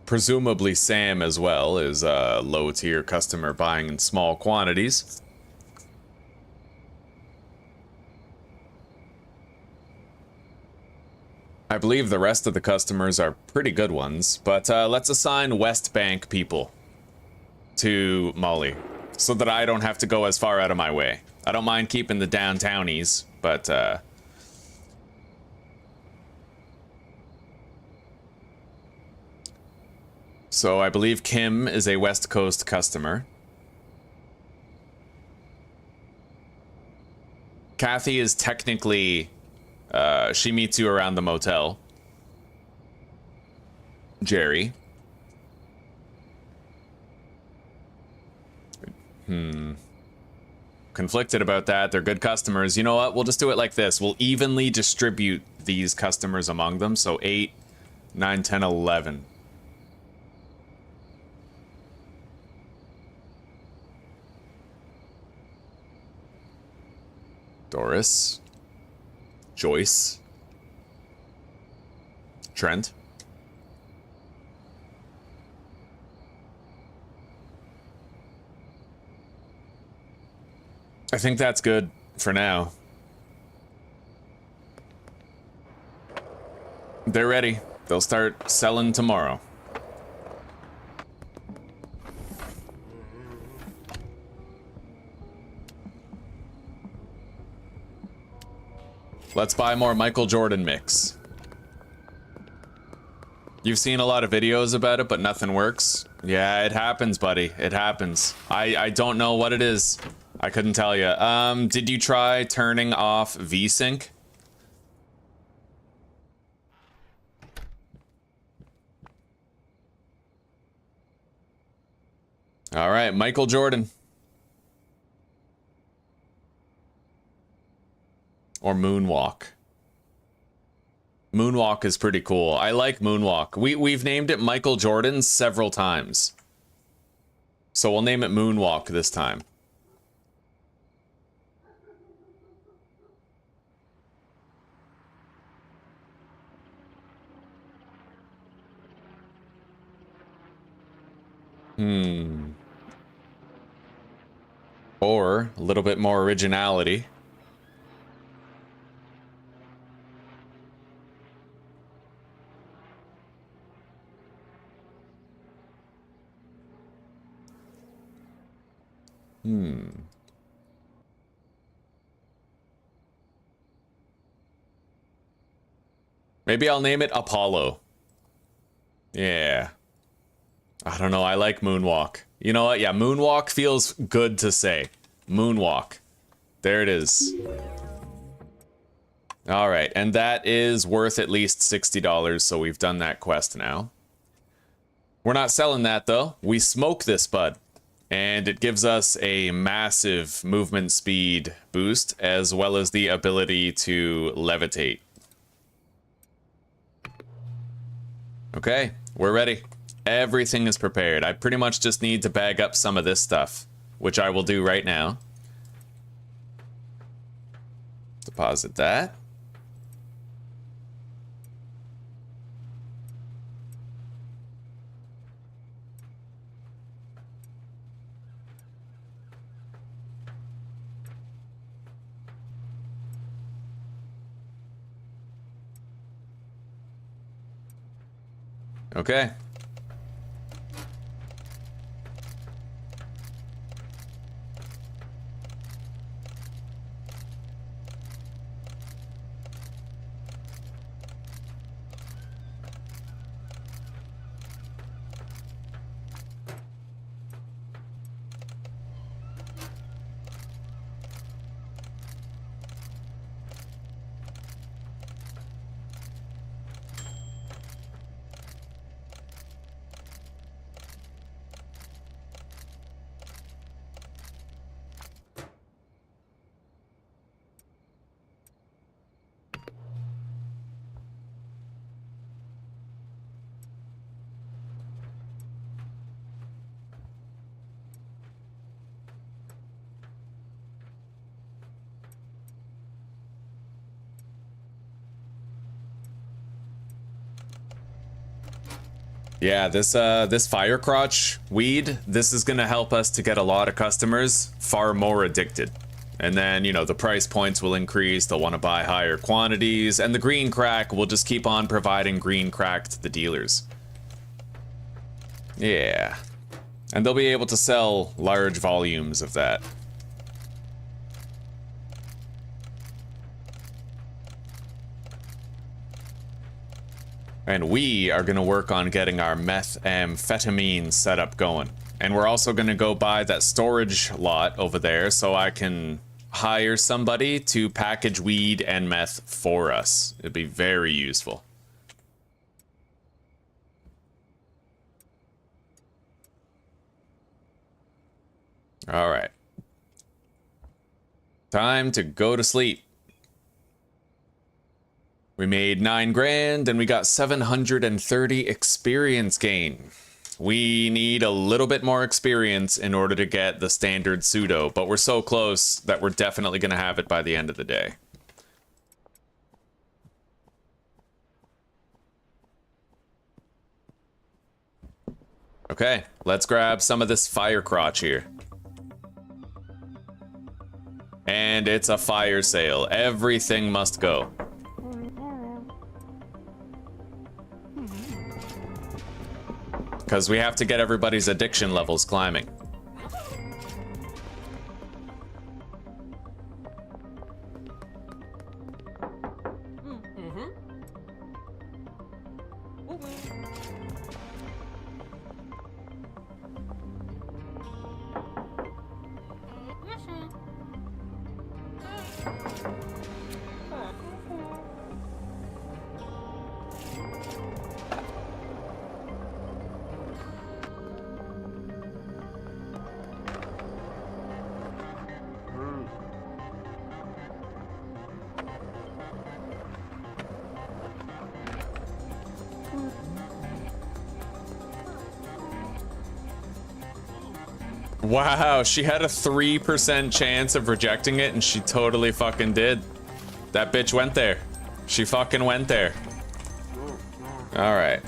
Presumably Sam as well is a low-tier customer buying in small quantities. I believe the rest of the customers are pretty good ones, but let's assign West Bank people to Molly so that I don't have to go as far out of my way. I don't mind keeping the downtownies, but so I believe Kim is a West Coast customer. Kathy is technically, she meets you around the motel. Jerry. Conflicted about that. They're good customers. You know what? We'll just do it like this. We'll evenly distribute these customers among them. So 8, 9, 10, 11. Doris. Joyce. Trent. I think that's good for now. They're ready. They'll start selling tomorrow. Let's buy more Michael Jordan mix. You've seen a lot of videos about it, but nothing works. Yeah, it happens, buddy. It happens. I don't know what it is. I couldn't tell you. Did you try turning off VSync? All right, Michael Jordan. Or Moonwalk. Moonwalk is pretty cool. I like Moonwalk. We've named it Michael Jordan several times. So we'll name it Moonwalk this time. Or a little bit more originality. Maybe I'll name it Apollo. Yeah. I don't know, I like Moonwalk. You know what? Yeah, Moonwalk feels good to say. Moonwalk. There it is. All right, and that is worth at least $60, so we've done that quest now. We're not selling that, though. We smoke this bud, and it gives us a massive movement speed boost, as well as the ability to levitate. Okay, we're ready. Everything is prepared. I pretty much just need to bag up some of this stuff, which I will do right now. Deposit that. Okay. Yeah, this fire crotch weed, this is gonna help us to get a lot of customers far more addicted. And then, you know, the price points will increase, they'll want to buy higher quantities, and the green crack will just keep on providing green crack to the dealers. Yeah. And they'll be able to sell large volumes of that. And we are going to work on getting our methamphetamine setup going. And we're also going to go buy that storage lot over there so I can hire somebody to package weed and meth for us. It'd be very useful. All right. Time to go to sleep. We made 9 grand and we got 730 experience gain. We need a little bit more experience in order to get the standard pseudo, but we're so close that we're definitely going to have it by the end of the day. Okay, let's grab some of this fire crotch here. And it's a fire sale. Everything must go. Because we have to get everybody's addiction levels climbing. Wow, she had a 3% chance of rejecting it and she totally fucking did. That bitch went there. She fucking went there. All right.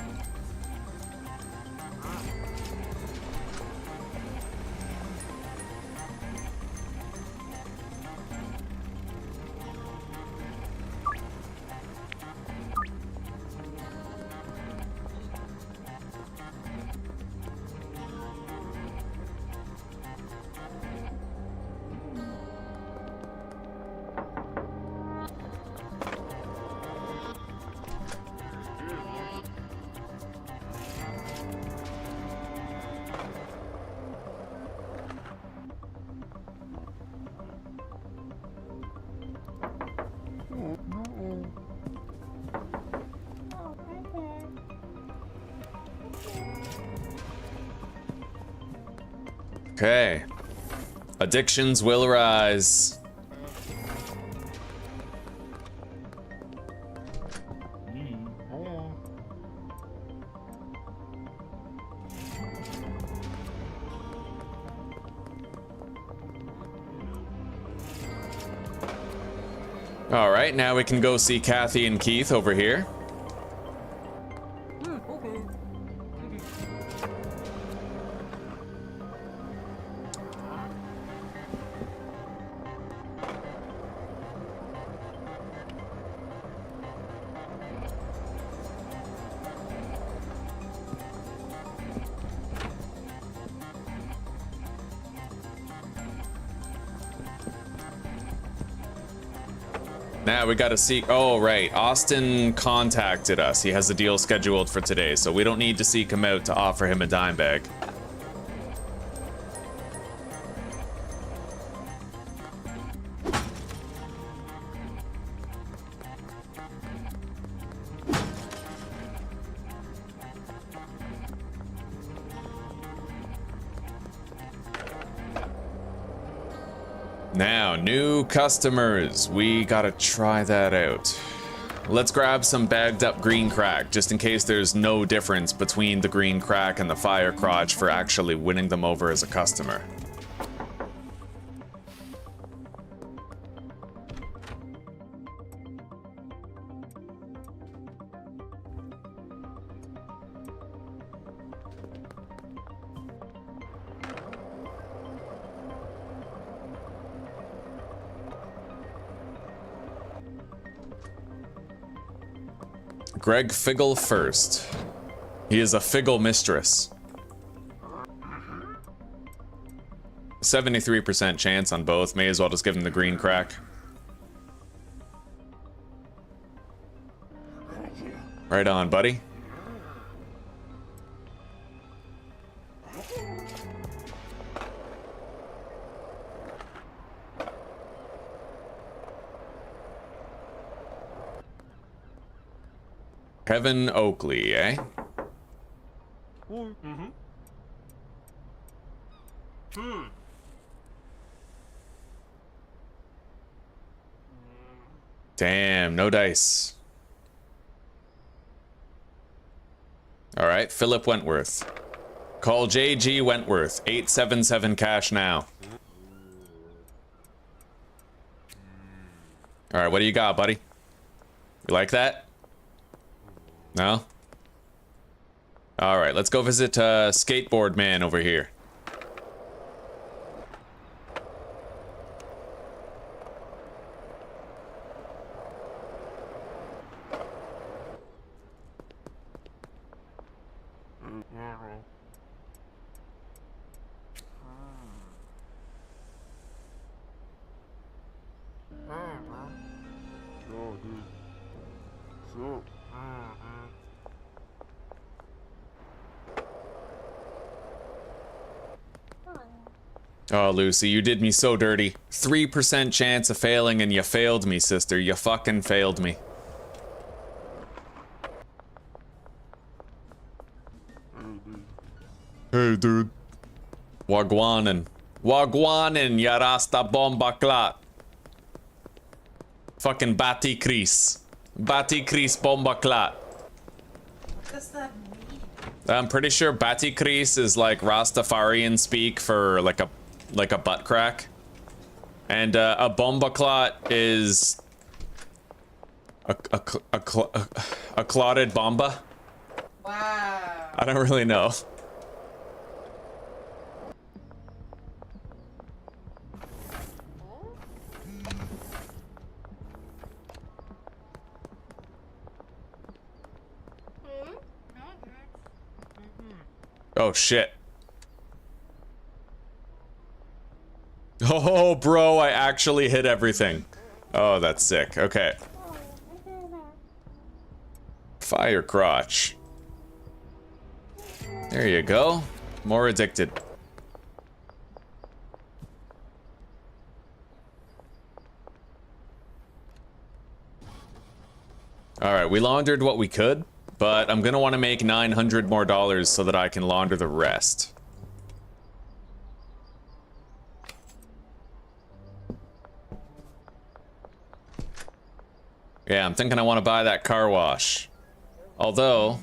Okay. Addictions will rise. All right, now we can go see Kathy and Keith over here. Now we gotta see. Oh, right. Austin contacted us. He has a deal scheduled for today, so we don't need to seek him out to offer him a dime bag. Now, new customers. We gotta try that out. Let's grab some bagged up green crack, just in case there's no difference between the green crack and the fire crotch for actually winning them over as a customer. Greg Figgle first. He is a Figgle mistress. 73% chance on both. May as well just give him the green crack. Right on, buddy. Kevin Oakley, eh? Damn, no dice. All right, Philip Wentworth. Call JG Wentworth, 877 cash now. All right, what do you got, buddy? You like that? No? Alright, let's go visit Skateboard Man over here. Oh, Lucy, you did me so dirty. 3% chance of failing and you failed me, sister. You fucking failed me. Hey, dude. Wagwanin. Wagwanin, yarasta bomba klat. Fucking Bati Kris. Bati Kris bomba klat. What does that mean? I'm pretty sure Bati Kris is like Rastafarian speak for like a butt crack. And a bomba clot is a clotted bomba. Wow. I don't really know. Oh shit. Oh, bro, I actually hit everything. Oh, that's sick. Okay. Fire crotch. There you go. More addicted. All right, we laundered what we could, but I'm gonna want to make $900 more so that I can launder the rest. Yeah, I'm thinking I want to buy that car wash. Although,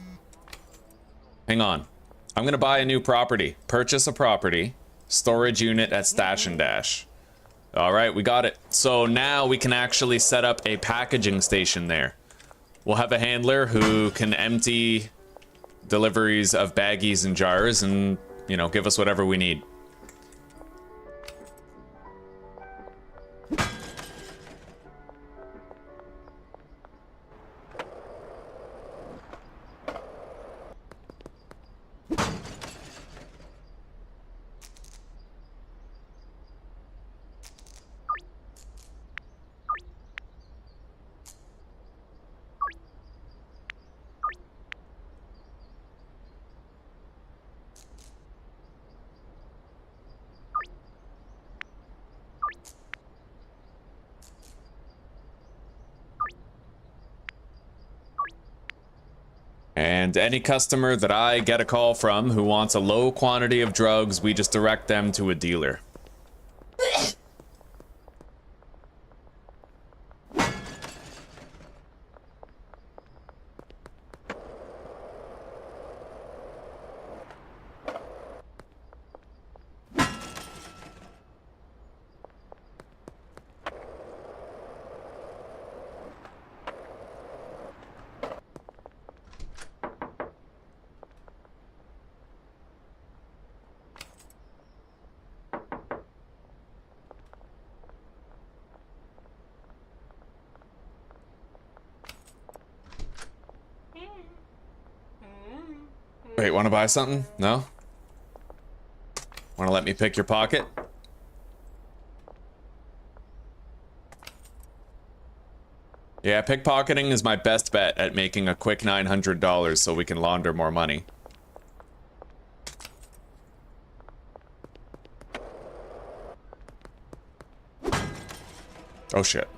hang on. I'm gonna buy a new property. Purchase a property. Storage unit at Stash and Dash. Alright, we got it. So now we can actually set up a packaging station there. We'll have a handler who can empty deliveries of baggies and jars and, you know, give us whatever we need. And any customer that I get a call from who wants a low quantity of drugs, we just direct them to a dealer. Wait, want to buy something? No? Want to let me pick your pocket? Yeah, pickpocketing is my best bet at making a quick $900 so we can launder more money. Oh shit.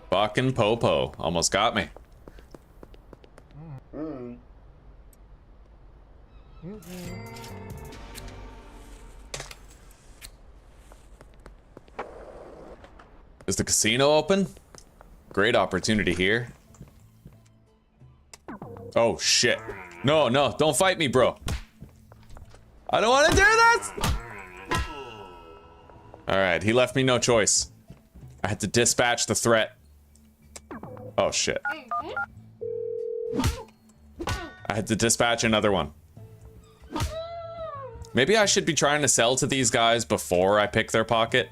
Fucking Popo. Almost got me. Is the casino open? Great opportunity here. Oh shit. No, no, don't fight me, bro. I don't want to do this! Alright, he left me no choice. I had to dispatch the threat. Oh shit. I had to dispatch another one. Maybe I should be trying to sell to these guys before I pick their pocket.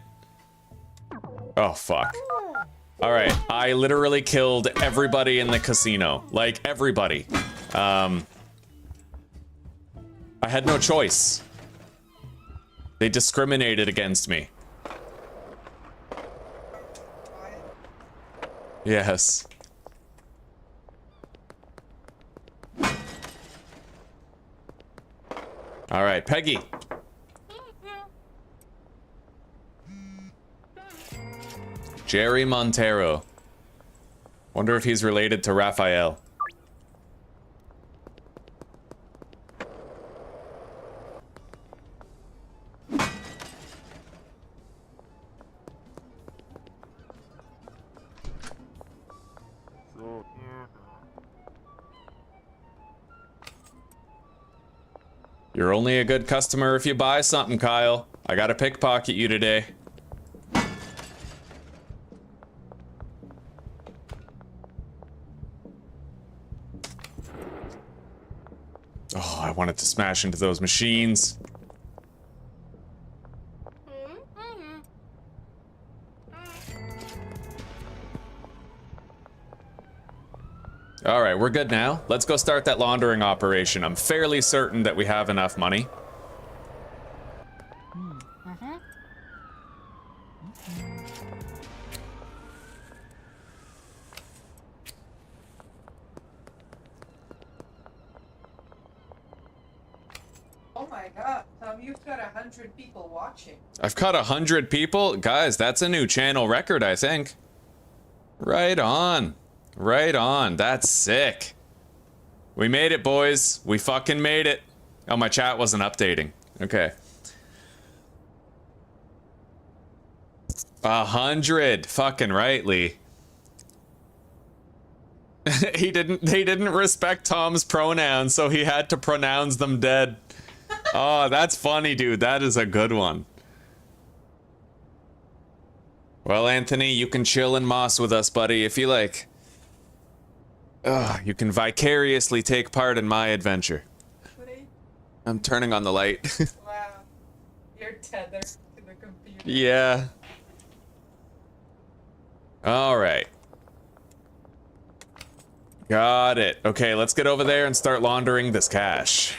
Oh, fuck. Alright, I literally killed everybody in the casino. Like, everybody. I had no choice. They discriminated against me. Yes. Alright, Peggy. Jerry Montero. Wonder if he's related to Raphael. You're only a good customer if you buy something, Kyle. I gotta pickpocket you today. Oh, I wanted to smash into those machines. All right, we're good now. Let's go start that laundering operation. I'm fairly certain that we have enough money. Oh my god, Tom, you've got 100 people watching. I've got 100 people? Guys, that's a new channel record, I think. Right on. Right on. That's sick. We made it, boys. We fucking made it. Oh, my chat wasn't updating. Okay. 100. Fucking right, Lee. He didn't. They didn't respect Tom's pronouns, so he had to pronounce them dead. Oh, that's funny, dude. That is a good one. Well, Anthony, you can chill in Moss with us, buddy, if you like. You can vicariously take part in my adventure. I'm turning on the light. Wow. You're tethered to the computer. Yeah. All right. Got it. Okay, let's get over there and start laundering this cash.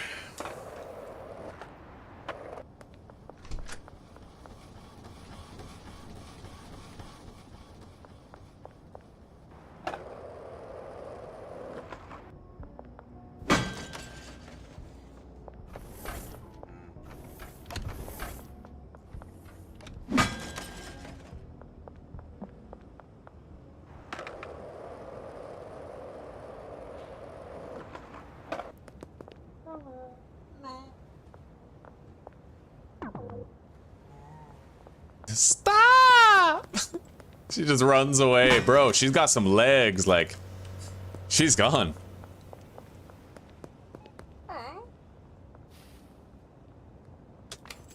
Stop! She just runs away. Bro, she's got some legs, like, she's gone.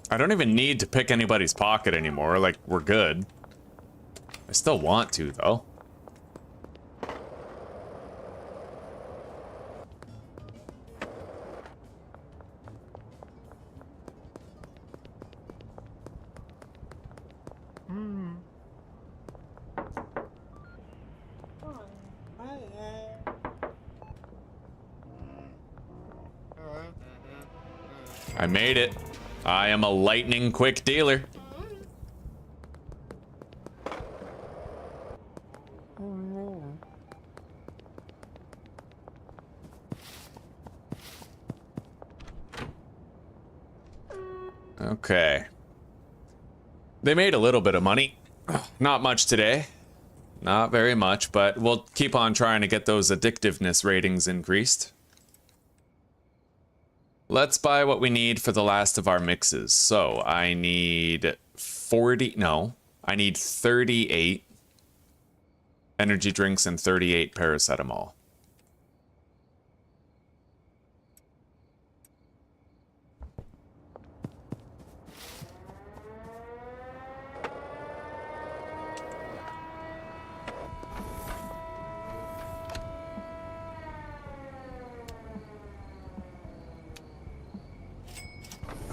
I don't even need to pick anybody's pocket anymore, like, we're good. I still want to, though. I made it. I am a lightning quick dealer. Okay. They made a little bit of money. Not much today. Not very much, but we'll keep on trying to get those addictiveness ratings increased. Let's buy what we need for the last of our mixes. So I need 40, no, I need 38 energy drinks and 38 paracetamol.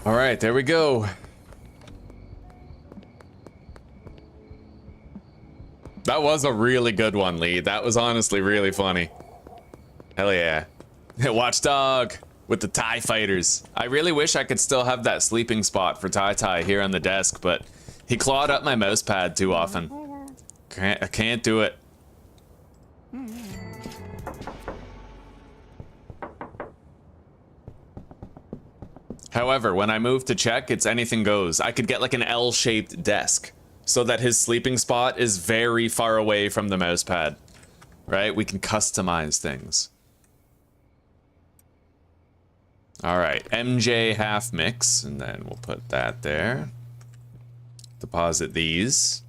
All right, there we go. That was a really good one, Lee. That was honestly really funny. Hell yeah. Watchdog with the TIE fighters. I really wish I could still have that sleeping spot for Tai here on the desk, but he clawed up my mouse pad too often. I can't do it. However, when I move to check, it's anything goes. I could get like an L-shaped desk so that his sleeping spot is very far away from the mouse pad. Right? We can customize things. All right, MJ half mix, and then we'll put that there. Deposit these.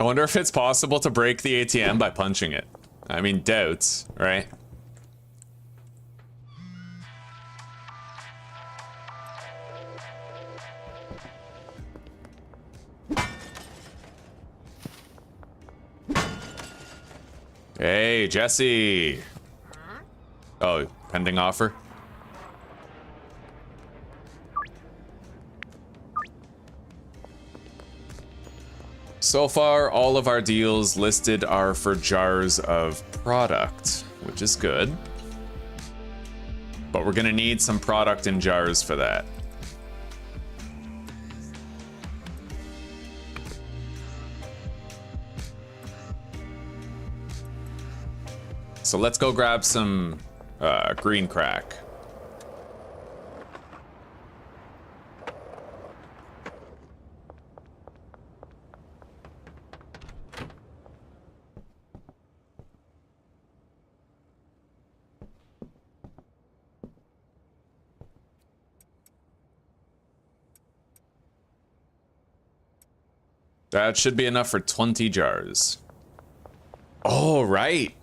I wonder if it's possible to break the ATM by punching it. I mean, doubts, right? Hey, Jesse. Oh, pending offer. So far, all of our deals listed are for jars of product, which is good. But we're gonna need some product in jars for that. So let's go grab some green crack. That should be enough for 20 jars. Oh, right.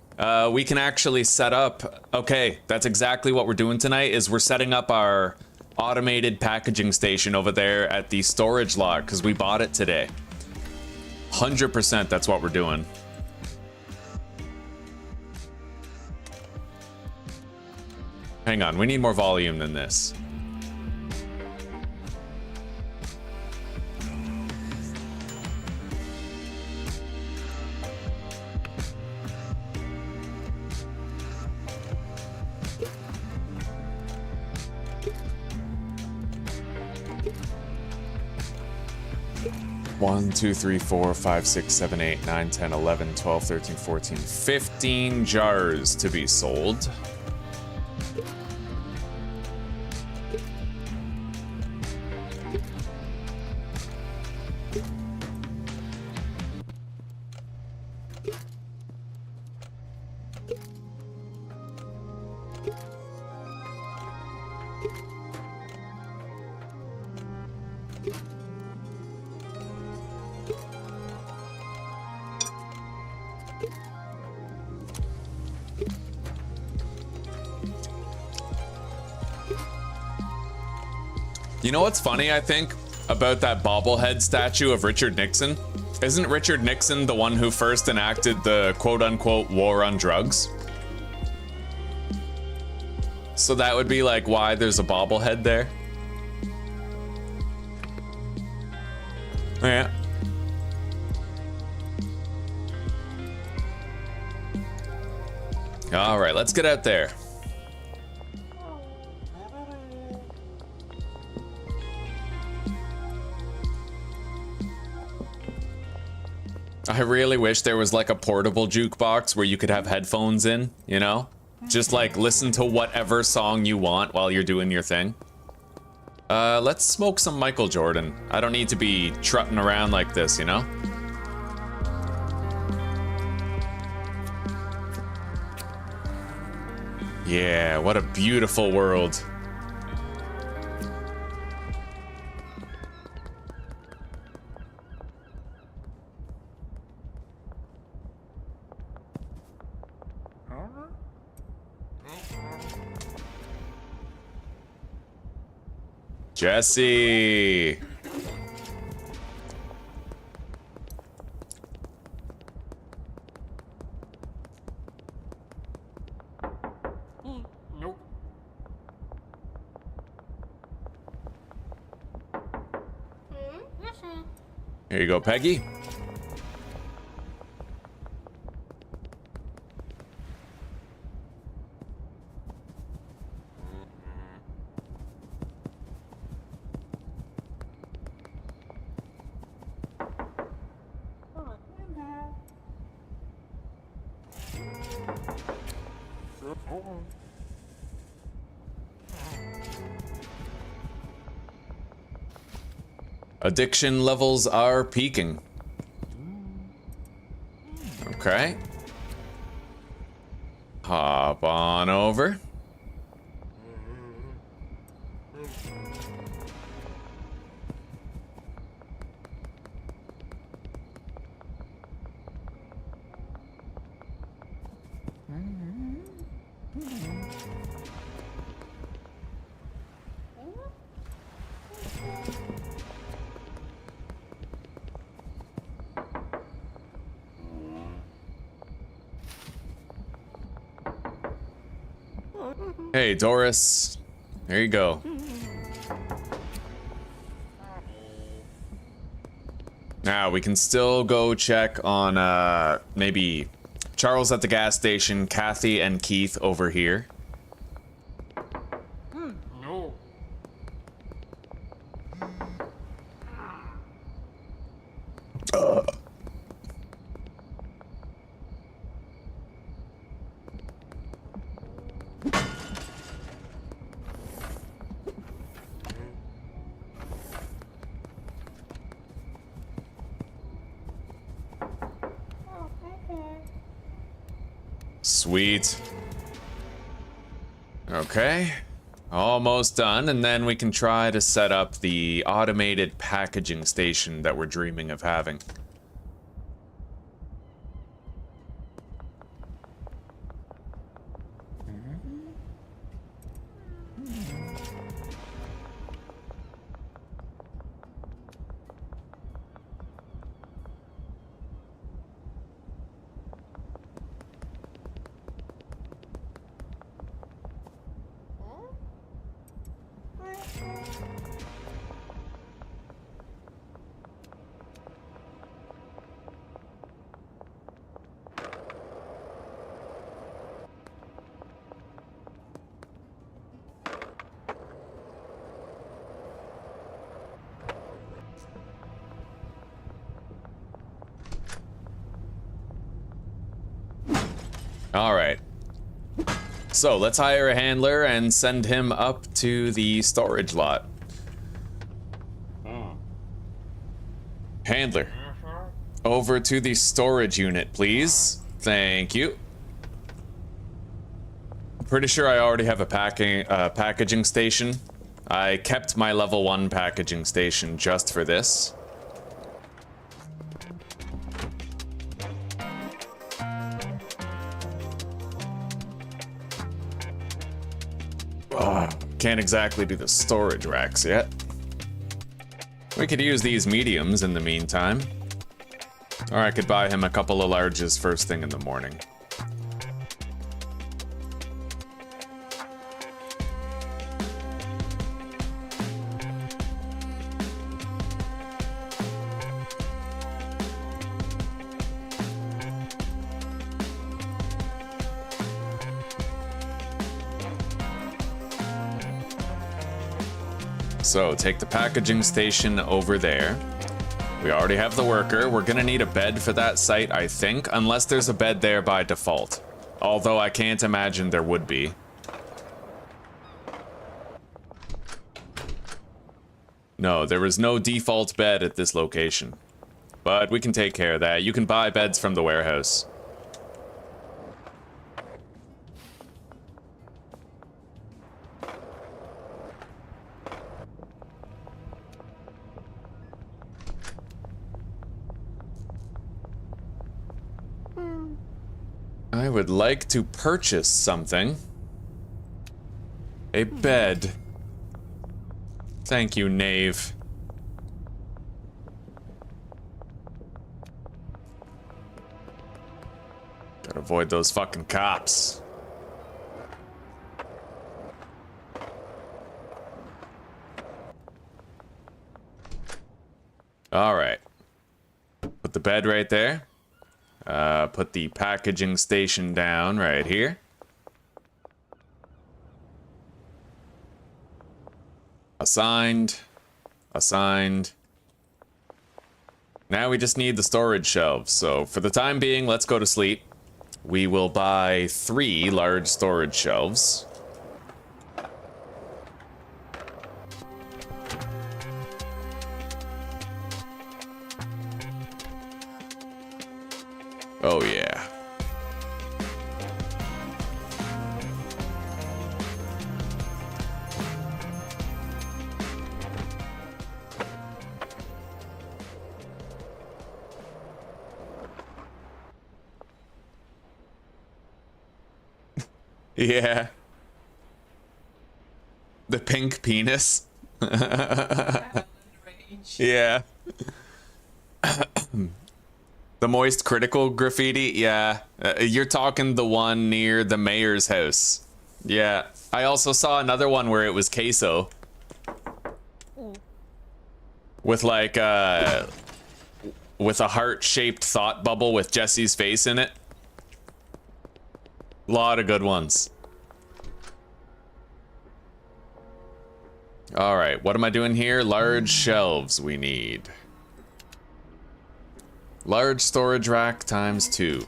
We can actually set up... Okay, that's exactly what we're doing tonight, is we're setting up our automated packaging station over there at the storage lot, because we bought it today. 100% that's what we're doing. Hang on, we need more volume than this. One, 2, 3, 4, 5, 6, 7, 8, 9, 10, 11, 12, 13, 14, 15 jars to be sold. You know what's funny, I think, about that bobblehead statue of Richard Nixon? Isn't Richard Nixon the one who first enacted the quote-unquote war on drugs? So that would be like why there's a bobblehead there. Yeah. All right, let's get out there. I really wish there was like a portable jukebox where you could have headphones in, you know? Just like listen to whatever song you want while you're doing your thing. Let's smoke some Michael Jordan. I don't need to be trotting around like this, you know? Yeah, what a beautiful world. Jesse. Nope. Here you go, Peggy. Addiction levels are peaking. Okay. Hop on over. Hey, Doris. There you go. Now, we can still go check on, maybe Charles at the gas station, Kathy and Keith over here. No. Sweet. Okay. Almost done, and then we can try to set up the automated packaging station that we're dreaming of having. All right. So let's hire a handler and send him up to the storage lot. Handler, over to the storage unit, please. Thank you. I'm pretty sure I already have a packaging station. I kept my level 1 packaging station just for this. Can't exactly do the storage racks yet. We could use these mediums in the meantime. Or I could buy him a couple of larges first thing in the morning. So, take the packaging station over there. We already have the worker. We're gonna need a bed for that site, I think, unless there's a bed there by default. Although I can't imagine there would be. No, there is no default bed at this location. But we can take care of that. You can buy beds from the warehouse. I would like to purchase something. A bed. Thank you, knave. Gotta avoid those fucking cops. Alright. Put the bed right there. Put the packaging station down right here. Assigned. Assigned. Now we just need the storage shelves. So for the time being, let's go to sleep. We will buy 3 large storage shelves. Oh, yeah. Yeah. The pink penis. Yeah. The moist critical graffiti, yeah. You're talking the one near the mayor's house. Yeah. I also saw another one where it was queso. With like with a heart-shaped thought bubble with Jesse's face in it. Lot of good ones. All right, what am I doing here? Large shelves we need. Large storage rack times 2.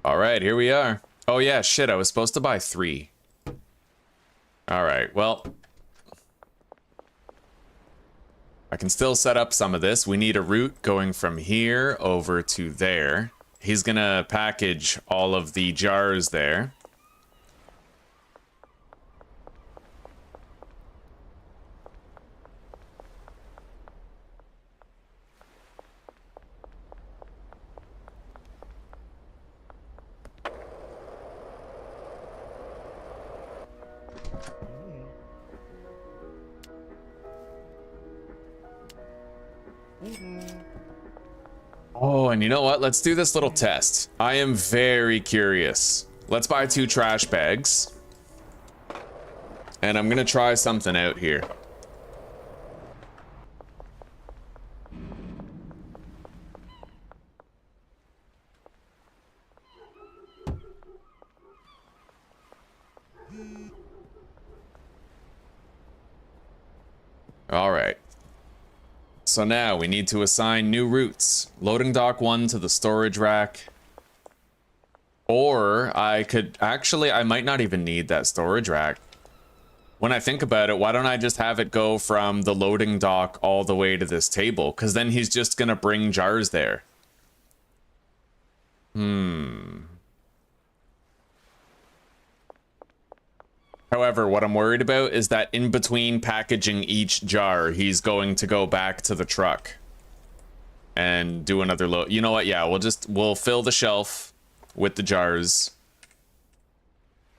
All right, here we are. Oh yeah, shit, I was supposed to buy 3. All right, well, I can still set up some of this. We need a route going from here over to there. He's gonna package all of the jars there. Oh, and you know what? Let's do this little test. I am very curious. Let's buy 2 trash bags. And I'm gonna try something out here. All right. So now we need to assign new routes. Loading dock 1 to the storage rack. Or I could actually, I might not even need that storage rack. When I think about it, why don't I just have it go from the loading dock all the way to this table? Because then he's just gonna bring jars there. However, what I'm worried about is that in between packaging each jar, he's going to go back to the truck and do another load. You know what? Yeah, we'll fill the shelf with the jars.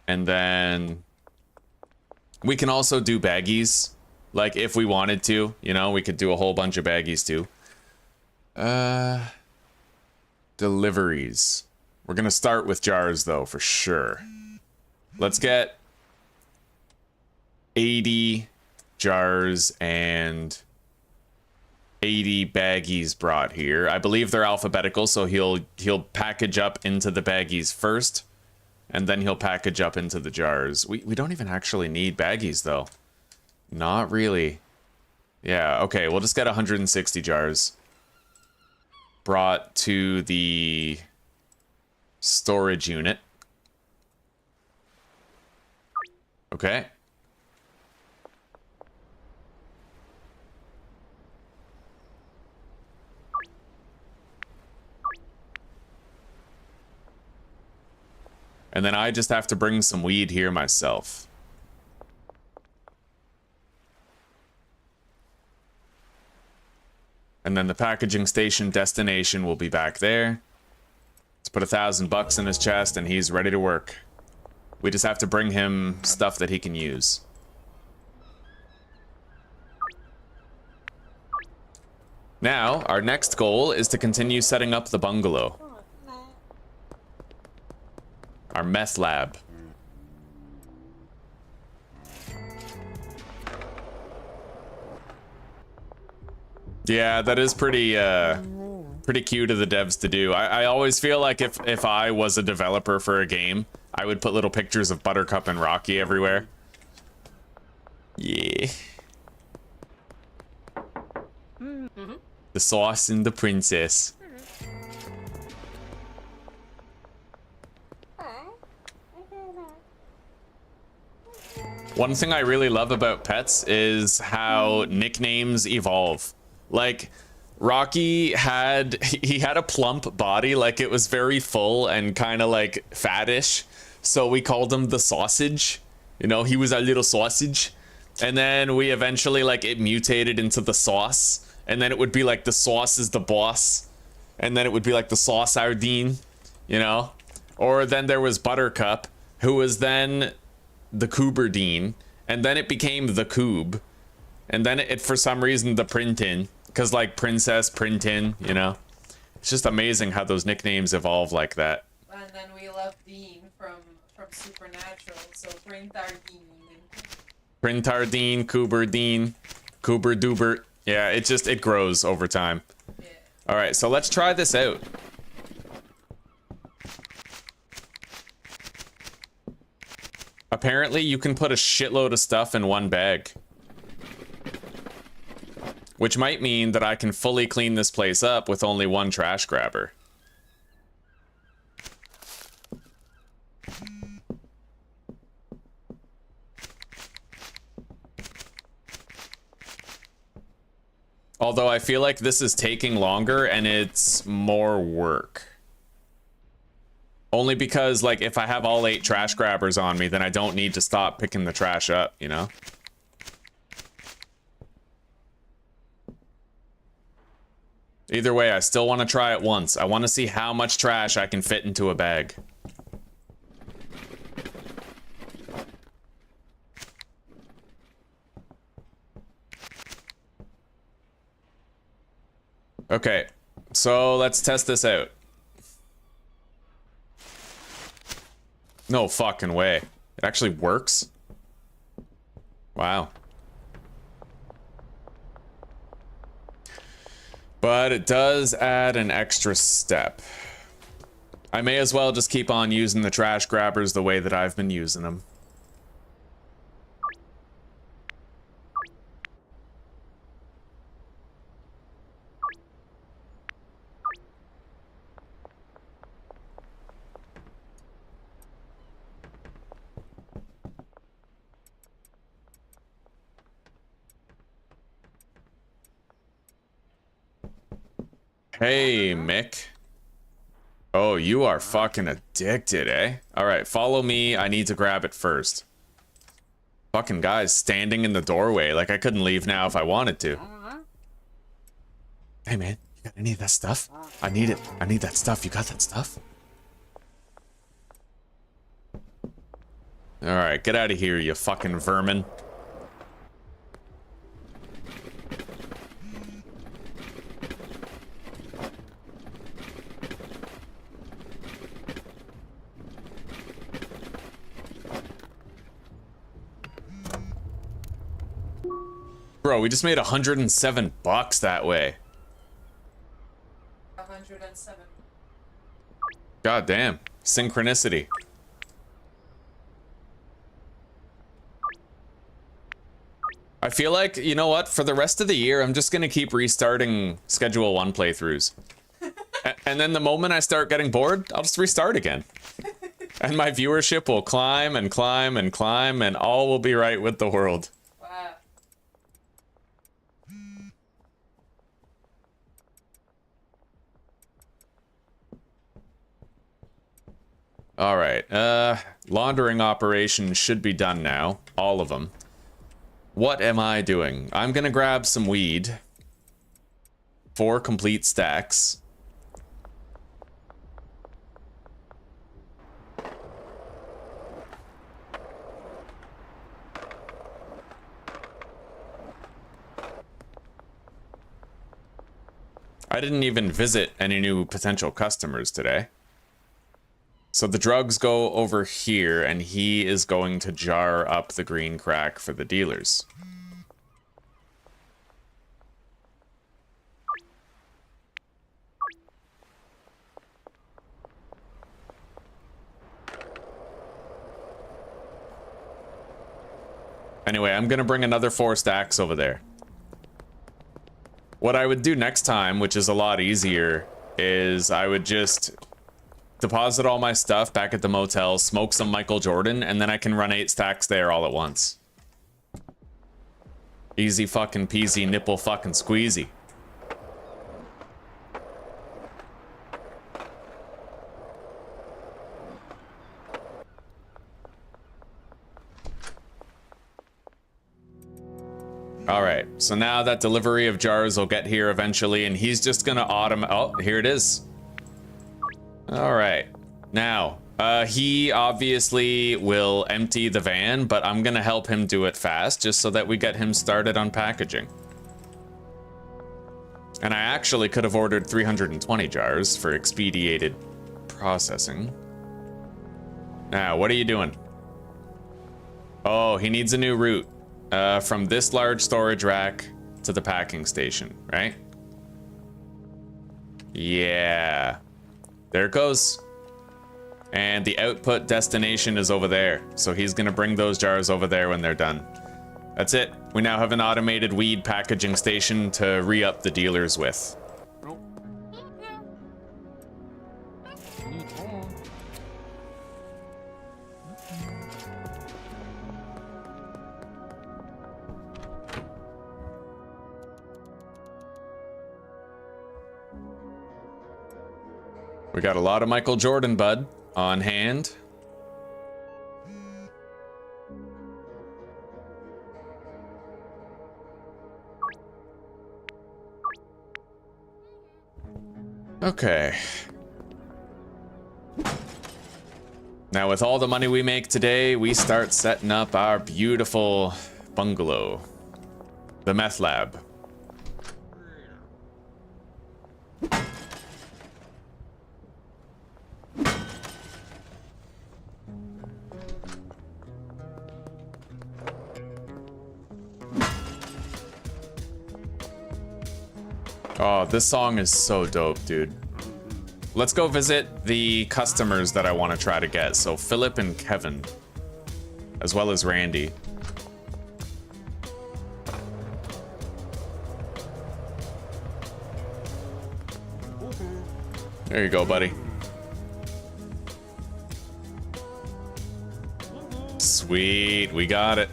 And then we can also do baggies. Like if we wanted to, you know, we could do a whole bunch of baggies too. Deliveries. We're gonna start with jars though, for sure. Let's get 80 jars and 80 baggies brought here. I believe they're alphabetical, so he'll package up into the baggies first, and then he'll package up into the jars. We don't even actually need baggies though. Not really. Yeah, okay, we'll just get 160 jars brought to the storage unit. Okay. And then I just have to bring some weed here myself. And then the packaging station destination will be back there. Let's put $1,000 in his chest and he's ready to work. We just have to bring him stuff that he can use. Now, our next goal is to continue setting up the bungalow. Our meth lab. Yeah, that is pretty cute of the devs to do. I always feel like if I was a developer for a game, I would put little pictures of Buttercup and Rocky everywhere. Yeah. The sauce and the princess. One thing I really love about pets is how nicknames evolve. Like, Rocky had a plump body, like it was very full and kind of like fattish. So we called him the sausage. You know, he was a little sausage. And then we eventually, like, it mutated into the sauce. And then it would be like the sauce is the boss. And then it would be like the sauce sardine, you know? Or then there was Buttercup, who was then the Cooberdine, and then it became the Coob, and then it for some reason the Printin, because like Princess Printin, you know, it's just amazing how those nicknames evolve like that. And then we love Dean from Supernatural, so Printardine, Cooberdine, Cooberdubert. Yeah, it grows over time. Yeah. All right, so let's try this out. Apparently, you can put a shitload of stuff in one bag. which might mean that I can fully clean this place up with only one trash grabber. Although I feel like this is taking longer and it's more work. Only because, like, if I have all 8 trash grabbers on me, then I don't need to stop picking the trash up, you know? Either way, I still want to try it once. I want to see how much trash I can fit into a bag. Okay, so let's test this out. No fucking way. It actually works? Wow. But it does add an extra step. I may as well just keep on using the trash grabbers the way that I've been using them. Hey, Mick. Oh, you are fucking addicted, eh? Alright, follow me. I need to grab it first. Fucking guys standing in the doorway. Like, I couldn't leave now if I wanted to. Hey, man. You got any of that stuff? I need it. I need that stuff. You got that stuff? Alright, get out of here, you fucking vermin. Bro, we just made $107 that way. 107. God damn. Synchronicity. I feel like, you know what? For the rest of the year, I'm just gonna keep restarting Schedule 1 playthroughs. And then the moment I start getting bored, I'll just restart again. And my viewership will climb and climb and climb, and all will be right with the world. Wow. All right, laundering operations should be done now. All of them. What am I doing? I'm gonna grab some weed. 4 complete stacks. I didn't even visit any new potential customers today. So the drugs go over here, and he is going to jar up the green crack for the dealers. Anyway, I'm gonna bring another 4 stacks over there. What I would do next time, which is a lot easier, is I would just deposit all my stuff back at the motel, smoke some Michael Jordan, and then I can run 8 stacks there all at once. Easy fucking peasy, nipple fucking squeezy. Alright, so now that delivery of jars will get here eventually, and he's just gonna automate. Oh, here it is. Alright, now, he obviously will empty the van, but I'm gonna help him do it fast, just so that we get him started on packaging. And I actually could have ordered 320 jars for expedited processing. Now, what are you doing? Oh, he needs a new route. From this large storage rack to the packing station, right? Yeah. There it goes. And the output destination is over there. So he's gonna bring those jars over there when they're done. That's it. We now have an automated weed packaging station to re-up the dealers with. Nope. Need more. We got a lot of Michael Jordan bud on hand. Okay. Now with all the money we make today, we start setting up our beautiful bungalow. The meth lab. Oh, this song is so dope, dude. Let's go visit the customers that I want to try to get. So Philip and Kevin, as well as Randy. There you go, buddy. Sweet, we got it.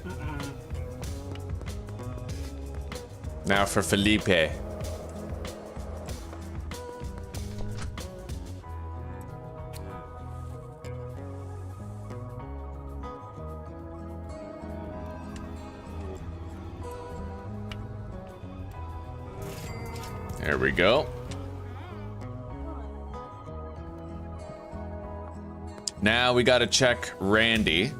Now for Felipe. There we go. Now we gotta check Randy.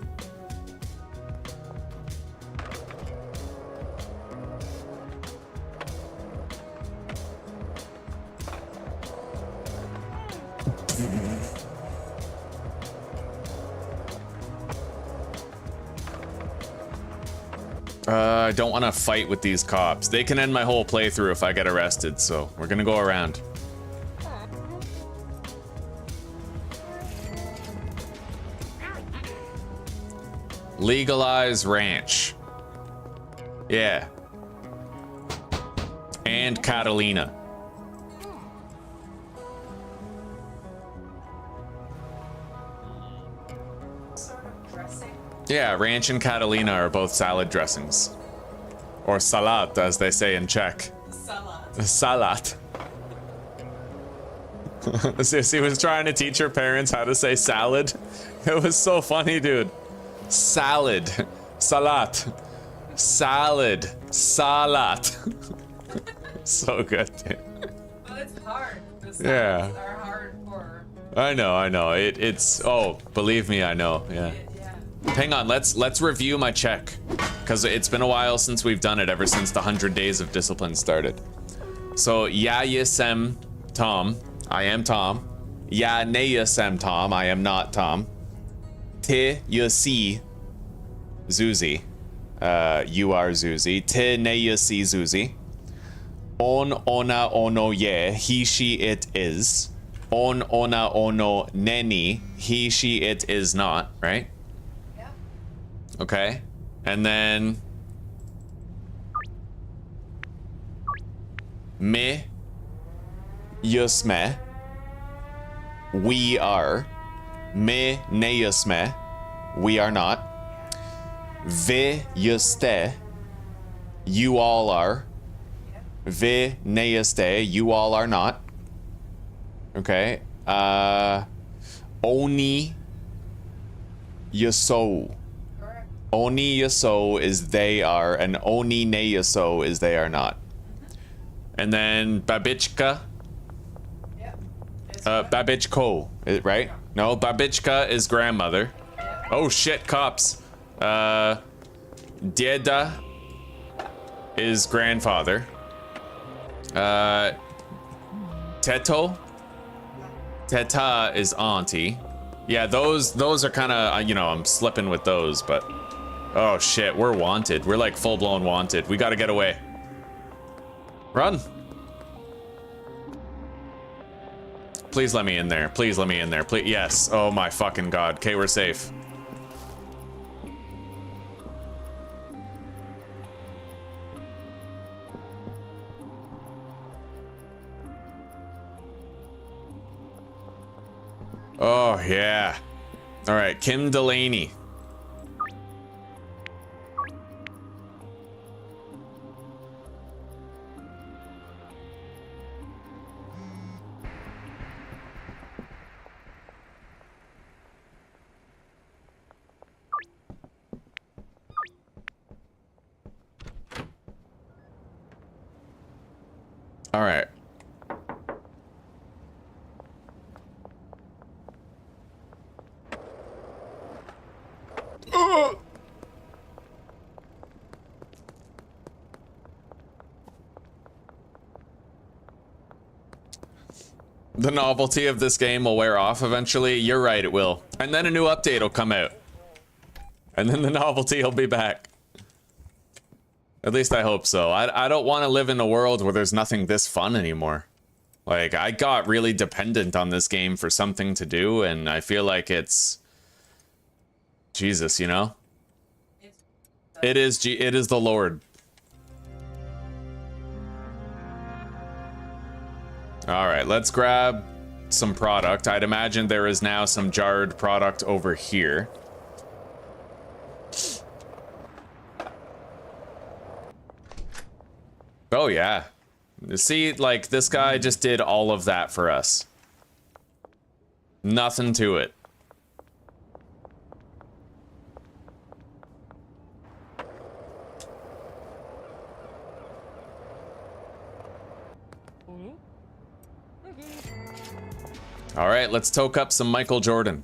I don't want to fight with these cops. They can end my whole playthrough if I get arrested, so we're gonna go around. Legalize ranch. Yeah. And Catalina. Yeah, ranch and Catalina are both salad dressings. Or salat, as they say in Czech. Salat. Sissy was trying to teach her parents how to say salad. It was so funny, dude. Salad. Salat. Salad. Salat. So good, dude. Well, it's hard. The sounds Yeah. are hard for... I know. It's oh, believe me, I know. Yeah. Hang on, let's review my check, because it's been a while since we've done it, ever since the 100 days of discipline started. So yesem Tom, I am Tom. Ya neyesem Tom, I am not Tom. Te yesi Zuzi, you are Zuzi. Te neyesi Zuzi. On ona ono ye, he she it is. On ona ono neni, he she it is not, right? Okay, and then me yusme, we are. Me ne yusme, we are not. Ve yuste, you all are. Ve ne yuste, you all are not. Okay, oni yuso. Oni yaso is they are, and oni ne yaso is they are not. And then babichka. Yep. Babichko, right? No, babichka is grandmother. Oh shit, cops. Deda is grandfather. Teto. Teta is auntie. Yeah, those are kind of, you know, I'm slipping with those, but oh shit, we're wanted. We're like full-blown wanted. We gotta get away. Run. Please let me in there. Please let me in there. Please. Yes. Oh my fucking god. Okay, we're safe. Oh, yeah. All right, Kim Delaney. All right. The novelty of this game will wear off eventually. You're right, it will. And then a new update will come out. And then the novelty will be back. At least I hope so. I don't want to live in a world where there's nothing this fun anymore. Like, I got really dependent on this game for something to do, and I feel like it's... Jesus, you know? It is the Lord. Alright, let's grab some product. I'd imagine there is now some jarred product over here. Oh yeah. See, like, this guy just did all of that for us. Nothing to it. All right, let's toke up some Michael Jordan.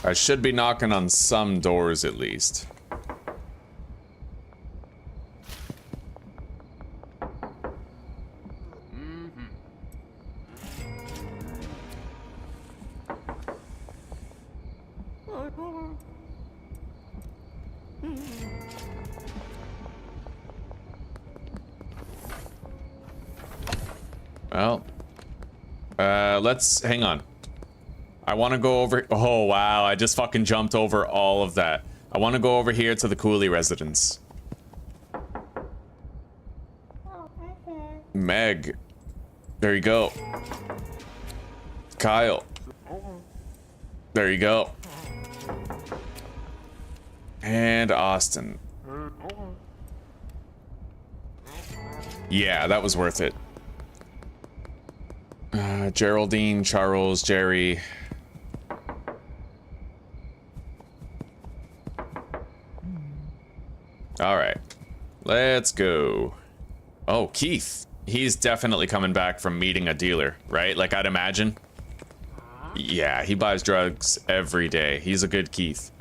I should be knocking on some doors at least. Well, let's hang on. I want to go over. Oh, wow. I just fucking jumped over all of that. I want to go over here to the Cooley residence. Meg. There you go. Kyle. There you go. And Austin. Yeah, that was worth it. Geraldine, Charles, Jerry. All right, let's go. Oh, Keith. He's definitely coming back from meeting a dealer, right? Like, I'd imagine. Yeah, he buys drugs every day. He's a good Keith.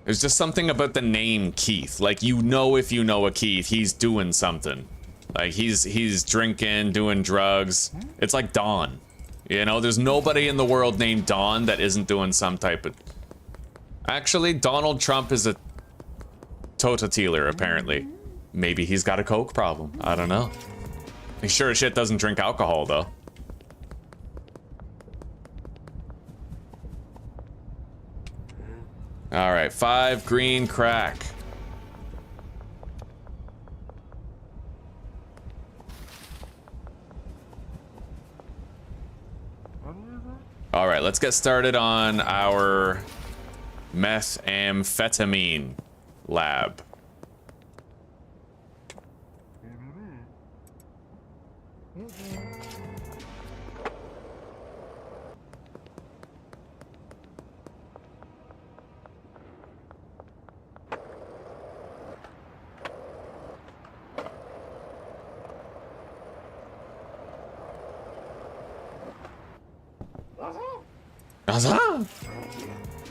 There's just something about the name Keith. Like, you know, if you know a Keith, he's doing something. Like, he's drinking, doing drugs. It's like Don. You know, there's nobody in the world named Don that isn't doing some type of... Actually, Donald Trump is a Tota dealer, apparently. Maybe he's got a coke problem. I don't know. He sure as shit doesn't drink alcohol, though. All right, 5 green crack. All right, let's get started on our methamphetamine lab.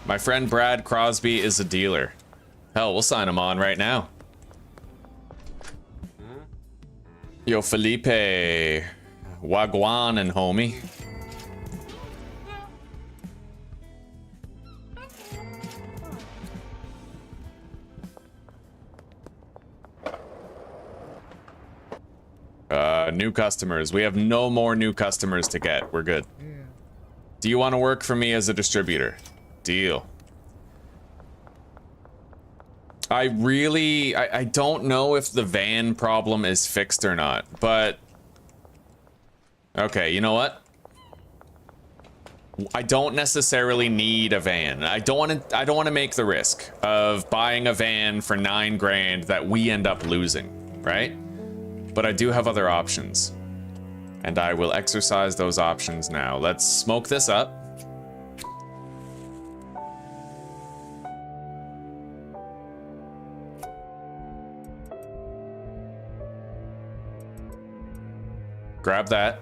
My friend Brad Crosby is a dealer. Hell, we'll sign him on right now. Yo, Felipe. Wagwan and homie. New customers. We have no more new customers to get. We're good. Do you want to work for me as a distributor? Deal. I don't know if the van problem is fixed or not, but okay, you know what? I don't necessarily need a van. I don't want to make the risk of buying a van for 9 grand that we end up losing, right? But I do have other options. And I will exercise those options now. Let's smoke this up. Grab that.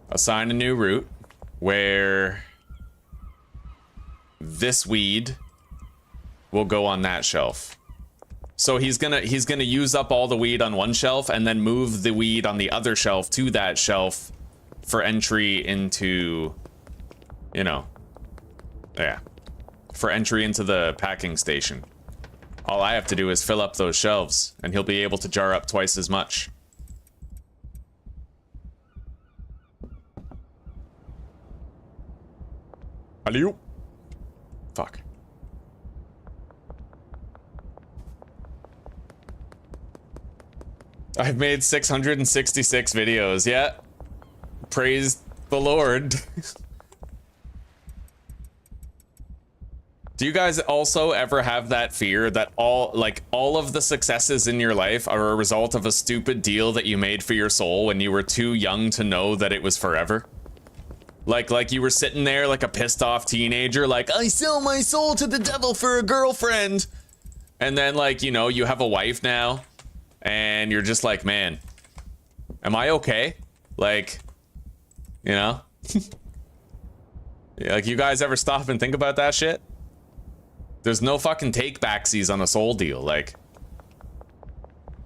Assign a new route where this weed will go on that shelf. So he's gonna use up all the weed on one shelf and then move the weed on the other shelf to that shelf for entry into, you know, yeah, for entry into the packing station. All I have to do is fill up those shelves and he'll be able to jar up twice as much. Hello? Fuck. I've made 666 videos. Yeah. Praise the Lord. Do you guys also ever have that fear that all of the successes in your life are a result of a stupid deal that you made for your soul when you were too young to know that it was forever? Like you were sitting there like a pissed off teenager, like, I sell my soul to the devil for a girlfriend. And then, like, you know, you have a wife now and you're just like, man, am I okay? Like, you know? Yeah, like, you guys ever stop and think about that shit? There's no fucking take backsies on a soul deal, like.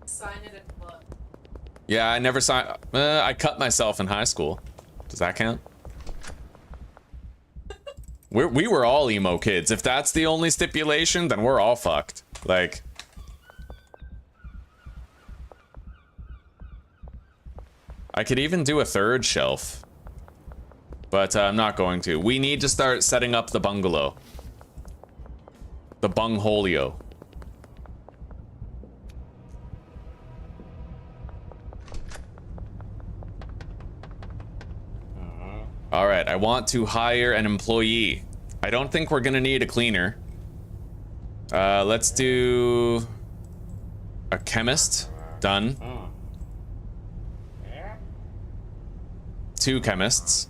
Sign it at club. Yeah, I never signed. I cut myself in high school. Does that count? We were all emo kids. If that's the only stipulation, then we're all fucked. Like, I could even do a third shelf, but I'm not going to. We need to start setting up the bungalow. The bungholio. All right, I want to hire an employee. I don't think we're gonna need a cleaner. Let's do a chemist. Done. 2 chemists,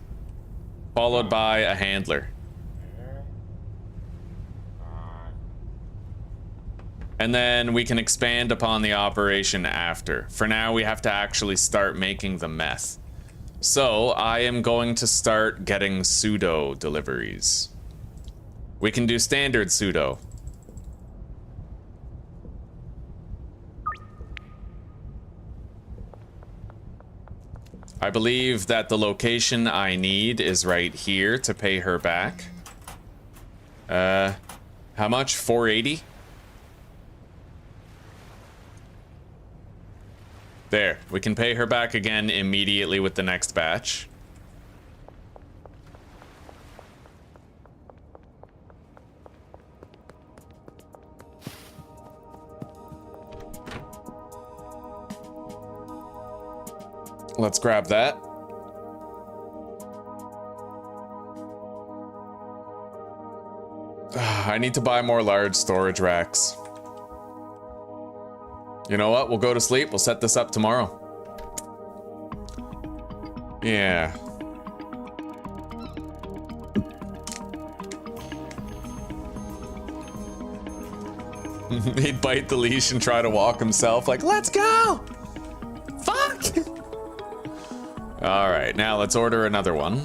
followed by a handler. And then we can expand upon the operation after. For now, we have to actually start making the meth. So, I am going to start getting pseudo deliveries. We can do standard pseudo. I believe that the location I need is right here to pay her back. How much? 480? There, we can pay her back again immediately with the next batch. Let's grab that. I need to buy more large storage racks. You know what? We'll go to sleep. We'll set this up tomorrow. Yeah. He'd bite the leash and try to walk himself like, let's go! Fuck! Alright, now let's order another one.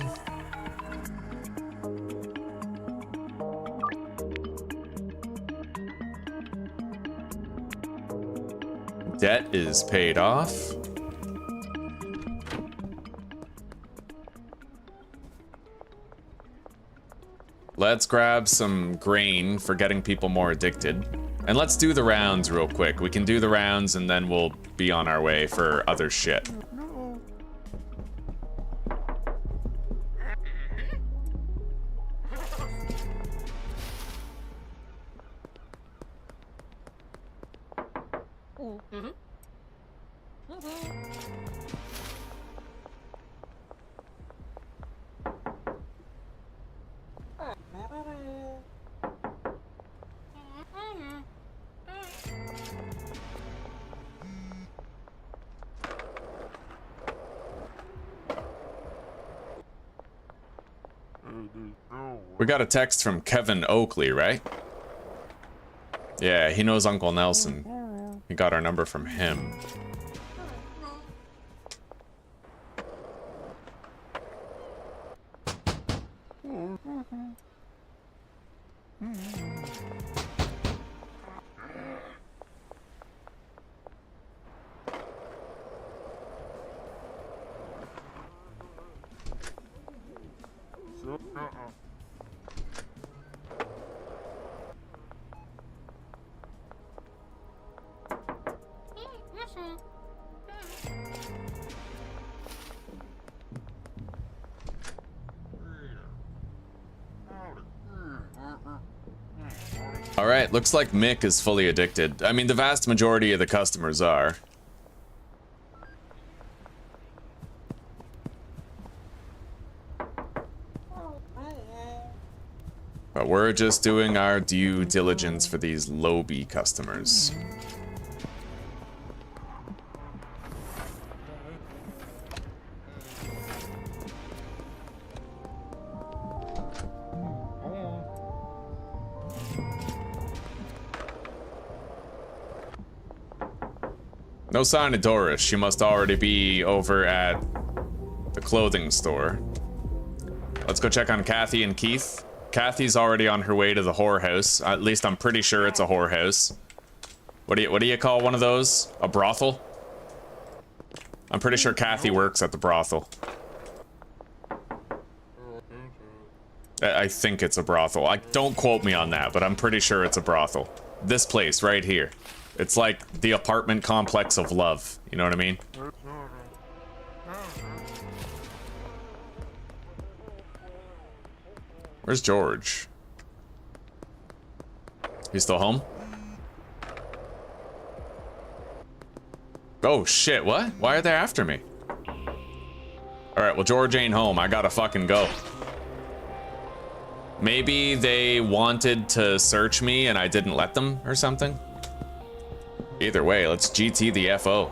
Debt is paid off. Let's grab some grain for getting people more addicted. And let's do the rounds real quick. We can do the rounds and then we'll be on our way for other shit. We got a text from Kevin Oakley, right? Yeah, he knows Uncle Nelson. He got our number from him. Alright, looks like Mick is fully addicted. I mean, the vast majority of the customers are. But we're just doing our due diligence for these low-B customers. No sign of Doris. She must already be over at the clothing store. Let's go check on Kathy and Keith. Kathy's already on her way to the whorehouse. At least I'm pretty sure it's a whorehouse. What do you call one of those? A brothel? I'm pretty sure Kathy works at the brothel. I think it's a brothel. Don't quote me on that, but I'm pretty sure it's a brothel. This place right here. It's like the apartment complex of love. You know what I mean? Where's George? He's still home? Oh shit, what? Why are they after me? Alright, well George ain't home. I gotta fucking go. Maybe they wanted to search me and I didn't let them or something? Either way, let's GT the FO.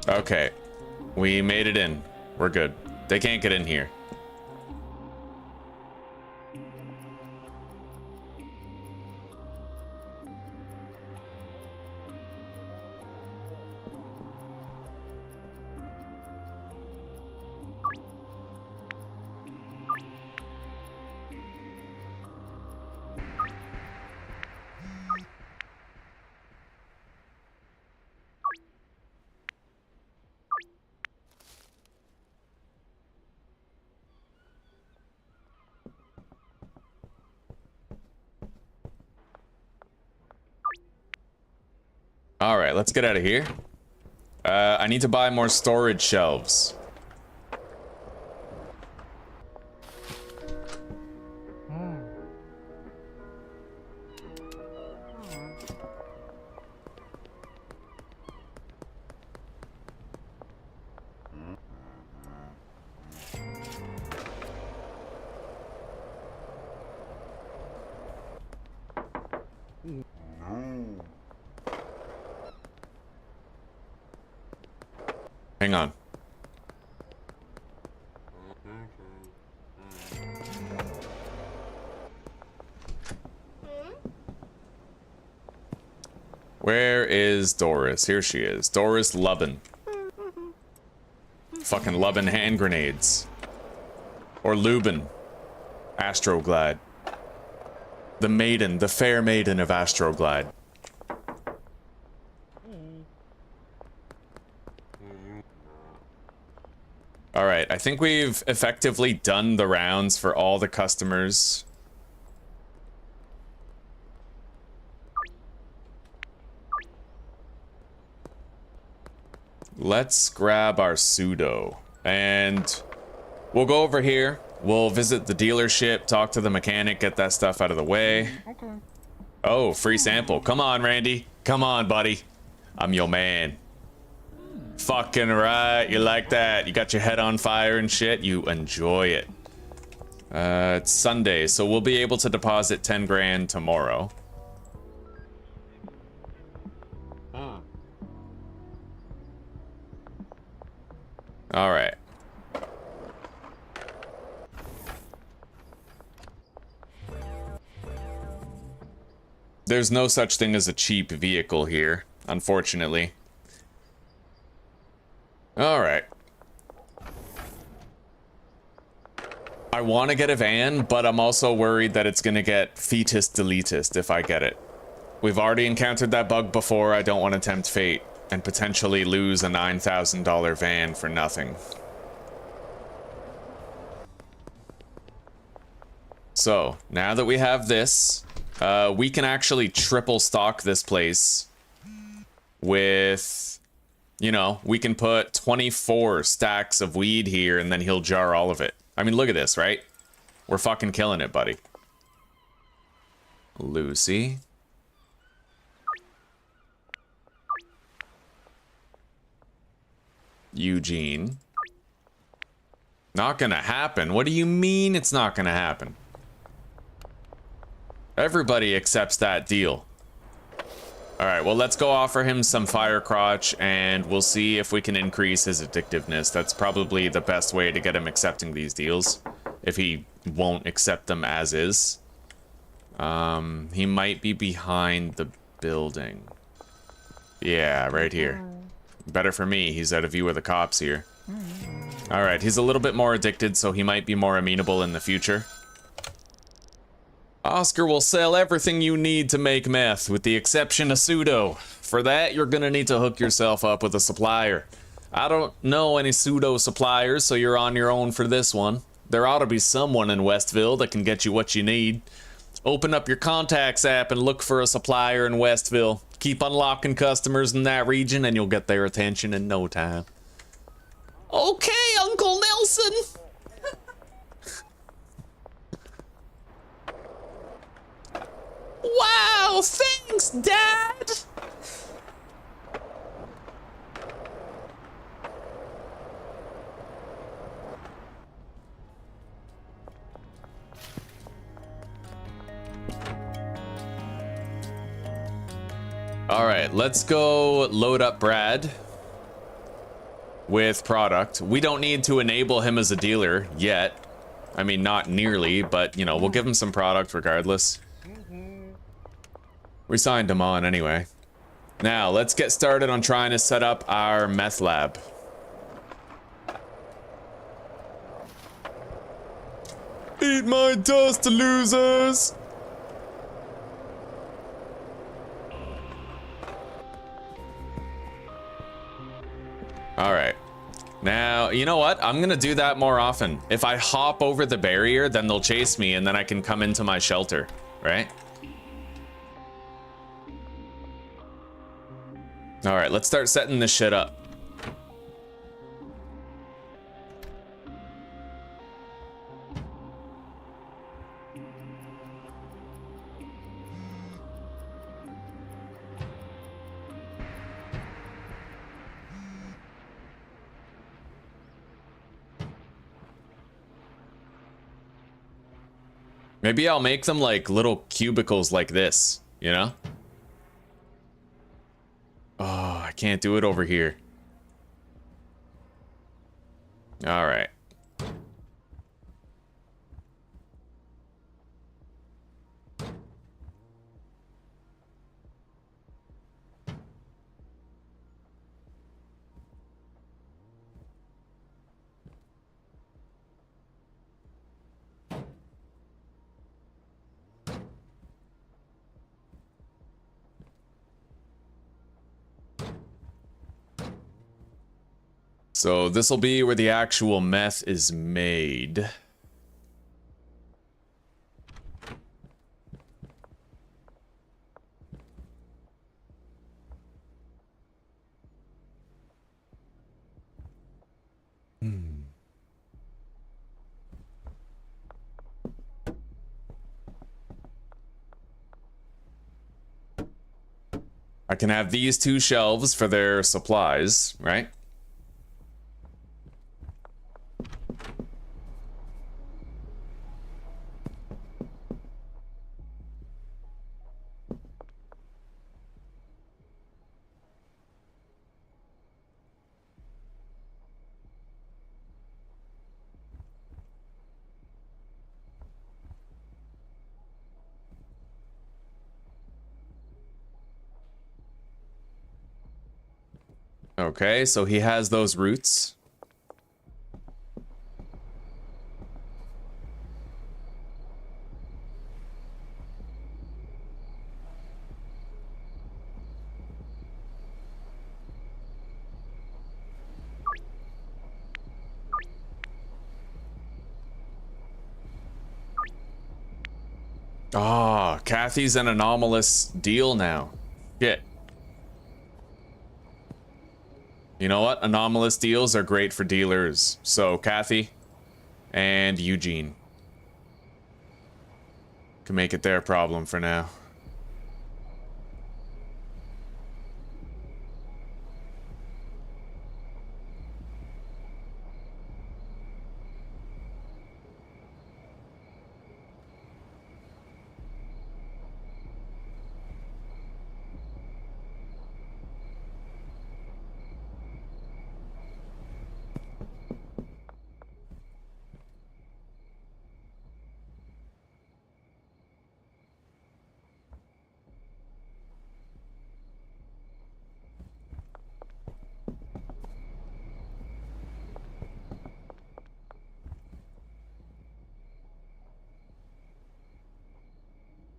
Okay, we made it in. We're good. They can't get in here. All right, let's get out of here. I need to buy more storage shelves. Hang on. Where is Doris? Here she is. Doris Lubin. Fucking Lubin hand grenades. Or Lubin. Astroglide. The maiden, the fair maiden of Astroglide. Alright, I think we've effectively done the rounds for all the customers. Let's grab our pseudo. And we'll go over here. We'll visit the dealership, talk to the mechanic, get that stuff out of the way. Okay. Oh, free sample. Come on, Randy. Come on, buddy. I'm your man. Fucking right. You like that? You got your head on fire and shit? You enjoy it. It's Sunday, so we'll be able to deposit 10 grand tomorrow. All right. There's no such thing as a cheap vehicle here, unfortunately. All right. I want to get a van, but I'm also worried that it's going to get fetus deletist if I get it. We've already encountered that bug before. I don't want to tempt fate and potentially lose a $9,000 van for nothing. So, now that we have this, we can actually triple stock this place with, you know, we can put 24 stacks of weed here and then he'll jar all of it. I mean, look at this, right? We're fucking killing it, buddy. Lucy. Eugene. Not gonna happen. What do you mean it's not gonna happen? Everybody accepts that deal. Alright, well, let's go offer him some fire crotch and we'll see if we can increase his addictiveness. That's probably the best way to get him accepting these deals, if he won't accept them as is. He might be behind the building. Yeah, right here. Better for me, he's out of view of the cops here. Alright, he's a little bit more addicted, so he might be more amenable in the future. Oscar will sell everything you need to make meth, with the exception of pseudo. For that, you're gonna need to hook yourself up with a supplier. I don't know any pseudo suppliers, so you're on your own for this one. There ought to be someone in Westville that can get you what you need. Open up your contacts app and look for a supplier in Westville. Keep unlocking customers in that region and you'll get their attention in no time. Okay, Uncle Nelson! Wow, thanks, Dad! Alright, let's go load up Brad with product. We don't need to enable him as a dealer yet. I mean, not nearly, but, you know, we'll give him some product regardless. We signed him on anyway. Now, let's get started on trying to set up our meth lab. Eat my dust, losers! Alright. Now, you know what? I'm gonna do that more often. If I hop over the barrier, then they'll chase me and then I can come into my shelter, right? Alright, let's start setting this shit up. Maybe I'll make them like little cubicles like this. you know? Oh, I can't do it over here. All right. So this will be where the actual meth is made. I can have these two shelves for their supplies, right? Okay, so he has those roots. Ah, Kathy's an anomalous deal now. Shit. You know what? Anomalous deals are great for dealers. So, Kathy and Eugene can make it their problem for now.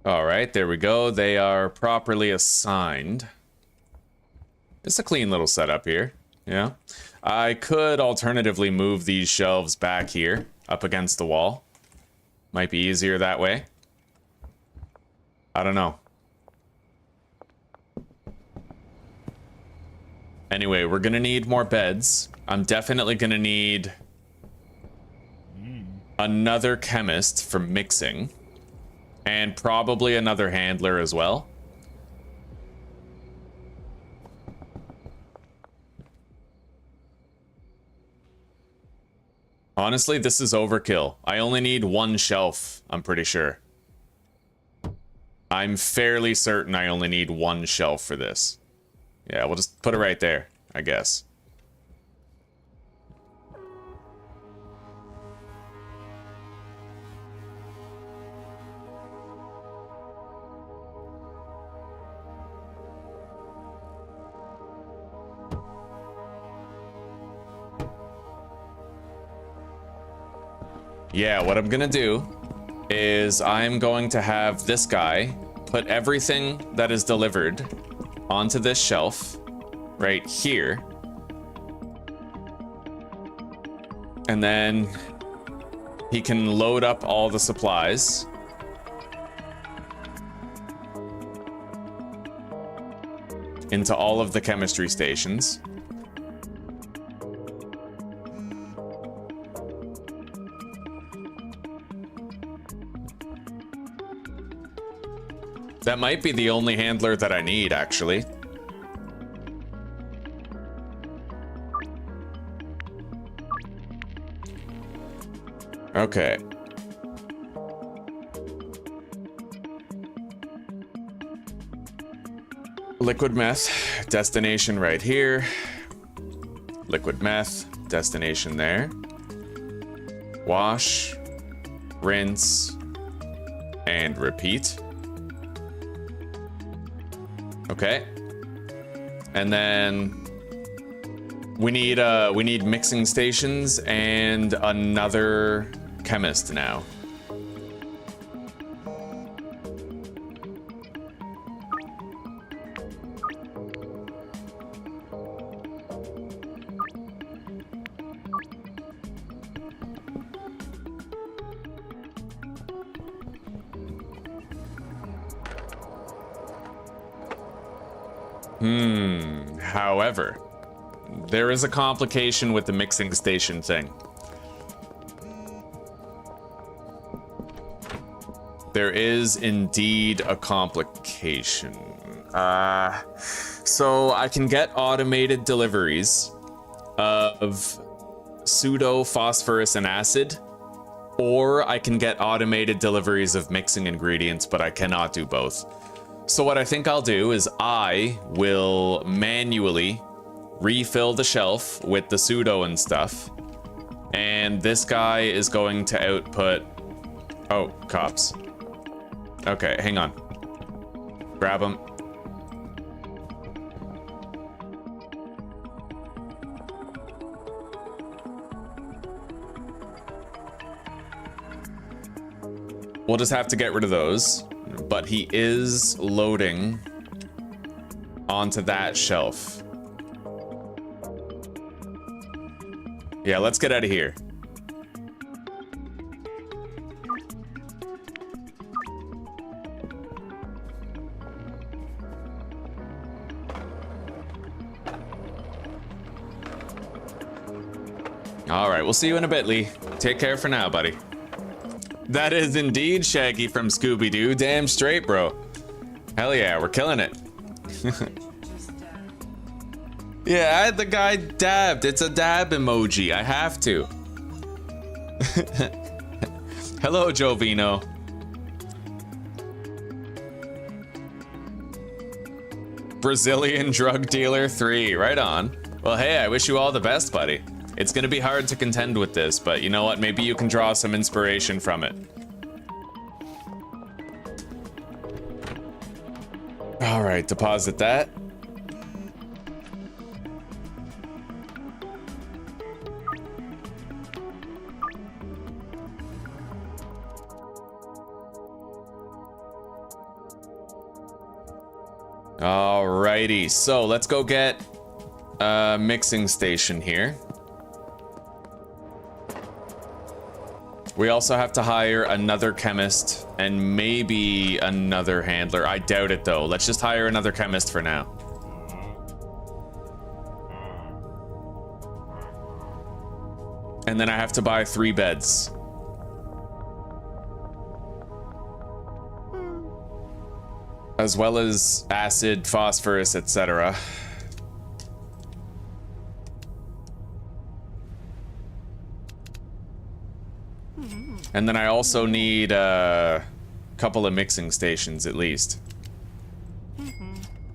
All right, there we go. They are properly assigned. It's a clean little setup here. Yeah. I could alternatively move these shelves back here, up against the wall. Might be easier that way. I don't know. Anyway, we're gonna need more beds. I'm definitely gonna need another chemist for mixing. And probably another handler as well. Honestly, this is overkill. I only need one shelf, I'm pretty sure. I'm fairly certain I only need one shelf for this. Yeah, we'll just put it right there, I guess. Yeah, what I'm gonna do is I'm going to have this guy put everything that is delivered onto this shelf right here. And then he can load up all the supplies. Into all of the chemistry stations. That might be the only handler that I need, actually. Okay. Liquid meth, destination right here. Liquid meth, destination there. Wash, rinse, and repeat. Okay. And then we need mixing stations and another chemist now. However, there is a complication with the mixing station thing. There is indeed a complication. So I can get automated deliveries of pseudo phosphorus and acid, or I can get automated deliveries of mixing ingredients, but I cannot do both. So what I think I'll do is I will manually refill the shelf with the pseudo and stuff. And this guy is going to output... Oh, cops. Okay, hang on. Grab him. We'll just have to get rid of those. But he is loading onto that shelf. Yeah, let's get out of here. All right, we'll see you in a bit, Lee. Take care for now, buddy. That is indeed Shaggy from Scooby-Doo. Damn straight, bro. Hell yeah, we're killing it. Yeah, the guy dabbed. It's a dab emoji. I have to. Hello, Jovino. Brazilian drug dealer 3. Right on. Well, hey, I wish you all the best, buddy. It's gonna be hard to contend with this, but you know what? Maybe you can draw some inspiration from it. All right, deposit that. Alrighty, so let's go get a mixing station here. We also have to hire another chemist and maybe another handler. I doubt it though. Let's just hire another chemist for now. And then I have to buy 3 beds. As well as acid, phosphorus, etc. And then I also need a couple of mixing stations at least.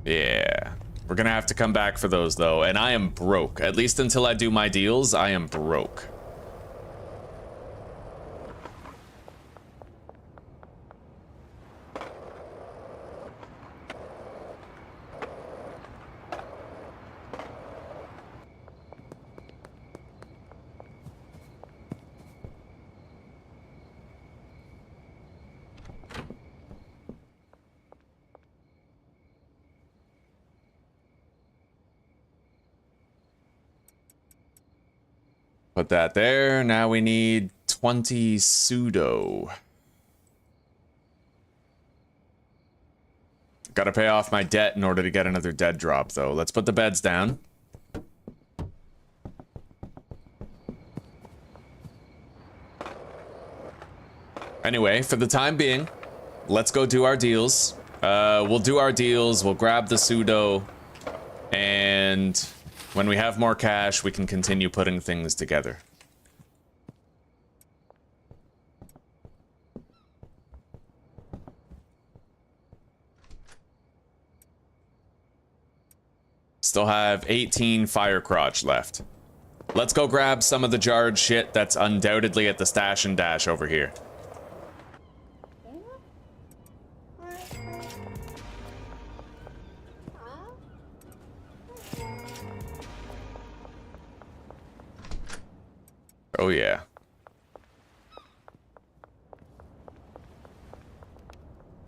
Yeah. We're gonna have to come back for those though, and I am broke. At least until I do my deals, I am broke. Put that there. Now we need 20 pseudo. Gotta pay off my debt in order to get another dead drop, though. Let's put the beds down. Anyway, for the time being, let's go do our deals. We'll do our deals, we'll grab the pseudo, and when we have more cash, we can continue putting things together. Still have 18 fire crotch left. Let's go grab some of the jarred shit that's undoubtedly at the stash and dash over here. Oh yeah.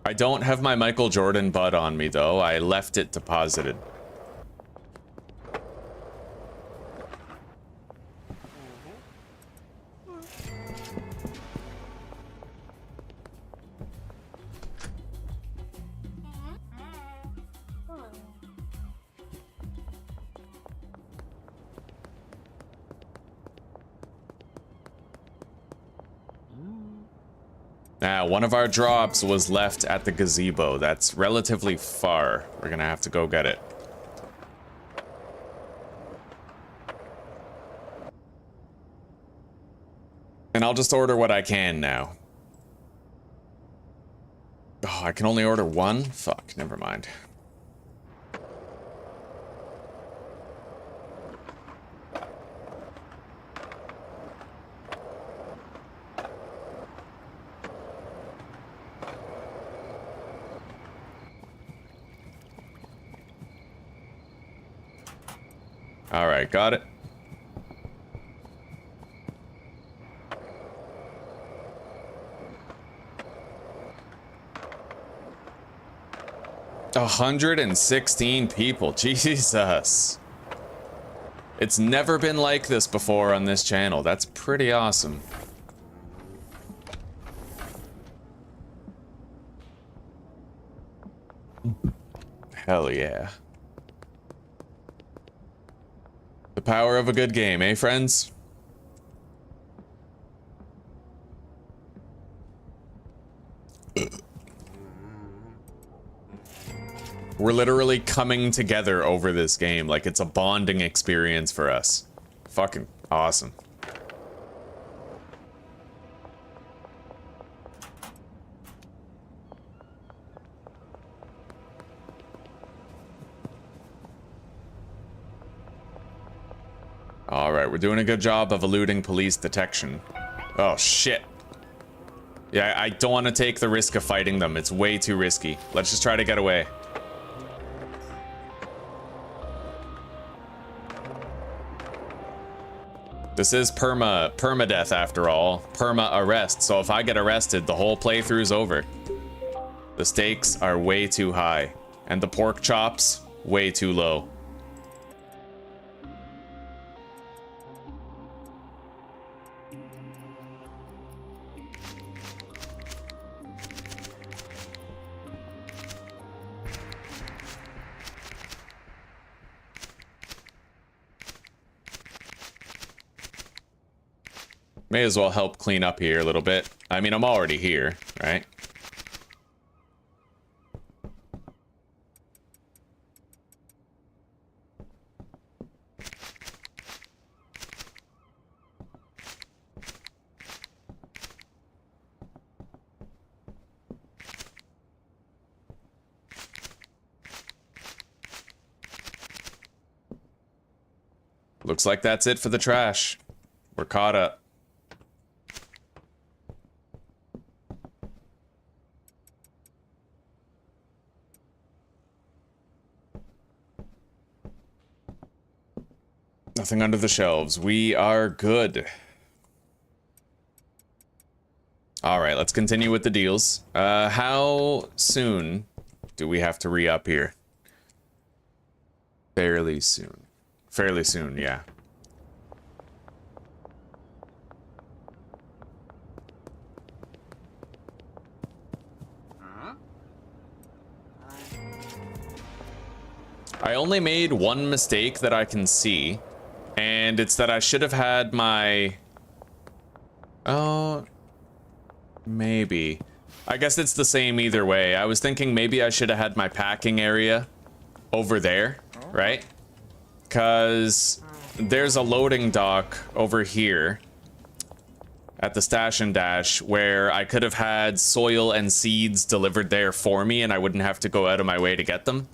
I don't have my Michael Jordan bud on me though. I left it deposited. Now, one of our drops was left at the gazebo. That's relatively far. We're gonna have to go get it. And I'll just order what I can now. Oh, I can only order one? Fuck, never mind. All right, got it. $116 people, Jesus. It's never been like this before on this channel. That's pretty awesome. Hell yeah. The power of a good game, eh, friends? We're literally coming together over this game. Like, it's a bonding experience for us. Fucking awesome. Alright, we're doing a good job of eluding police detection. Oh, shit. Yeah, I don't want to take the risk of fighting them. It's way too risky. Let's just try to get away. This is permadeath after all. Perma-Arrest. So if I get arrested, the whole playthrough's over. The stakes are way too high. And the pork chops, way too low. May as well help clean up here a little bit. I mean, I'm already here, right? Looks like that's it for the trash. We're caught up. Nothing under the shelves. We are good. All right, let's continue with the deals. How soon do we have to re-up here? Fairly soon. Fairly soon, yeah. I only made one mistake that I can see. And it's that I should have had my... Oh... Maybe. I guess it's the same either way. I was thinking maybe I should have had my packing area over there, right? Because there's a loading dock over here at the Stash and Dash where I could have had soil and seeds delivered there for me and I wouldn't have to go out of my way to get them.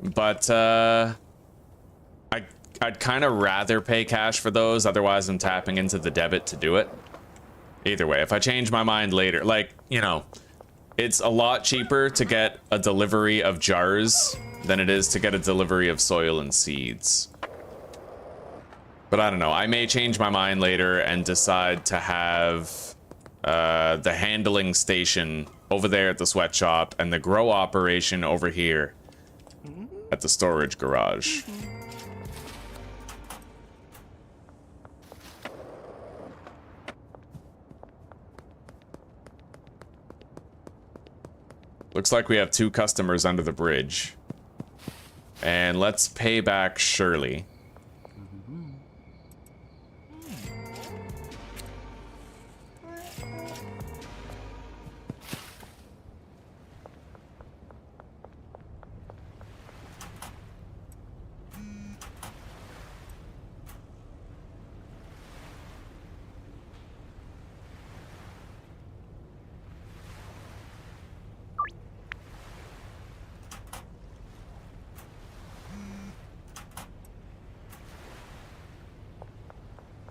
But, I'd kind of rather pay cash for those, otherwise I'm tapping into the debit to do it. Either way, if I change my mind later, like, you know, it's a lot cheaper to get a delivery of jars than it is to get a delivery of soil and seeds. But I don't know, I may change my mind later and decide to have the handling station over there at the sweatshop and the grow operation over here at the storage garage. Looks like we have 2 customers under the bridge. And let's pay back Shirley.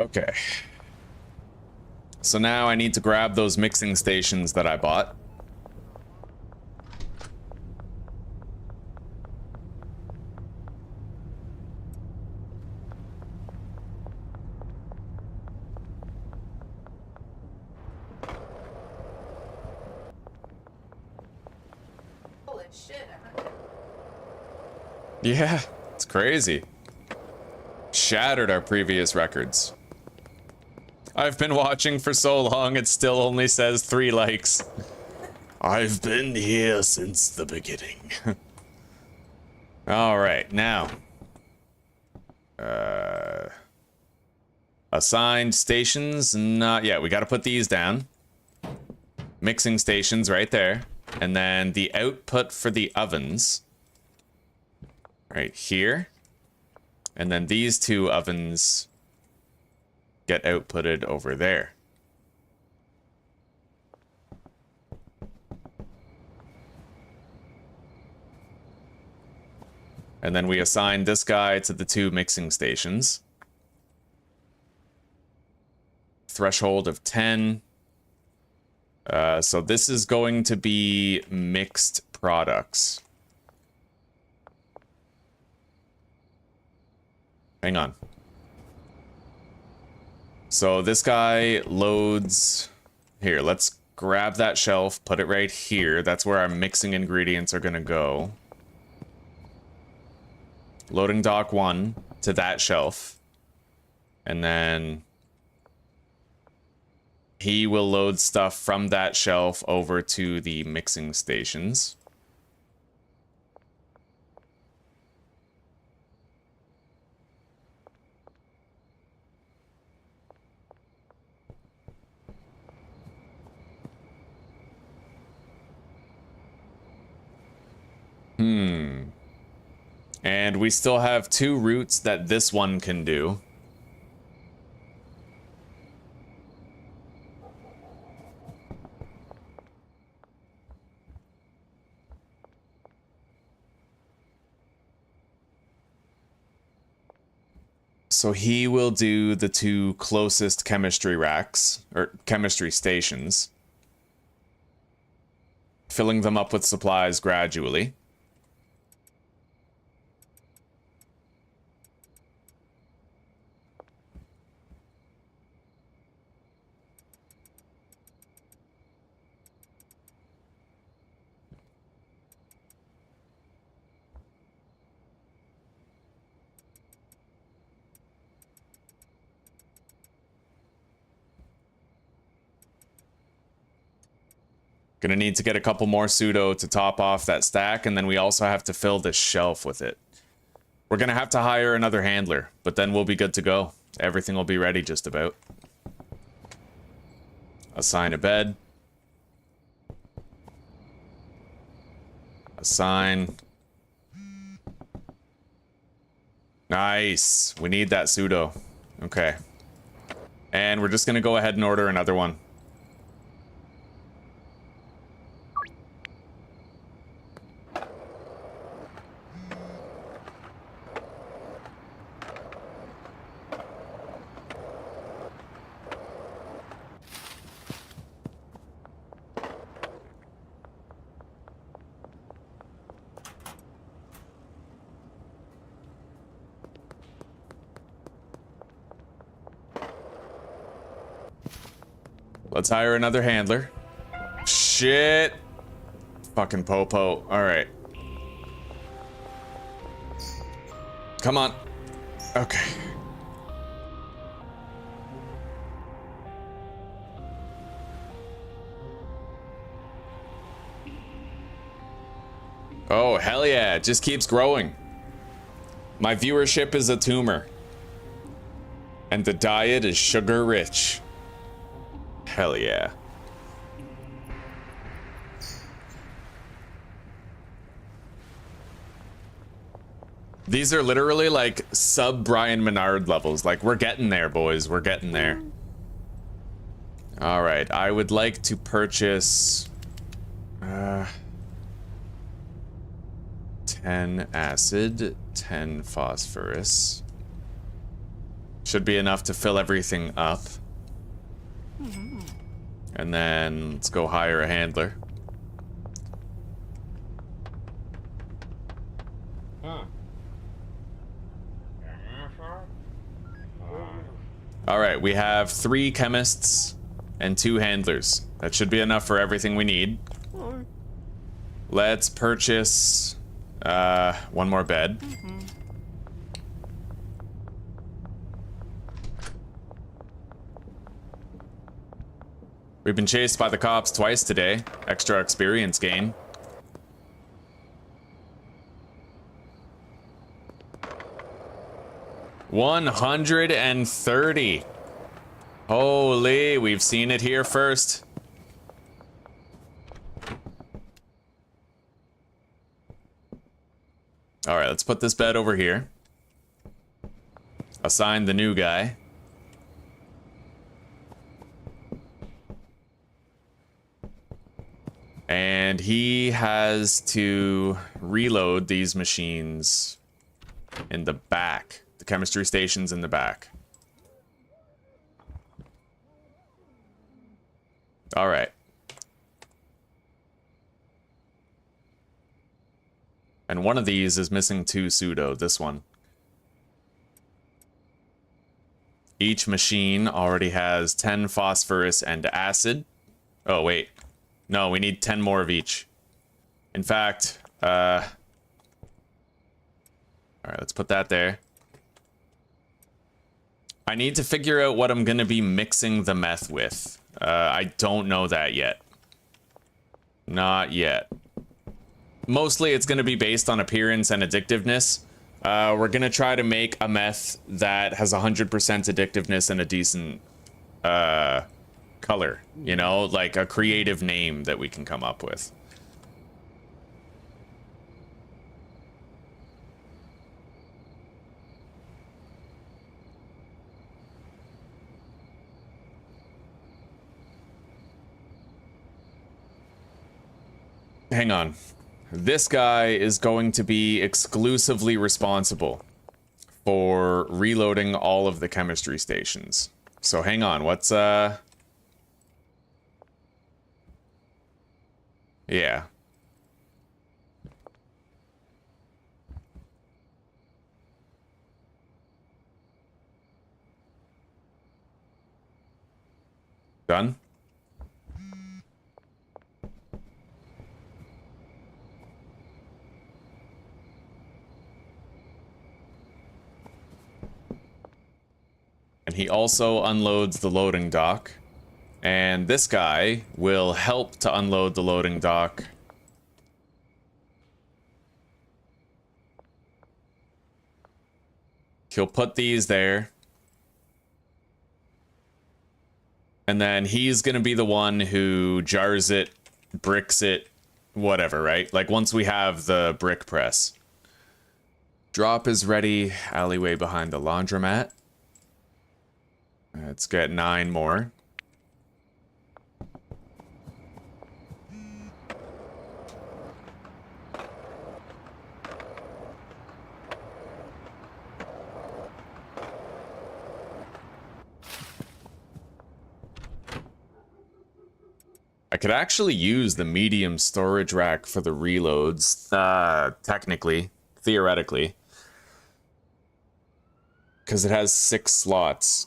Okay. So now I need to grab those mixing stations that I bought. Holy shit. Yeah, it's crazy. Shattered our previous records. I've been watching for so long, it still only says 3 likes. I've been here since the beginning. Alright, now. Assigned stations, not yet. We gotta put these down. Mixing stations right there. And then the output for the ovens. Right here. And then these 2 ovens get outputted over there. And then we assign this guy to the 2 mixing stations. Threshold of 10. So this is going to be mixed products. Hang on. So this guy loads... Here, let's grab that shelf, put it right here. That's where our mixing ingredients are gonna go. Loading dock 1 to that shelf. And then... he will load stuff from that shelf over to the mixing stations. And we still have 2 routes that this one can do. So he will do the 2 closest chemistry racks, or chemistry stations, filling them up with supplies gradually. Gonna need to get a couple more pseudo to top off that stack, and then we also have to fill this shelf with it. We're gonna have to hire another handler, but then we'll be good to go. Everything will be ready just about. Assign a bed. Assign. Nice. We need that pseudo. Okay. And we're just gonna go ahead and order another one. Let's hire another handler. Shit. Fucking Popo. Alright. Come on. Okay. Oh, hell yeah. It just keeps growing. My viewership is a tumor. And the diet is sugar rich. Hell yeah. These are literally like sub Brian Menard levels. Like, we're getting there, boys. We're getting there. All right. I would like to purchase 10 acid, 10 phosphorus. Should be enough to fill everything up. And then let's go hire a handler. All right, we have 3 chemists and 2 handlers. That should be enough for everything we need. Let's purchase 1 more bed. We've been chased by the cops twice today. Extra experience gain. $130. Holy, we've seen it here first. All right, let's put this bed over here. Assign the new guy. And he has to reload these machines in the back. The chemistry station's in the back. All right. And one of these is missing 2 pseudo, this one. Each machine already has 10 phosphorus and acid. Oh, wait. No, we need 10 more of each. In fact, all right, let's put that there. I need to figure out what I'm gonna be mixing the meth with. I don't know that yet. Not yet. Mostly it's gonna be based on appearance and addictiveness. We're gonna try to make a meth that has 100% addictiveness and a decent, color, you know, like a creative name that we can come up with. Hang on. This guy is going to be exclusively responsible for reloading all of the chemistry stations. So hang on, what's yeah. Done? And he also unloads the loading dock. And this guy will help to unload the loading dock. He'll put these there. And then he's gonna be the one who jars it, bricks it, whatever, right? Like once we have the brick press. Drop is ready, alleyway behind the laundromat. Let's get 9 more. I could actually use the medium storage rack for the reloads, technically, theoretically. Because it has 6 slots.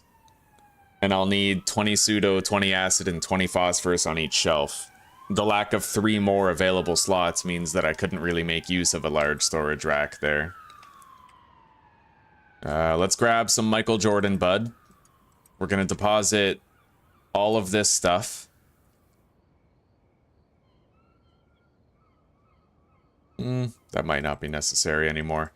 And I'll need 20 pseudo, 20 acid, and 20 phosphorus on each shelf. The lack of 3 more available slots means that I couldn't really make use of a large storage rack there. Let's grab some Michael Jordan bud. We're gonna deposit all of this stuff. That might not be necessary anymore.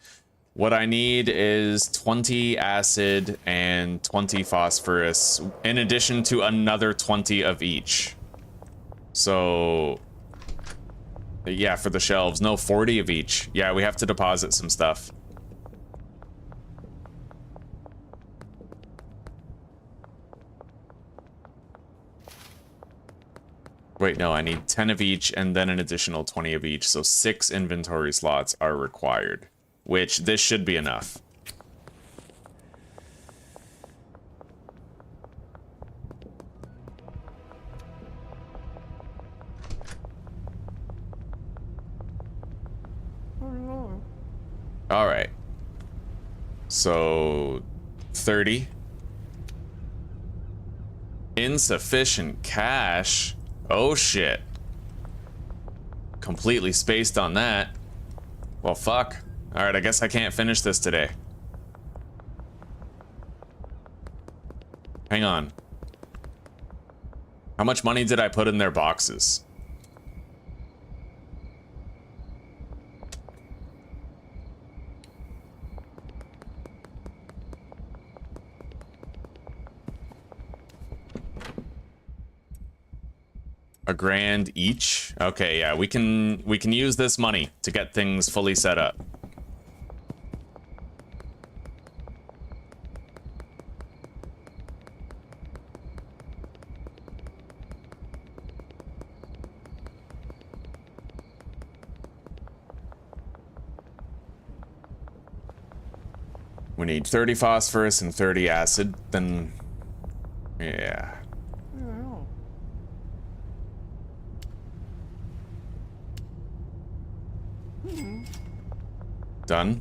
What I need is 20 acid and 20 phosphorus, in addition to another 20 of each. So, yeah, for the shelves. No, 40 of each. Yeah, we have to deposit some stuff. Wait, no, I need 10 of each and then an additional 20 of each, so 6 inventory slots are required, which this should be enough. All right. So 30. Insufficient cash. Oh shit. Completely spaced on that. Well, fuck. All right, I guess I can't finish this today. Hang on. How much money did I put in their boxes? $1,000 each? Okay, yeah, we can use this money to get things fully set up. We need 30 phosphorus and 30 acid, then yeah. Done.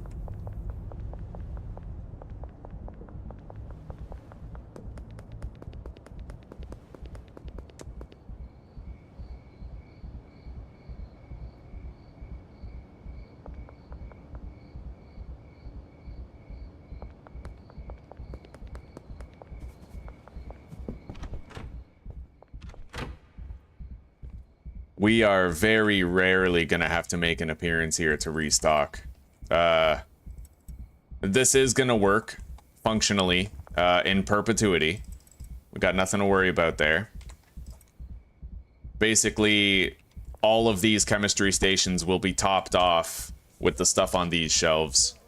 We are very rarely gonna have to make an appearance here to restock. This is gonna work functionally in perpetuity. We got nothing to worry about there. Basically, all of these chemistry stations will be topped off with the stuff on these shelves.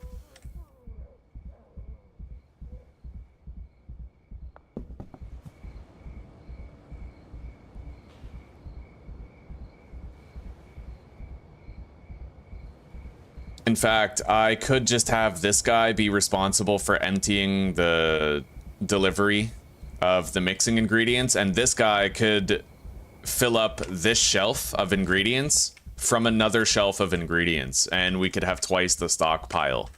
In fact, I could just have this guy be responsible for emptying the delivery of the mixing ingredients, and this guy could fill up this shelf of ingredients from another shelf of ingredients, and we could have twice the stockpile,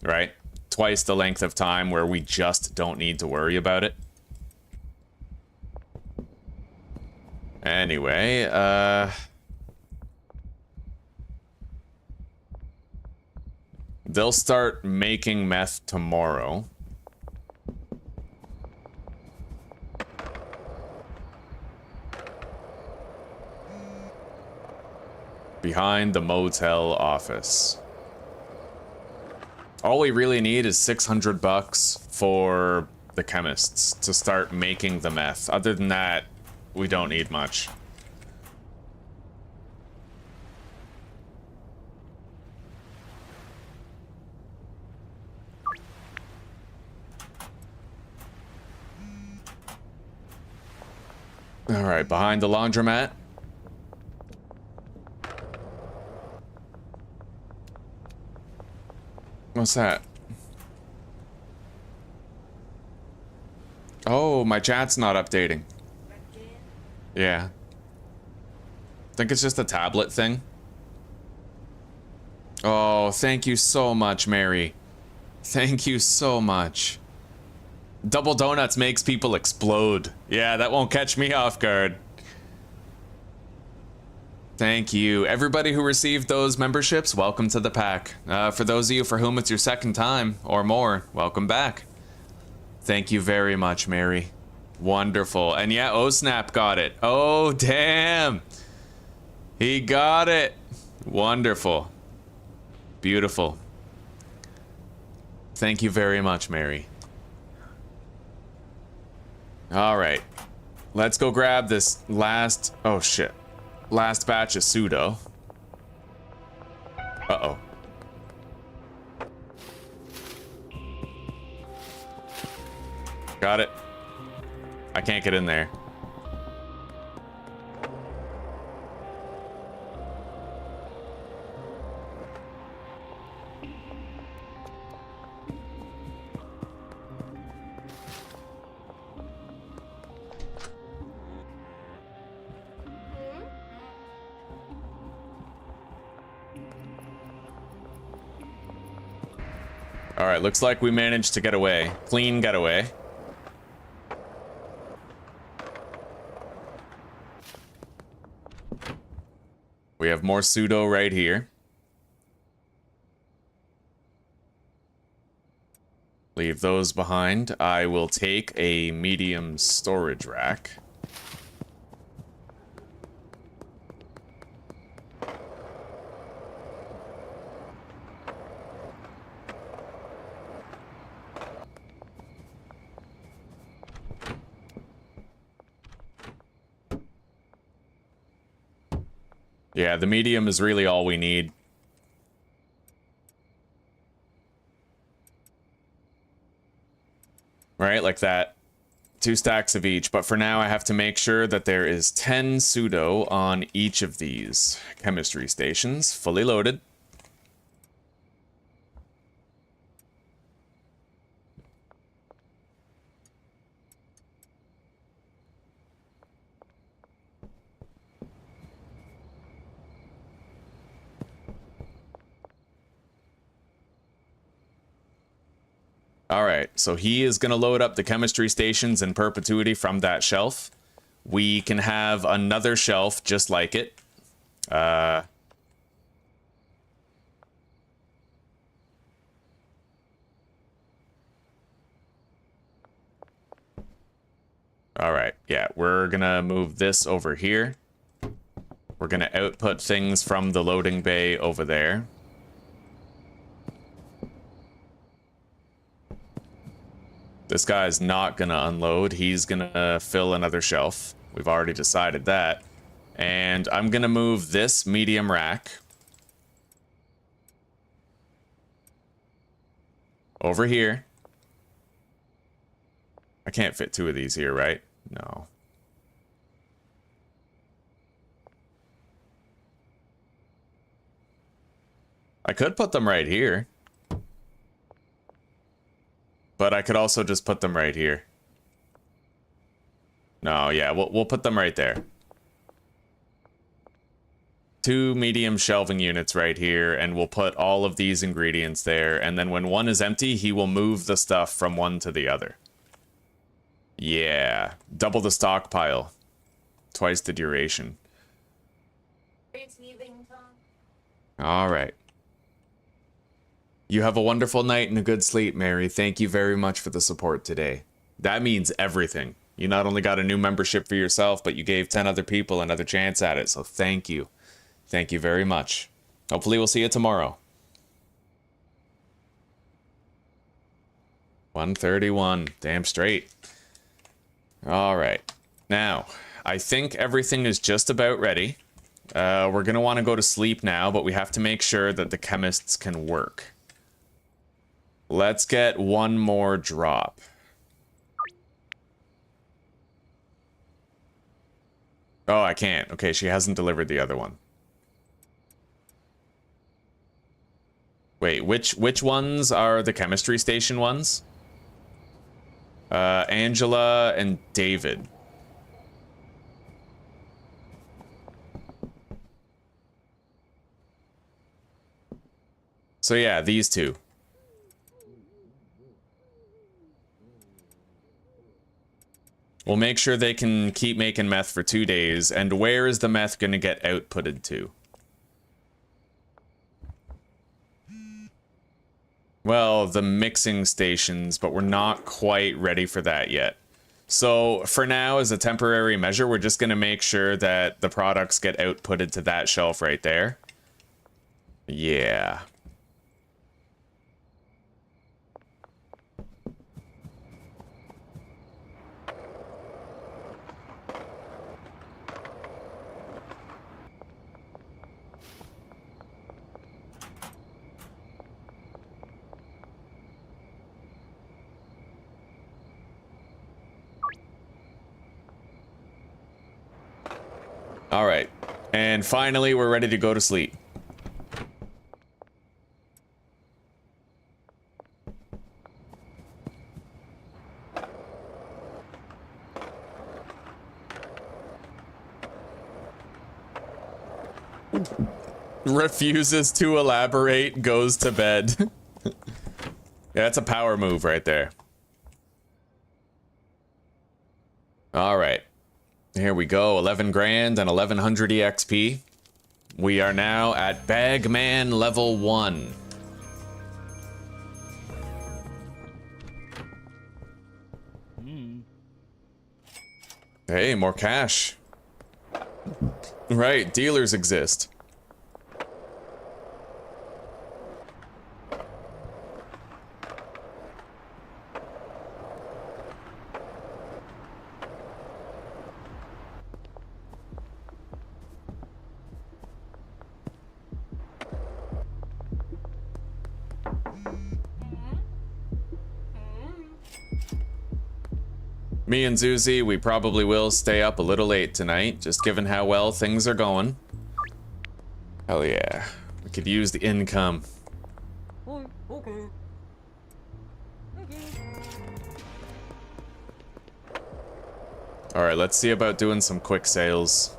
right? Twice the length of time where we just don't need to worry about it. Anyway, they'll start making meth tomorrow. Behind the motel office. All we really need is $600 for the chemists to start making the meth. Other than that, we don't need much. All right, behind the laundromat. What's that? Oh, my chat's not updating. Yeah. I think it's just a tablet thing. Oh, thank you so much, Mary. Thank you so much. Double donuts makes people explode. Yeah, that won't catch me off guard. Thank you. Everybody who received those memberships, welcome to the pack. For those of you for whom it's your second time or more, welcome back. Thank you very much, Mary. Wonderful. And yeah, Oh Snap got it. Oh, damn. He got it. Wonderful. Beautiful. Thank you very much, Mary. All right. Let's go grab this last... Oh, shit. Last batch of pseudo. Uh-oh. Got it. I can't get in there. All right, looks like we managed to get away. Clean getaway. We have more pseudo right here. Leave those behind. I will take a medium storage rack. Yeah, the medium is really all we need. Right, like that. 2 stacks of each, but for now I have to make sure that there is 10 pseudo on each of these chemistry stations, fully loaded. All right, so he is going to load up the chemistry stations in perpetuity from that shelf. We can have another shelf just like it. All right, yeah, we're going to move this over here. We're going to output things from the loading bay over there. This guy's not gonna unload. He's gonna fill another shelf. We've already decided that. And I'm gonna move this medium rack over here. I can't fit 2 of these here, right? No. I could put them right here. But I could also just put them right here. No, yeah, we'll put them right there. 2 medium shelving units right here, and we'll put all of these ingredients there, and then when one is empty, he will move the stuff from one to the other. Yeah, double the stockpile. Twice the duration. All right. You have a wonderful night and a good sleep, Mary. Thank you very much for the support today. That means everything. You not only got a new membership for yourself, but you gave 10 other people another chance at it, so thank you. Thank you very much. Hopefully we'll see you tomorrow. 131. Damn straight. All right. Now, I think everything is just about ready. We're going to want to go to sleep now, but we have to make sure that the chemists can work. Let's get one more drop. Oh, I can't. Okay, she hasn't delivered the other one. Wait, which ones are the chemistry station ones? Angela and David. So yeah, these 2. We'll make sure they can keep making meth for 2 days. And where is the meth going to get outputted to? Well, the mixing stations, but we're not quite ready for that yet. So for now, as a temporary measure, we're just going to make sure that the products get outputted to that shelf right there. Yeah. All right, and finally, we're ready to go to sleep. Refuses to elaborate, goes to bed. Yeah, that's a power move right there. All right. Here we go, 11 grand and 1100 EXP. We are now at Bagman level 1. Hey, more cash. Right, dealers exist. Me and Zuzi, we probably will stay up a little late tonight, just given how well things are going. Hell yeah. We could use the income. Okay. Alright, let's see about doing some quick sales.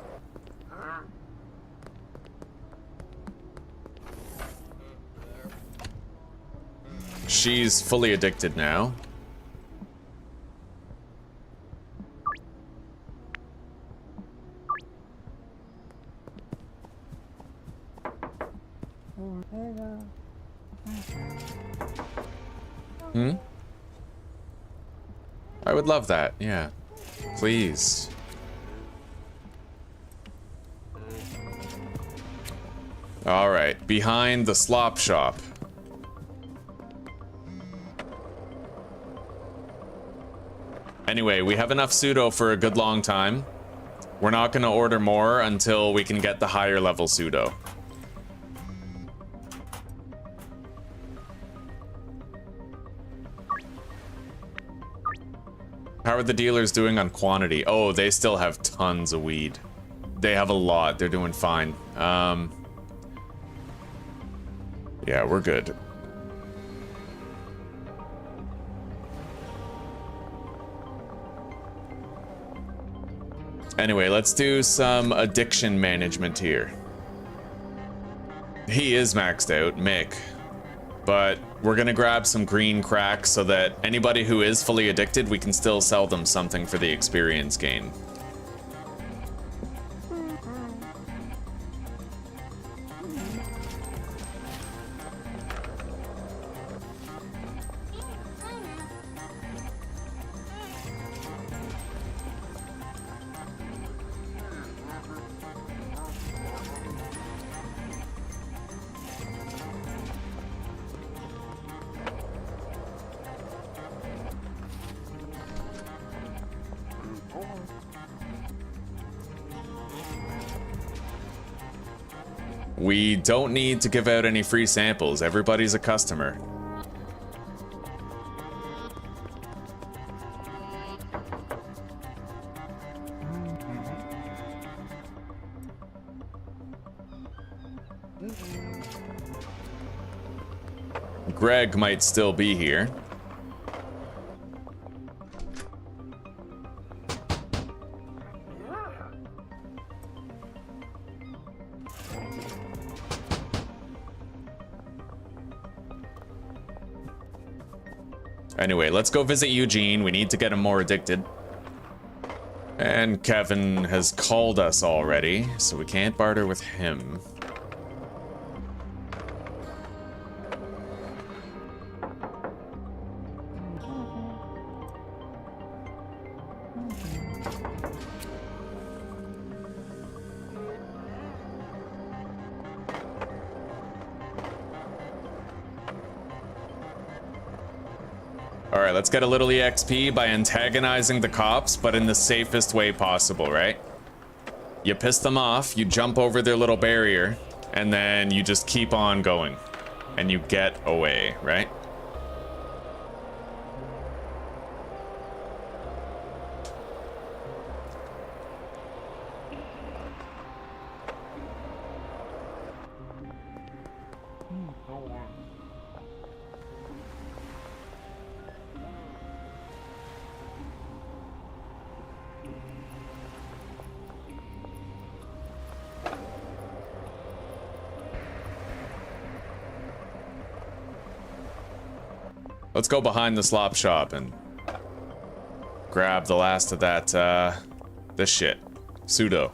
She's fully addicted now. I would love that, yeah. Please. Alright, behind the slop shop. Anyway, we have enough pseudo for a good long time. We're not gonna order more until we can get the higher level pseudo. How are the dealers doing on quantity? Oh, they still have tons of weed. They have a lot. They're doing fine. Yeah, we're good. Anyway, let's do some addiction management here. He is maxed out, Mick. But we're gonna grab some green crack so that anybody who is fully addicted, we can still sell them something for the experience gain. We don't need to give out any free samples. Everybody's a customer. Greg might still be here. Anyway, let's go visit Eugene. We need to get him more addicted. And Kevin has called us already, so we can't barter with him. Alright, let's get a little EXP by antagonizing the cops, but in the safest way possible, right? You piss them off, you jump over their little barrier, and then you just keep on going. And you get away, right? Let's go behind the slop shop and grab the last of that, this shit. Pseudo.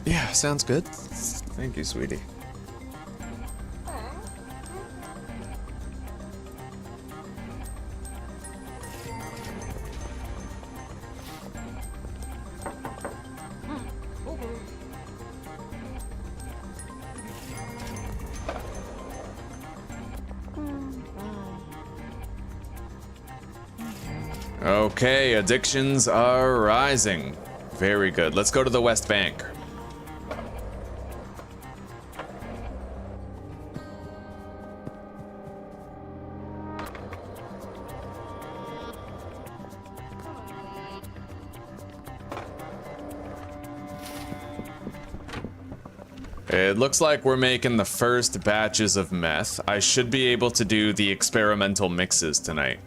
Yeah, sounds good. Thank you, sweetie. Okay, addictions are rising. Very good. Let's go to the West Bank. It looks like we're making the first batches of meth. I should be able to do the experimental mixes tonight.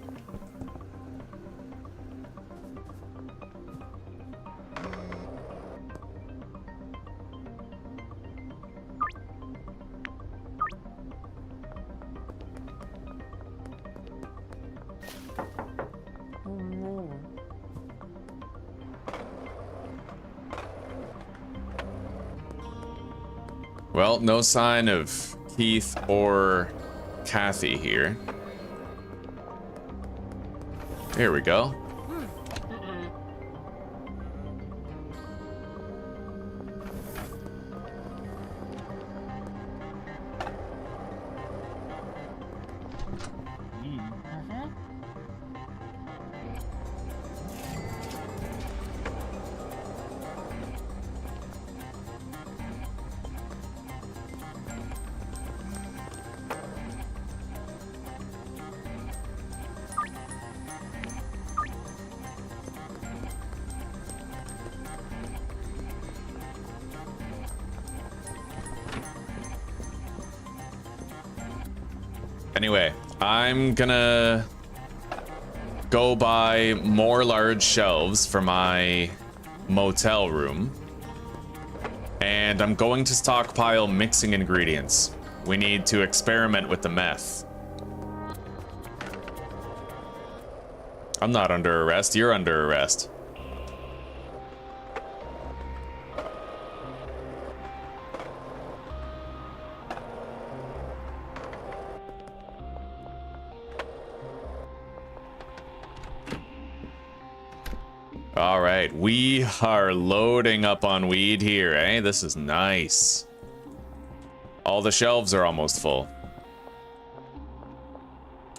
Well, no sign of Keith or Kathy here. Here we go. Anyway, I'm gonna go buy more large shelves for my motel room. And I'm going to stockpile mixing ingredients. We need to experiment with the meth. I'm not under arrest, you're under arrest. All right, we are loading up on weed here, eh? This is nice. All the shelves are almost full.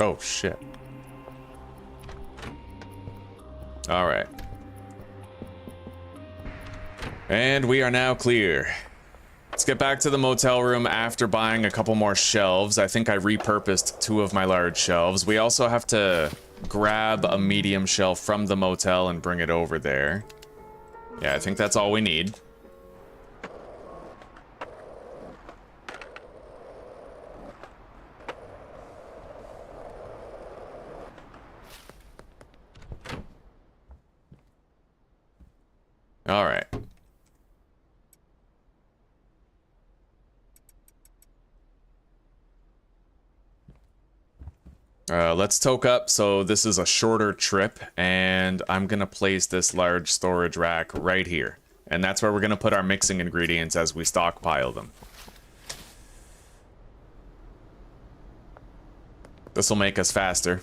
Oh, shit. All right. And we are now clear. Let's get back to the motel room after buying a couple more shelves. I think I repurposed 2 of my large shelves. We also have to grab a medium shelf from the motel and bring it over there. Yeah, I think that's all we need. All right. Let's toke up. So this is a shorter trip, and I'm gonna place this large storage rack right here. And that's where we're gonna put our mixing ingredients as we stockpile them. This will make us faster.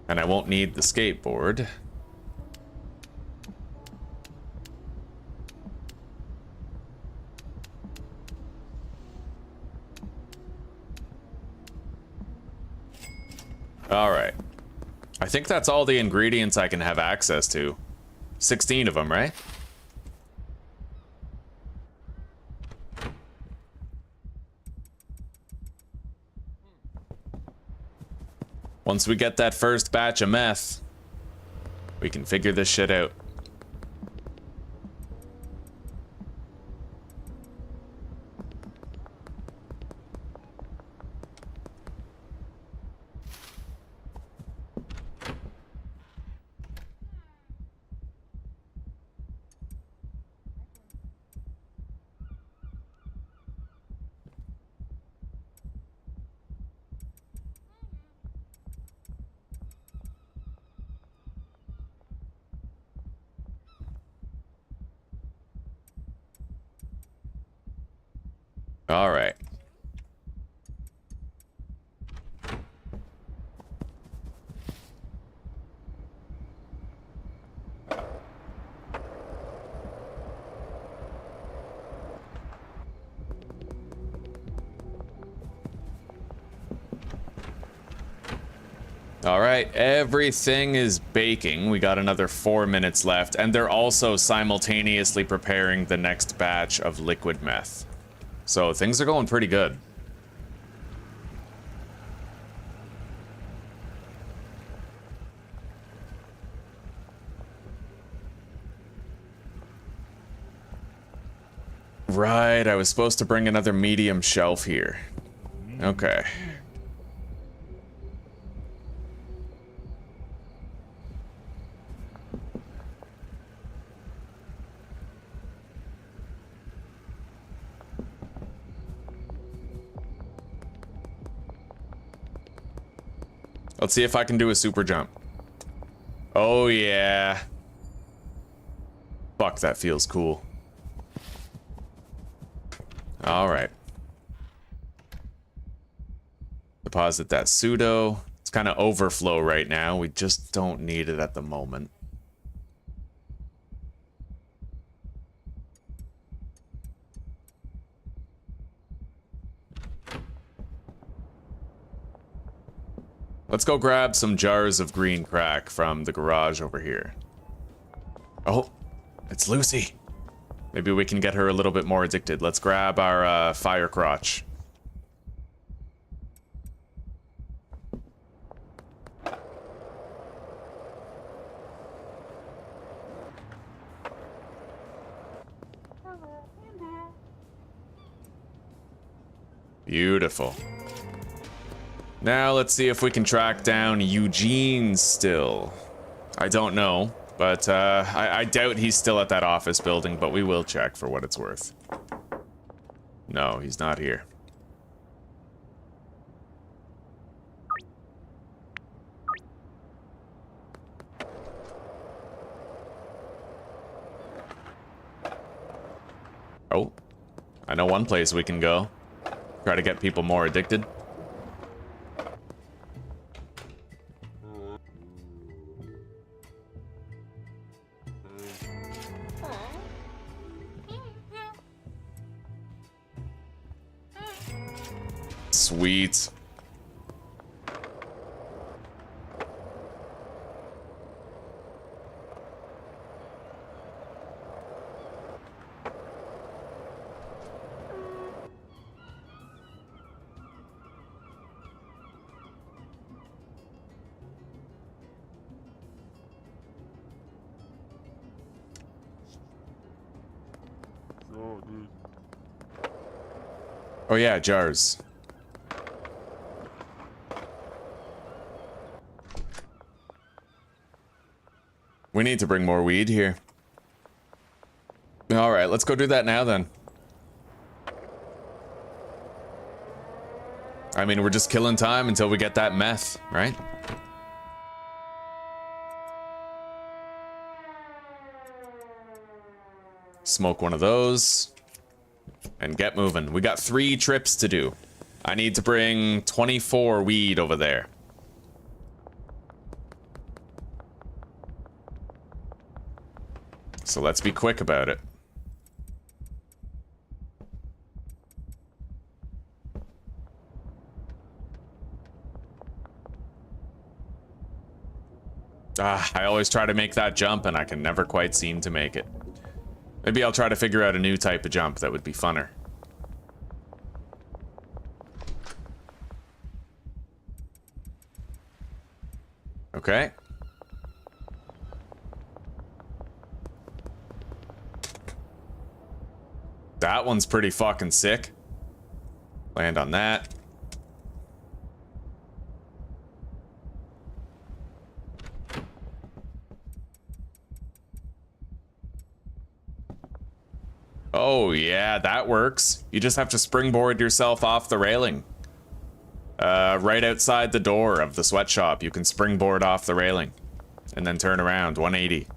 And I won't need the skateboard. Alright. I think that's all the ingredients I can have access to. 16 of them, right? Once we get that first batch of meth, we can figure this shit out. All right. All right, everything is baking. We got another 4 minutes left, and they're also simultaneously preparing the next batch of liquid meth. So things are going pretty good. Right, I was supposed to bring another medium shelf here. Okay. Let's see if I can do a super jump. Oh yeah. Fuck, that feels cool. All right. Deposit that pseudo. It's kind of overflow right now. We just don't need it at the moment. Let's go grab some jars of green crack from the garage over here. Oh, it's Lucy. Maybe we can get her a little bit more addicted. Let's grab our fire crotch. Beautiful. Now let's see if we can track down Eugene still. I don't know, but I doubt he's still at that office building, but we will check for what it's worth. No, he's not here. Oh, I know one place we can go. Try to get people more addicted. Sweet. Oh yeah, jars. We need to bring more weed here. Alright, let's go do that now then. I mean, we're just killing time until we get that meth, right? Smoke one of those. And get moving. We got 3 trips to do. I need to bring 24 weed over there. So let's be quick about it. I always try to make that jump and I can never quite seem to make it. Maybe I'll try to figure out a new type of jump that would be funner. Okay. That one's pretty fucking sick. Land on that. Oh yeah, that works. You just have to springboard yourself off the railing. Right outside the door of the sweatshop, you can springboard off the railing. And then turn around, 180.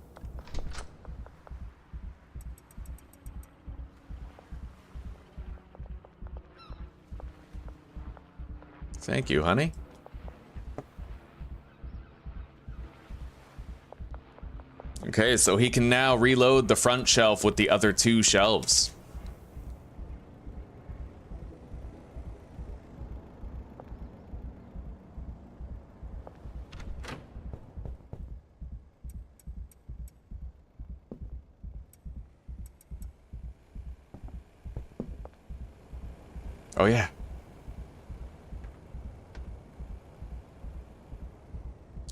Thank you, honey. Okay, so he can now reload the front shelf with the other 2 shelves. Oh yeah.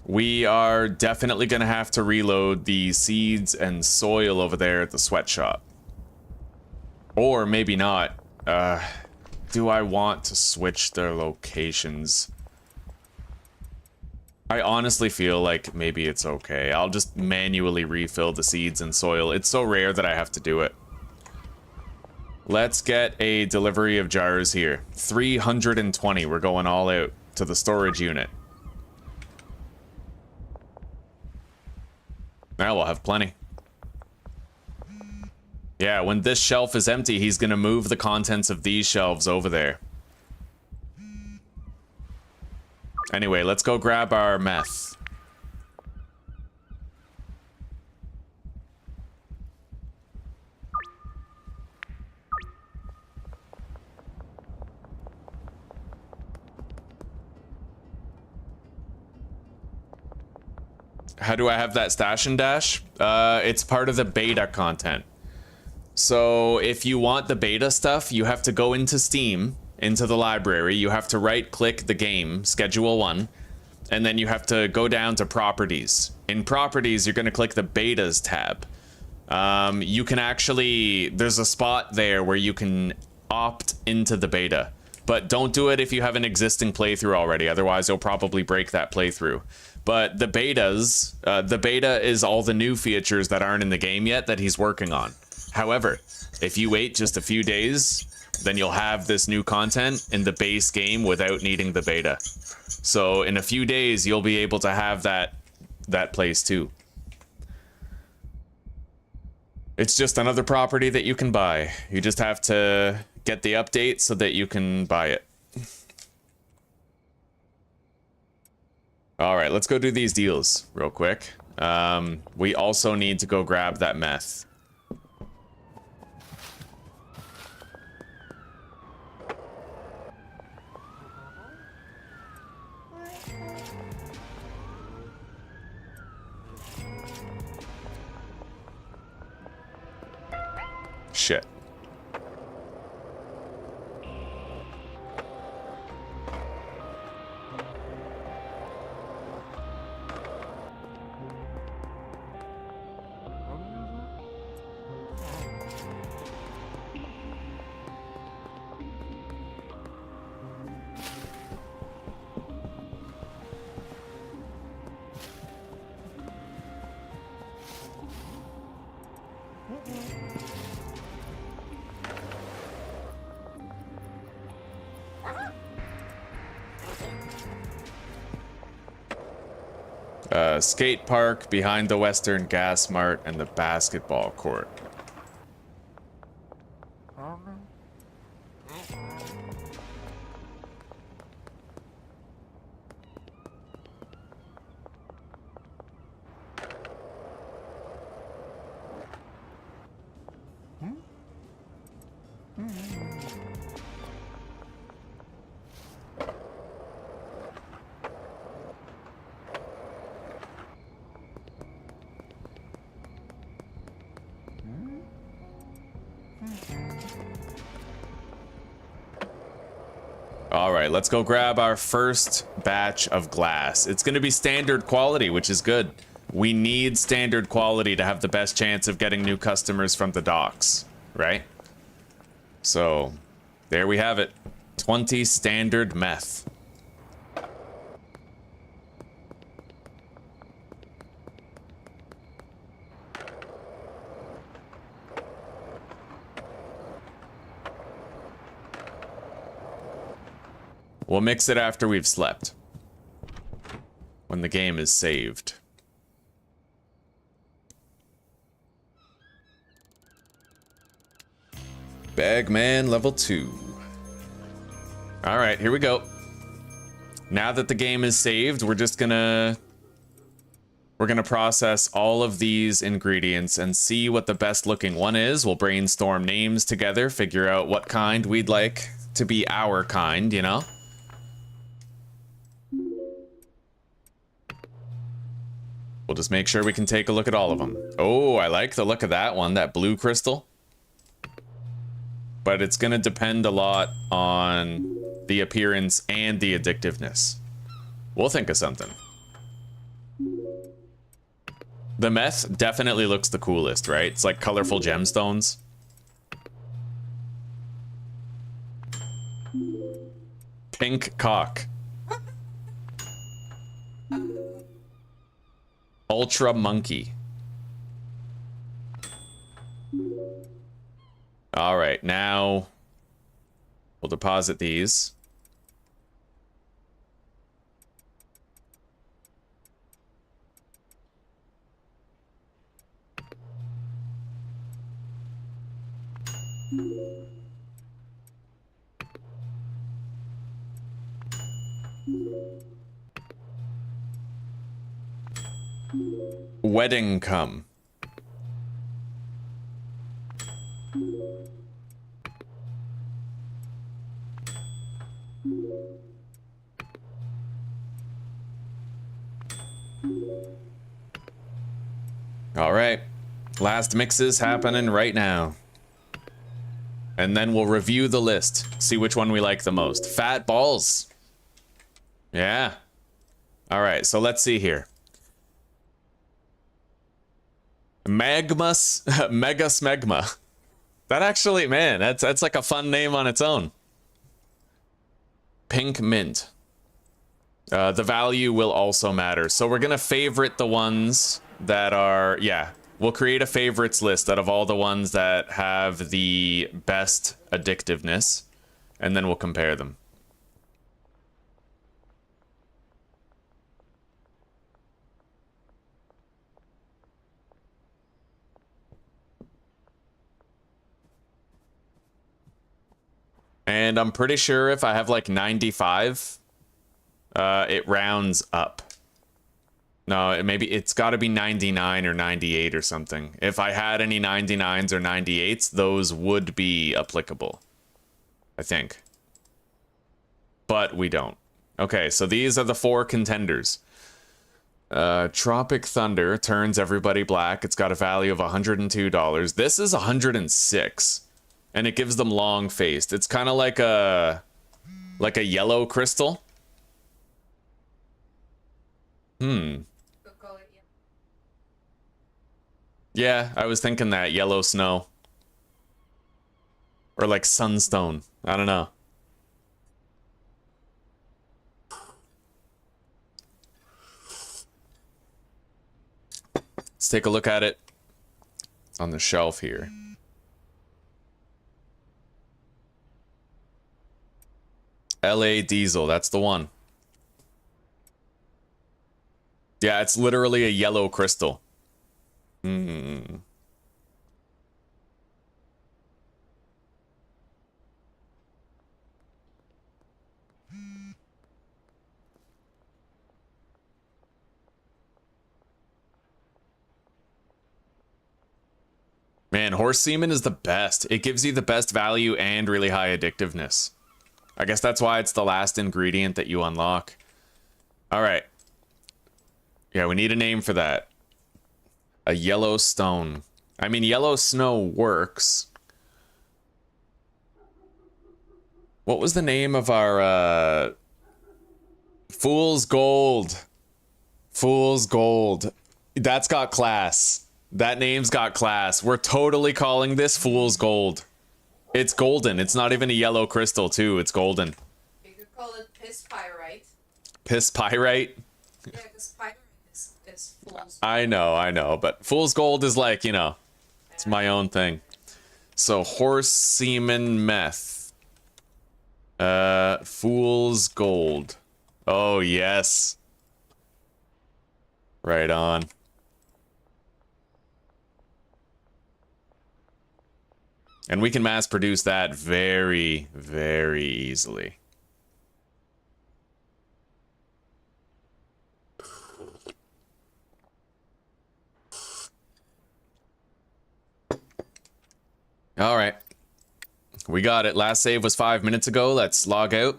We are definitely gonna have to reload the seeds and soil over there at the sweatshop. Or maybe not. Do I want to switch their locations? I honestly feel like maybe it's okay. I'll just manually refill the seeds and soil. It's so rare that I have to do it. Let's get a delivery of jars here. 320. We're going all out to the storage unit. Now we'll have plenty. Yeah, when this shelf is empty, he's gonna move the contents of these shelves over there. Anyway, let's go grab our meth. How do I have that stash and dash? It's part of the beta content. So if you want the beta stuff, you have to go into Steam, into the library. You have to right-click the game, Schedule 1, and then you have to go down to Properties. In Properties, you're going to click the Betas tab. You can actually... There's a spot there where you can opt into the beta. But don't do it if you have an existing playthrough already, otherwise you'll probably break that playthrough. But the betas, the beta is all the new features that aren't in the game yet that he's working on. However, if you wait just a few days, then you'll have this new content in the base game without needing the beta. So in a few days, you'll be able to have that place too. It's just another property that you can buy. You just have to get the update so that you can buy it. All right, let's go do these deals real quick. We also need to go grab that meth. Shit. Skate park behind the Western Gas Mart and the basketball court. All right, let's go grab our first batch of glass. It's going to be standard quality, which is good. We need standard quality to have the best chance of getting new customers from the docks, right? So, there we have it. 20 standard meth. We'll mix it after we've slept. When the game is saved. Bagman level 2. Alright, here we go. Now that the game is saved, we're gonna process all of these ingredients and see what the best looking one is. We'll brainstorm names together, figure out what kind we'd like to be our kind, you know? We'll just make sure we can take a look at all of them. Oh, I like the look of that one, that blue crystal. But it's gonna depend a lot on the appearance and the addictiveness. We'll think of something. The meth definitely looks the coolest, right? It's like colorful gemstones. Pink cock. Ultra monkey. All right, now we'll deposit these. Wedding cum. All right, last mixes happening right now. And then we'll review the list, see which one we like the most. Fat balls. Yeah. All right, so let's see here. Mega Smegma. That actually, man, that's like a fun name on its own. Pink mint. The value will also matter. So we're gonna favorite the ones that are, yeah, we'll create a favorites list out of all the ones that have the best addictiveness, and then we'll compare them. And I'm pretty sure if I have like 95, it rounds up. No, it's got to be 99 or 98 or something. If I had any 99s or 98s, those would be applicable, I think. But we don't. Okay, so these are the 4 contenders. Tropic Thunder turns everybody black. It's got a value of $102. This is $106. And it gives them long faced. It's kind of like a yellow crystal. Yeah, I was thinking that yellow snow. Or like sunstone. I don't know. Let's take a look at it on the shelf here. LA Diesel, that's the one. Yeah, it's literally a yellow crystal. Hmm. Man, horse semen is the best. It gives you the best value and really high addictiveness. I guess that's why it's the last ingredient that you unlock. All right. Yeah, we need a name for that. A yellow stone. I mean, yellow snow works. What was the name of our, Fool's Gold. Fool's Gold. That's got class. That name's got class. We're totally calling this Fool's Gold. It's golden. It's not even a yellow crystal, too. It's golden. You could call it piss pyrite. Piss pyrite? Yeah, because pyrite is fool's. I know. But Fool's Gold is like, you know, it's my own thing. So, horse semen meth. Fool's Gold. Oh, yes. Right on. And we can mass produce that very, very easily. All right. We got it. Last save was 5 minutes ago. Let's log out.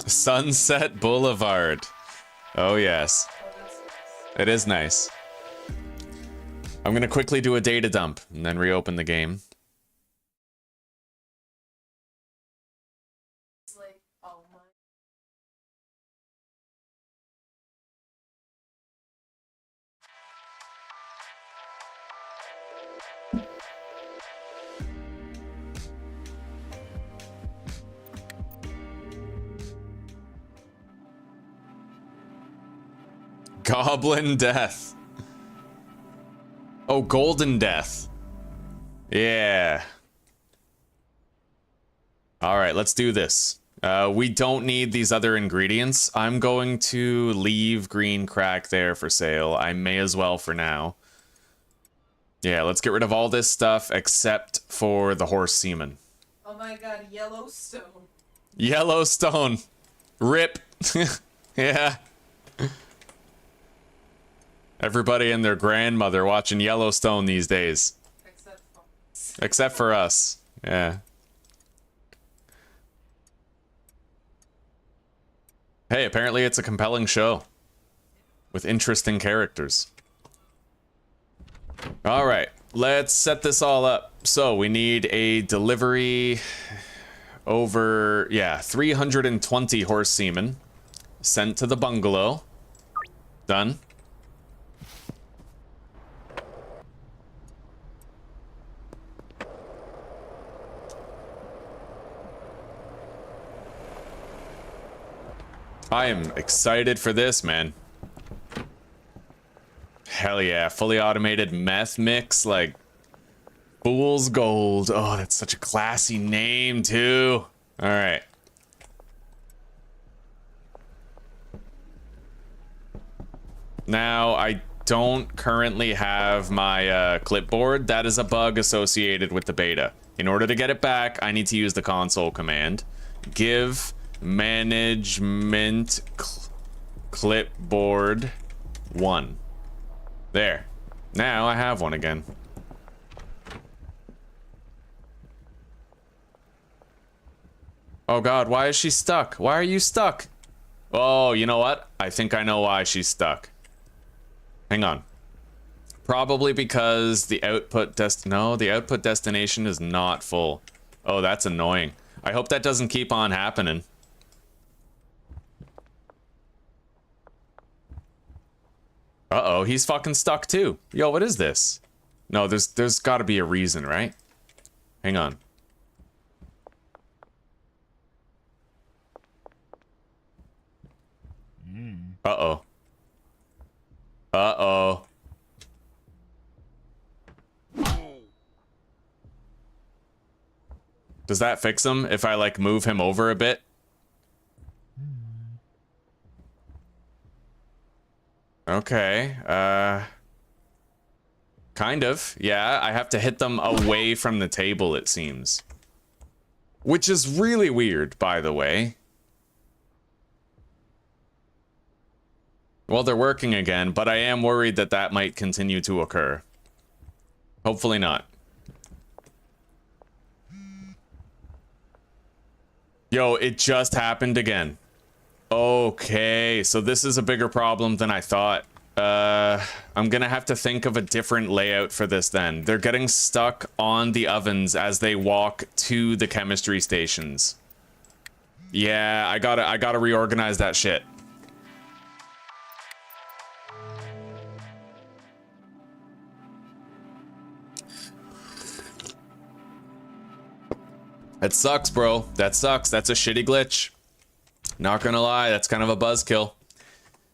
Sunset Boulevard. Oh, yes. It is nice. I'm going to quickly do a data dump and then reopen the game. It's like, oh my. Goblin Death. Oh, Golden Death. Yeah. All right, let's do this. We don't need these other ingredients. I'm going to leave green crack there for sale. I may as well for now. Yeah, let's get rid of all this stuff except for the horse semen. Oh my god, Yellowstone. Yellowstone. Rip. Yeah. Everybody and their grandmother watching Yellowstone these days. Except for us. Yeah. Hey, apparently it's a compelling show. With interesting characters. Alright, let's set this all up. So, we need a delivery over, 320 horse semen. Sent to the bungalow. Done. I am excited for this, man. Hell yeah, fully automated meth mix, like Fool's Gold. Oh, that's such a classy name, too. All right. Now, I don't currently have my clipboard. That is a bug associated with the beta. In order to get it back, I need to use the console command. Give management clipboard 1. There. Now I have one again. Oh god, why is she stuck? Why are you stuck? Oh, you know what? I think I know why she's stuck. Hang on. Probably because the output the output destination is not full. Oh, that's annoying. I hope that doesn't keep on happening. Uh-oh, he's fucking stuck too. Yo, what is this? No, there's gotta be a reason, right? Hang on. Uh-oh. Uh-oh. Does that fix him if I, like, move him over a bit? Okay, kind of, yeah. I have to hit them away from the table, it seems. Which is really weird, by the way. Well, they're working again, but I am worried that that might continue to occur. Hopefully not. Yo, it just happened again. Okay, so this is a bigger problem than I thought. I'm gonna have to think of a different layout for this then. They're getting stuck on the ovens as they walk to the chemistry stations. Yeah, I gotta reorganize that shit. That sucks, bro. That sucks. That's a shitty glitch. Not gonna lie, that's kind of a buzzkill.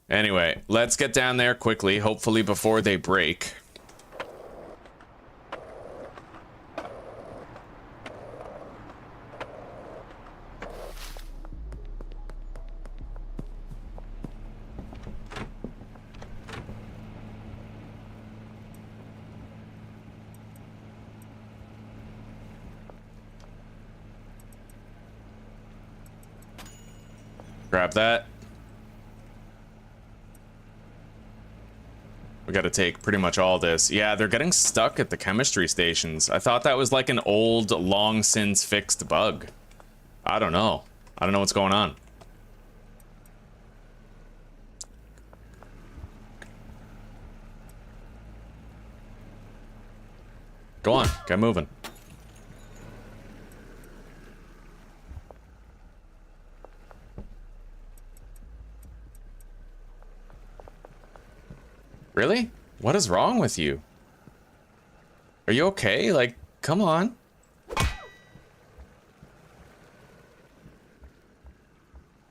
Anyway, let's get down there quickly, hopefully before they break. Grab that. We gotta take pretty much all this. Yeah, they're getting stuck at the chemistry stations. I thought that was like an old, long since fixed bug. I don't know. I don't know what's going on. Go on, get moving. Really? What is wrong with you? Are you okay? Like, come on.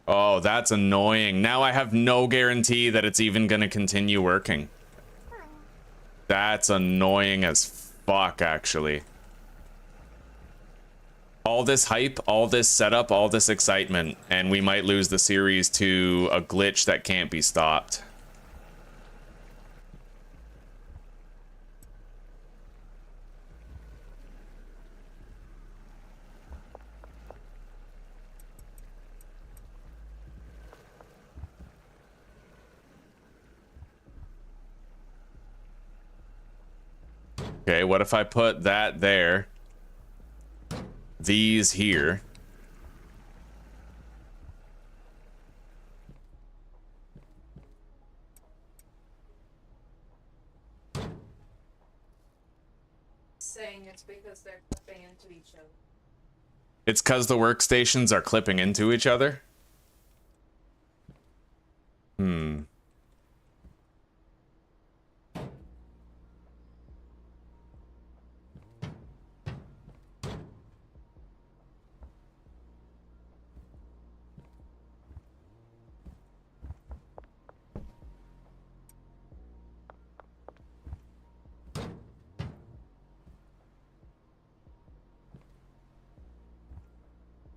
Oh, that's annoying. Now I have no guarantee that it's even gonna continue working. That's annoying as fuck, actually. All this hype, all this setup, all this excitement, and we might lose the series to a glitch that can't be stopped. Okay, what if I put that there? These here. Saying it's because they're clipping into each other. It's because the workstations are clipping into each other? Hmm.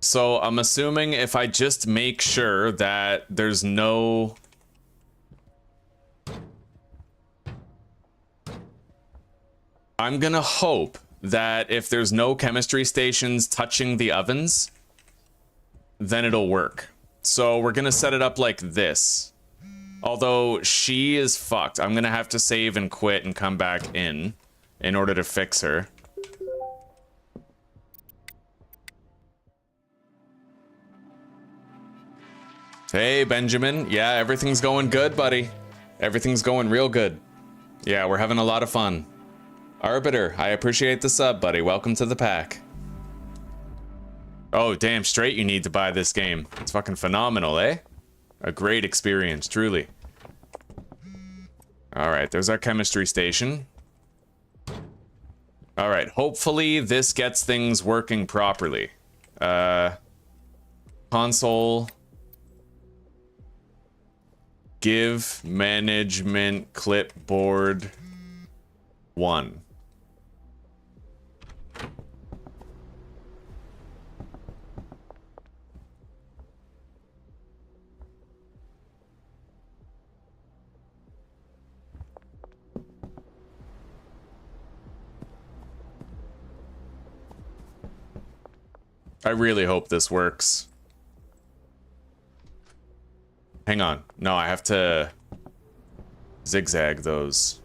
So I'm assuming if I just make sure that there's no... I'm gonna hope that if there's no chemistry stations touching the ovens, then it'll work. So we're gonna set it up like this. Although she is fucked. I'm gonna have to save and quit and come back in order to fix her. Hey, Benjamin. Yeah, everything's going good, buddy. Everything's going real good. Yeah, we're having a lot of fun. Arbiter, I appreciate the sub, buddy. Welcome to the pack. Oh, damn straight you need to buy this game. It's fucking phenomenal, eh? A great experience, truly. Alright, there's our chemistry station. Alright, hopefully this gets things working properly. Console... Give management clipboard 1. I really hope this works. Hang on. No, I have to zigzag those.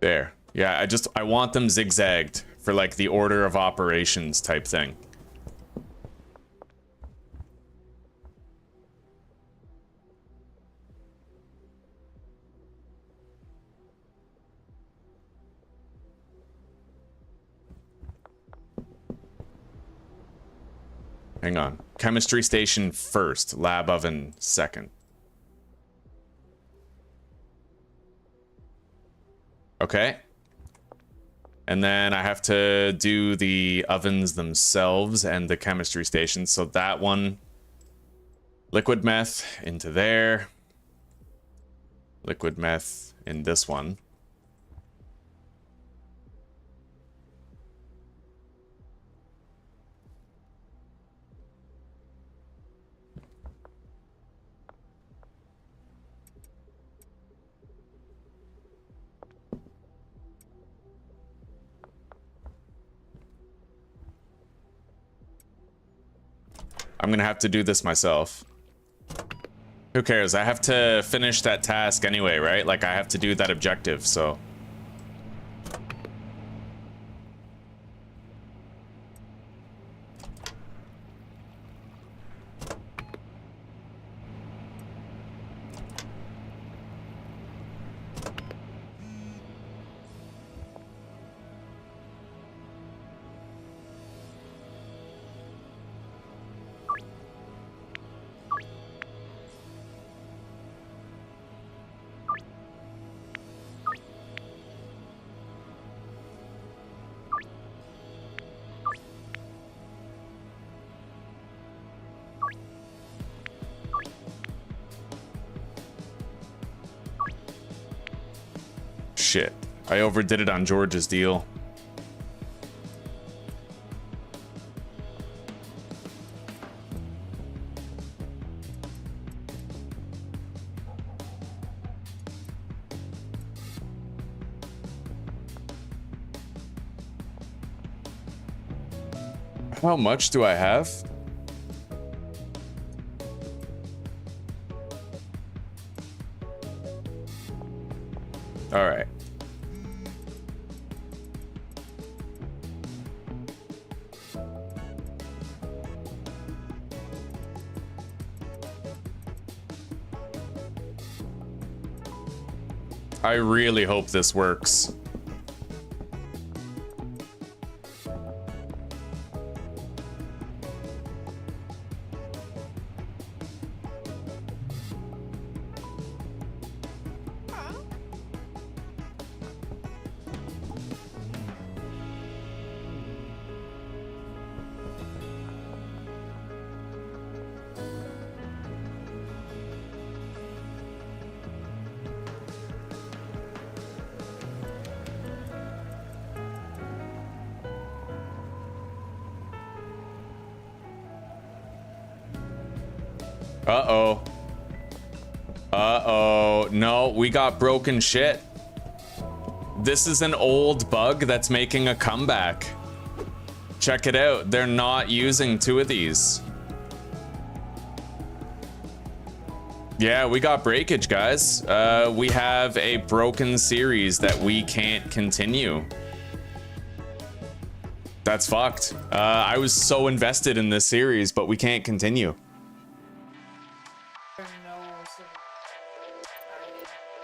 There. Yeah, I want them zigzagged for like the order of operations type thing. Hang on. Chemistry station first, lab oven second. Okay. And then I have to do the ovens themselves and the chemistry station. So that one, liquid meth into there. Liquid meth in this one. I'm gonna have to do this myself. Who cares? I have to finish that task anyway, right? Like, I have to do that objective, so... Shit. I overdid it on George's deal. How much do I have? All right. I really hope this works. Uh-oh. Uh-oh. No, we got broken shit. This is an old bug that's making a comeback. Check it out. They're not using 2 of these. Yeah, we got breakage, guys. We have a broken series that we can't continue. That's fucked. I was so invested in this series, but we can't continue.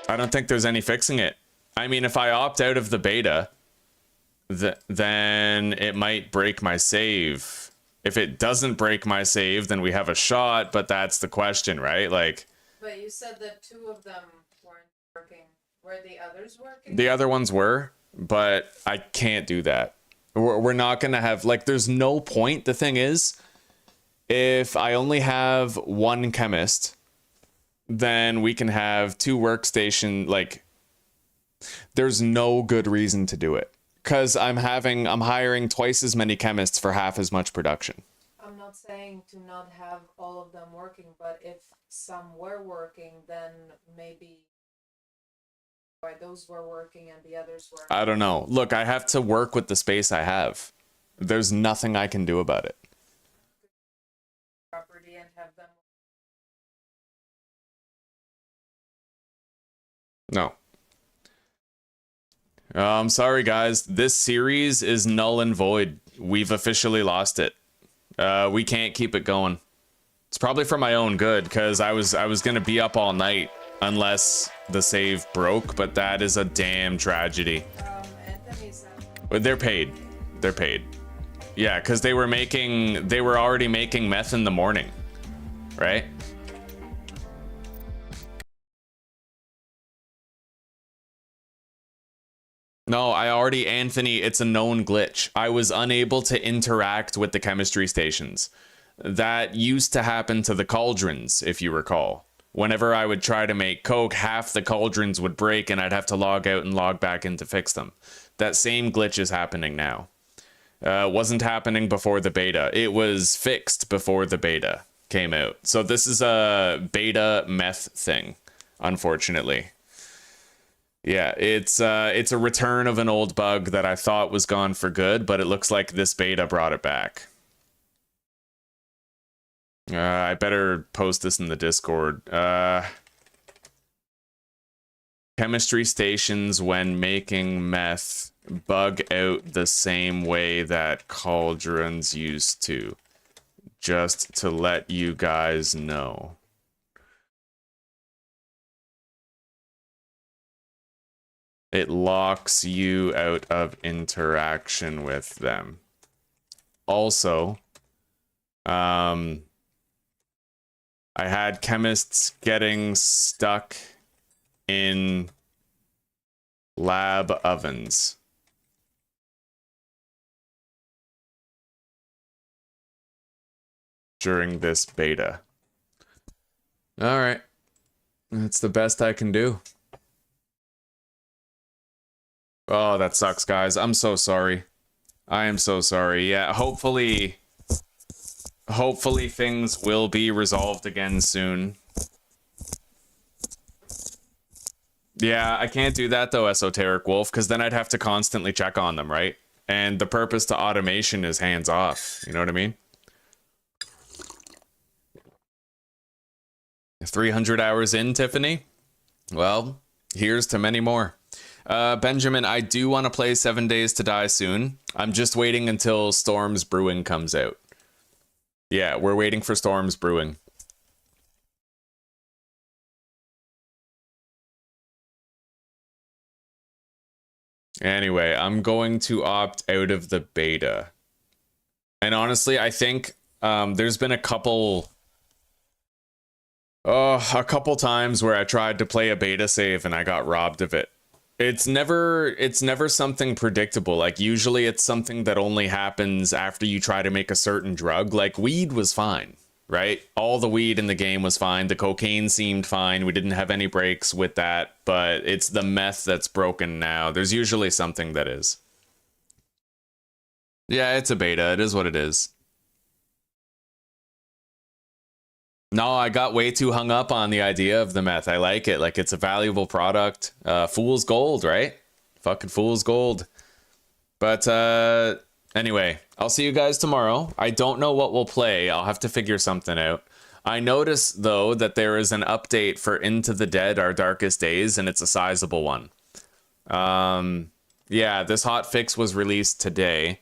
I don't think there's any fixing it. I mean, if I opt out of the beta, then it might break my save. If it doesn't break my save, then we have a shot, but that's the question, right? Like... But you said that 2 of them weren't working. Were the others working? The other ones were, but I can't do that. We're not gonna have... Like, there's no point. The thing is, if I only have 1 chemist... then we can have 2 workstation, like, there's no good reason to do it. Because I'm hiring twice as many chemists for half as much production. I'm not saying to not have all of them working, but if some were working, then maybe why those were working and the others were. I don't know. Look, I have to work with the space I have. There's nothing I can do about it. Property and have them. No. I'm sorry, guys. This series is null and void. We've officially lost it. We can't keep it going. It's probably for my own good, because I was gonna be up all night unless the save broke, but that is a damn tragedy. But they're paid. They're paid. Yeah, because they were already making meth in the morning, right? No, Anthony, it's a known glitch. I was unable to interact with the chemistry stations. That used to happen to the cauldrons, if you recall. Whenever I would try to make coke, half the cauldrons would break and I'd have to log out and log back in to fix them. That same glitch is happening now. Wasn't happening before the beta. It was fixed before the beta came out. So this is a beta meth thing, unfortunately. Yeah, it's a return of an old bug that I thought was gone for good, but it looks like this beta brought it back. I better post this in the Discord. Chemistry stations when making meth bug out the same way that cauldrons used to. Just to let you guys know. It locks you out of interaction with them. Also, I had chemists getting stuck in lab ovens. During this beta. All right. That's the best I can do. Oh, that sucks, guys. I'm so sorry. I am so sorry. Yeah, hopefully things will be resolved again soon. Yeah, I can't do that though, Esoteric Wolf, because then I'd have to constantly check on them, right? And the purpose to automation is hands off. You know what I mean? 300 hours in, Tiffany? Well, here's to many more. Benjamin, I do want to play 7 Days to Die soon. I'm just waiting until Storms Brewing comes out. Yeah, we're waiting for Storms Brewing. Anyway, I'm going to opt out of the beta. And honestly, I think there's been a couple times where I tried to play a beta save and I got robbed of it. It's never something predictable. Like usually it's something that only happens after you try to make a certain drug. Like weed was fine, right? All the weed in the game was fine. The cocaine seemed fine. We didn't have any breaks with that, but it's the meth that's broken now. There's usually something that is. Yeah, it's a beta. It is what it is. No, I got way too hung up on the idea of the meth. I like it. Like, it's a valuable product. Fool's gold, right? Fucking fool's gold. But, anyway, I'll see you guys tomorrow. I don't know what we'll play. I'll have to figure something out. I noticed, though, that there is an update for Into the Dead, Our Darkest Days, and it's a sizable one. Yeah, this hotfix was released today.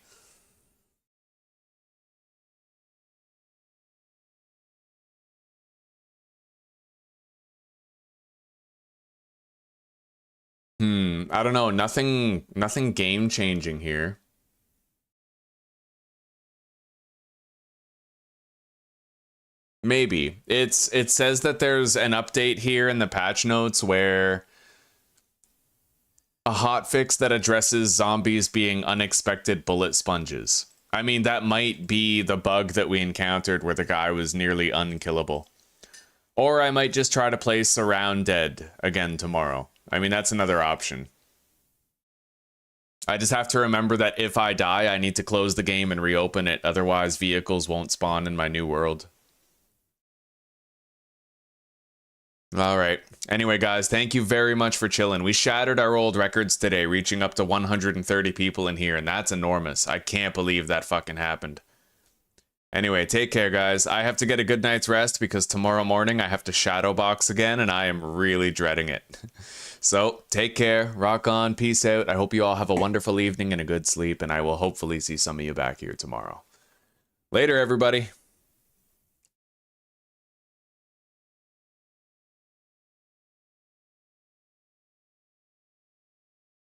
I don't know. Nothing game changing here. Maybe. It says that there's an update here in the patch notes where a hotfix that addresses zombies being unexpected bullet sponges. I mean, that might be the bug that we encountered where the guy was nearly unkillable. Or I might just try to play Surround Dead again tomorrow. I mean, that's another option. I just have to remember that if I die, I need to close the game and reopen it. Otherwise, vehicles won't spawn in my new world. All right. Anyway, guys, thank you very much for chilling. We shattered our old records today, reaching up to 130 people in here, and that's enormous. I can't believe that fucking happened. Anyway, take care, guys. I have to get a good night's rest because tomorrow morning I have to shadow box again, and I am really dreading it. So, take care, rock on, peace out. I hope you all have a wonderful evening and a good sleep, and I will hopefully see some of you back here tomorrow. Later, everybody.